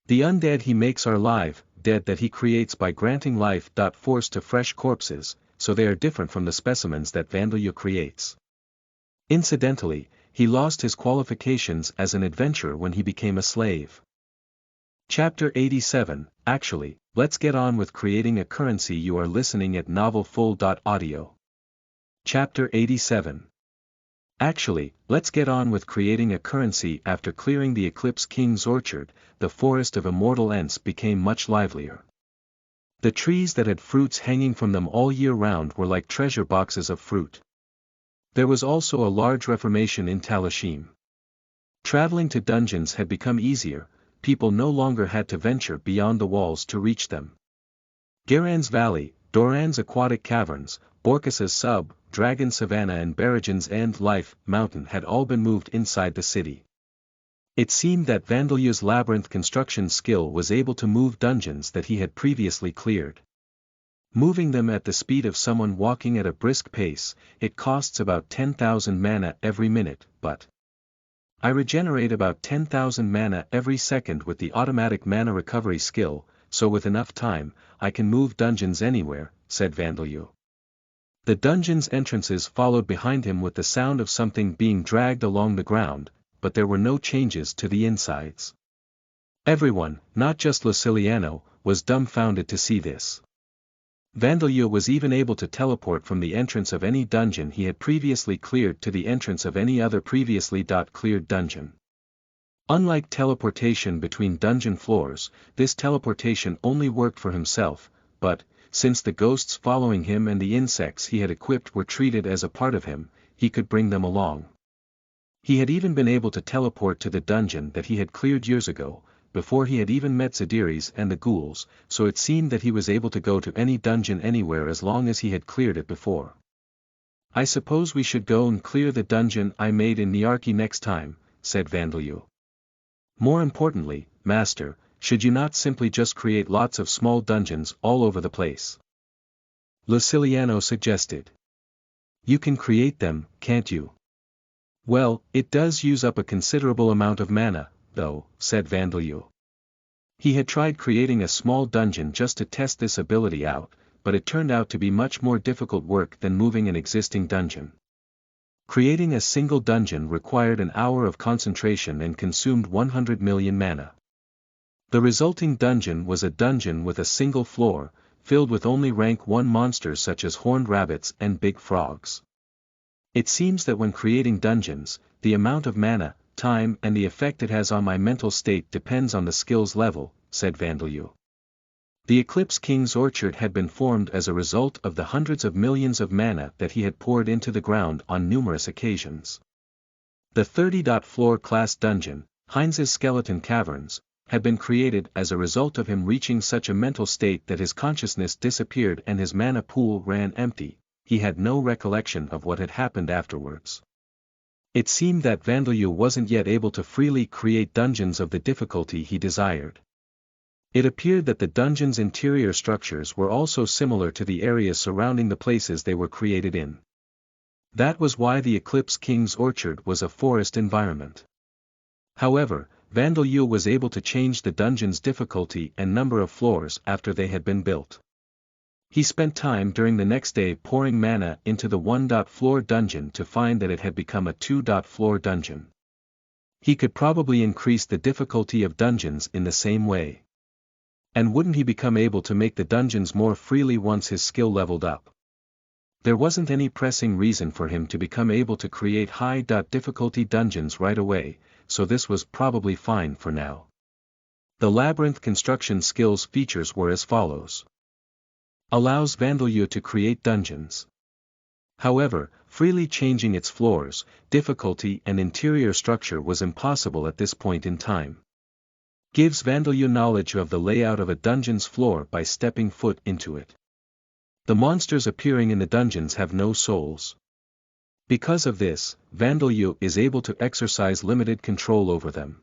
Speaker 1: The undead he makes are live, dead that he creates by granting life force to fresh corpses, so they are different from the specimens that Vandeleur creates. Incidentally, he lost his qualifications as an adventurer when he became a slave. Chapter 87, Actually, let's get on with creating a currency. You are listening at novelfull.audio. Chapter 87. Actually, let's get on with creating a currency. After clearing the Eclipse King's Orchard, the forest of immortal Ents became much livelier. The trees that had fruits hanging from them all year round were like treasure boxes of fruit. There was also a large reformation in Talashim. Traveling to dungeons had become easier, people no longer had to venture beyond the walls to reach them. Garan's Valley, Doran's aquatic caverns, Borkas's sub, Dragon Savannah and Barajan's End Life Mountain had all been moved inside the city. It seemed that Vandalyu's labyrinth construction skill was able to move dungeons that he had previously cleared. Moving them at the speed of someone walking at a brisk pace, it costs about 10,000 mana every minute, but I regenerate about 10,000 mana every second with the automatic mana recovery skill, so with enough time, I can move dungeons anywhere, said Vandalyu. The dungeon's entrances followed behind him with the sound of something being dragged along the ground, but there were no changes to the insides. Everyone, not just Luciliano, was dumbfounded to see this. Vandalyu was even able to teleport from the entrance of any dungeon he had previously cleared to the entrance of any other previously cleared dungeon. Unlike teleportation between dungeon floors, this teleportation only worked for himself, but, since the ghosts following him and the insects he had equipped were treated as a part of him, he could bring them along. He had even been able to teleport to the dungeon that he had cleared years ago, before he had even met Zadiris and the ghouls, so it seemed that he was able to go to any dungeon anywhere as long as he had cleared it before. I suppose we should go and clear the dungeon I made in Niarki next time, said Vandalyu. More importantly, Master, should you not simply just create lots of small dungeons all over the place? Luciliano suggested. You can create them, can't you? Well, it does use up a considerable amount of mana, though, said Vandalyu. He had tried creating a small dungeon just to test this ability out, but it turned out to be much more difficult work than moving an existing dungeon. Creating a single dungeon required an hour of concentration and consumed 100 million mana. The resulting dungeon was a dungeon with a single floor, filled with only rank 1 monsters such as horned rabbits and big frogs. It seems that when creating dungeons, the amount of mana, time and the effect it has on my mental state depends on the skill's level, said Vandalyu. The Eclipse King's Orchard had been formed as a result of the hundreds of millions of mana that he had poured into the ground on numerous occasions. The 30-floor class dungeon, Heinz's Skeleton Caverns, had been created as a result of him reaching such a mental state that his consciousness disappeared and his mana pool ran empty. He had no recollection of what had happened afterwards. It seemed that Vandalyu wasn't yet able to freely create dungeons of the difficulty he desired. It appeared that the dungeon's interior structures were also similar to the areas surrounding the places they were created in. That was why the Eclipse King's Orchard was a forest environment. However, Vandalyu was able to change the dungeon's difficulty and number of floors after they had been built. He spent time during the next day pouring mana into the 1-floor dungeon to find that it had become a 2-floor dungeon. He could probably increase the difficulty of dungeons in the same way. And wouldn't he become able to make the dungeons more freely once his skill leveled up? There wasn't any pressing reason for him to become able to create high-difficulty dungeons right away, so this was probably fine for now. The labyrinth construction skills features were as follows. Allows Vandalyu to create dungeons. However, freely changing its floors, difficulty and interior structure was impossible at this point in time. Gives Vandalyu knowledge of the layout of a dungeon's floor by stepping foot into it. The monsters appearing in the dungeons have no souls. Because of this, Vandalyu is able to exercise limited control over them.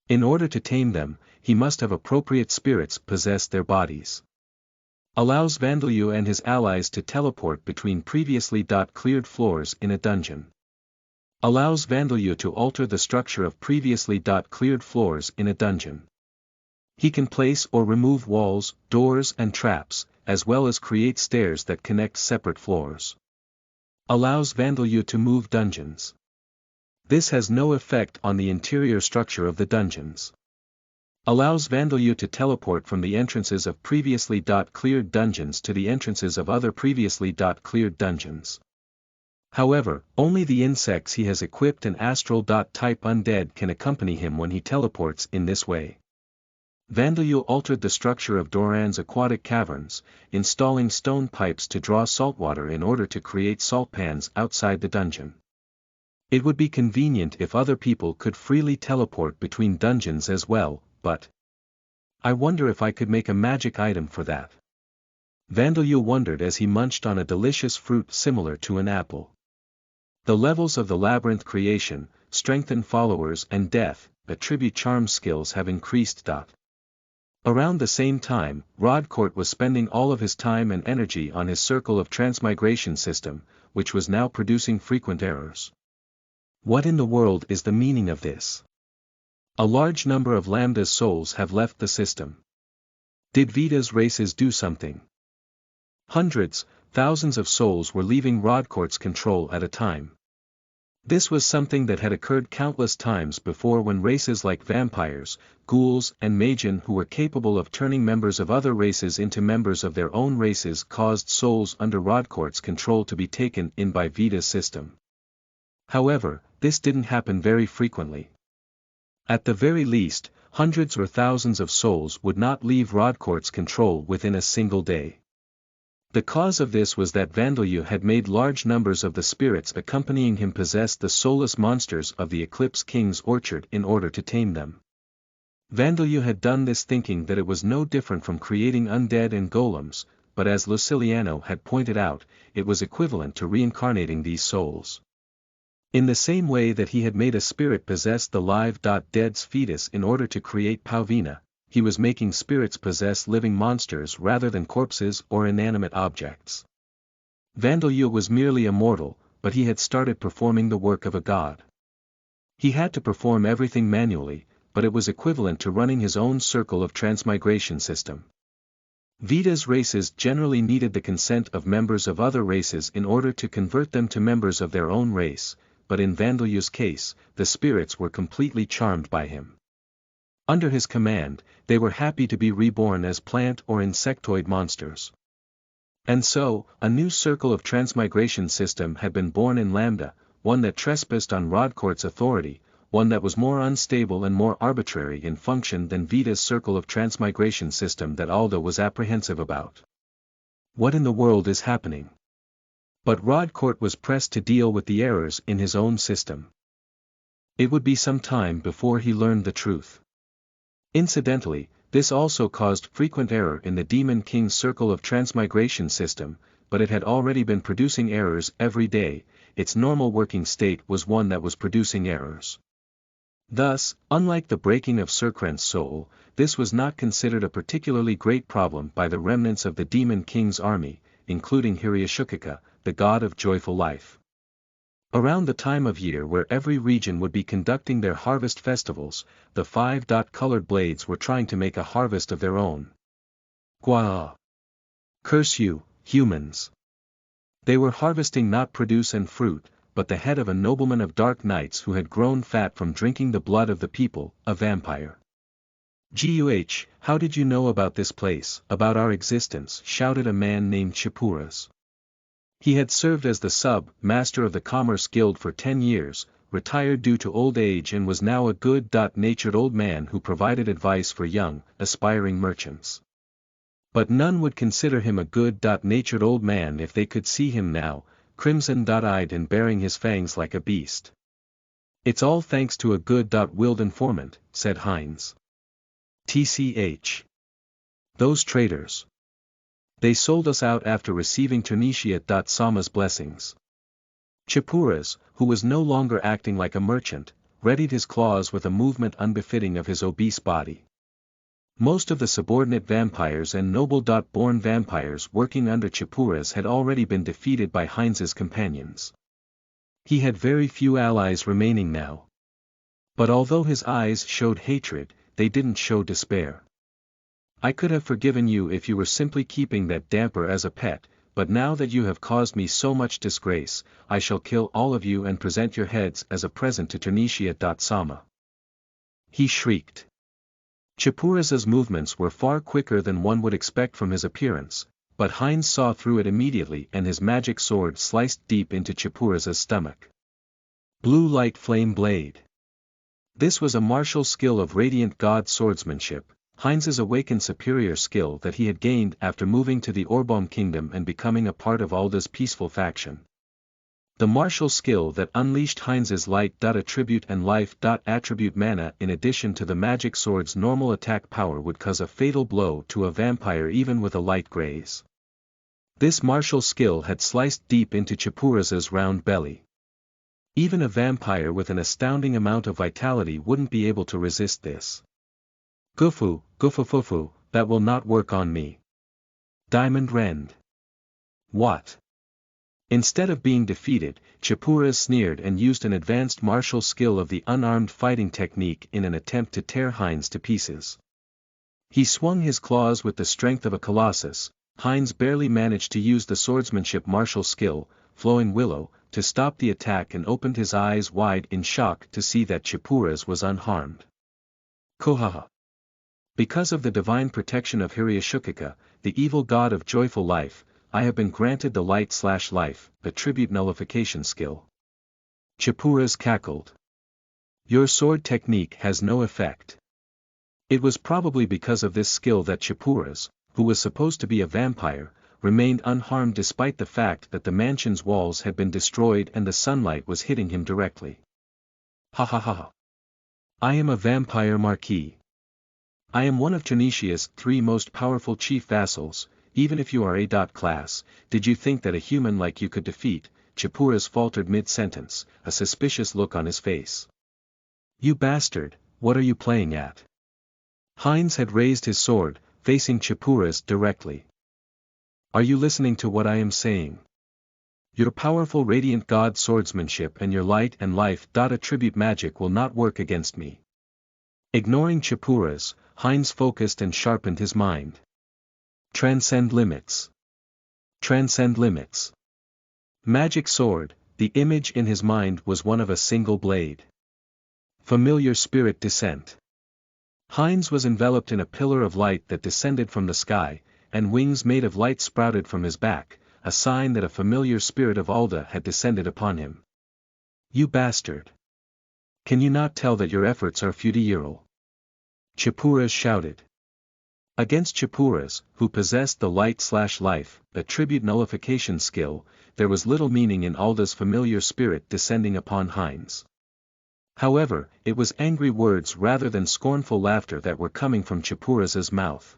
Speaker 1: In order to tame them, he must have appropriate spirits possess their bodies. Allows Vandalyu and his allies to teleport between previously cleared floors in a dungeon. Allows Vandalyu to alter the structure of previously cleared floors in a dungeon. He can place or remove walls, doors and traps, as well as create stairs that connect separate floors. Allows Vandalyu to move dungeons. This has no effect on the interior structure of the dungeons. Allows Vandalyu to teleport from the entrances of previously cleared dungeons to the entrances of other previously cleared dungeons. However, only the insects he has equipped and astral type undead can accompany him when he teleports in this way. Vandalu altered the structure of Doran's aquatic caverns, installing stone pipes to draw saltwater in order to create salt pans outside the dungeon. It would be convenient if other people could freely teleport between dungeons as well, but I wonder if I could make a magic item for that. Vandalu wondered as he munched on a delicious fruit similar to an apple. The levels of the labyrinth creation, strengthen followers and death, attribute charm skills have increased. Around the same time, Rodcourt was spending all of his time and energy on his circle of transmigration system, which was now producing frequent errors. What in the world is the meaning of this? A large number of Lambda's souls have left the system. Did Vita's races do something? Hundreds, thousands of souls were leaving Rodcourt's control at a time. This was something that had occurred countless times before when races like vampires, ghouls and Magen who were capable of turning members of other races into members of their own races caused souls under Rodcourt's control to be taken in by Vita's system. However, this didn't happen very frequently. At the very least, hundreds or thousands of souls would not leave Rodcourt's control within a single day. The cause of this was that Vandalu had made large numbers of the spirits accompanying him possess the soulless monsters of the Eclipse King's orchard in order to tame them. Vandalu had done this thinking that it was no different from creating undead and golems, but as Luciliano had pointed out, it was equivalent to reincarnating these souls. In the same way that he had made a spirit possess the live-dead's fetus in order to create Pauvina, he was making spirits possess living monsters rather than corpses or inanimate objects. Vandalu was merely a mortal, but he had started performing the work of a god. He had to perform everything manually, but it was equivalent to running his own circle of transmigration system. Vita's races generally needed the consent of members of other races in order to convert them to members of their own race, but in Vandalu's case, the spirits were completely charmed by him. Under his command, they were happy to be reborn as plant or insectoid monsters. And so, a new circle of transmigration system had been born in Lambda, one that trespassed on Rodcourt's authority, one that was more unstable and more arbitrary in function than Vita's circle of transmigration system that Aldo was apprehensive about. What in the world is happening? But Rodcourt was pressed to deal with the errors in his own system. It would be some time before he learned the truth. Incidentally, this also caused frequent error in the Demon King's circle of transmigration system, but it had already been producing errors every day. Its normal working state was one that was producing errors. Thus, unlike the breaking of Surkrent's soul, this was not considered a particularly great problem by the remnants of the Demon King's army, including Hiryashukika, the god of joyful life. Around the time of year where every region would be conducting their harvest festivals, the 5-colored blades were trying to make a harvest of their own. Gwa! Curse you, humans! They were harvesting not produce and fruit, but the head of a nobleman of dark nights who had grown fat from drinking the blood of the people, a vampire. Guh, how did you know about this place, about our existence? Shouted a man named Chipuras. He had served as the sub-master of the Commerce Guild for 10 years, retired due to old age and was now a good-natured old man who provided advice for young, aspiring merchants. But none would consider him a good-natured old man if they could see him now, crimson-eyed and baring his fangs like a beast. It's all thanks to a good-willed informant, said Heinz. TCH. Those traitors. They sold us out after receiving Tunisia.Sama's blessings. Chipuras, who was no longer acting like a merchant, readied his claws with a movement unbefitting of his obese body. Most of the subordinate vampires and noble-born vampires working under Chipuras had already been defeated by Heinz's companions. He had very few allies remaining now. But although his eyes showed hatred, they didn't show despair. I could have forgiven you if you were simply keeping that damper as a pet, but now that you have caused me so much disgrace, I shall kill all of you and present your heads as a present to Tunisia.Sama. He shrieked. Chipuras's movements were far quicker than one would expect from his appearance, but Heinz saw through it immediately and his magic sword sliced deep into Chipuras's stomach. Blue light flame blade. This was a martial skill of radiant god swordsmanship. Heinz's awakened superior skill that he had gained after moving to the Orbaum kingdom and becoming a part of Alda's peaceful faction. The martial skill that unleashed Heinz's light-attribute and life-attribute mana in addition to the magic sword's normal attack power would cause a fatal blow to a vampire even with a light graze. This martial skill had sliced deep into Chipuras's round belly. Even a vampire with an astounding amount of vitality wouldn't be able to resist this. Gufu, gufufufu, that will not work on me. Diamond Rend. What? Instead of being defeated, Chipuras sneered and used an advanced martial skill of the unarmed fighting technique in an attempt to tear Heinz to pieces. He swung his claws with the strength of a colossus. Heinz barely managed to use the swordsmanship martial skill, Flowing Willow, to stop the attack and opened his eyes wide in shock to see that Chipuras was unharmed. Kohaha. Because of the divine protection of Hiryashukika, the evil god of joyful life, I have been granted the light/life, attribute nullification skill. Chipuras cackled. Your sword technique has no effect. It was probably because of this skill that Chipuras, who was supposed to be a vampire, remained unharmed despite the fact that the mansion's walls had been destroyed and the sunlight was hitting him directly. Ha ha ha ha. I am a vampire marquis. I am one of Tunisia's 3 most powerful chief vassals. Even if you are A-class, did you think that a human like you could defeat? Chipuras faltered mid-sentence, a suspicious look on his face. You bastard, what are you playing at? Heinz had raised his sword, facing Chipuras directly. Are you listening to what I am saying? Your powerful radiant god swordsmanship and your light and life attribute magic will not work against me. Ignoring Chipuras, Heinz focused and sharpened his mind. Transcend limits. Transcend limits. Magic sword, the image in his mind was one of a single blade. Familiar spirit descent. Heinz was enveloped in a pillar of light that descended from the sky, and wings made of light sprouted from his back, a sign that a familiar spirit of Alda had descended upon him. You bastard! Can you not tell that your efforts are futile? Chipuras shouted. Against Chipuras, who possessed the light/life, attribute nullification skill, there was little meaning in Alda's familiar spirit descending upon Heinz. However, it was angry words rather than scornful laughter that were coming from Chipuras's mouth.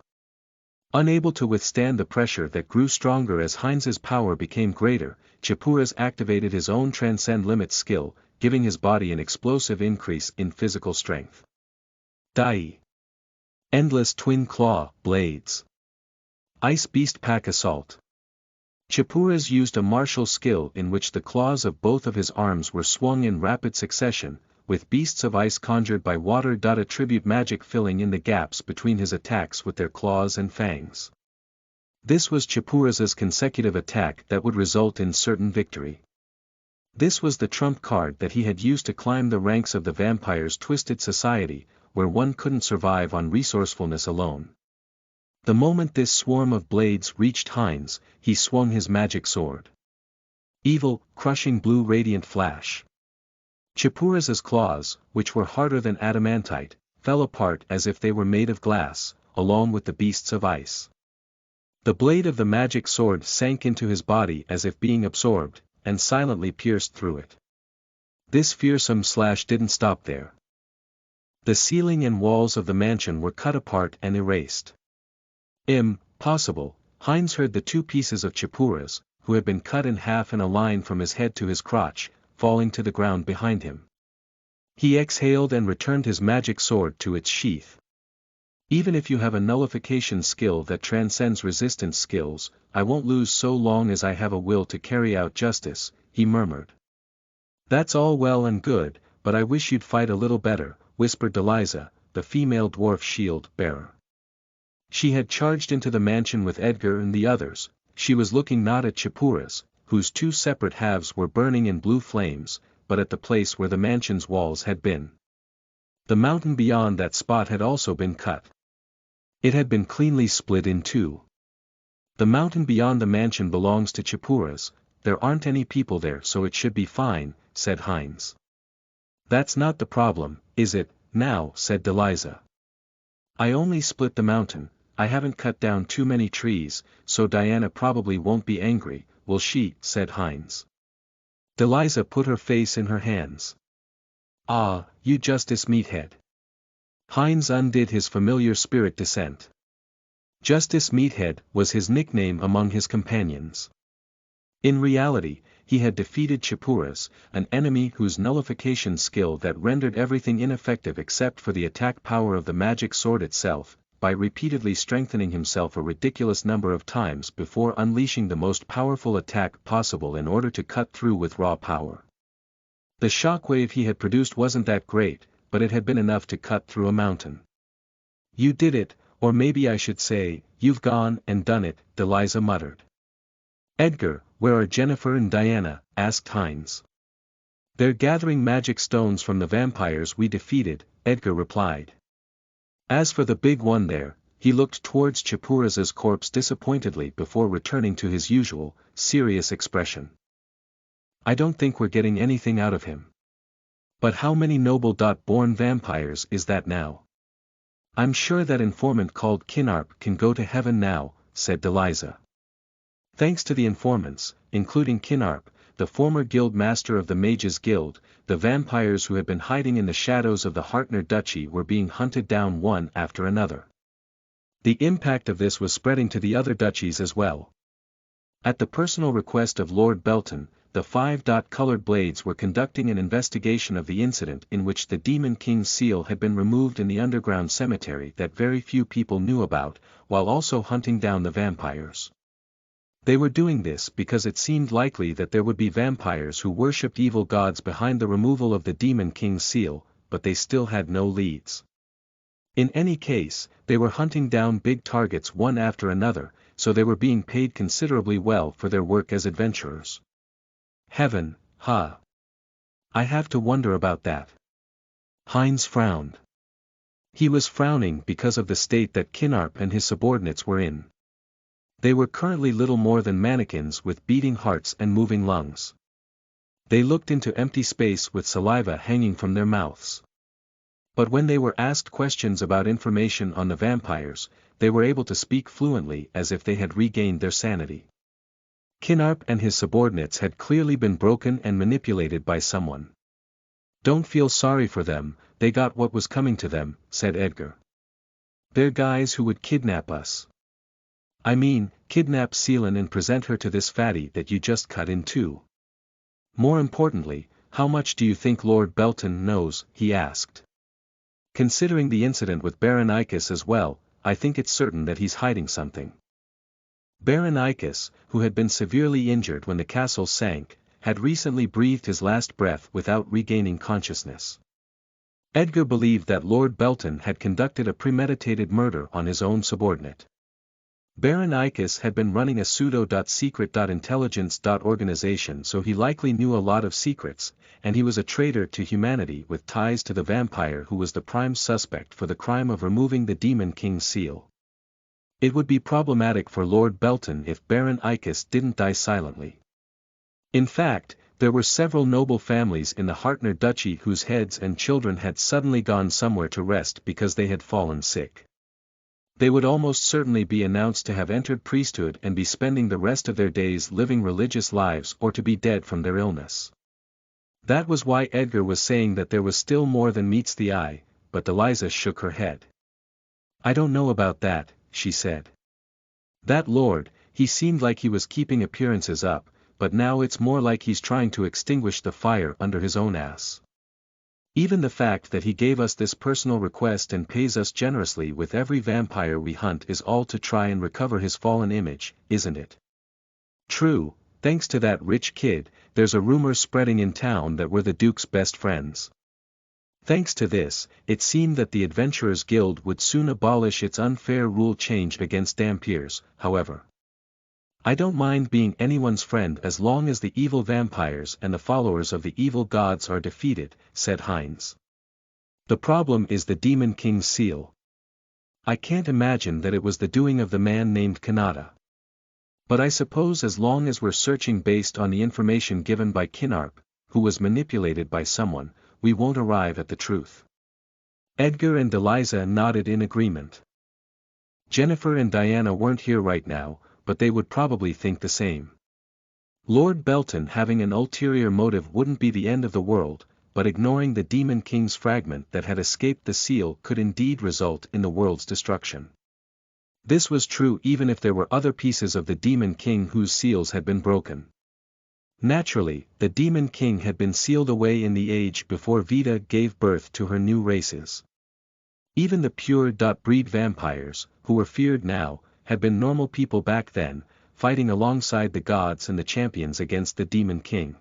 Speaker 1: Unable to withstand the pressure that grew stronger as Heinz's power became greater, Chipuras activated his own transcend limits skill, giving his body an explosive increase in physical strength. Dai. Endless twin claw blades. Ice Beast Pack Assault. Chipuras used a martial skill in which the claws of both of his arms were swung in rapid succession, with beasts of ice conjured by water. Attribute magic filling in the gaps between his attacks with their claws and fangs. This was Chipuras's consecutive attack that would result in certain victory. This was the trump card that he had used to climb the ranks of the vampire's twisted society, where one couldn't survive on resourcefulness alone. The moment this swarm of blades reached Heinz, he swung his magic sword. Evil, crushing blue radiant flash. Chipuras's claws, which were harder than adamantite, fell apart as if they were made of glass, along with the beasts of ice. The blade of the magic sword sank into his body as if being absorbed, and silently pierced through it. This fearsome slash didn't stop there. The ceiling and walls of the mansion were cut apart and erased. Impossible, Heinz heard the 2 pieces of Chipuras, who had been cut in half in a line from his head to his crotch, falling to the ground behind him. He exhaled and returned his magic sword to its sheath. Even if you have a nullification skill that transcends resistance skills, I won't lose so long as I have a will to carry out justice, he murmured. That's all well and good, but I wish you'd fight a little better, whispered Deliza, the female dwarf shield bearer. She had charged into the mansion with Edgar and the others. She was looking not at Chipuras, whose 2 separate halves were burning in blue flames, but at the place where the mansion's walls had been. The mountain beyond that spot had also been cut. It had been cleanly split in 2. The mountain beyond the mansion belongs to Chipuras. There aren't any people there, so it should be fine, said Heinz. That's not the problem, is it, now, said Deliza. I only split the mountain, I haven't cut down too many trees, so Diana probably won't be angry, will she? Said Hines. Deliza put her face in her hands. Ah, you Justice Meathead. Hines undid his familiar spirit descent. Justice Meathead was his nickname among his companions. In reality, he had defeated Chipuras, an enemy whose nullification skill that rendered everything ineffective except for the attack power of the magic sword itself, by repeatedly strengthening himself a ridiculous number of times before unleashing the most powerful attack possible in order to cut through with raw power. The shockwave he had produced wasn't that great, but it had been enough to cut through a mountain. You did it, or maybe I should say, you've gone and done it, Deliza muttered. Edgar, where are Jennifer and Diana? Asked Hines. They're gathering magic stones from the vampires we defeated, Edgar replied. As for the big one there, he looked towards Chipuras's corpse disappointedly before returning to his usual, serious expression. I don't think we're getting anything out of him. But how many noble-born vampires is that now? I'm sure that informant called Kinarp can go to heaven now, said Deliza. Thanks to the informants, including Kinarp, the former guild master of the Mages Guild, the vampires who had been hiding in the shadows of the Hartner Duchy were being hunted down one after another. The impact of this was spreading to the other duchies as well. At the personal request of Lord Belton, the 5-colored blades were conducting an investigation of the incident in which the Demon King's seal had been removed in the underground cemetery that very few people knew about, while also hunting down the vampires. They were doing this because it seemed likely that there would be vampires who worshipped evil gods behind the removal of the Demon King's seal, but they still had no leads. In any case, they were hunting down big targets one after another, so they were being paid considerably well for their work as adventurers. Heaven, huh? I have to wonder about that. Hines frowned. He was frowning because of the state that Kinarp and his subordinates were in. They were currently little more than mannequins with beating hearts and moving lungs. They looked into empty space with saliva hanging from their mouths. But when they were asked questions about information on the vampires, they were able to speak fluently as if they had regained their sanity. Kinarp and his subordinates had clearly been broken and manipulated by someone. Don't feel sorry for them, they got what was coming to them, said Edgar. They're guys who would kidnap us. I mean, kidnap Celine and present her to this fatty that you just cut in two. More importantly, how much do you think Lord Belton knows? He asked. Considering the incident with Baron Icus as well, I think it's certain that he's hiding something. Baron Icus, who had been severely injured when the castle sank, had recently breathed his last breath without regaining consciousness. Edgar believed that Lord Belton had conducted a premeditated murder on his own subordinate. Baron Icus had been running a pseudo-secret.intelligence organization, so he likely knew a lot of secrets, and he was a traitor to humanity with ties to the vampire who was the prime suspect for the crime of removing the Demon King's seal. It would be problematic for Lord Belton if Baron Icus didn't die silently. In fact, there were several noble families in the Hartner Duchy whose heads and children had suddenly gone somewhere to rest because they had fallen sick. They would almost certainly be announced to have entered priesthood and be spending the rest of their days living religious lives or to be dead from their illness. That was why Edgar was saying that there was still more than meets the eye, but Deliza shook her head. I don't know about that, she said. That lord, he seemed like he was keeping appearances up, but now it's more like he's trying to extinguish the fire under his own ass. Even the fact that he gave us this personal request and pays us generously with every vampire we hunt is all to try and recover his fallen image, isn't it? True, thanks to that rich kid, there's a rumor spreading in town that we're the Duke's best friends. Thanks to this, it seemed that the Adventurers Guild would soon abolish its unfair rule change against Dampiers, however. I don't mind being anyone's friend as long as the evil vampires and the followers of the evil gods are defeated, said Hines. The problem is the Demon King's seal. I can't imagine that it was the doing of the man named Kanata. But I suppose as long as we're searching based on the information given by Kinarp, who was manipulated by someone, we won't arrive at the truth. Edgar and Eliza nodded in agreement. Jennifer and Diana weren't here right now, but they would probably think the same. Lord Belton having an ulterior motive wouldn't be the end of the world, but ignoring the Demon King's fragment that had escaped the seal could indeed result in the world's destruction. This was true even if there were other pieces of the Demon King whose seals had been broken. Naturally, the Demon King had been sealed away in the age before Vita gave birth to her new races. Even the pure-breed vampires, who were feared now, had been normal people back then, fighting alongside the gods and the champions against the Demon King.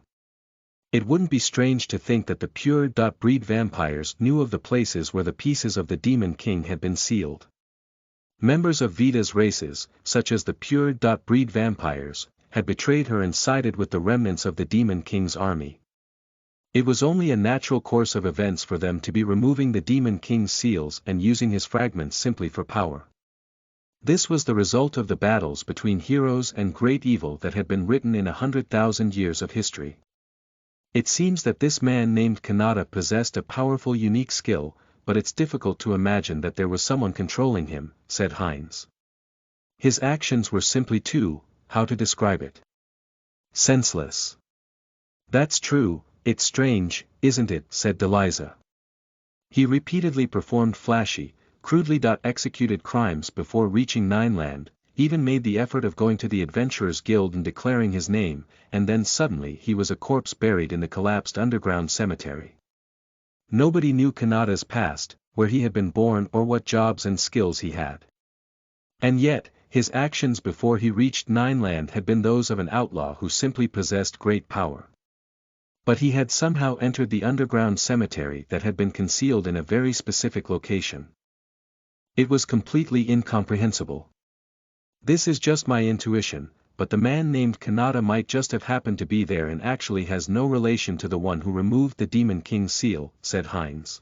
Speaker 1: It wouldn't be strange to think that the pure-breed vampires knew of the places where the pieces of the Demon King had been sealed. Members of Vita's races, such as the pure-breed vampires, had betrayed her and sided with the remnants of the Demon King's army. It was only a natural course of events for them to be removing the Demon King's seals and using his fragments simply for power. This was the result of the battles between heroes and great evil that had been written in 100,000 years of history. It seems that this man named Kanata possessed a powerful unique skill, but it's difficult to imagine that there was someone controlling him, said Hines. His actions were simply too, how to describe it? Senseless. That's true. It's strange, isn't it, said Deliza. He repeatedly performed flashy, crudely executed crimes before reaching Nineland, even made the effort of going to the Adventurers Guild and declaring his name, and then suddenly he was a corpse buried in the collapsed underground cemetery. Nobody knew Kanata's past, where he had been born or what jobs and skills he had. And yet, his actions before he reached Nineland had been those of an outlaw who simply possessed great power. But he had somehow entered the underground cemetery that had been concealed in a very specific location. It was completely incomprehensible. This is just my intuition, but the man named Kanata might just have happened to be there and actually has no relation to the one who removed the Demon King's seal, said Hines.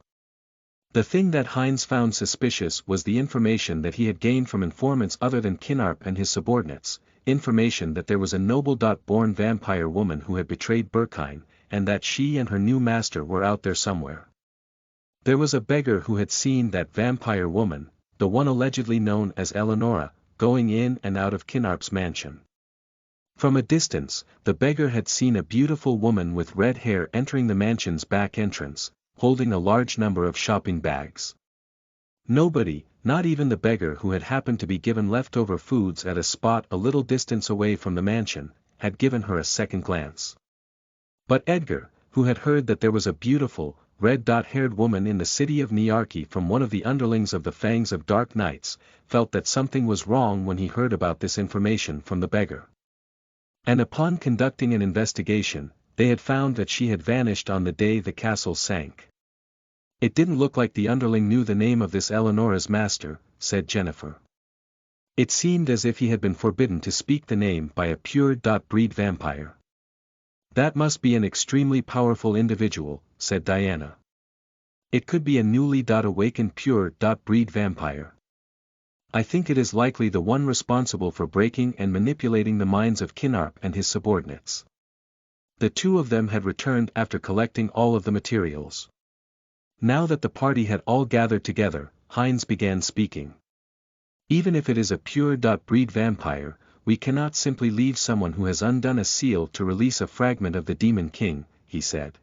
Speaker 1: The thing that Hines found suspicious was the information that he had gained from informants other than Kinarp and his subordinates, information that there was a noble-born vampire woman who had betrayed Berkine, and that she and her new master were out there somewhere. There was a beggar who had seen that vampire woman, the one allegedly known as Eleonora, going in and out of Kinarp's mansion. From a distance, the beggar had seen a beautiful woman with red hair entering the mansion's back entrance, holding a large number of shopping bags. Nobody, not even the beggar who had happened to be given leftover foods at a spot a little distance away from the mansion, had given her a second glance. But Edgar, who had heard that there was a beautiful, red-haired woman in the city of Niarki from one of the underlings of the Fangs of Dark Knights, felt that something was wrong when he heard about this information from the beggar. And upon conducting an investigation, they had found that she had vanished on the day the castle sank. It didn't look like the underling knew the name of this Eleonora's master, said Jennifer. It seemed as if he had been forbidden to speak the name by a pure-breed vampire. That must be an extremely powerful individual, said Diana. It could be a newly awakened pure-breed vampire. I think it is likely the one responsible for breaking and manipulating the minds of Kinarp and his subordinates. The two of them had returned after collecting all of the materials. Now that the party had all gathered together, Hines began speaking. Even if it is a pure-breed vampire, we cannot simply leave someone who has undone a seal to release a fragment of the Demon King, he said.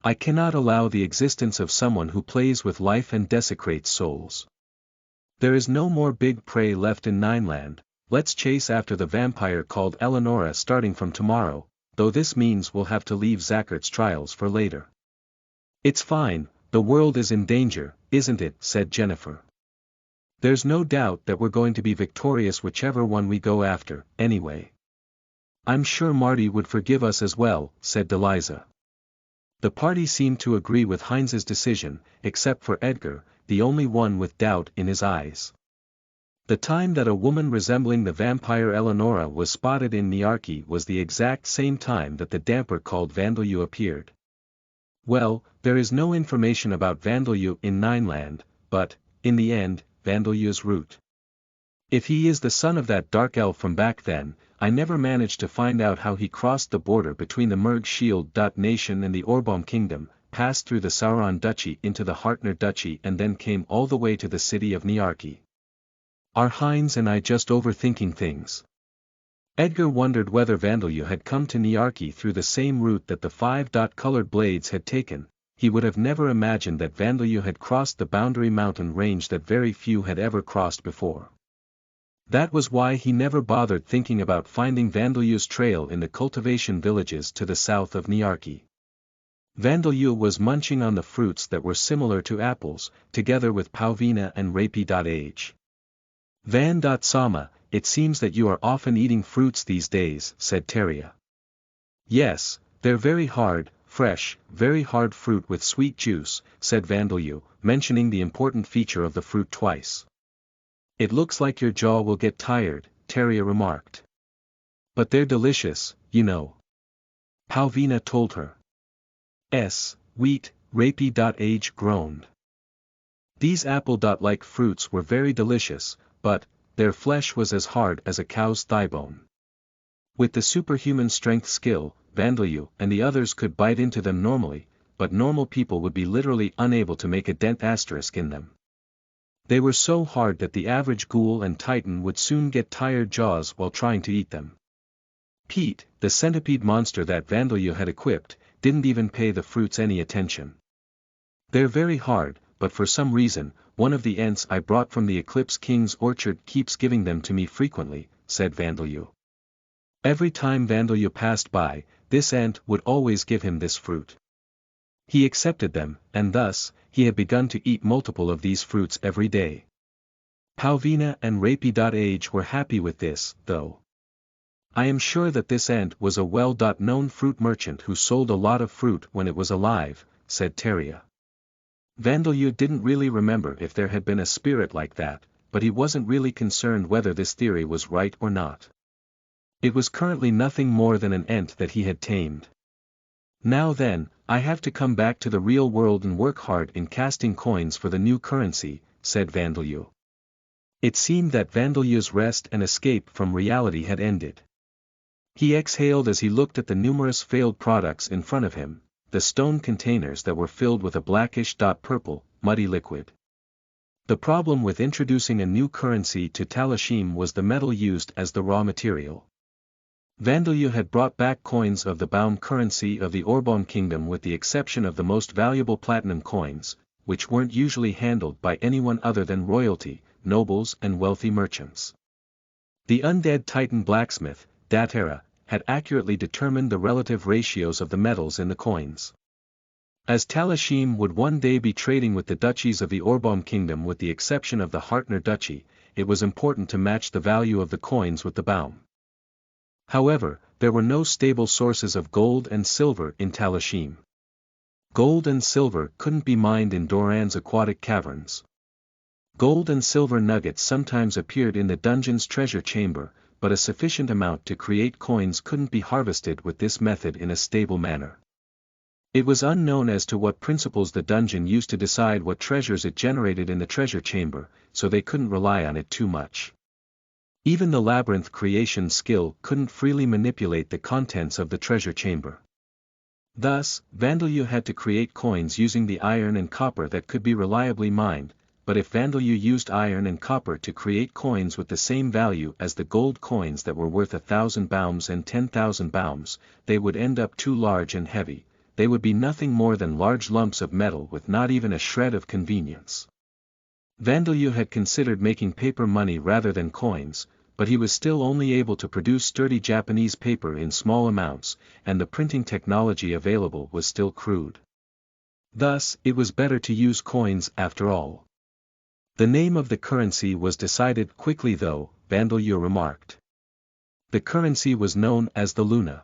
Speaker 1: I cannot allow the existence of someone who plays with life and desecrates souls. There is no more big prey left in Nineland. Let's chase after the vampire called Eleonora starting from tomorrow, though this means we'll have to leave Zachart's trials for later. It's fine, the world is in danger, isn't it, said Jennifer. There's no doubt that we're going to be victorious whichever one we go after, anyway. I'm sure Marty would forgive us as well, said Deliza. The party seemed to agree with Hines's decision, except for Edgar, the only one with doubt in his eyes. The time that a woman resembling the vampire Eleonora was spotted in Niarki was the exact same time that the damper called Vandalyu appeared. Well, there is no information about Vandalyu in Nineland, but, in the end, Vandalyu's root. If he is the son of that dark elf from back then, I never managed to find out how he crossed the border between the Merg Shield Nation and the Orbaum Kingdom, passed through the Sauron Duchy into the Hartner Duchy and then came all the way to the city of Niarki. Are Heinz and I just overthinking things? Edgar wondered whether Vandeleur had come to Niarki through the same route that the five-colored blades had taken. He would have never imagined that Vandeleur had crossed the boundary mountain range that very few had ever crossed before. That was why he never bothered thinking about finding Vandeleur's trail in the cultivation villages to the south of Niarki. Vandeleur was munching on the fruits that were similar to apples, together with Pauvina and Rapi.age. Van.Sama, it seems that you are often eating fruits these days, said Teria. Yes, they're very hard, fresh, very hard fruit with sweet juice, said Vandeleur, mentioning the important feature of the fruit twice. It looks like your jaw will get tired, Teria remarked. But they're delicious, you know. Pauvina told her. Wheat, Rapi.age groaned. These apple-like fruits were very delicious, but their flesh was as hard as a cow's thigh bone. With the superhuman strength skill, Vandeleur and the others could bite into them normally, but normal people would be literally unable to make a dent in them. They were so hard that the average ghoul and titan would soon get tired jaws while trying to eat them. Pete, the centipede monster that Vandeleur had equipped, didn't even pay the fruits any attention. They're very hard, but for some reason, one of the ents I brought from the Eclipse King's orchard keeps giving them to me frequently, said Vandeleur. Every time Vandeleur passed by, this ent would always give him this fruit. He accepted them, and thus, he had begun to eat multiple of these fruits every day. Pauvina and Rapi.age were happy with this, though. I am sure that this ent was a well-known fruit merchant who sold a lot of fruit when it was alive, said Teria. Vandeleur didn't really remember if there had been a spirit like that, but he wasn't really concerned whether this theory was right or not. It was currently nothing more than an ent that he had tamed. Now then, I have to come back to the real world and work hard in casting coins for the new currency, said Vandeleur. It seemed that Vandeleur's rest and escape from reality had ended. He exhaled as he looked at the numerous failed products in front of him, the stone containers that were filled with a blackish-purple, muddy liquid. The problem with introducing a new currency to Talashim was the metal used as the raw material. Vandeleur had brought back coins of the bound currency of the Orbon Kingdom with the exception of the most valuable platinum coins, which weren't usually handled by anyone other than royalty, nobles and wealthy merchants. The undead Titan blacksmith, Datera, had accurately determined the relative ratios of the metals in the coins. As Talashim would one day be trading with the duchies of the Orbon Kingdom with the exception of the Hartner Duchy, it was important to match the value of the coins with the Baum. However, there were no stable sources of gold and silver in Talashim. Gold and silver couldn't be mined in Doran's aquatic caverns. Gold and silver nuggets sometimes appeared in the dungeon's treasure chamber, but a sufficient amount to create coins couldn't be harvested with this method in a stable manner. It was unknown as to what principles the dungeon used to decide what treasures it generated in the treasure chamber, so they couldn't rely on it too much. Even the labyrinth creation skill couldn't freely manipulate the contents of the treasure chamber. Thus, Vandeleur had to create coins using the iron and copper that could be reliably mined, but if Vandeleur used iron and copper to create coins with the same value as the gold coins that were worth 1,000 baums and 10,000 baums, they would end up too large and heavy, they would be nothing more than large lumps of metal with not even a shred of convenience. Vandeleur had considered making paper money rather than coins, but he was still only able to produce sturdy Japanese paper in small amounts, and the printing technology available was still crude. Thus, it was better to use coins after all. The name of the currency was decided quickly though, Vandeleur remarked. The currency was known as the Luna.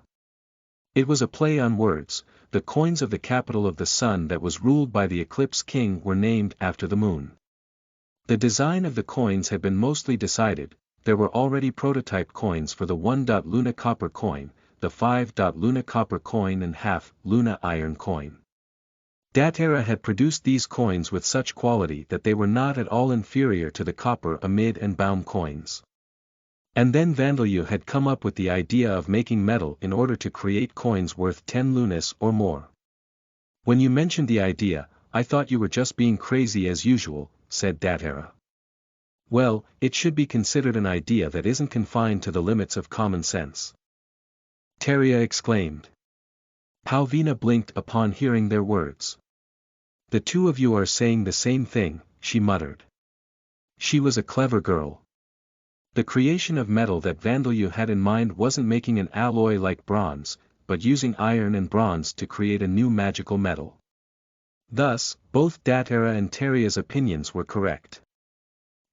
Speaker 1: It was a play on words. The coins of the capital of the sun that was ruled by the Eclipse King were named after the moon. The design of the coins had been mostly decided. There were already prototype coins for the 1. Luna copper coin, the 5. Luna copper coin and half Luna iron coin. Datera had produced these coins with such quality that they were not at all inferior to the copper amid and Baum coins. And then Vandeleur had come up with the idea of making metal in order to create coins worth 10 lunas or more. When you mentioned the idea, I thought you were just being crazy as usual, said Datara. Well, it should be considered an idea that isn't confined to the limits of common sense. Teria exclaimed. Palvina blinked upon hearing their words. The two of you are saying the same thing, she muttered. She was a clever girl. The creation of metal that Vandeleu had in mind wasn't making an alloy like bronze, but using iron and bronze to create a new magical metal. Thus, both Datara and Teria's opinions were correct.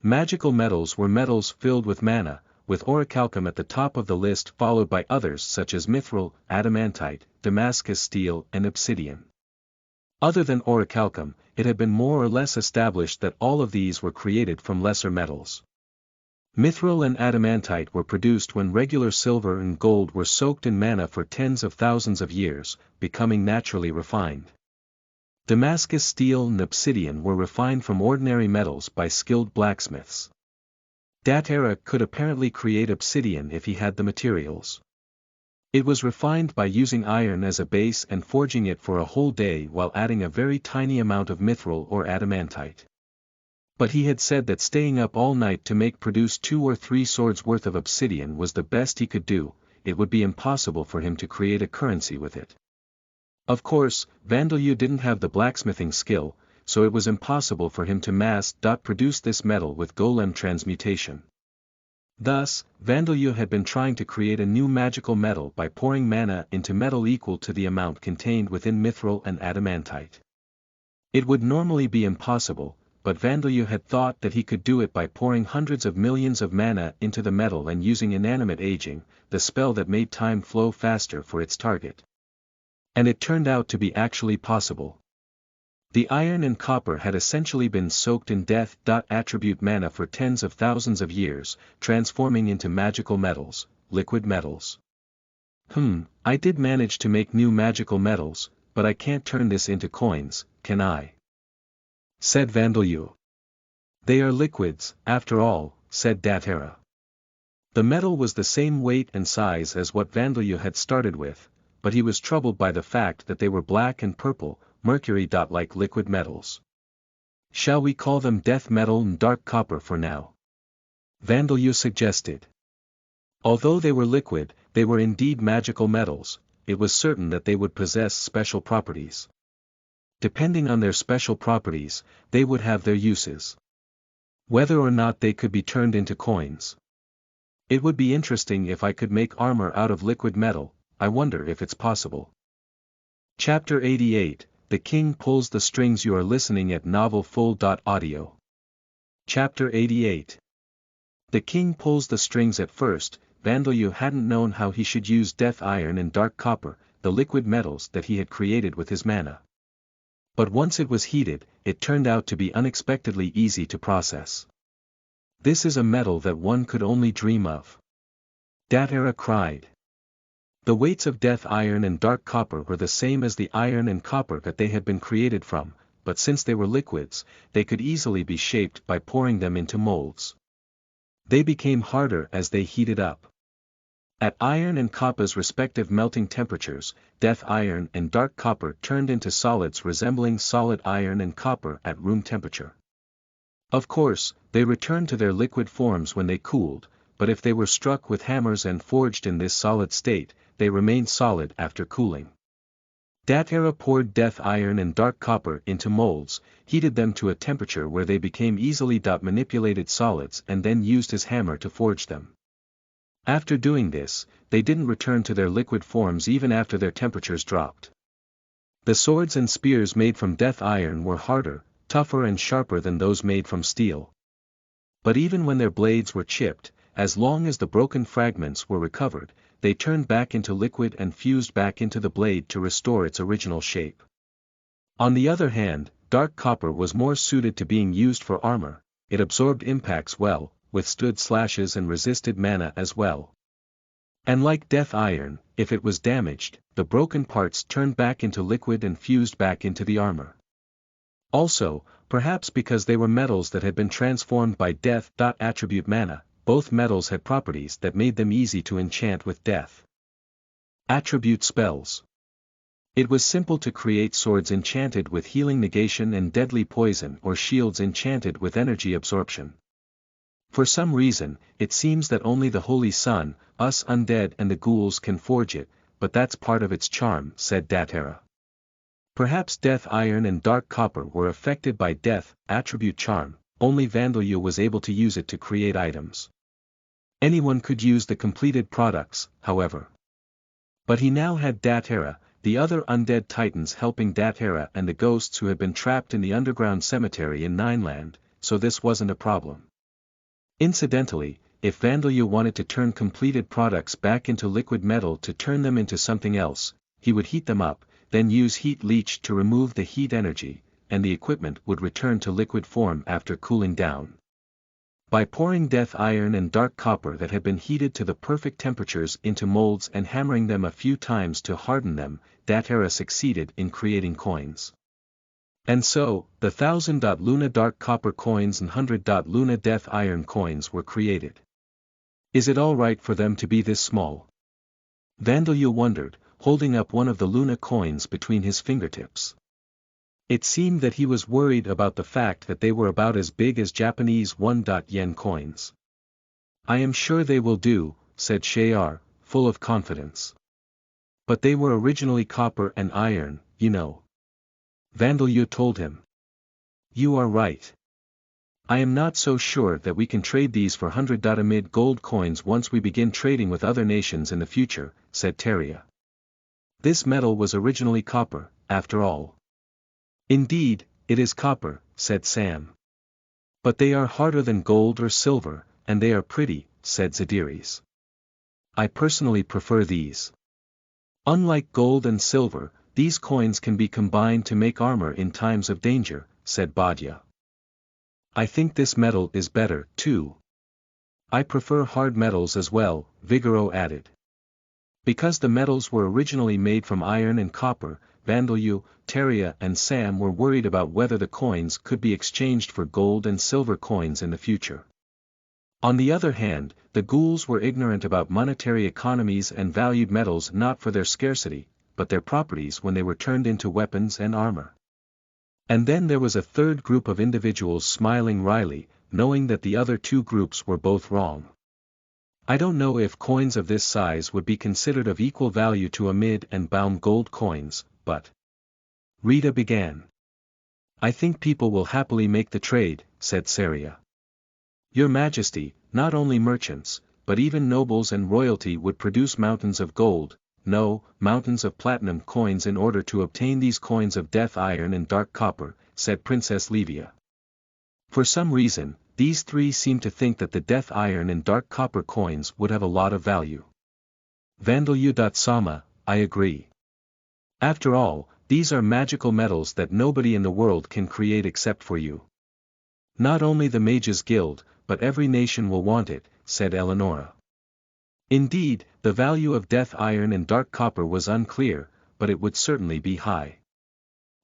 Speaker 1: Magical metals were metals filled with mana, with orichalcum at the top of the list followed by others such as mithril, adamantite, Damascus steel and obsidian. Other than orichalcum, it had been more or less established that all of these were created from lesser metals. Mithril and adamantite were produced when regular silver and gold were soaked in mana for tens of thousands of years, becoming naturally refined. Damascus steel and obsidian were refined from ordinary metals by skilled blacksmiths. Datara could apparently create obsidian if he had the materials. It was refined by using iron as a base and forging it for a whole day while adding a very tiny amount of mithril or adamantite. But he had said that staying up all night to produce 2 or 3 swords worth of obsidian was the best he could do. It would be impossible for him to create a currency with it. Of course, Vandeleu didn't have the blacksmithing skill, so it was impossible for him to produce this metal with golem transmutation. Thus, Vandeleu had been trying to create a new magical metal by pouring mana into metal equal to the amount contained within mithril and adamantite. It would normally be impossible, but Vandeleu had thought that he could do it by pouring hundreds of millions of mana into the metal and using inanimate aging, the spell that made time flow faster for its target. And it turned out to be actually possible. The iron and copper had essentially been soaked in death. Attribute mana for tens of thousands of years, transforming into magical metals, liquid metals. I did manage to make new magical metals, but I can't turn this into coins, can I? Said Vandeleu. They are liquids, after all, said Datara. The metal was the same weight and size as what Vandeleu had started with, but he was troubled by the fact that they were black and purple, mercury. Like liquid metals. Shall we call them death metal and dark copper for now? Vandeleu suggested. Although they were liquid, they were indeed magical metals. It was certain that they would possess special properties. Depending on their special properties, they would have their uses. Whether or not they could be turned into coins. It would be interesting if I could make armor out of liquid metal. I wonder if it's possible. Chapter 88, The King Pulls the Strings. You are listening at novelfull.audio. Chapter 88. The King Pulls the Strings. At first, Vandeleu hadn't known how he should use death iron and dark copper, the liquid metals that he had created with his mana. But once it was heated, it turned out to be unexpectedly easy to process. This is a metal that one could only dream of. Datara cried. The weights of death iron and dark copper were the same as the iron and copper that they had been created from, but since they were liquids, they could easily be shaped by pouring them into molds. They became harder as they heated up. At iron and copper's respective melting temperatures, death iron and dark copper turned into solids resembling solid iron and copper at room temperature. Of course, they returned to their liquid forms when they cooled, but if they were struck with hammers and forged in this solid state, they remained solid after cooling. Datara poured death iron and dark copper into molds, heated them to a temperature where they became easily manipulated solids and then used his hammer to forge them. After doing this, they didn't return to their liquid forms even after their temperatures dropped. The swords and spears made from death iron were harder, tougher and sharper than those made from steel. But even when their blades were chipped, as long as the broken fragments were recovered, they turned back into liquid and fused back into the blade to restore its original shape. On the other hand, dark copper was more suited to being used for armor. It absorbed impacts well, withstood slashes and resisted mana as well. And like death iron, if it was damaged, the broken parts turned back into liquid and fused back into the armor. Also, perhaps because they were metals that had been transformed by death. Attribute mana, both metals had properties that made them easy to enchant with death. Attribute spells. It was simple to create swords enchanted with healing negation and deadly poison or shields enchanted with energy absorption. For some reason, it seems that only the Holy Sun, us undead and the ghouls can forge it, but that's part of its charm, said Datara. Perhaps Death Iron and Dark Copper were affected by Death attribute charm, only Vandalyu was able to use it to create items. Anyone could use the completed products, however. But he now had Datara, the other undead titans helping Datara and the ghosts who had been trapped in the underground cemetery in Nineland, so this wasn't a problem. Incidentally, if Vandalyu wanted to turn completed products back into liquid metal to turn them into something else, he would heat them up, then use heat leach to remove the heat energy, and the equipment would return to liquid form after cooling down. By pouring Death Iron and Dark Copper that had been heated to the perfect temperatures into molds and hammering them a few times to harden them, Datara succeeded in creating coins. And so, the 1000 Luna Dark Copper coins and 100 Luna Death Iron coins were created. Is it all right for them to be this small? Vandalyu wondered, holding up one of the Luna coins between his fingertips. It seemed that he was worried about the fact that they were about as big as Japanese 1 yen coins. I am sure they will do, said Shayar, full of confidence. But they were originally copper and iron, you know. Vandalyu told him. You are right. I am not so sure that we can trade these for 100 amid gold coins once we begin trading with other nations in the future, said Teria. This metal was originally copper, after all. Indeed, it is copper, said Sam. But they are harder than gold or silver, and they are pretty, said Zadiris. I personally prefer these. Unlike gold and silver, these coins can be combined to make armor in times of danger, said Badya. I think this metal is better, too. I prefer hard metals as well, Vigoro added. Because the metals were originally made from iron and copper, Vandalyu, Teria and Sam were worried about whether the coins could be exchanged for gold and silver coins in the future. On the other hand, the ghouls were ignorant about monetary economies and valued metals not for their scarcity, but their properties when they were turned into weapons and armor. And then there was a third group of individuals smiling wryly, knowing that the other two groups were both wrong. I don't know if coins of this size would be considered of equal value to amid and bound gold coins, but... Rita began. I think people will happily make the trade, said Saria. Your Majesty, not only merchants, but even nobles and royalty would produce mountains of gold, no, mountains of platinum coins in order to obtain these coins of Death Iron and Dark Copper, said Princess Livia. For some reason, these three seemed to think that the Death Iron and Dark Copper coins would have a lot of value. Vandalyu-sama, I agree. After all, these are magical metals that nobody in the world can create except for you. Not only the Mages Guild, but every nation will want it, said Eleonora. Indeed, the value of Death Iron and Dark Copper was unclear, but it would certainly be high.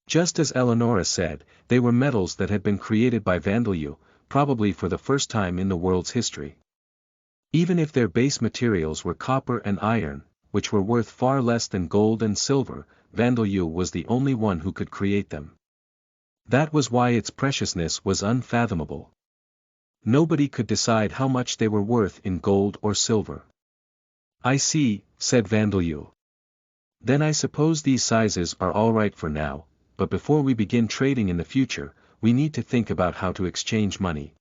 Speaker 1: Just as Eleonora said, they were metals that had been created by Vandalyu, probably for the first time in the world's history. Even if their base materials were copper and iron, which were worth far less than gold and silver, Vandalyu was the only one who could create them. That was why its preciousness was unfathomable. Nobody could decide how much they were worth in gold or silver. I see, said Vandalyu. Then I suppose these sizes are all right for now, but before we begin trading in the future, we need to think about how to exchange money.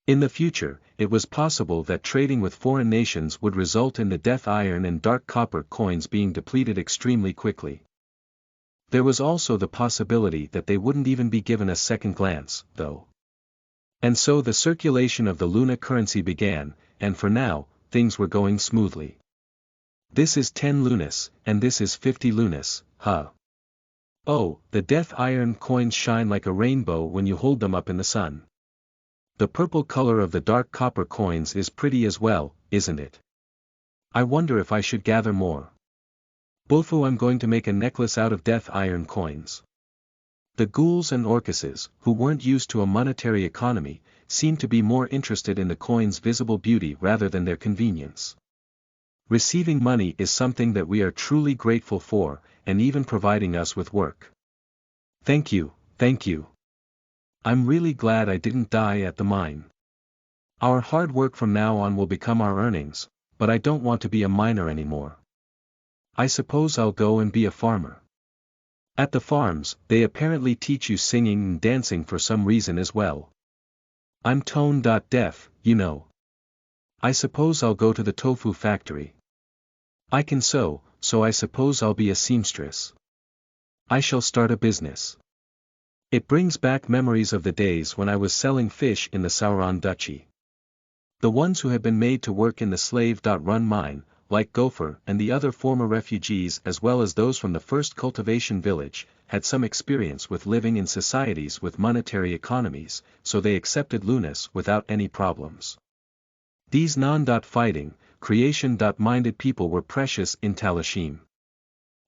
Speaker 1: In the future, it was possible that trading with foreign nations would result in the Death Iron and Dark Copper coins being depleted extremely quickly. There was also the possibility that they wouldn't even be given a second glance, though. And so the circulation of the Luna currency began, and for now, things were going smoothly. This is 10 lunas, and this is 50 lunas, huh? Oh, the Death Iron coins shine like a rainbow when you hold them up in the sun. The purple color of the Dark Copper coins is pretty as well, isn't it? I wonder if I should gather more. Bofu, I'm going to make a necklace out of Death Iron coins. The ghouls and orcuses, who weren't used to a monetary economy, seemed to be more interested in the coins' visible beauty rather than their convenience. Receiving money is something that we are truly grateful for, and even providing us with work. Thank you, thank you. I'm really glad I didn't die at the mine. Our hard work from now on will become our earnings, but I don't want to be a miner anymore. I suppose I'll go and be a farmer. At the farms, they apparently teach you singing and dancing for some reason as well. I'm tone-deaf, you know. I suppose I'll go to the tofu factory. I can sew, so I suppose I'll be a seamstress. I shall start a business. It brings back memories of the days when I was selling fish in the Sauron Duchy. The ones who had been made to work in the slave-run mine, like Gopher and the other former refugees as well as those from the first cultivation village, had some experience with living in societies with monetary economies, so they accepted Lunas without any problems. These non-fighting, creation-minded people were precious in Talashim.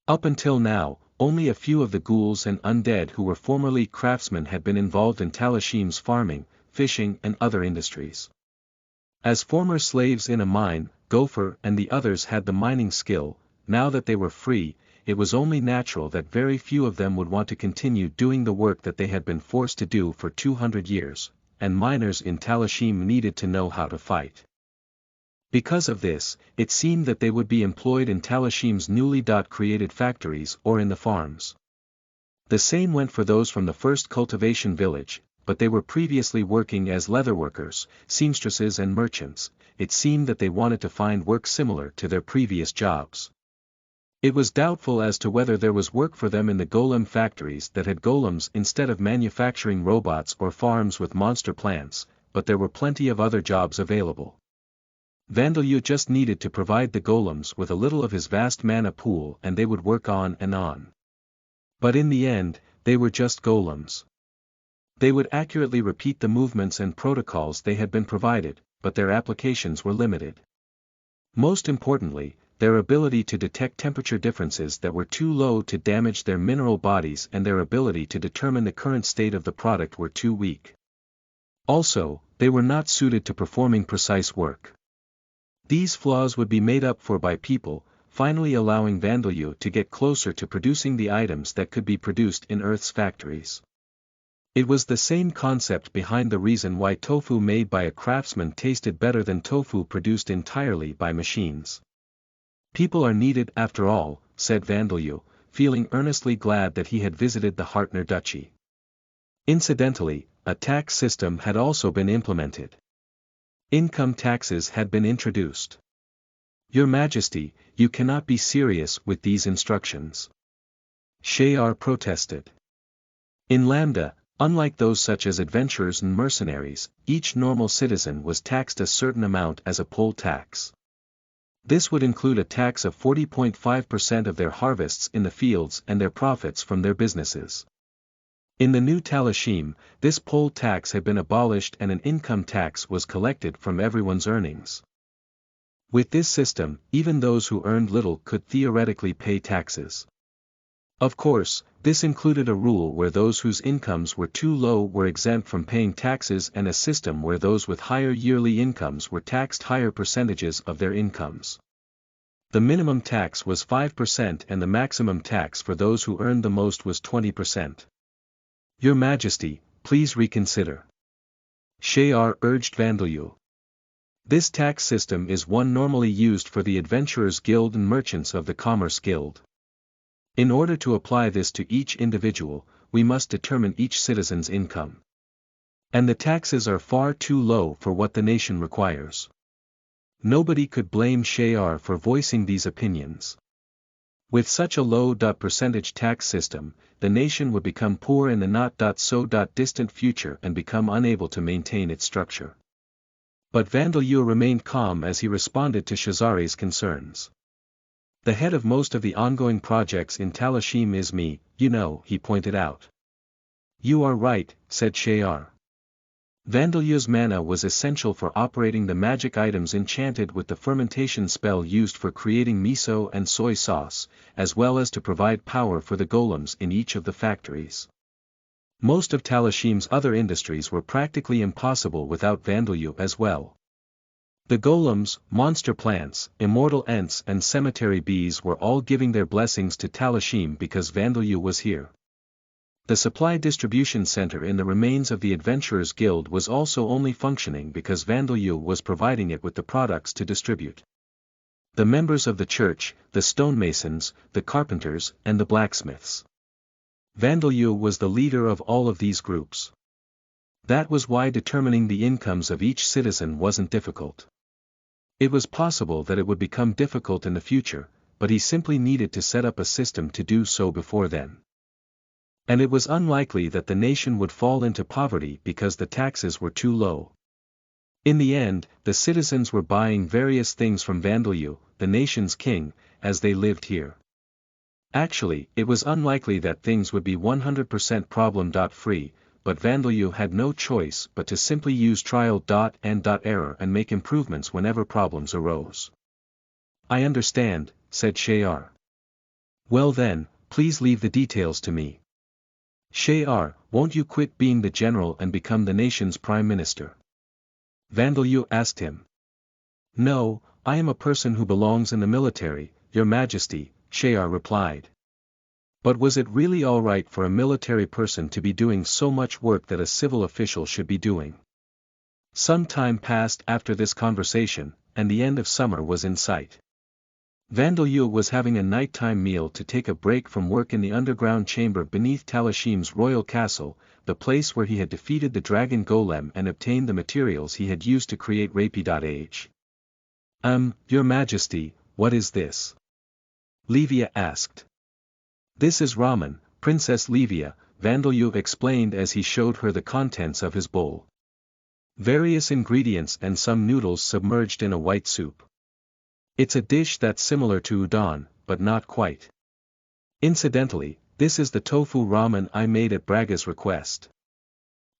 Speaker 1: Up until now, only a few of the ghouls and undead who were formerly craftsmen had been involved in Talashim's farming, fishing and other industries. As former slaves in a mine, Gopher and the others had the mining skill. Now that they were free, it was only natural that very few of them would want to continue doing the work that they had been forced to do for 200 years, and miners in Talashim needed to know how to fight. Because of this, it seemed that they would be employed in Talashim's newly created factories or in the farms. The same went for those from the first cultivation village, but they were previously working as leatherworkers, seamstresses and merchants. It seemed that they wanted to find work similar to their previous jobs. It was doubtful as to whether there was work for them in the golem factories that had golems instead of manufacturing robots or farms with monster plants, but there were plenty of other jobs available. Vandalyu just needed to provide the golems with a little of his vast mana pool and they would work on and on. But in the end, they were just golems. They would accurately repeat the movements and protocols they had been provided, but their applications were limited. Most importantly, their ability to detect temperature differences that were too low to damage their mineral bodies and their ability to determine the current state of the product were too weak. Also, they were not suited to performing precise work. These flaws would be made up for by people, finally allowing Vandalyu to get closer to producing the items that could be produced in Earth's factories. It was the same concept behind the reason why tofu made by a craftsman tasted better than tofu produced entirely by machines. People are needed after all, said Vandalyu, feeling earnestly glad that he had visited the Hartner Duchy. Incidentally, a tax system had also been implemented. Income taxes had been introduced. Your Majesty, you cannot be serious with these instructions. Shayar protested. In Lambda, unlike those such as adventurers and mercenaries, each normal citizen was taxed a certain amount as a poll tax. This would include a tax of 40.5% of their harvests in the fields and their profits from their businesses. In the new Talashim, this poll tax had been abolished and an income tax was collected from everyone's earnings. With this system, even those who earned little could theoretically pay taxes. Of course, this included a rule where those whose incomes were too low were exempt from paying taxes and a system where those with higher yearly incomes were taxed higher percentages of their incomes. The minimum tax was 5% and the maximum tax for those who earned the most was 20%. Your Majesty, please reconsider. Shayar urged Vandalyu. This tax system is one normally used for the Adventurers Guild and Merchants of the Commerce Guild. In order to apply this to each individual, we must determine each citizen's income. And the taxes are far too low for what the nation requires. Nobody could blame Shayar for voicing these opinions. With such a low percentage tax system, the nation would become poor in the not-so-distant future and become unable to maintain its structure. But Vandalyu remained calm as he responded to Shazari's concerns. The head of most of the ongoing projects in Talashim is me, you know, he pointed out. You are right, said Shayar. Vandalyu's mana was essential for operating the magic items enchanted with the fermentation spell used for creating miso and soy sauce, as well as to provide power for the golems in each of the factories. Most of Talashim's other industries were practically impossible without Vandalyu as well. The golems, monster plants, immortal ants and cemetery bees were all giving their blessings to Talashim because Vandeleu was here. The supply distribution center in the remains of the Adventurers Guild was also only functioning because Vandeleu was providing it with the products to distribute. The members of the church, the stonemasons, the carpenters, and the blacksmiths. Vandeleu was the leader of all of these groups. That was why determining the incomes of each citizen wasn't difficult. It was possible that it would become difficult in the future, but he simply needed to set up a system to do so before then. And it was unlikely that the nation would fall into poverty because the taxes were too low. In the end, the citizens were buying various things from Vandeleu, the nation's king, as they lived here. Actually, it was unlikely that things would be 100% problem-free, but Vandeleu had no choice but to simply use trial-and-error and make improvements whenever problems arose. I understand, said Shayar. Well then, please leave the details to me. Shayar, won't you quit being the general and become the nation's prime minister? Vandeleu asked him. No, I am a person who belongs in the military, Your Majesty, Shayar replied. But was it really all right for a military person to be doing so much work that a civil official should be doing? Some time passed after this conversation, and the end of summer was in sight. Vandeleu was having a nighttime meal to take a break from work in the underground chamber beneath Talashim's royal castle, the place where he had defeated the dragon golem and obtained the materials he had used to create Rapi.Age. Your Majesty, what is this? Livia asked. This is ramen, Princess Livia, Vandeleu explained as he showed her the contents of his bowl. Various ingredients and some noodles submerged in a white soup. It's a dish that's similar to udon, but not quite. Incidentally, this is the tofu ramen I made at Braga's request.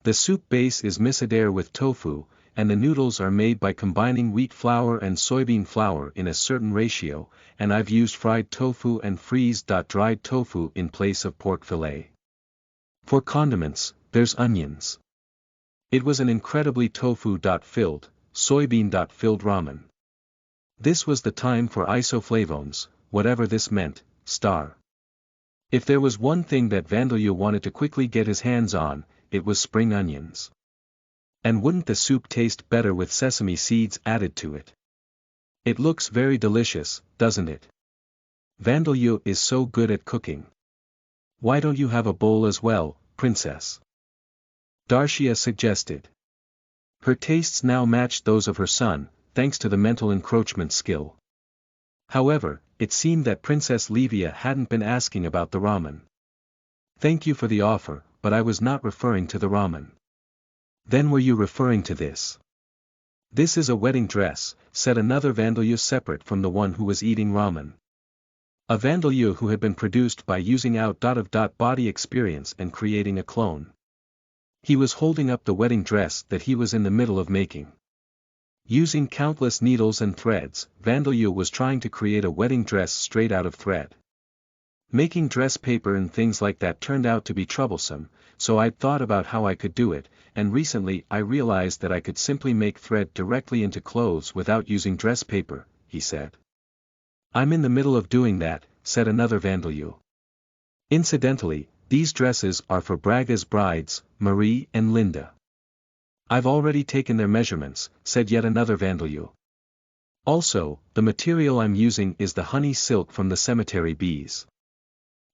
Speaker 1: The soup base is misadere with tofu, and the noodles are made by combining wheat flour and soybean flour in a certain ratio, and I've used fried tofu and freeze-dried tofu in place of pork fillet. For condiments, there's onions. It was an incredibly tofu-filled, soybean-filled ramen. This was the time for isoflavones, whatever this meant, star. If there was one thing that Vandeleu wanted to quickly get his hands on, it was spring onions. And wouldn't the soup taste better with sesame seeds added to it? It looks very delicious, doesn't it? Vandeleu is so good at cooking. Why don't you have a bowl as well, princess? Darshia suggested. Her tastes now matched those of her son, thanks to the mental encroachment skill. However, it seemed that Princess Livia hadn't been asking about the ramen. Thank you for the offer, but I was not referring to the ramen. Then were you referring to this? This is a wedding dress, said another Vandeleu separate from the one who was eating ramen. A Vandeleu who had been produced by using out body experience and creating a clone. He was holding up the wedding dress that he was in the middle of making. Using countless needles and threads, Vandeleu was trying to create a wedding dress straight out of thread. Making dress paper and things like that turned out to be troublesome, so I'd thought about how I could do it, and recently I realized that I could simply make thread directly into clothes without using dress paper, he said. I'm in the middle of doing that, said another Vandeleu. Incidentally, these dresses are for Braga's brides, Marie and Linda. I've already taken their measurements, said yet another Vandeleu. Also, the material I'm using is the honey silk from the cemetery bees.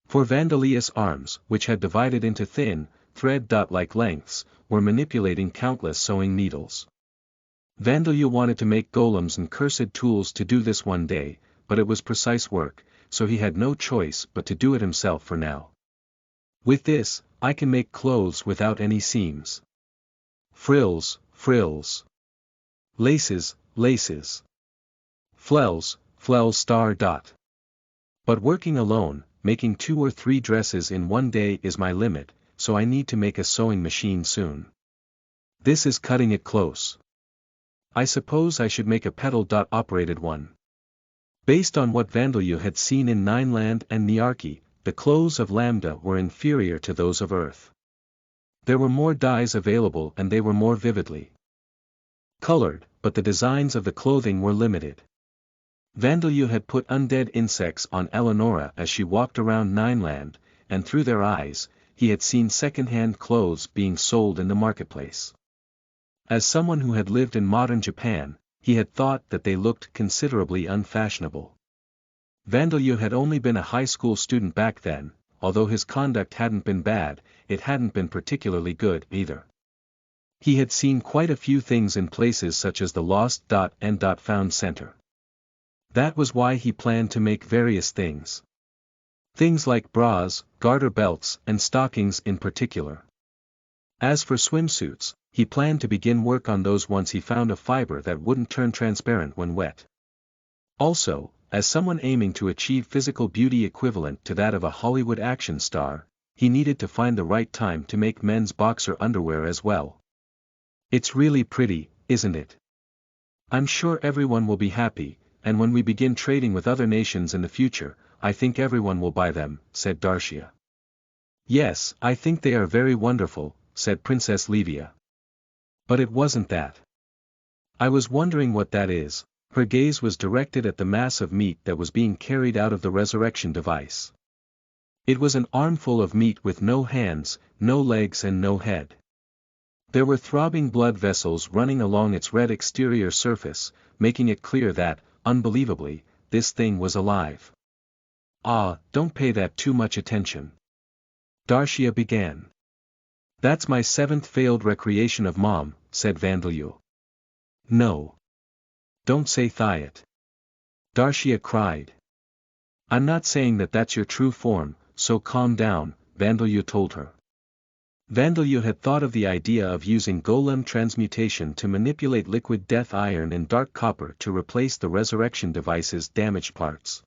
Speaker 1: For Vandelia's arms, which had divided into thin, thread-like lengths, were manipulating countless sewing needles. Vandeleu wanted to make golems and cursed tools to do this one day, but it was precise work, so he had no choice but to do it himself for now. With this, I can make clothes without any seams. Frills, frills. Laces, laces. Flells, flells . But working alone, making 2 or 3 dresses in one day is my limit, so I need to make a sewing machine soon. This is cutting it close. I suppose I should make a pedal-operated one. Based on what Vandeleu had seen in Nineland and Niarchy, the clothes of Lambda were inferior to those of Earth. There were more dyes available and they were more vividly colored, but the designs of the clothing were limited. Vandeleur had put undead insects on Eleonora as she walked around Nineland, and through their eyes, he had seen second-hand clothes being sold in the marketplace. As someone who had lived in modern Japan, he had thought that they looked considerably unfashionable. Vandeleur had only been a high school student back then, although his conduct hadn't been bad, it hadn't been particularly good either. He had seen quite a few things in places such as the Lost and Found Center. That was why he planned to make various things. Things like bras, garter belts, and stockings in particular. As for swimsuits, he planned to begin work on those once he found a fiber that wouldn't turn transparent when wet. Also, as someone aiming to achieve physical beauty equivalent to that of a Hollywood action star, he needed to find the right time to make men's boxer underwear as well. It's really pretty, isn't it? I'm sure everyone will be happy, and when we begin trading with other nations in the future, I think everyone will buy them, said Darcia. Yes, I think they are very wonderful, said Princess Livia. But it wasn't that. I was wondering what that is. Her gaze was directed at the mass of meat that was being carried out of the resurrection device. It was an armful of meat with no hands, no legs and no head. There were throbbing blood vessels running along its red exterior surface, making it clear that, unbelievably, this thing was alive. Ah, don't pay that too much attention. Darcia began. That's my 7th failed recreation of Mom, said Vandeleur. No. Don't say Thiot. Darcia cried. I'm not saying that that's your true form, so calm down, Vandeleur told her. Vandeleur had thought of the idea of using golem transmutation to manipulate liquid death iron and dark copper to replace the resurrection device's damaged parts.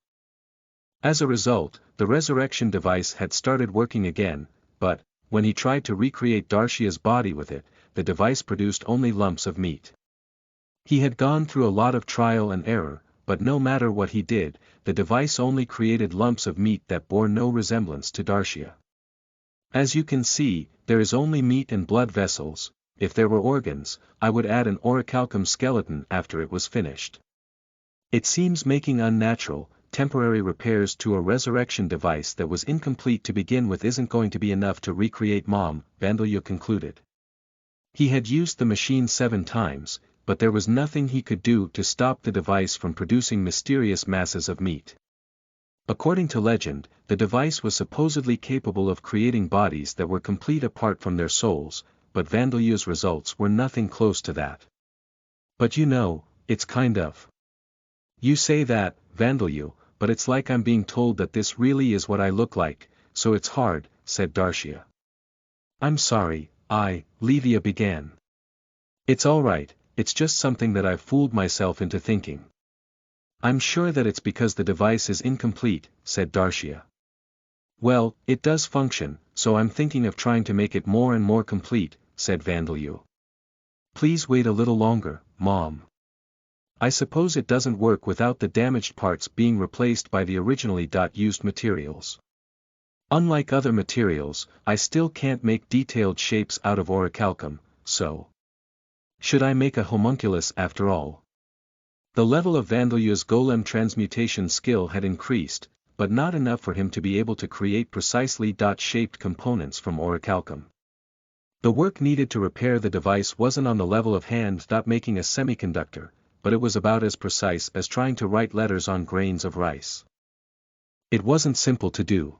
Speaker 1: As a result, the resurrection device had started working again, but, when he tried to recreate Darcia's body with it, the device produced only lumps of meat. He had gone through a lot of trial and error, but no matter what he did, the device only created lumps of meat that bore no resemblance to Darcia. As you can see, there is only meat and blood vessels. If there were organs, I would add an orichalcum skeleton after it was finished. It seems making unnatural, temporary repairs to a resurrection device that was incomplete to begin with isn't going to be enough to recreate Mom, Vandeleur concluded. He had used the machine 7 times, but there was nothing he could do to stop the device from producing mysterious masses of meat. According to legend, the device was supposedly capable of creating bodies that were complete apart from their souls, but Vandeleur's results were nothing close to that. But you know, it's kind of. You say that, Vandeleur, but it's like I'm being told that this really is what I look like, so it's hard, said Darcia. I'm sorry, Livia began. It's alright, it's just something that I've fooled myself into thinking. I'm sure that it's because the device is incomplete, said Darcia. Well, it does function, so I'm thinking of trying to make it more and more complete, said Vandeleur. Please wait a little longer, Mom. I suppose it doesn't work without the damaged parts being replaced by the originally used materials. Unlike other materials, I still can't make detailed shapes out of orichalcum, so. Should I make a homunculus after all? The level of Vandeleur's golem transmutation skill had increased, but not enough for him to be able to create precisely shaped components from orichalcum. The work needed to repair the device wasn't on the level of hand making a semiconductor, but it was about as precise as trying to write letters on grains of rice. It wasn't simple to do.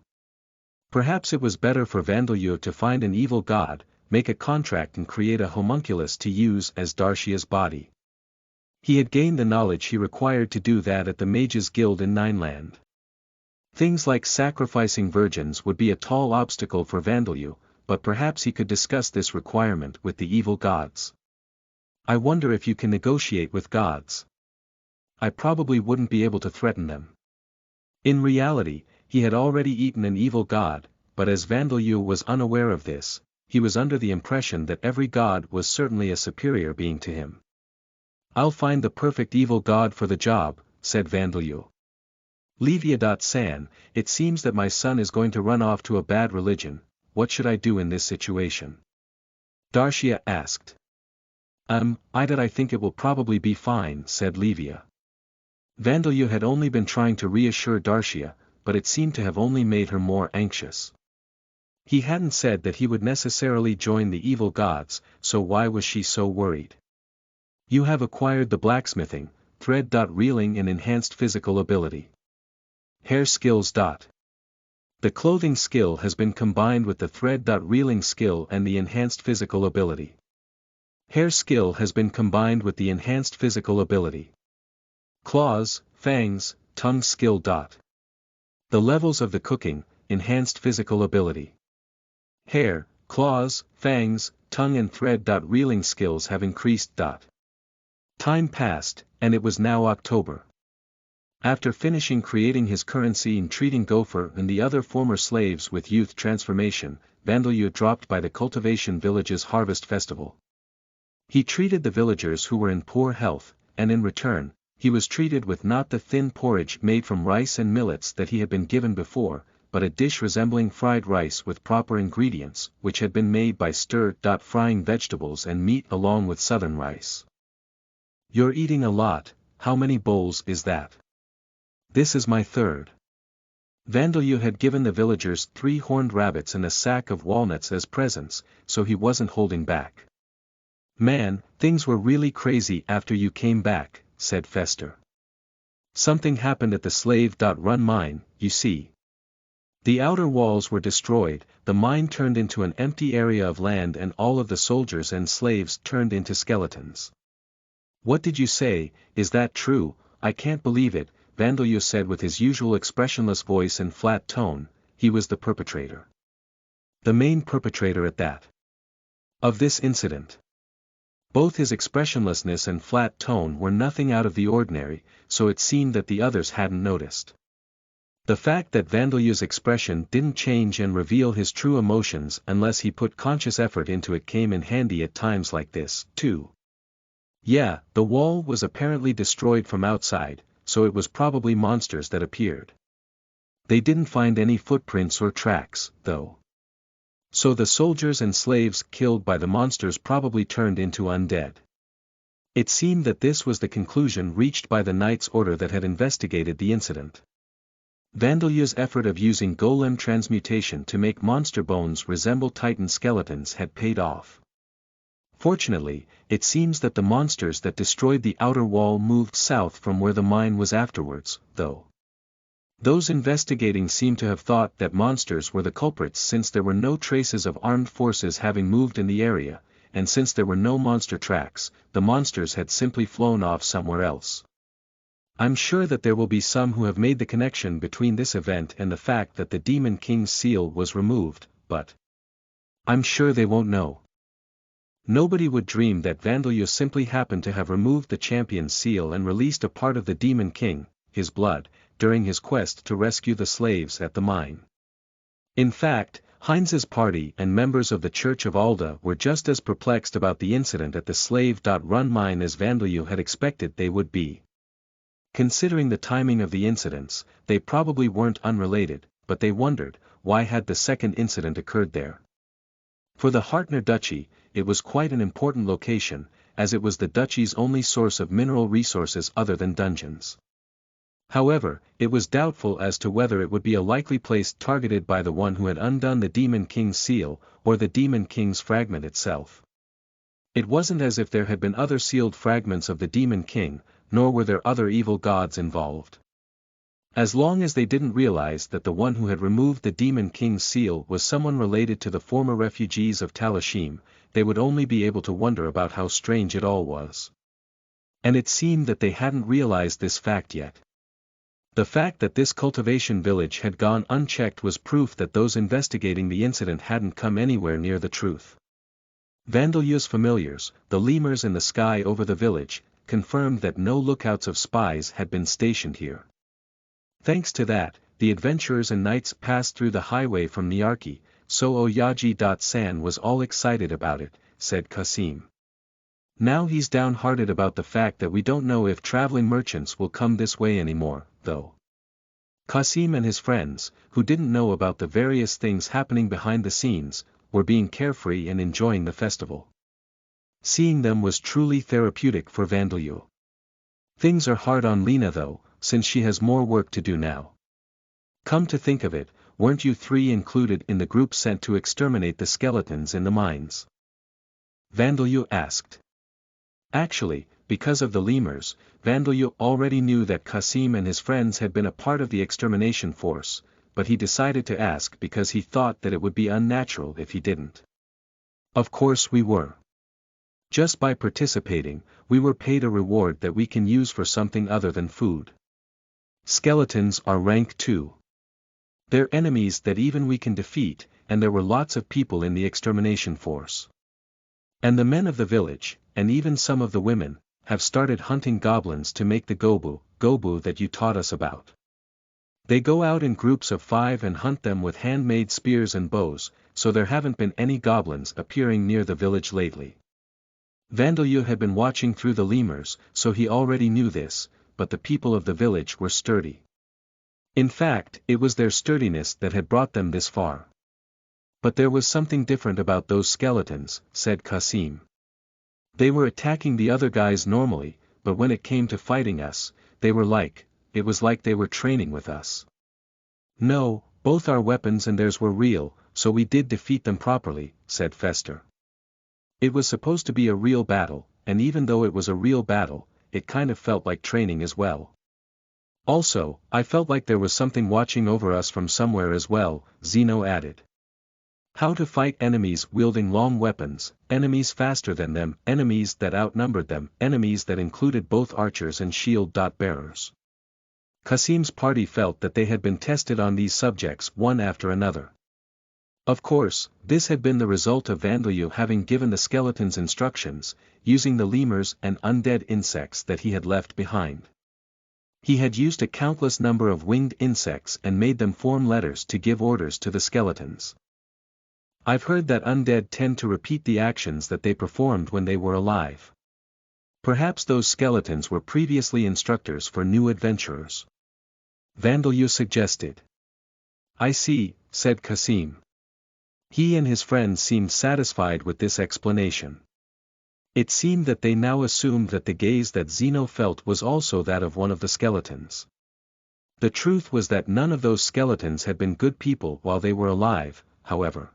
Speaker 1: Perhaps it was better for Vandeleur to find an evil god, make a contract and create a homunculus to use as Darcia's body. He had gained the knowledge he required to do that at the Mages Guild in Nineland. Things like sacrificing virgins would be a tall obstacle for Vandeleur, but perhaps he could discuss this requirement with the evil gods. I wonder if you can negotiate with gods. I probably wouldn't be able to threaten them. In reality, he had already eaten an evil god, but as Vandeleur was unaware of this, he was under the impression that every god was certainly a superior being to him. I'll find the perfect evil god for the job, said Vandeleur. Livia.San, it seems that my son is going to run off to a bad religion. What should I do in this situation? Darcia asked. I think it will probably be fine, said Livia. Vandeleur had only been trying to reassure Darcia, but it seemed to have only made her more anxious. He hadn't said that he would necessarily join the evil gods, so why was she so worried? You have acquired the blacksmithing, thread. Reeling and enhanced physical ability. Hair skills. The clothing skill has been combined with the thread. Reeling skill and the enhanced physical ability. Hair skill has been combined with the enhanced physical ability. Claws, fangs, tongue skill. The levels of the cooking, enhanced physical ability. Hair, claws, fangs, tongue and thread. Reeling skills have increased. Time passed, and it was now October. After finishing creating his currency and treating Gopher and the other former slaves with youth transformation, Vandeleur dropped by the cultivation village's harvest festival. He treated the villagers who were in poor health, and in return, he was treated with not the thin porridge made from rice and millets that he had been given before, but a dish resembling fried rice with proper ingredients, which had been made by stir-frying vegetables and meat along with southern rice. You're eating a lot, how many bowls is that? This is my third. Vandeleur had given the villagers 3 horned rabbits and a sack of walnuts as presents, so he wasn't holding back. Man, things were really crazy after you came back, said Fester. Something happened at the slave-run mine, you see. The outer walls were destroyed, the mine turned into an empty area of land and all of the soldiers and slaves turned into skeletons. What did you say? Is that true? I can't believe it, Vandeleur said with his usual expressionless voice and flat tone. He was the perpetrator. The main perpetrator at that. Of this incident. Both his expressionlessness and flat tone were nothing out of the ordinary, so it seemed that the others hadn't noticed. The fact that Vandeleur's expression didn't change and reveal his true emotions unless he put conscious effort into it came in handy at times like this, too. Yeah, the wall was apparently destroyed from outside, so it was probably monsters that appeared. They didn't find any footprints or tracks, though. So the soldiers and slaves killed by the monsters probably turned into undead. It seemed that this was the conclusion reached by the Knight's Order that had investigated the incident. Vandeleur's effort of using golem transmutation to make monster bones resemble Titan skeletons had paid off. Fortunately, it seems that the monsters that destroyed the outer wall moved south from where the mine was afterwards, though. Those investigating seem to have thought that monsters were the culprits since there were no traces of armed forces having moved in the area, and since there were no monster tracks, the monsters had simply flown off somewhere else. I'm sure that there will be some who have made the connection between this event and the fact that the Demon King's seal was removed, but I'm sure they won't know. Nobody would dream that Vandeleur simply happened to have removed the champion's seal and released a part of the Demon King, his blood, during his quest to rescue the slaves at the mine. In fact, Heinz's party and members of the Church of Alda were just as perplexed about the incident at the slave-run mine as Vandeleur had expected they would be. Considering the timing of the incidents, they probably weren't unrelated, but they wondered, why had the second incident occurred there? For the Hartner Duchy, it was quite an important location, as it was the duchy's only source of mineral resources other than dungeons. However, it was doubtful as to whether it would be a likely place targeted by the one who had undone the Demon King's seal, or the Demon King's fragment itself. It wasn't as if there had been other sealed fragments of the Demon King, nor were there other evil gods involved. As long as they didn't realize that the one who had removed the Demon King's seal was someone related to the former refugees of Talashim, they would only be able to wonder about how strange it all was. And it seemed that they hadn't realized this fact yet. The fact that this cultivation village had gone unchecked was proof that those investigating the incident hadn't come anywhere near the truth. Vandeleur's familiars, the lemurs in the sky over the village, confirmed that no lookouts of spies had been stationed here. Thanks to that, the adventurers and knights passed through the highway from Niarki, so Oyaji-san was all excited about it, said Kasim. Now he's downhearted about the fact that we don't know if traveling merchants will come this way anymore, though. Kasim and his friends, who didn't know about the various things happening behind the scenes, were being carefree and enjoying the festival. Seeing them was truly therapeutic for Vandalyu. Things are hard on Lena though, since she has more work to do now. Come to think of it, weren't you three included in the group sent to exterminate the skeletons in the mines? Vandalyu asked. Actually, because of the lemurs, Vandalyu already knew that Kasim and his friends had been a part of the extermination force, but he decided to ask because he thought that it would be unnatural if he didn't. Of course we were. Just by participating, we were paid a reward that we can use for something other than food. Skeletons are rank 2. They're enemies that even we can defeat, and there were lots of people in the extermination force. And the men of the village, and even some of the women, have started hunting goblins to make the gobu that you taught us about. They go out in groups of 5 and hunt them with handmade spears and bows, so there haven't been any goblins appearing near the village lately. Vandalyu had been watching through the lemurs, so he already knew this, but the people of the village were sturdy. In fact, it was their sturdiness that had brought them this far. But there was something different about those skeletons, said Kasim. They were attacking the other guys normally, but when it came to fighting us, it was like they were training with us. No, both our weapons and theirs were real, so we did defeat them properly, said Fester. It was supposed to be a real battle, and even though it was a real battle, it kind of felt like training as well. Also, I felt like there was something watching over us from somewhere as well, Zeno added. How to fight enemies wielding long weapons, enemies faster than them, enemies that outnumbered them, enemies that included both archers and shield-bearers. Kasim's party felt that they had been tested on these subjects one after another. Of course, this had been the result of Vandalyu having given the skeletons instructions, using the lemurs and undead insects that he had left behind. He had used a countless number of winged insects and made them form letters to give orders to the skeletons. I've heard that undead tend to repeat the actions that they performed when they were alive. Perhaps those skeletons were previously instructors for new adventurers. Vandalyu suggested. I see, said Kasim. He and his friends seemed satisfied with this explanation. It seemed that they now assumed that the gaze that Zeno felt was also that of one of the skeletons. The truth was that none of those skeletons had been good people while they were alive, however.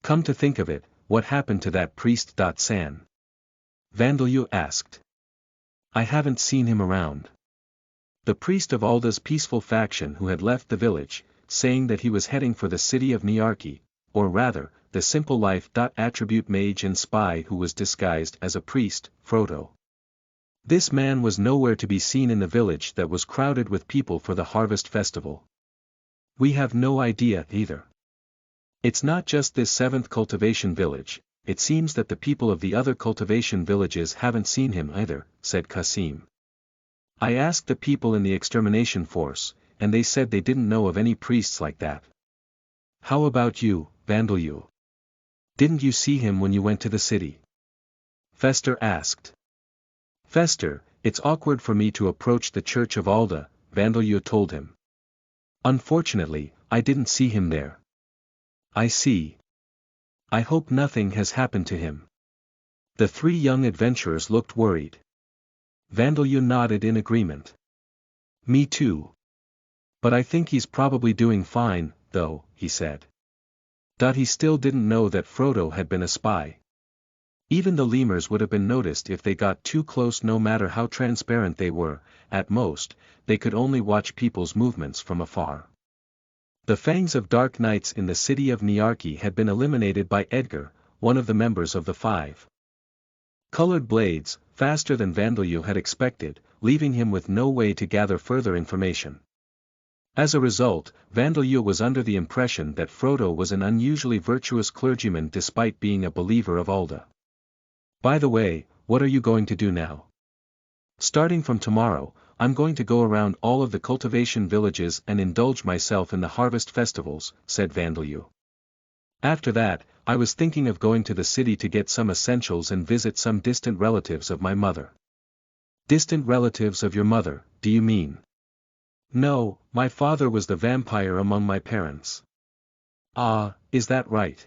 Speaker 1: Come to think of it, what happened to that priest? San? Vandalyu asked. I haven't seen him around. The priest of Alda's peaceful faction who had left the village, saying that he was heading for the city of Niarchy, or rather, the simple life. Attribute mage and spy who was disguised as a priest, Frodo. This man was nowhere to be seen in the village that was crowded with people for the harvest festival. We have no idea either. It's not just this 7th cultivation village, it seems that the people of the other cultivation villages haven't seen him either, said Kasim. I asked the people in the extermination force, and they said they didn't know of any priests like that. How about you, Vandalyu? Didn't you see him when you went to the city? Fester asked. Fester, it's awkward for me to approach the Church of Alda, Vandalyu told him. Unfortunately, I didn't see him there. I see. I hope nothing has happened to him. The 3 young adventurers looked worried. Vandalyu nodded in agreement. Me too. But I think he's probably doing fine, though, he said. He still didn't know that Frodo had been a spy. Even the lemurs would have been noticed if they got too close, no matter how transparent they were. At most, they could only watch people's movements from afar. The fangs of dark knights in the city of Niarchy had been eliminated by Edgar, one of the members of the 5 colored blades, faster than Vandalyu had expected, leaving him with no way to gather further information. As a result, Vandalyu was under the impression that Frodo was an unusually virtuous clergyman despite being a believer of Alda. By the way, what are you going to do now? Starting from tomorrow, I'm going to go around all of the cultivation villages and indulge myself in the harvest festivals, said Vandalyu. After that, I was thinking of going to the city to get some essentials and visit some distant relatives of my mother. Distant relatives of your mother, do you mean? No, my father was the vampire among my parents. Ah, is that right?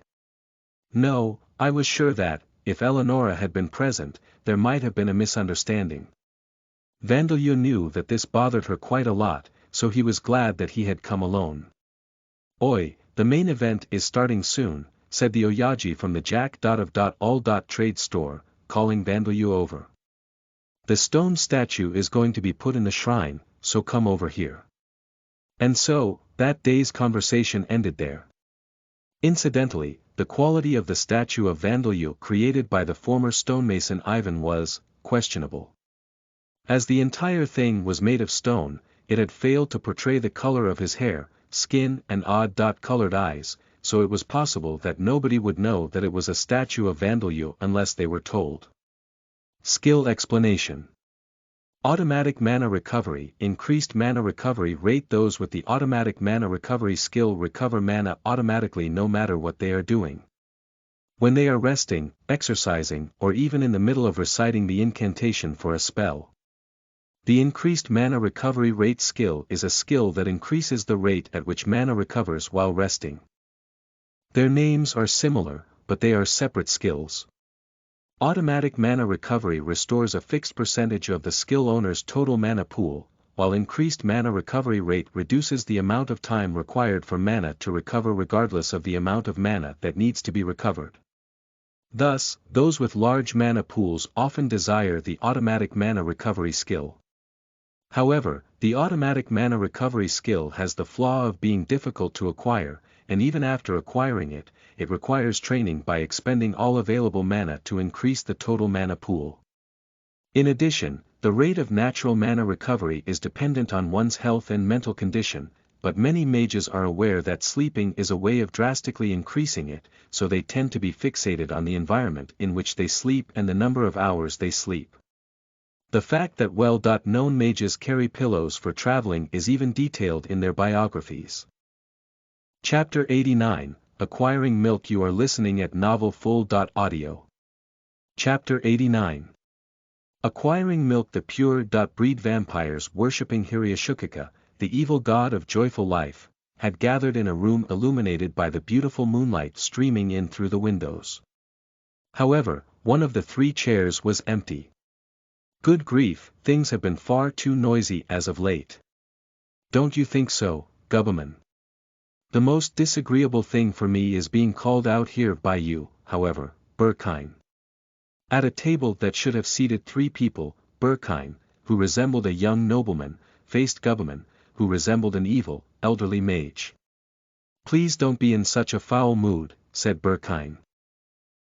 Speaker 1: No, I was sure that, if Eleonora had been present, there might have been a misunderstanding. Vandeleur knew that this bothered her quite a lot, so he was glad that he had come alone. "Oi, the main event is starting soon," said the Oyaji from the Jack.of.all. Trade store, calling Vandeleur over. "The stone statue is going to be put in the shrine, so come over here." And so, that day's conversation ended there. Incidentally, the quality of the statue of Vandeleur created by the former stonemason Ivan was questionable. As the entire thing was made of stone, it had failed to portray the color of his hair, skin and odd-colored eyes, so it was possible that nobody would know that it was a statue of Vandeleur unless they were told. Skill explanation. Automatic mana recovery. Increased mana recovery rate. Those with the automatic mana recovery skill recover mana automatically no matter what they are doing. When they are resting, exercising, or even in the middle of reciting the incantation for a spell. The increased mana recovery rate skill is a skill that increases the rate at which mana recovers while resting. Their names are similar, but they are separate skills. Automatic mana recovery restores a fixed percentage of the skill owner's total mana pool, while increased mana recovery rate reduces the amount of time required for mana to recover regardless of the amount of mana that needs to be recovered. Thus, those with large mana pools often desire the automatic mana recovery skill. However, the automatic mana recovery skill has the flaw of being difficult to acquire, and even after acquiring it, it requires training by expending all available mana to increase the total mana pool. In addition, the rate of natural mana recovery is dependent on one's health and mental condition, but many mages are aware that sleeping is a way of drastically increasing it, so they tend to be fixated on the environment in which they sleep and the number of hours they sleep. The fact that well-known mages carry pillows for traveling is even detailed in their biographies. Chapter 89, Acquiring Milk. You are listening at novelfull.audio. Chapter 89. Acquiring Milk. The pure-breed vampires worshipping Hiryashukika, the evil god of joyful life, had gathered in a room illuminated by the beautiful moonlight streaming in through the windows. However, one of the 3 chairs was empty. "Good grief, things have been far too noisy as of late. Don't you think so, Gubbleman? The most disagreeable thing for me is being called out here by you, however, Berkine." At a table that should have seated 3 people, Berkine, who resembled a young nobleman, faced Gubbleman, who resembled an evil, elderly mage. "Please don't be in such a foul mood," said Berkine.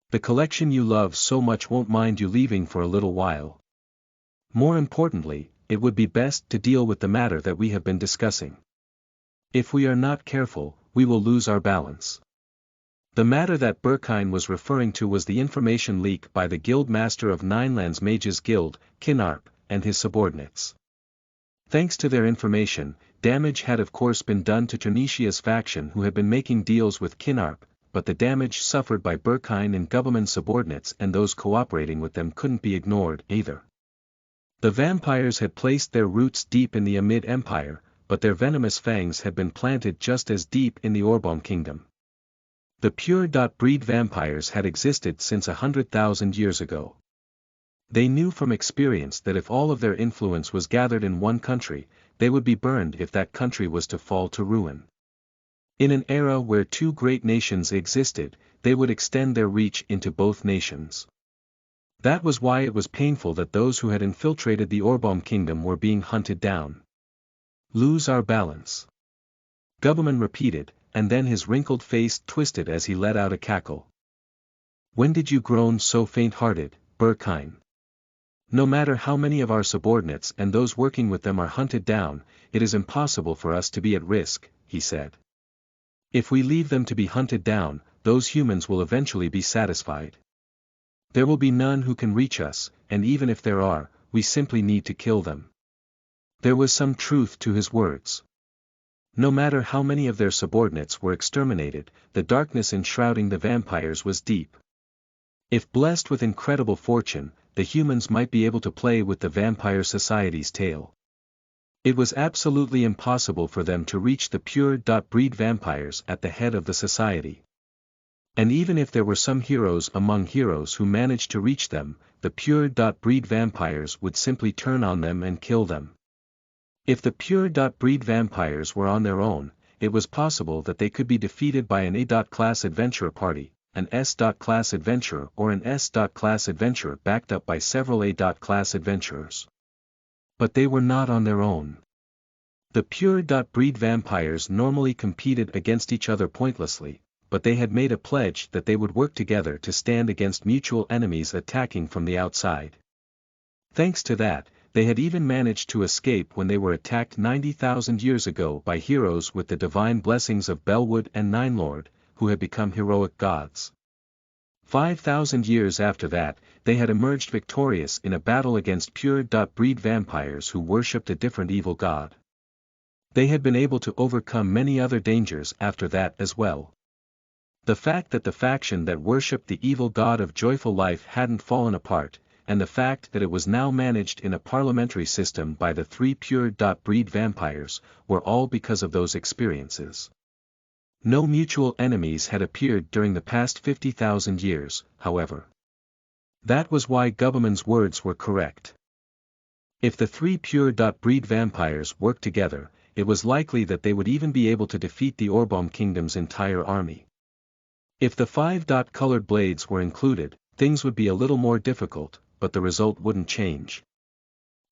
Speaker 1: "The collection you love so much won't mind you leaving for a little while. More importantly, it would be best to deal with the matter that we have been discussing. If we are not careful, we will lose our balance." The matter that Berkine was referring to was the information leak by the guild master of Ninelands Mages Guild, Kinarp, and his subordinates. Thanks to their information, damage had of course been done to Trinicia's faction who had been making deals with Kinarp, but the damage suffered by Berkine and Gubbleman's subordinates and those cooperating with them couldn't be ignored either. The vampires had placed their roots deep in the Amid Empire, but their venomous fangs had been planted just as deep in the Orbaum Kingdom. The pure-breed vampires had existed since 100,000 years ago. They knew from experience that if all of their influence was gathered in one country, they would be burned if that country was to fall to ruin. In an era where 2 great nations existed, they would extend their reach into both nations. That was why it was painful that those who had infiltrated the Orbaum Kingdom were being hunted down. "Lose our balance," Gubbleman repeated, and then his wrinkled face twisted as he let out a cackle. "When did you grow so faint-hearted, Berkine? No matter how many of our subordinates and those working with them are hunted down, it is impossible for us to be at risk," he said. "If we leave them to be hunted down, those humans will eventually be satisfied. There will be none who can reach us, and even if there are, we simply need to kill them." There was some truth to his words. No matter how many of their subordinates were exterminated, the darkness enshrouding the vampires was deep. If blessed with incredible fortune, the humans might be able to play with the vampire society's tail. It was absolutely impossible for them to reach the pure-breed vampires at the head of the society. And even if there were some heroes among heroes who managed to reach them, the pure.breed vampires would simply turn on them and kill them. If the pure.breed vampires were on their own, it was possible that they could be defeated by an A.class adventurer party, an S.class adventurer or an S.class adventurer backed up by several A.class adventurers. But they were not on their own. The pure.breed vampires normally competed against each other pointlessly, but they had made a pledge that they would work together to stand against mutual enemies attacking from the outside. Thanks to that, they had even managed to escape when they were attacked 90,000 years ago by heroes with the divine blessings of Bellwood and Ninelord, who had become heroic gods. 5,000 years after that, they had emerged victorious in a battle against pure.breed vampires who worshipped a different evil god. They had been able to overcome many other dangers after that as well. The fact that the faction that worshipped the evil god of joyful life hadn't fallen apart, and the fact that it was now managed in a parliamentary system by the three pure.breed vampires, were all because of those experiences. No mutual enemies had appeared during the past 50,000 years, however. That was why Gubbleman's words were correct. If the three pure.breed vampires worked together, it was likely that they would even be able to defeat the Orbaum Kingdom's entire army. If the 5-colored blades were included, things would be a little more difficult, but the result wouldn't change.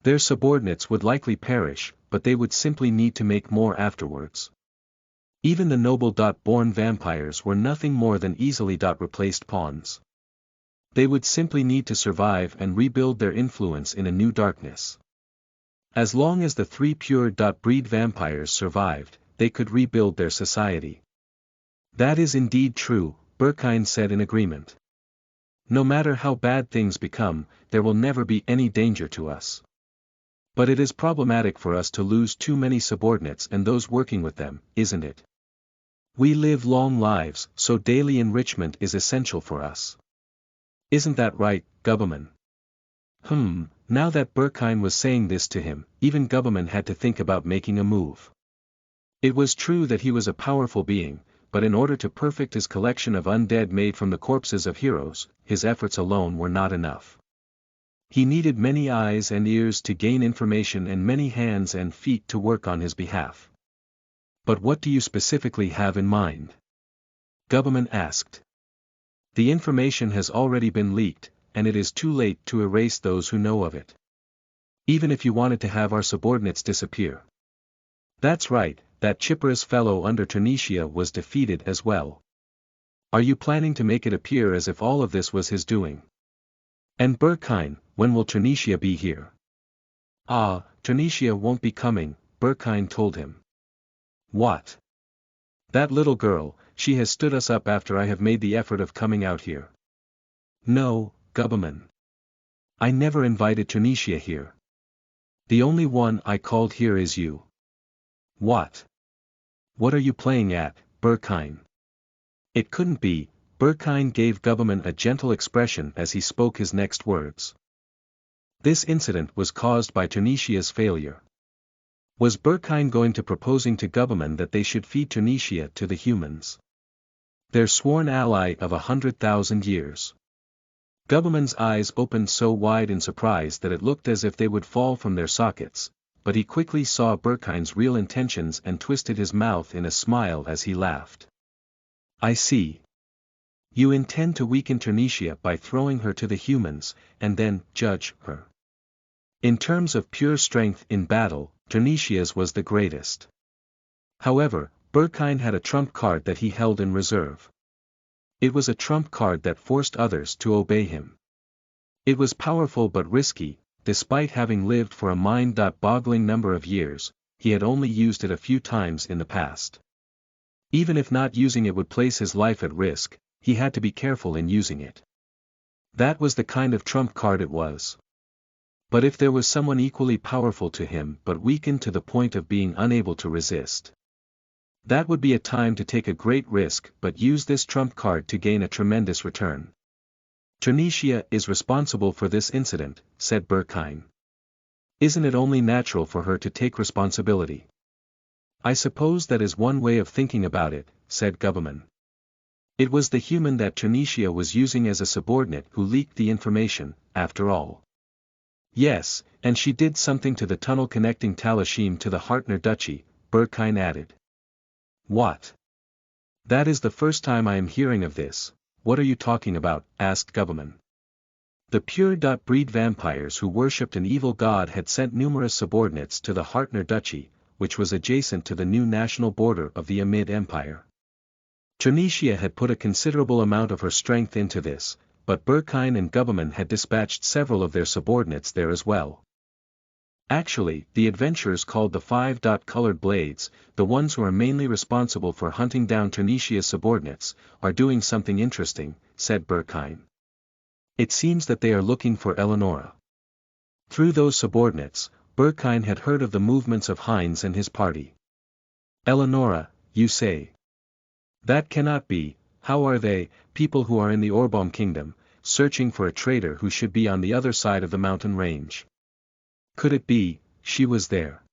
Speaker 1: Their subordinates would likely perish, but they would simply need to make more afterwards. Even the noble.born vampires were nothing more than easily replaced pawns. They would simply need to survive and rebuild their influence in a new darkness. As long as the three pure.breed vampires survived, they could rebuild their society. That is indeed true, Berkine said in agreement. No matter how bad things become, there will never be any danger to us. But it is problematic for us to lose too many subordinates and those working with them, isn't it? We live long lives, so daily enrichment is essential for us. Isn't that right, Gubbleman? Now that Berkine was saying this to him, even Gubbleman had to think about making a move. It was true that he was a powerful being, but in order to perfect his collection of undead made from the corpses of heroes, his efforts alone were not enough. He needed many eyes and ears to gain information and many hands and feet to work on his behalf. But what do you specifically have in mind? Gubbleman asked. The information has already been leaked, and it is too late to erase those who know of it. Even if you wanted to have our subordinates disappear. That's right, that chipperous fellow under Trinicia was defeated as well. Are you planning to make it appear as if all of this was his doing? And Berkine, when will Trinicia be here? Trinicia won't be coming, Berkine told him. What? That little girl, she has stood us up after I have made the effort of coming out here. No, Gubbleman. I never invited Trinicia here. The only one I called here is you. What? What are you playing at, Berkine? It couldn't be. Berkine gave Gubbleman a gentle expression as he spoke his next words. This incident was caused by Trinicia's failure. Was Berkine going to proposing to Gubbleman that they should feed Trinicia to the humans? Their sworn ally of 100,000 years. Gubbleman's eyes opened so wide in surprise that it looked as if they would fall from their sockets, but he quickly saw Berkine's real intentions and twisted his mouth in a smile as he laughed. I see. You intend to weaken Trinicia by throwing her to the humans, and then judge her. In terms of pure strength in battle, Trinicia's was the greatest. However, Berkine had a trump card that he held in reserve. It was a trump card that forced others to obey him. It was powerful but risky. Despite having lived for a mind-boggling number of years, he had only used it a few times in the past. Even if not using it would place his life at risk, he had to be careful in using it. That was the kind of trump card it was. But if there was someone equally powerful to him but weakened to the point of being unable to resist, that would be a time to take a great risk but use this trump card to gain a tremendous return. Trinicia is responsible for this incident, said Berkine. Isn't it only natural for her to take responsibility? I suppose that is one way of thinking about it, said Gubbleman. It was the human that Tunisia was using as a subordinate who leaked the information, after all. Yes, and she did something to the tunnel connecting Talashim to the Hartner Duchy, Berkheim added. What? That is the first time I am hearing of this. What are you talking about? Asked Gubbleman. The pure-breed vampires who worshipped an evil god had sent numerous subordinates to the Hartner Duchy, which was adjacent to the new national border of the Amid Empire. Tunisia had put a considerable amount of her strength into this, but Berkheim and Gubbleman had dispatched several of their subordinates there as well. Actually, the adventurers called the Five-Colored Blades, the ones who are mainly responsible for hunting down Tunisia's subordinates, are doing something interesting, said Berkheim. It seems that they are looking for Eleonora. Through those subordinates, Berkheim had heard of the movements of Heinz and his party. Eleonora, you say? That cannot be. How are they, people who are in the Orbaum kingdom, searching for a traitor who should be on the other side of the mountain range? Could it be, she was there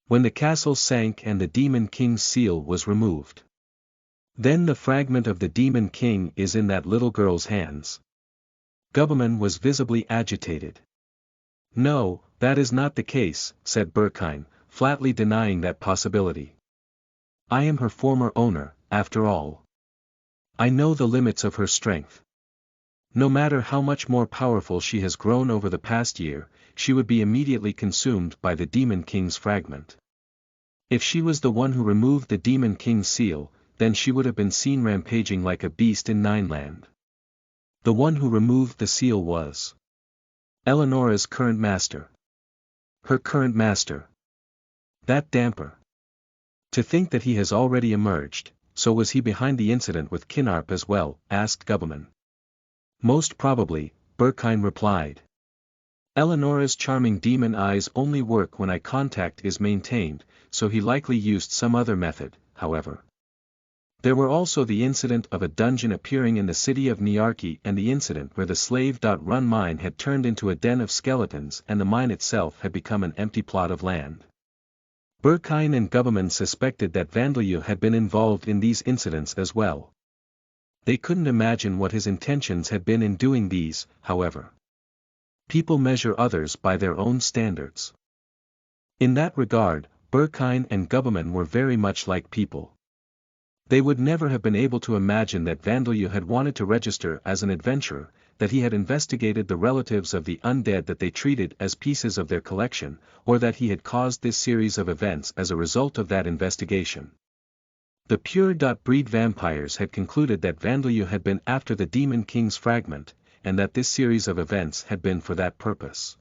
Speaker 1: when the castle sank and the Demon King's seal was removed? Then the fragment of the Demon King is in that little girl's hands. Gubbleman was visibly agitated. No, that is not the case, said Berkheim, flatly denying that possibility. I am her former owner, after all. I know the limits of her strength. No matter how much more powerful she has grown over the past year, she would be immediately consumed by the Demon King's fragment. If she was the one who removed the Demon King's seal, then she would have been seen rampaging like a beast in Nineland. The one who removed the seal was Eleonora's current master. Her current master. That damper. To think that he has already emerged, so was he behind the incident with Kinnarp as well, asked Gubbleman. Most probably, Berkheim replied. Eleonora's charming demon eyes only work when eye contact is maintained, so he likely used some other method, however. There were also the incident of a dungeon appearing in the city of Niarki and the incident where the slave.run mine had turned into a den of skeletons and the mine itself had become an empty plot of land. Berkheim and Gubbleman suspected that Vandeleur had been involved in these incidents as well. They couldn't imagine what his intentions had been in doing these, however. People measure others by their own standards. In that regard, Berkheim and Gubbleman were very much like people. They would never have been able to imagine that Vandeleur had wanted to register as an adventurer, that he had investigated the relatives of the undead that they treated as pieces of their collection, or that he had caused this series of events as a result of that investigation. The pure-breed vampires had concluded that Vandeleur had been after the Demon King's fragment, and that this series of events had been for that purpose.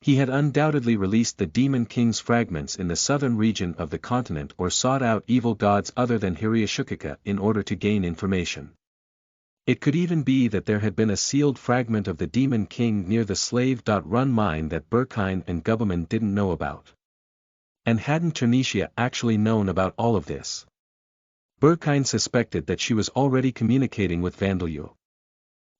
Speaker 1: He had undoubtedly released the Demon King's fragments in the southern region of the continent or sought out evil gods other than Hiryashukika in order to gain information. It could even be that there had been a sealed fragment of the Demon King near the slave.run mine that Berkheim and Gubbleman didn't know about. And hadn't Tunisia actually known about all of this? Berkheim suspected that she was already communicating with Vandeleur.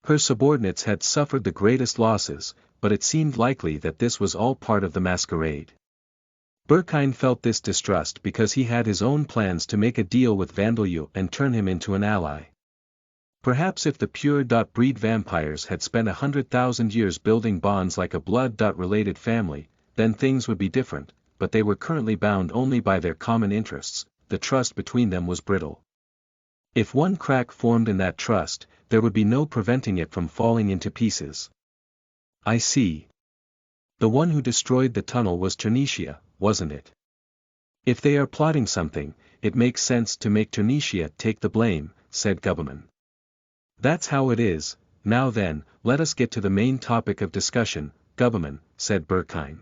Speaker 1: Her subordinates had suffered the greatest losses, but it seemed likely that this was all part of the masquerade. Berkheim felt this distrust because he had his own plans to make a deal with Vandeleur and turn him into an ally. Perhaps if the pure-breed vampires had spent 100,000 years building bonds like a blood-related family, then things would be different, but they were currently bound only by their common interests. The trust between them was brittle. If one crack formed in that trust, there would be no preventing it from falling into pieces. I see. The one who destroyed the tunnel was Tunisia, wasn't it? If they are plotting something, it makes sense to make Tunisia take the blame, said Gubbleman. That's how it is. Now then, let us get to the main topic of discussion, Gubbleman, said Berkheim.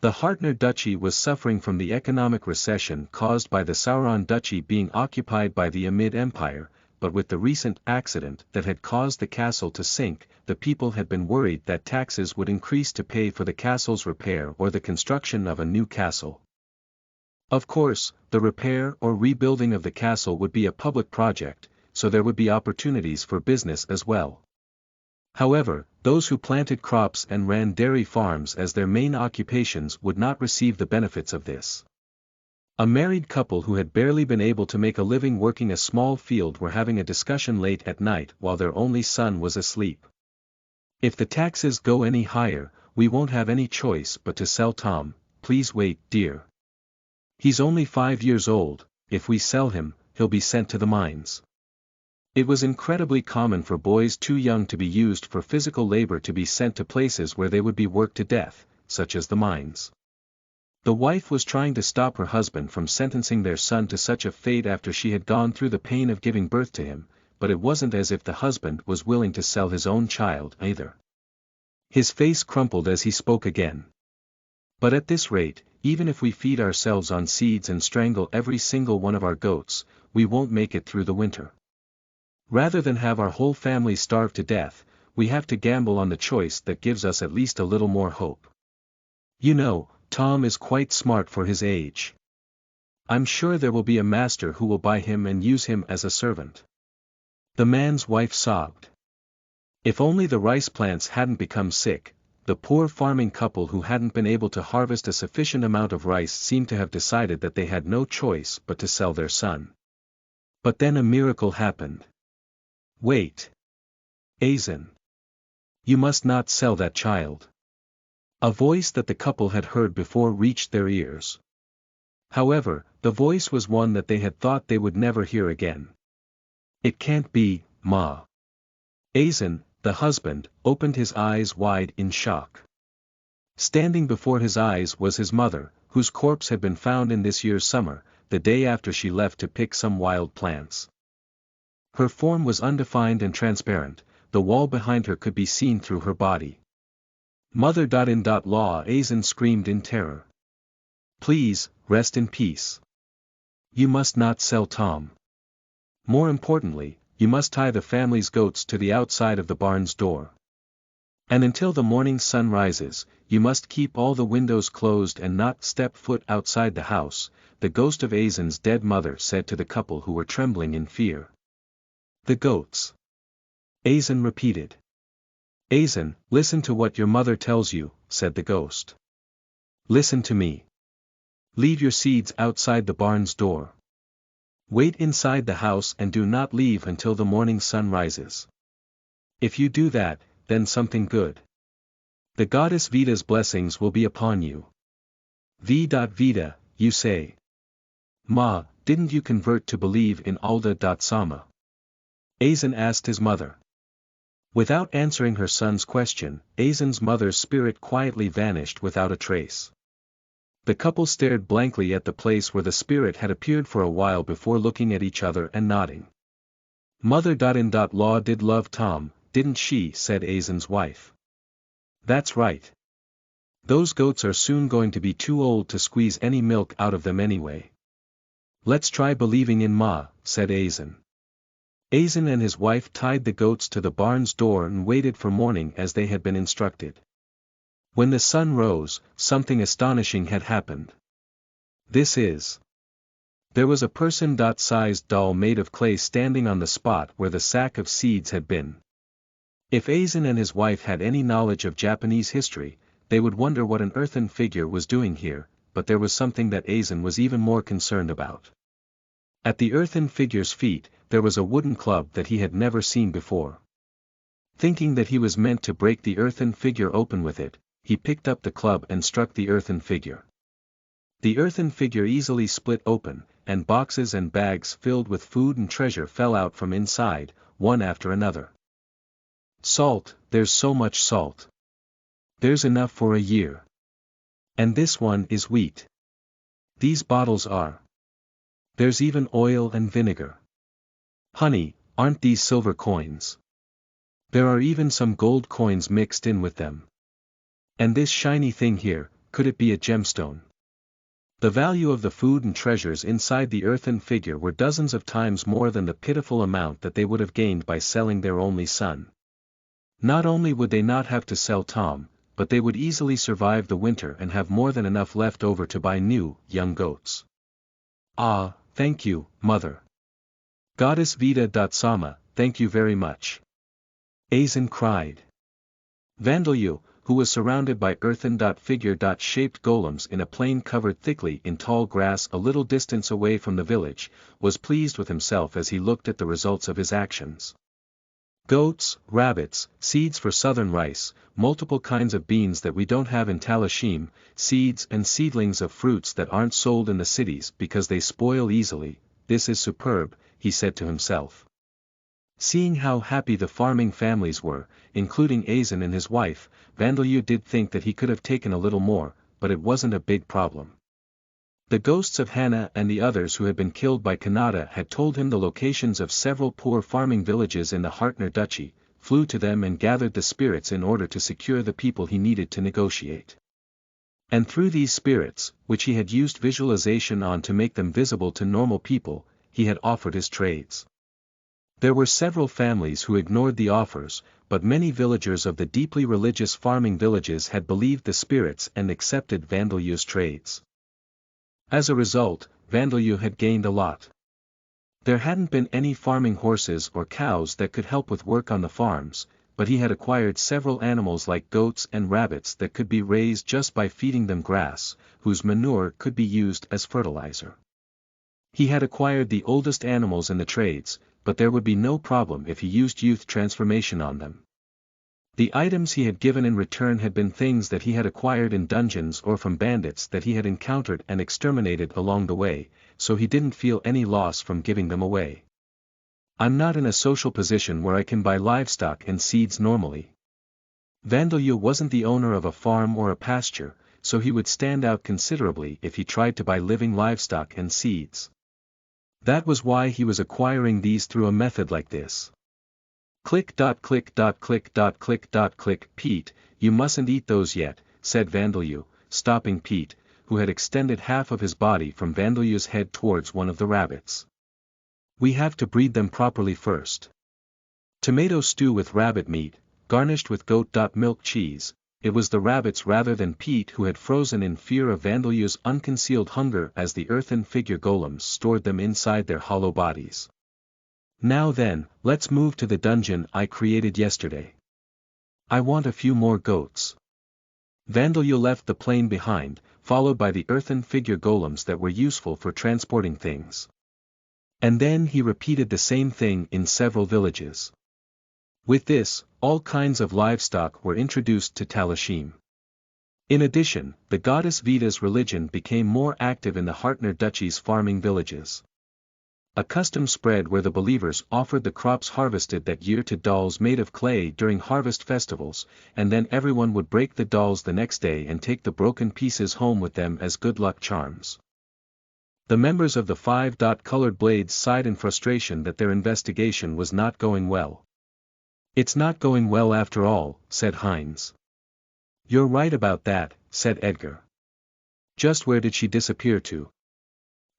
Speaker 1: The Hartner Duchy was suffering from the economic recession caused by the Sauron Duchy being occupied by the Amid Empire, but with the recent accident that had caused the castle to sink, the people had been worried that taxes would increase to pay for the castle's repair or the construction of a new castle. Of course, the repair or rebuilding of the castle would be a public project, so there would be opportunities for business as well. However, those who planted crops and ran dairy farms as their main occupations would not receive the benefits of this. A married couple who had barely been able to make a living working a small field were having a discussion late at night while their only son was asleep. If the taxes go any higher, we won't have any choice but to sell Tom. Please wait, dear. He's only 5 years old. If we sell him, he'll be sent to the mines. It was incredibly common for boys too young to be used for physical labor to be sent to places where they would be worked to death, such as the mines. The wife was trying to stop her husband from sentencing their son to such a fate after she had gone through the pain of giving birth to him, but it wasn't as if the husband was willing to sell his own child either. His face crumpled as he spoke again. But at this rate, even if we feed ourselves on seeds and strangle every single one of our goats, we won't make it through the winter. Rather than have our whole family starve to death, we have to gamble on the choice that gives us at least a little more hope. You know, Tom is quite smart for his age. I'm sure there will be a master who will buy him and use him as a servant. The man's wife sobbed. If only the rice plants hadn't become sick. The poor farming couple who hadn't been able to harvest a sufficient amount of rice seemed to have decided that they had no choice but to sell their son. But then a miracle happened. Wait. Aizen. You must not sell that child. A voice that the couple had heard before reached their ears. However, the voice was one that they had thought they would never hear again. It can't be, Ma. Aizen, the husband, opened his eyes wide in shock. Standing before his eyes was his mother, whose corpse had been found in this year's summer, the day after she left to pick some wild plants. Her form was undefined and transparent, the wall behind her could be seen through her body. Mother.in.law Aizen screamed in terror. Please, rest in peace. You must not sell Tom. More importantly, you must tie the family's goats to the outside of the barn's door. And until the morning sun rises, you must keep all the windows closed and not step foot outside the house, the ghost of Aizen's dead mother said to the couple who were trembling in fear. The goats. Aizen repeated. Aizen, listen to what your mother tells you, said the ghost. Listen to me. Leave your seeds outside the barn's door. Wait inside the house and do not leave until the morning sun rises. If you do that, then something good. The goddess Vida's blessings will be upon you. Vida, you say. Ma, didn't you convert to believe in Alda.Sama? Aizen asked his mother. Without answering her son's question, Aizen's mother's spirit quietly vanished without a trace. The couple stared blankly at the place where the spirit had appeared for a while before looking at each other and nodding. Mother.in.law did love Tom, didn't she? Said Aizen's wife. That's right. Those goats are soon going to be too old to squeeze any milk out of them anyway. Let's try believing in Ma, said Aizen. Aizen and his wife tied the goats to the barn's door and waited for morning as they had been instructed. When the sun rose, something astonishing had happened. There was a person-sized doll made of clay standing on the spot where the sack of seeds had been. If Aizen and his wife had any knowledge of Japanese history, they would wonder what an earthen figure was doing here, but there was something that Aizen was even more concerned about. At the earthen figure's feet, there was a wooden club that he had never seen before. Thinking that he was meant to break the earthen figure open with it, he picked up the club and struck the earthen figure. The earthen figure easily split open, and boxes and bags filled with food and treasure fell out from inside, one after another. Salt, there's so much salt. There's enough for a year. And this one is wheat. These bottles are. There's even oil and vinegar. Honey, aren't these silver coins? There are even some gold coins mixed in with them. And this shiny thing here, could it be a gemstone? The value of the food and treasures inside the earthen figure were dozens of times more than the pitiful amount that they would have gained by selling their only son. Not only would they not have to sell Tom, but they would easily survive the winter and have more than enough left over to buy new, young goats. Ah, thank you, Mother. Goddess Vida.Sama, thank you very much. Aizen cried. Vandalyu, who was surrounded by earthen-figure-shaped golems in a plain covered thickly in tall grass a little distance away from the village, was pleased with himself as he looked at the results of his actions. Goats, rabbits, seeds for southern rice, multiple kinds of beans that we don't have in Talashim, seeds and seedlings of fruits that aren't sold in the cities because they spoil easily. This is superb, he said to himself. Seeing how happy the farming families were, including Azen and his wife, Vandalyu did think that he could have taken a little more, but it wasn't a big problem. The ghosts of Hannah and the others who had been killed by Kannada had told him the locations of several poor farming villages in the Hartner Duchy, flew to them and gathered the spirits in order to secure the people he needed to negotiate. And through these spirits, which he had used visualization on to make them visible to normal people, he had offered his trades. There were several families who ignored the offers, but many villagers of the deeply religious farming villages had believed the spirits and accepted Vandalyu's trades. As a result, Vandalyu had gained a lot. There hadn't been any farming horses or cows that could help with work on the farms, but he had acquired several animals like goats and rabbits that could be raised just by feeding them grass, whose manure could be used as fertilizer. He had acquired the oldest animals in the trades, but there would be no problem if he used youth transformation on them. The items he had given in return had been things that he had acquired in dungeons or from bandits that he had encountered and exterminated along the way, so he didn't feel any loss from giving them away. I'm not in a social position where I can buy livestock and seeds normally. Vandalyu wasn't the owner of a farm or a pasture, so he would stand out considerably if he tried to buy living livestock and seeds. That was why he was acquiring these through a method like this. Click. Pete, you mustn't eat those yet, said Vandalyu, stopping Pete, who had extended half of his body from Vandalyu's head towards one of the rabbits. We have to breed them properly first. Tomato stew with rabbit meat, garnished with goat. Milk cheese. It was the rabbits rather than Pete who had frozen in fear of Vandalyu's unconcealed hunger as the earthen figure golems stored them inside their hollow bodies. Now then, let's move to the dungeon I created yesterday. I want a few more goats. Vandalyu left the plain behind, followed by the earthen figure golems that were useful for transporting things. And then he repeated the same thing in several villages. With this, all kinds of livestock were introduced to Talashim. In addition, the goddess Vita's religion became more active in the Hartner Duchy's farming villages. A custom spread where the believers offered the crops harvested that year to dolls made of clay during harvest festivals, and then everyone would break the dolls the next day and take the broken pieces home with them as good luck charms. The members of the Colored Blades sighed in frustration that their investigation was not going well. It's not going well after all, said Heinz. You're right about that, said Edgar. Just where did she disappear to?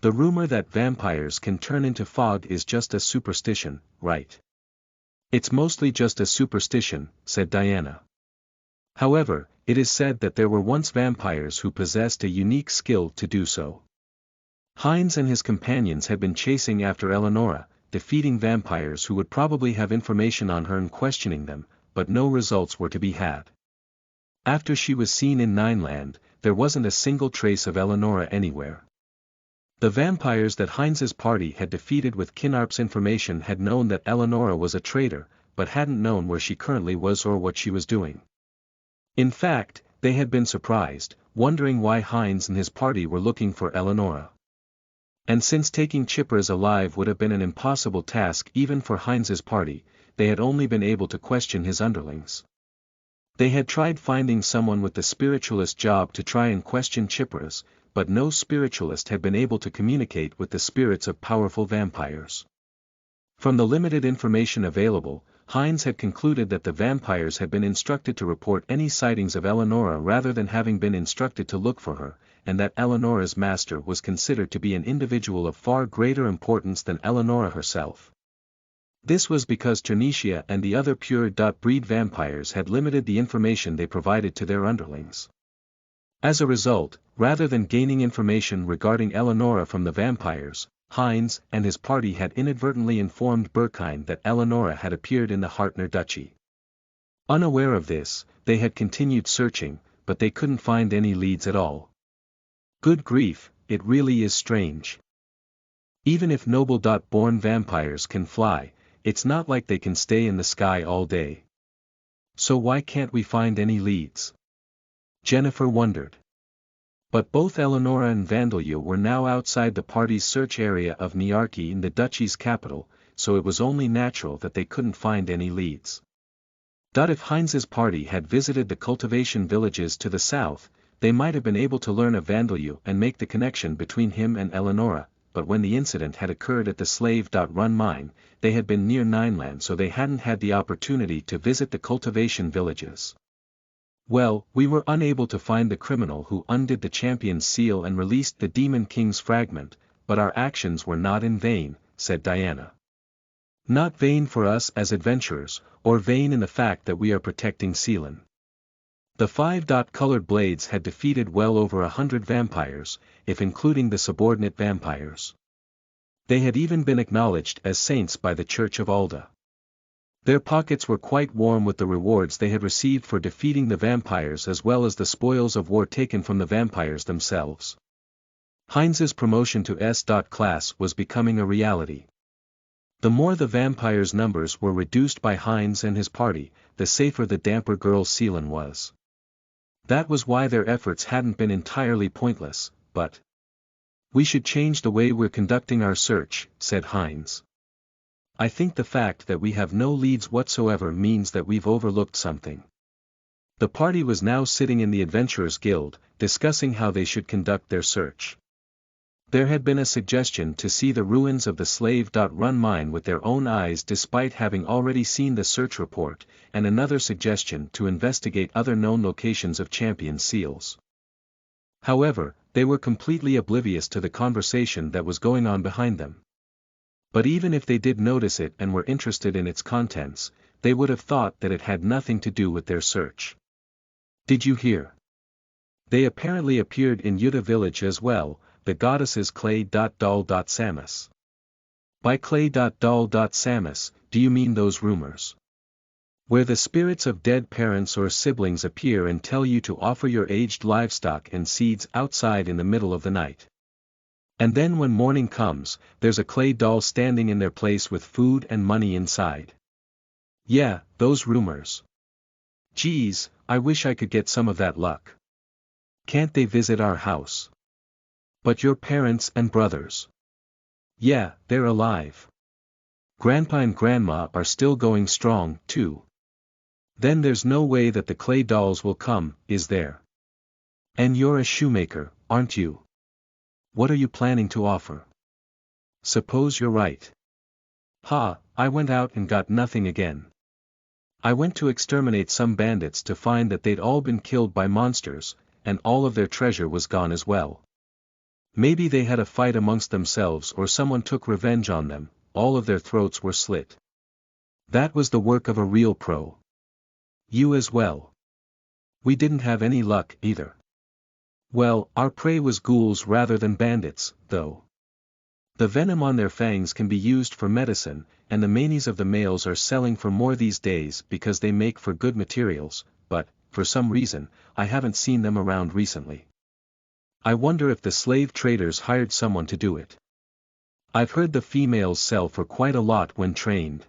Speaker 1: The rumor that vampires can turn into fog is just a superstition, right? It's mostly just a superstition, said Diana. However, it is said that there were once vampires who possessed a unique skill to do so. Heinz and his companions had been chasing after Eleonora, defeating vampires who would probably have information on her and questioning them, but no results were to be had. After she was seen in Nineland, there wasn't a single trace of Eleonora anywhere. The vampires that Heinz's party had defeated with Kinnarp's information had known that Eleonora was a traitor, but hadn't known where she currently was or what she was doing. In fact, they had been surprised, wondering why Heinz and his party were looking for Eleonora. And since taking Chippers alive would have been an impossible task even for Heinz's party, they had only been able to question his underlings. They had tried finding someone with the spiritualist job to try and question Chippers, but no spiritualist had been able to communicate with the spirits of powerful vampires. From the limited information available, Heinz had concluded that the vampires had been instructed to report any sightings of Eleonora rather than having been instructed to look for her, and that Eleonora's master was considered to be an individual of far greater importance than Eleonora herself. This was because Ternetia and the other pure-breed vampires had limited the information they provided to their underlings. As a result, rather than gaining information regarding Eleonora from the vampires, Heinz and his party had inadvertently informed Berkheim that Eleonora had appeared in the Hartner Duchy. Unaware of this, they had continued searching, but they couldn't find any leads at all. Good grief, it really is strange. Even if noble-born vampires can fly, it's not like they can stay in the sky all day. So why can't we find any leads? Jennifer wondered. But both Eleonora and Vandalia were now outside the party's search area of Niarchy in the duchy's capital, so it was only natural that they couldn't find any leads. If Heinz's party had visited the cultivation villages to the south, they might have been able to learn of Vandalia and make the connection between him and Eleonora, but when the incident had occurred at the slave.run mine, they had been near Nineland, so they hadn't had the opportunity to visit the cultivation villages. Well, we were unable to find the criminal who undid the champion's seal and released the Demon King's fragment, but our actions were not in vain, said Diana. Not vain for us as adventurers, or vain in the fact that we are protecting Seelan. The 5-colored blades had defeated well over 100 vampires, if including the subordinate vampires. They had even been acknowledged as saints by the Church of Alda. Their pockets were quite warm with the rewards they had received for defeating the vampires as well as the spoils of war taken from the vampires themselves. Heinz's promotion to S-class was becoming a reality. The more the vampires' numbers were reduced by Heinz and his party, the safer the damper girl Seelan was. That was why their efforts hadn't been entirely pointless, but we should change the way we're conducting our search, said Heinz. I think the fact that we have no leads whatsoever means that we've overlooked something. The party was now sitting in the Adventurers Guild, discussing how they should conduct their search. There had been a suggestion to see the ruins of the slave.run mine with their own eyes despite having already seen the search report, and another suggestion to investigate other known locations of champion seals. However, they were completely oblivious to the conversation that was going on behind them. But even if they did notice it and were interested in its contents, they would have thought that it had nothing to do with their search. Did you hear? They apparently appeared in Yuta village as well, the goddesses Clay.Doll.Samus. By Clay.Doll.Samus, do you mean those rumors? Where the spirits of dead parents or siblings appear and tell you to offer your aged livestock and seeds outside in the middle of the night. And then when morning comes, there's a clay doll standing in their place with food and money inside. Yeah, those rumors. Geez, I wish I could get some of that luck. Can't they visit our house? But your parents and brothers. Yeah, they're alive. Grandpa and Grandma are still going strong, too. Then there's no way that the clay dolls will come, is there? And you're a shoemaker, aren't you? What are you planning to offer? Suppose you're right. I went out and got nothing again. I went to exterminate some bandits to find that they'd all been killed by monsters, and all of their treasure was gone as well. Maybe they had a fight amongst themselves or someone took revenge on them, all of their throats were slit. That was the work of a real pro. You as well. We didn't have any luck either. Well, our prey was ghouls rather than bandits, though. The venom on their fangs can be used for medicine, and the manes of the males are selling for more these days because they make for good materials, but, for some reason, I haven't seen them around recently. I wonder if the slave traders hired someone to do it. I've heard the females sell for quite a lot when trained.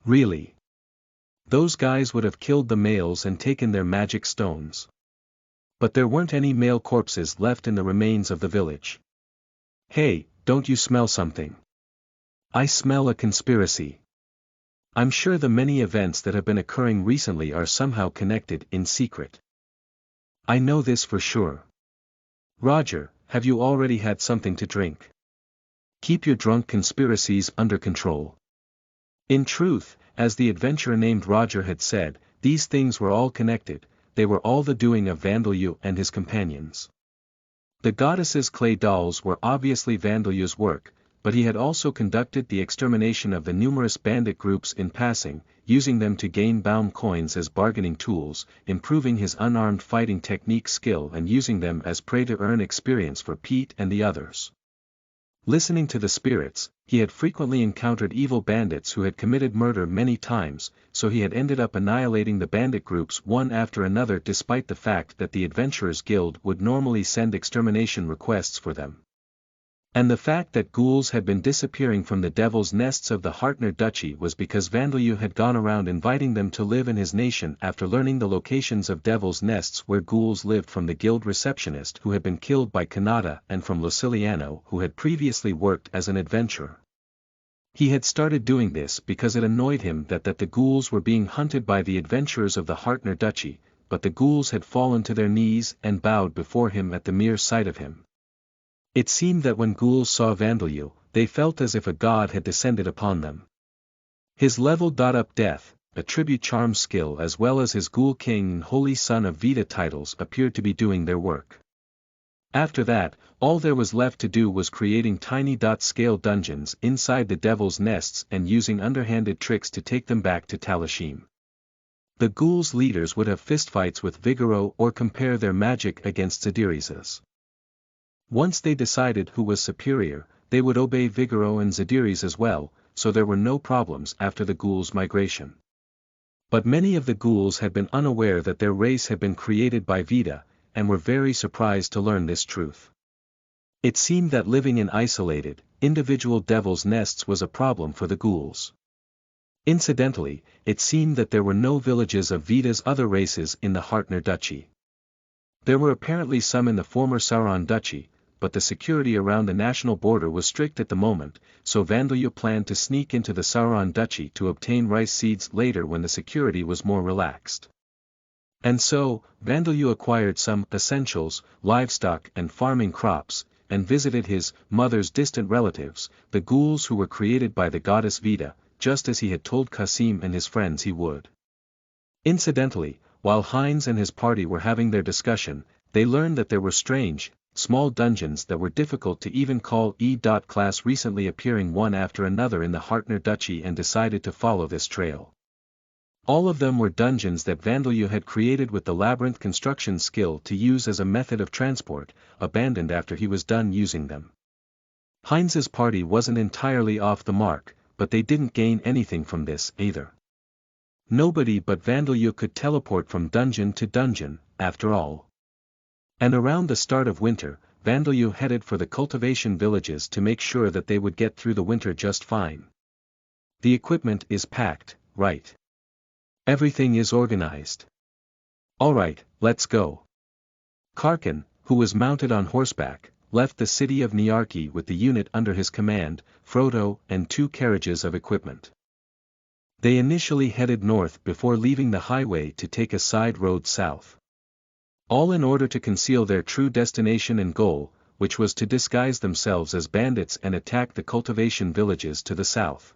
Speaker 1: Really? Those guys would have killed the males and taken their magic stones. But there weren't any male corpses left in the remains of the village. Hey, don't you smell something? I smell a conspiracy. I'm sure the many events that have been occurring recently are somehow connected in secret. I know this for sure. Roger, have you already had something to drink? Keep your drunk conspiracies under control. In truth, as the adventurer named Roger had said, these things were all connected. They were all the doing of Vandalyu and his companions. The goddesses' clay dolls were obviously Vandalyu's work, but he had also conducted the extermination of the numerous bandit groups in passing, using them to gain bound coins as bargaining tools, improving his unarmed fighting technique skill and using them as prey to earn experience for Pete and the others. Listening to the spirits, he had frequently encountered evil bandits who had committed murder many times, so he had ended up annihilating the bandit groups one after another despite the fact that the Adventurers Guild would normally send extermination requests for them. And the fact that ghouls had been disappearing from the devil's nests of the Hartner Duchy was because Vandeleur had gone around inviting them to live in his nation after learning the locations of devil's nests where ghouls lived from the guild receptionist who had been killed by Kanata and from Luciliano who had previously worked as an adventurer. He had started doing this because it annoyed him that the ghouls were being hunted by the adventurers of the Hartner Duchy, but the ghouls had fallen to their knees and bowed before him at the mere sight of him. It seemed that when ghouls saw Vandeleur, they felt as if a god had descended upon them. His level-up death, attribute charm skill as well as his Ghoul King and Holy Son of Vita titles appeared to be doing their work. After that, all there was left to do was creating tiny scale dungeons inside the devil's nests and using underhanded tricks to take them back to Talashim. The ghouls' leaders would have fistfights with Vigoro or compare their magic against Zadiri's. Once they decided who was superior, they would obey Vigoro and Zadiri's as well, so there were no problems after the ghouls' migration. But many of the ghouls had been unaware that their race had been created by Vita, and were very surprised to learn this truth. It seemed that living in isolated, individual devil's nests was a problem for the ghouls. Incidentally, it seemed that there were no villages of Vita's other races in the Hartner Duchy. There were apparently some in the former Sauron Duchy, but the security around the national border was strict at the moment, so Vandeleur planned to sneak into the Sauron Duchy to obtain rice seeds later when the security was more relaxed. And so, Vandeleur acquired some essentials, livestock and farming crops, and visited his mother's distant relatives, the ghouls who were created by the goddess Vita, just as he had told Qasim and his friends he would. Incidentally, while Heinz and his party were having their discussion, they learned that there were strange, small dungeons that were difficult to even call E.class recently appearing one after another in the Hartner Duchy and decided to follow this trail. All of them were dungeons that Vandeleur had created with the labyrinth construction skill to use as a method of transport, abandoned after he was done using them. Heinz's party wasn't entirely off the mark, but they didn't gain anything from this either. Nobody but Vandeleur could teleport from dungeon to dungeon, after all. And around the start of winter, Vandeleur headed for the cultivation villages to make sure that they would get through the winter just fine. The equipment is packed, right? Everything is organized. Alright, let's go. Karkin, who was mounted on horseback, left the city of Niarki with the unit under his command, Frodo and 2 carriages of equipment. They initially headed north before leaving the highway to take a side road south. All in order to conceal their true destination and goal, which was to disguise themselves as bandits and attack the cultivation villages to the south.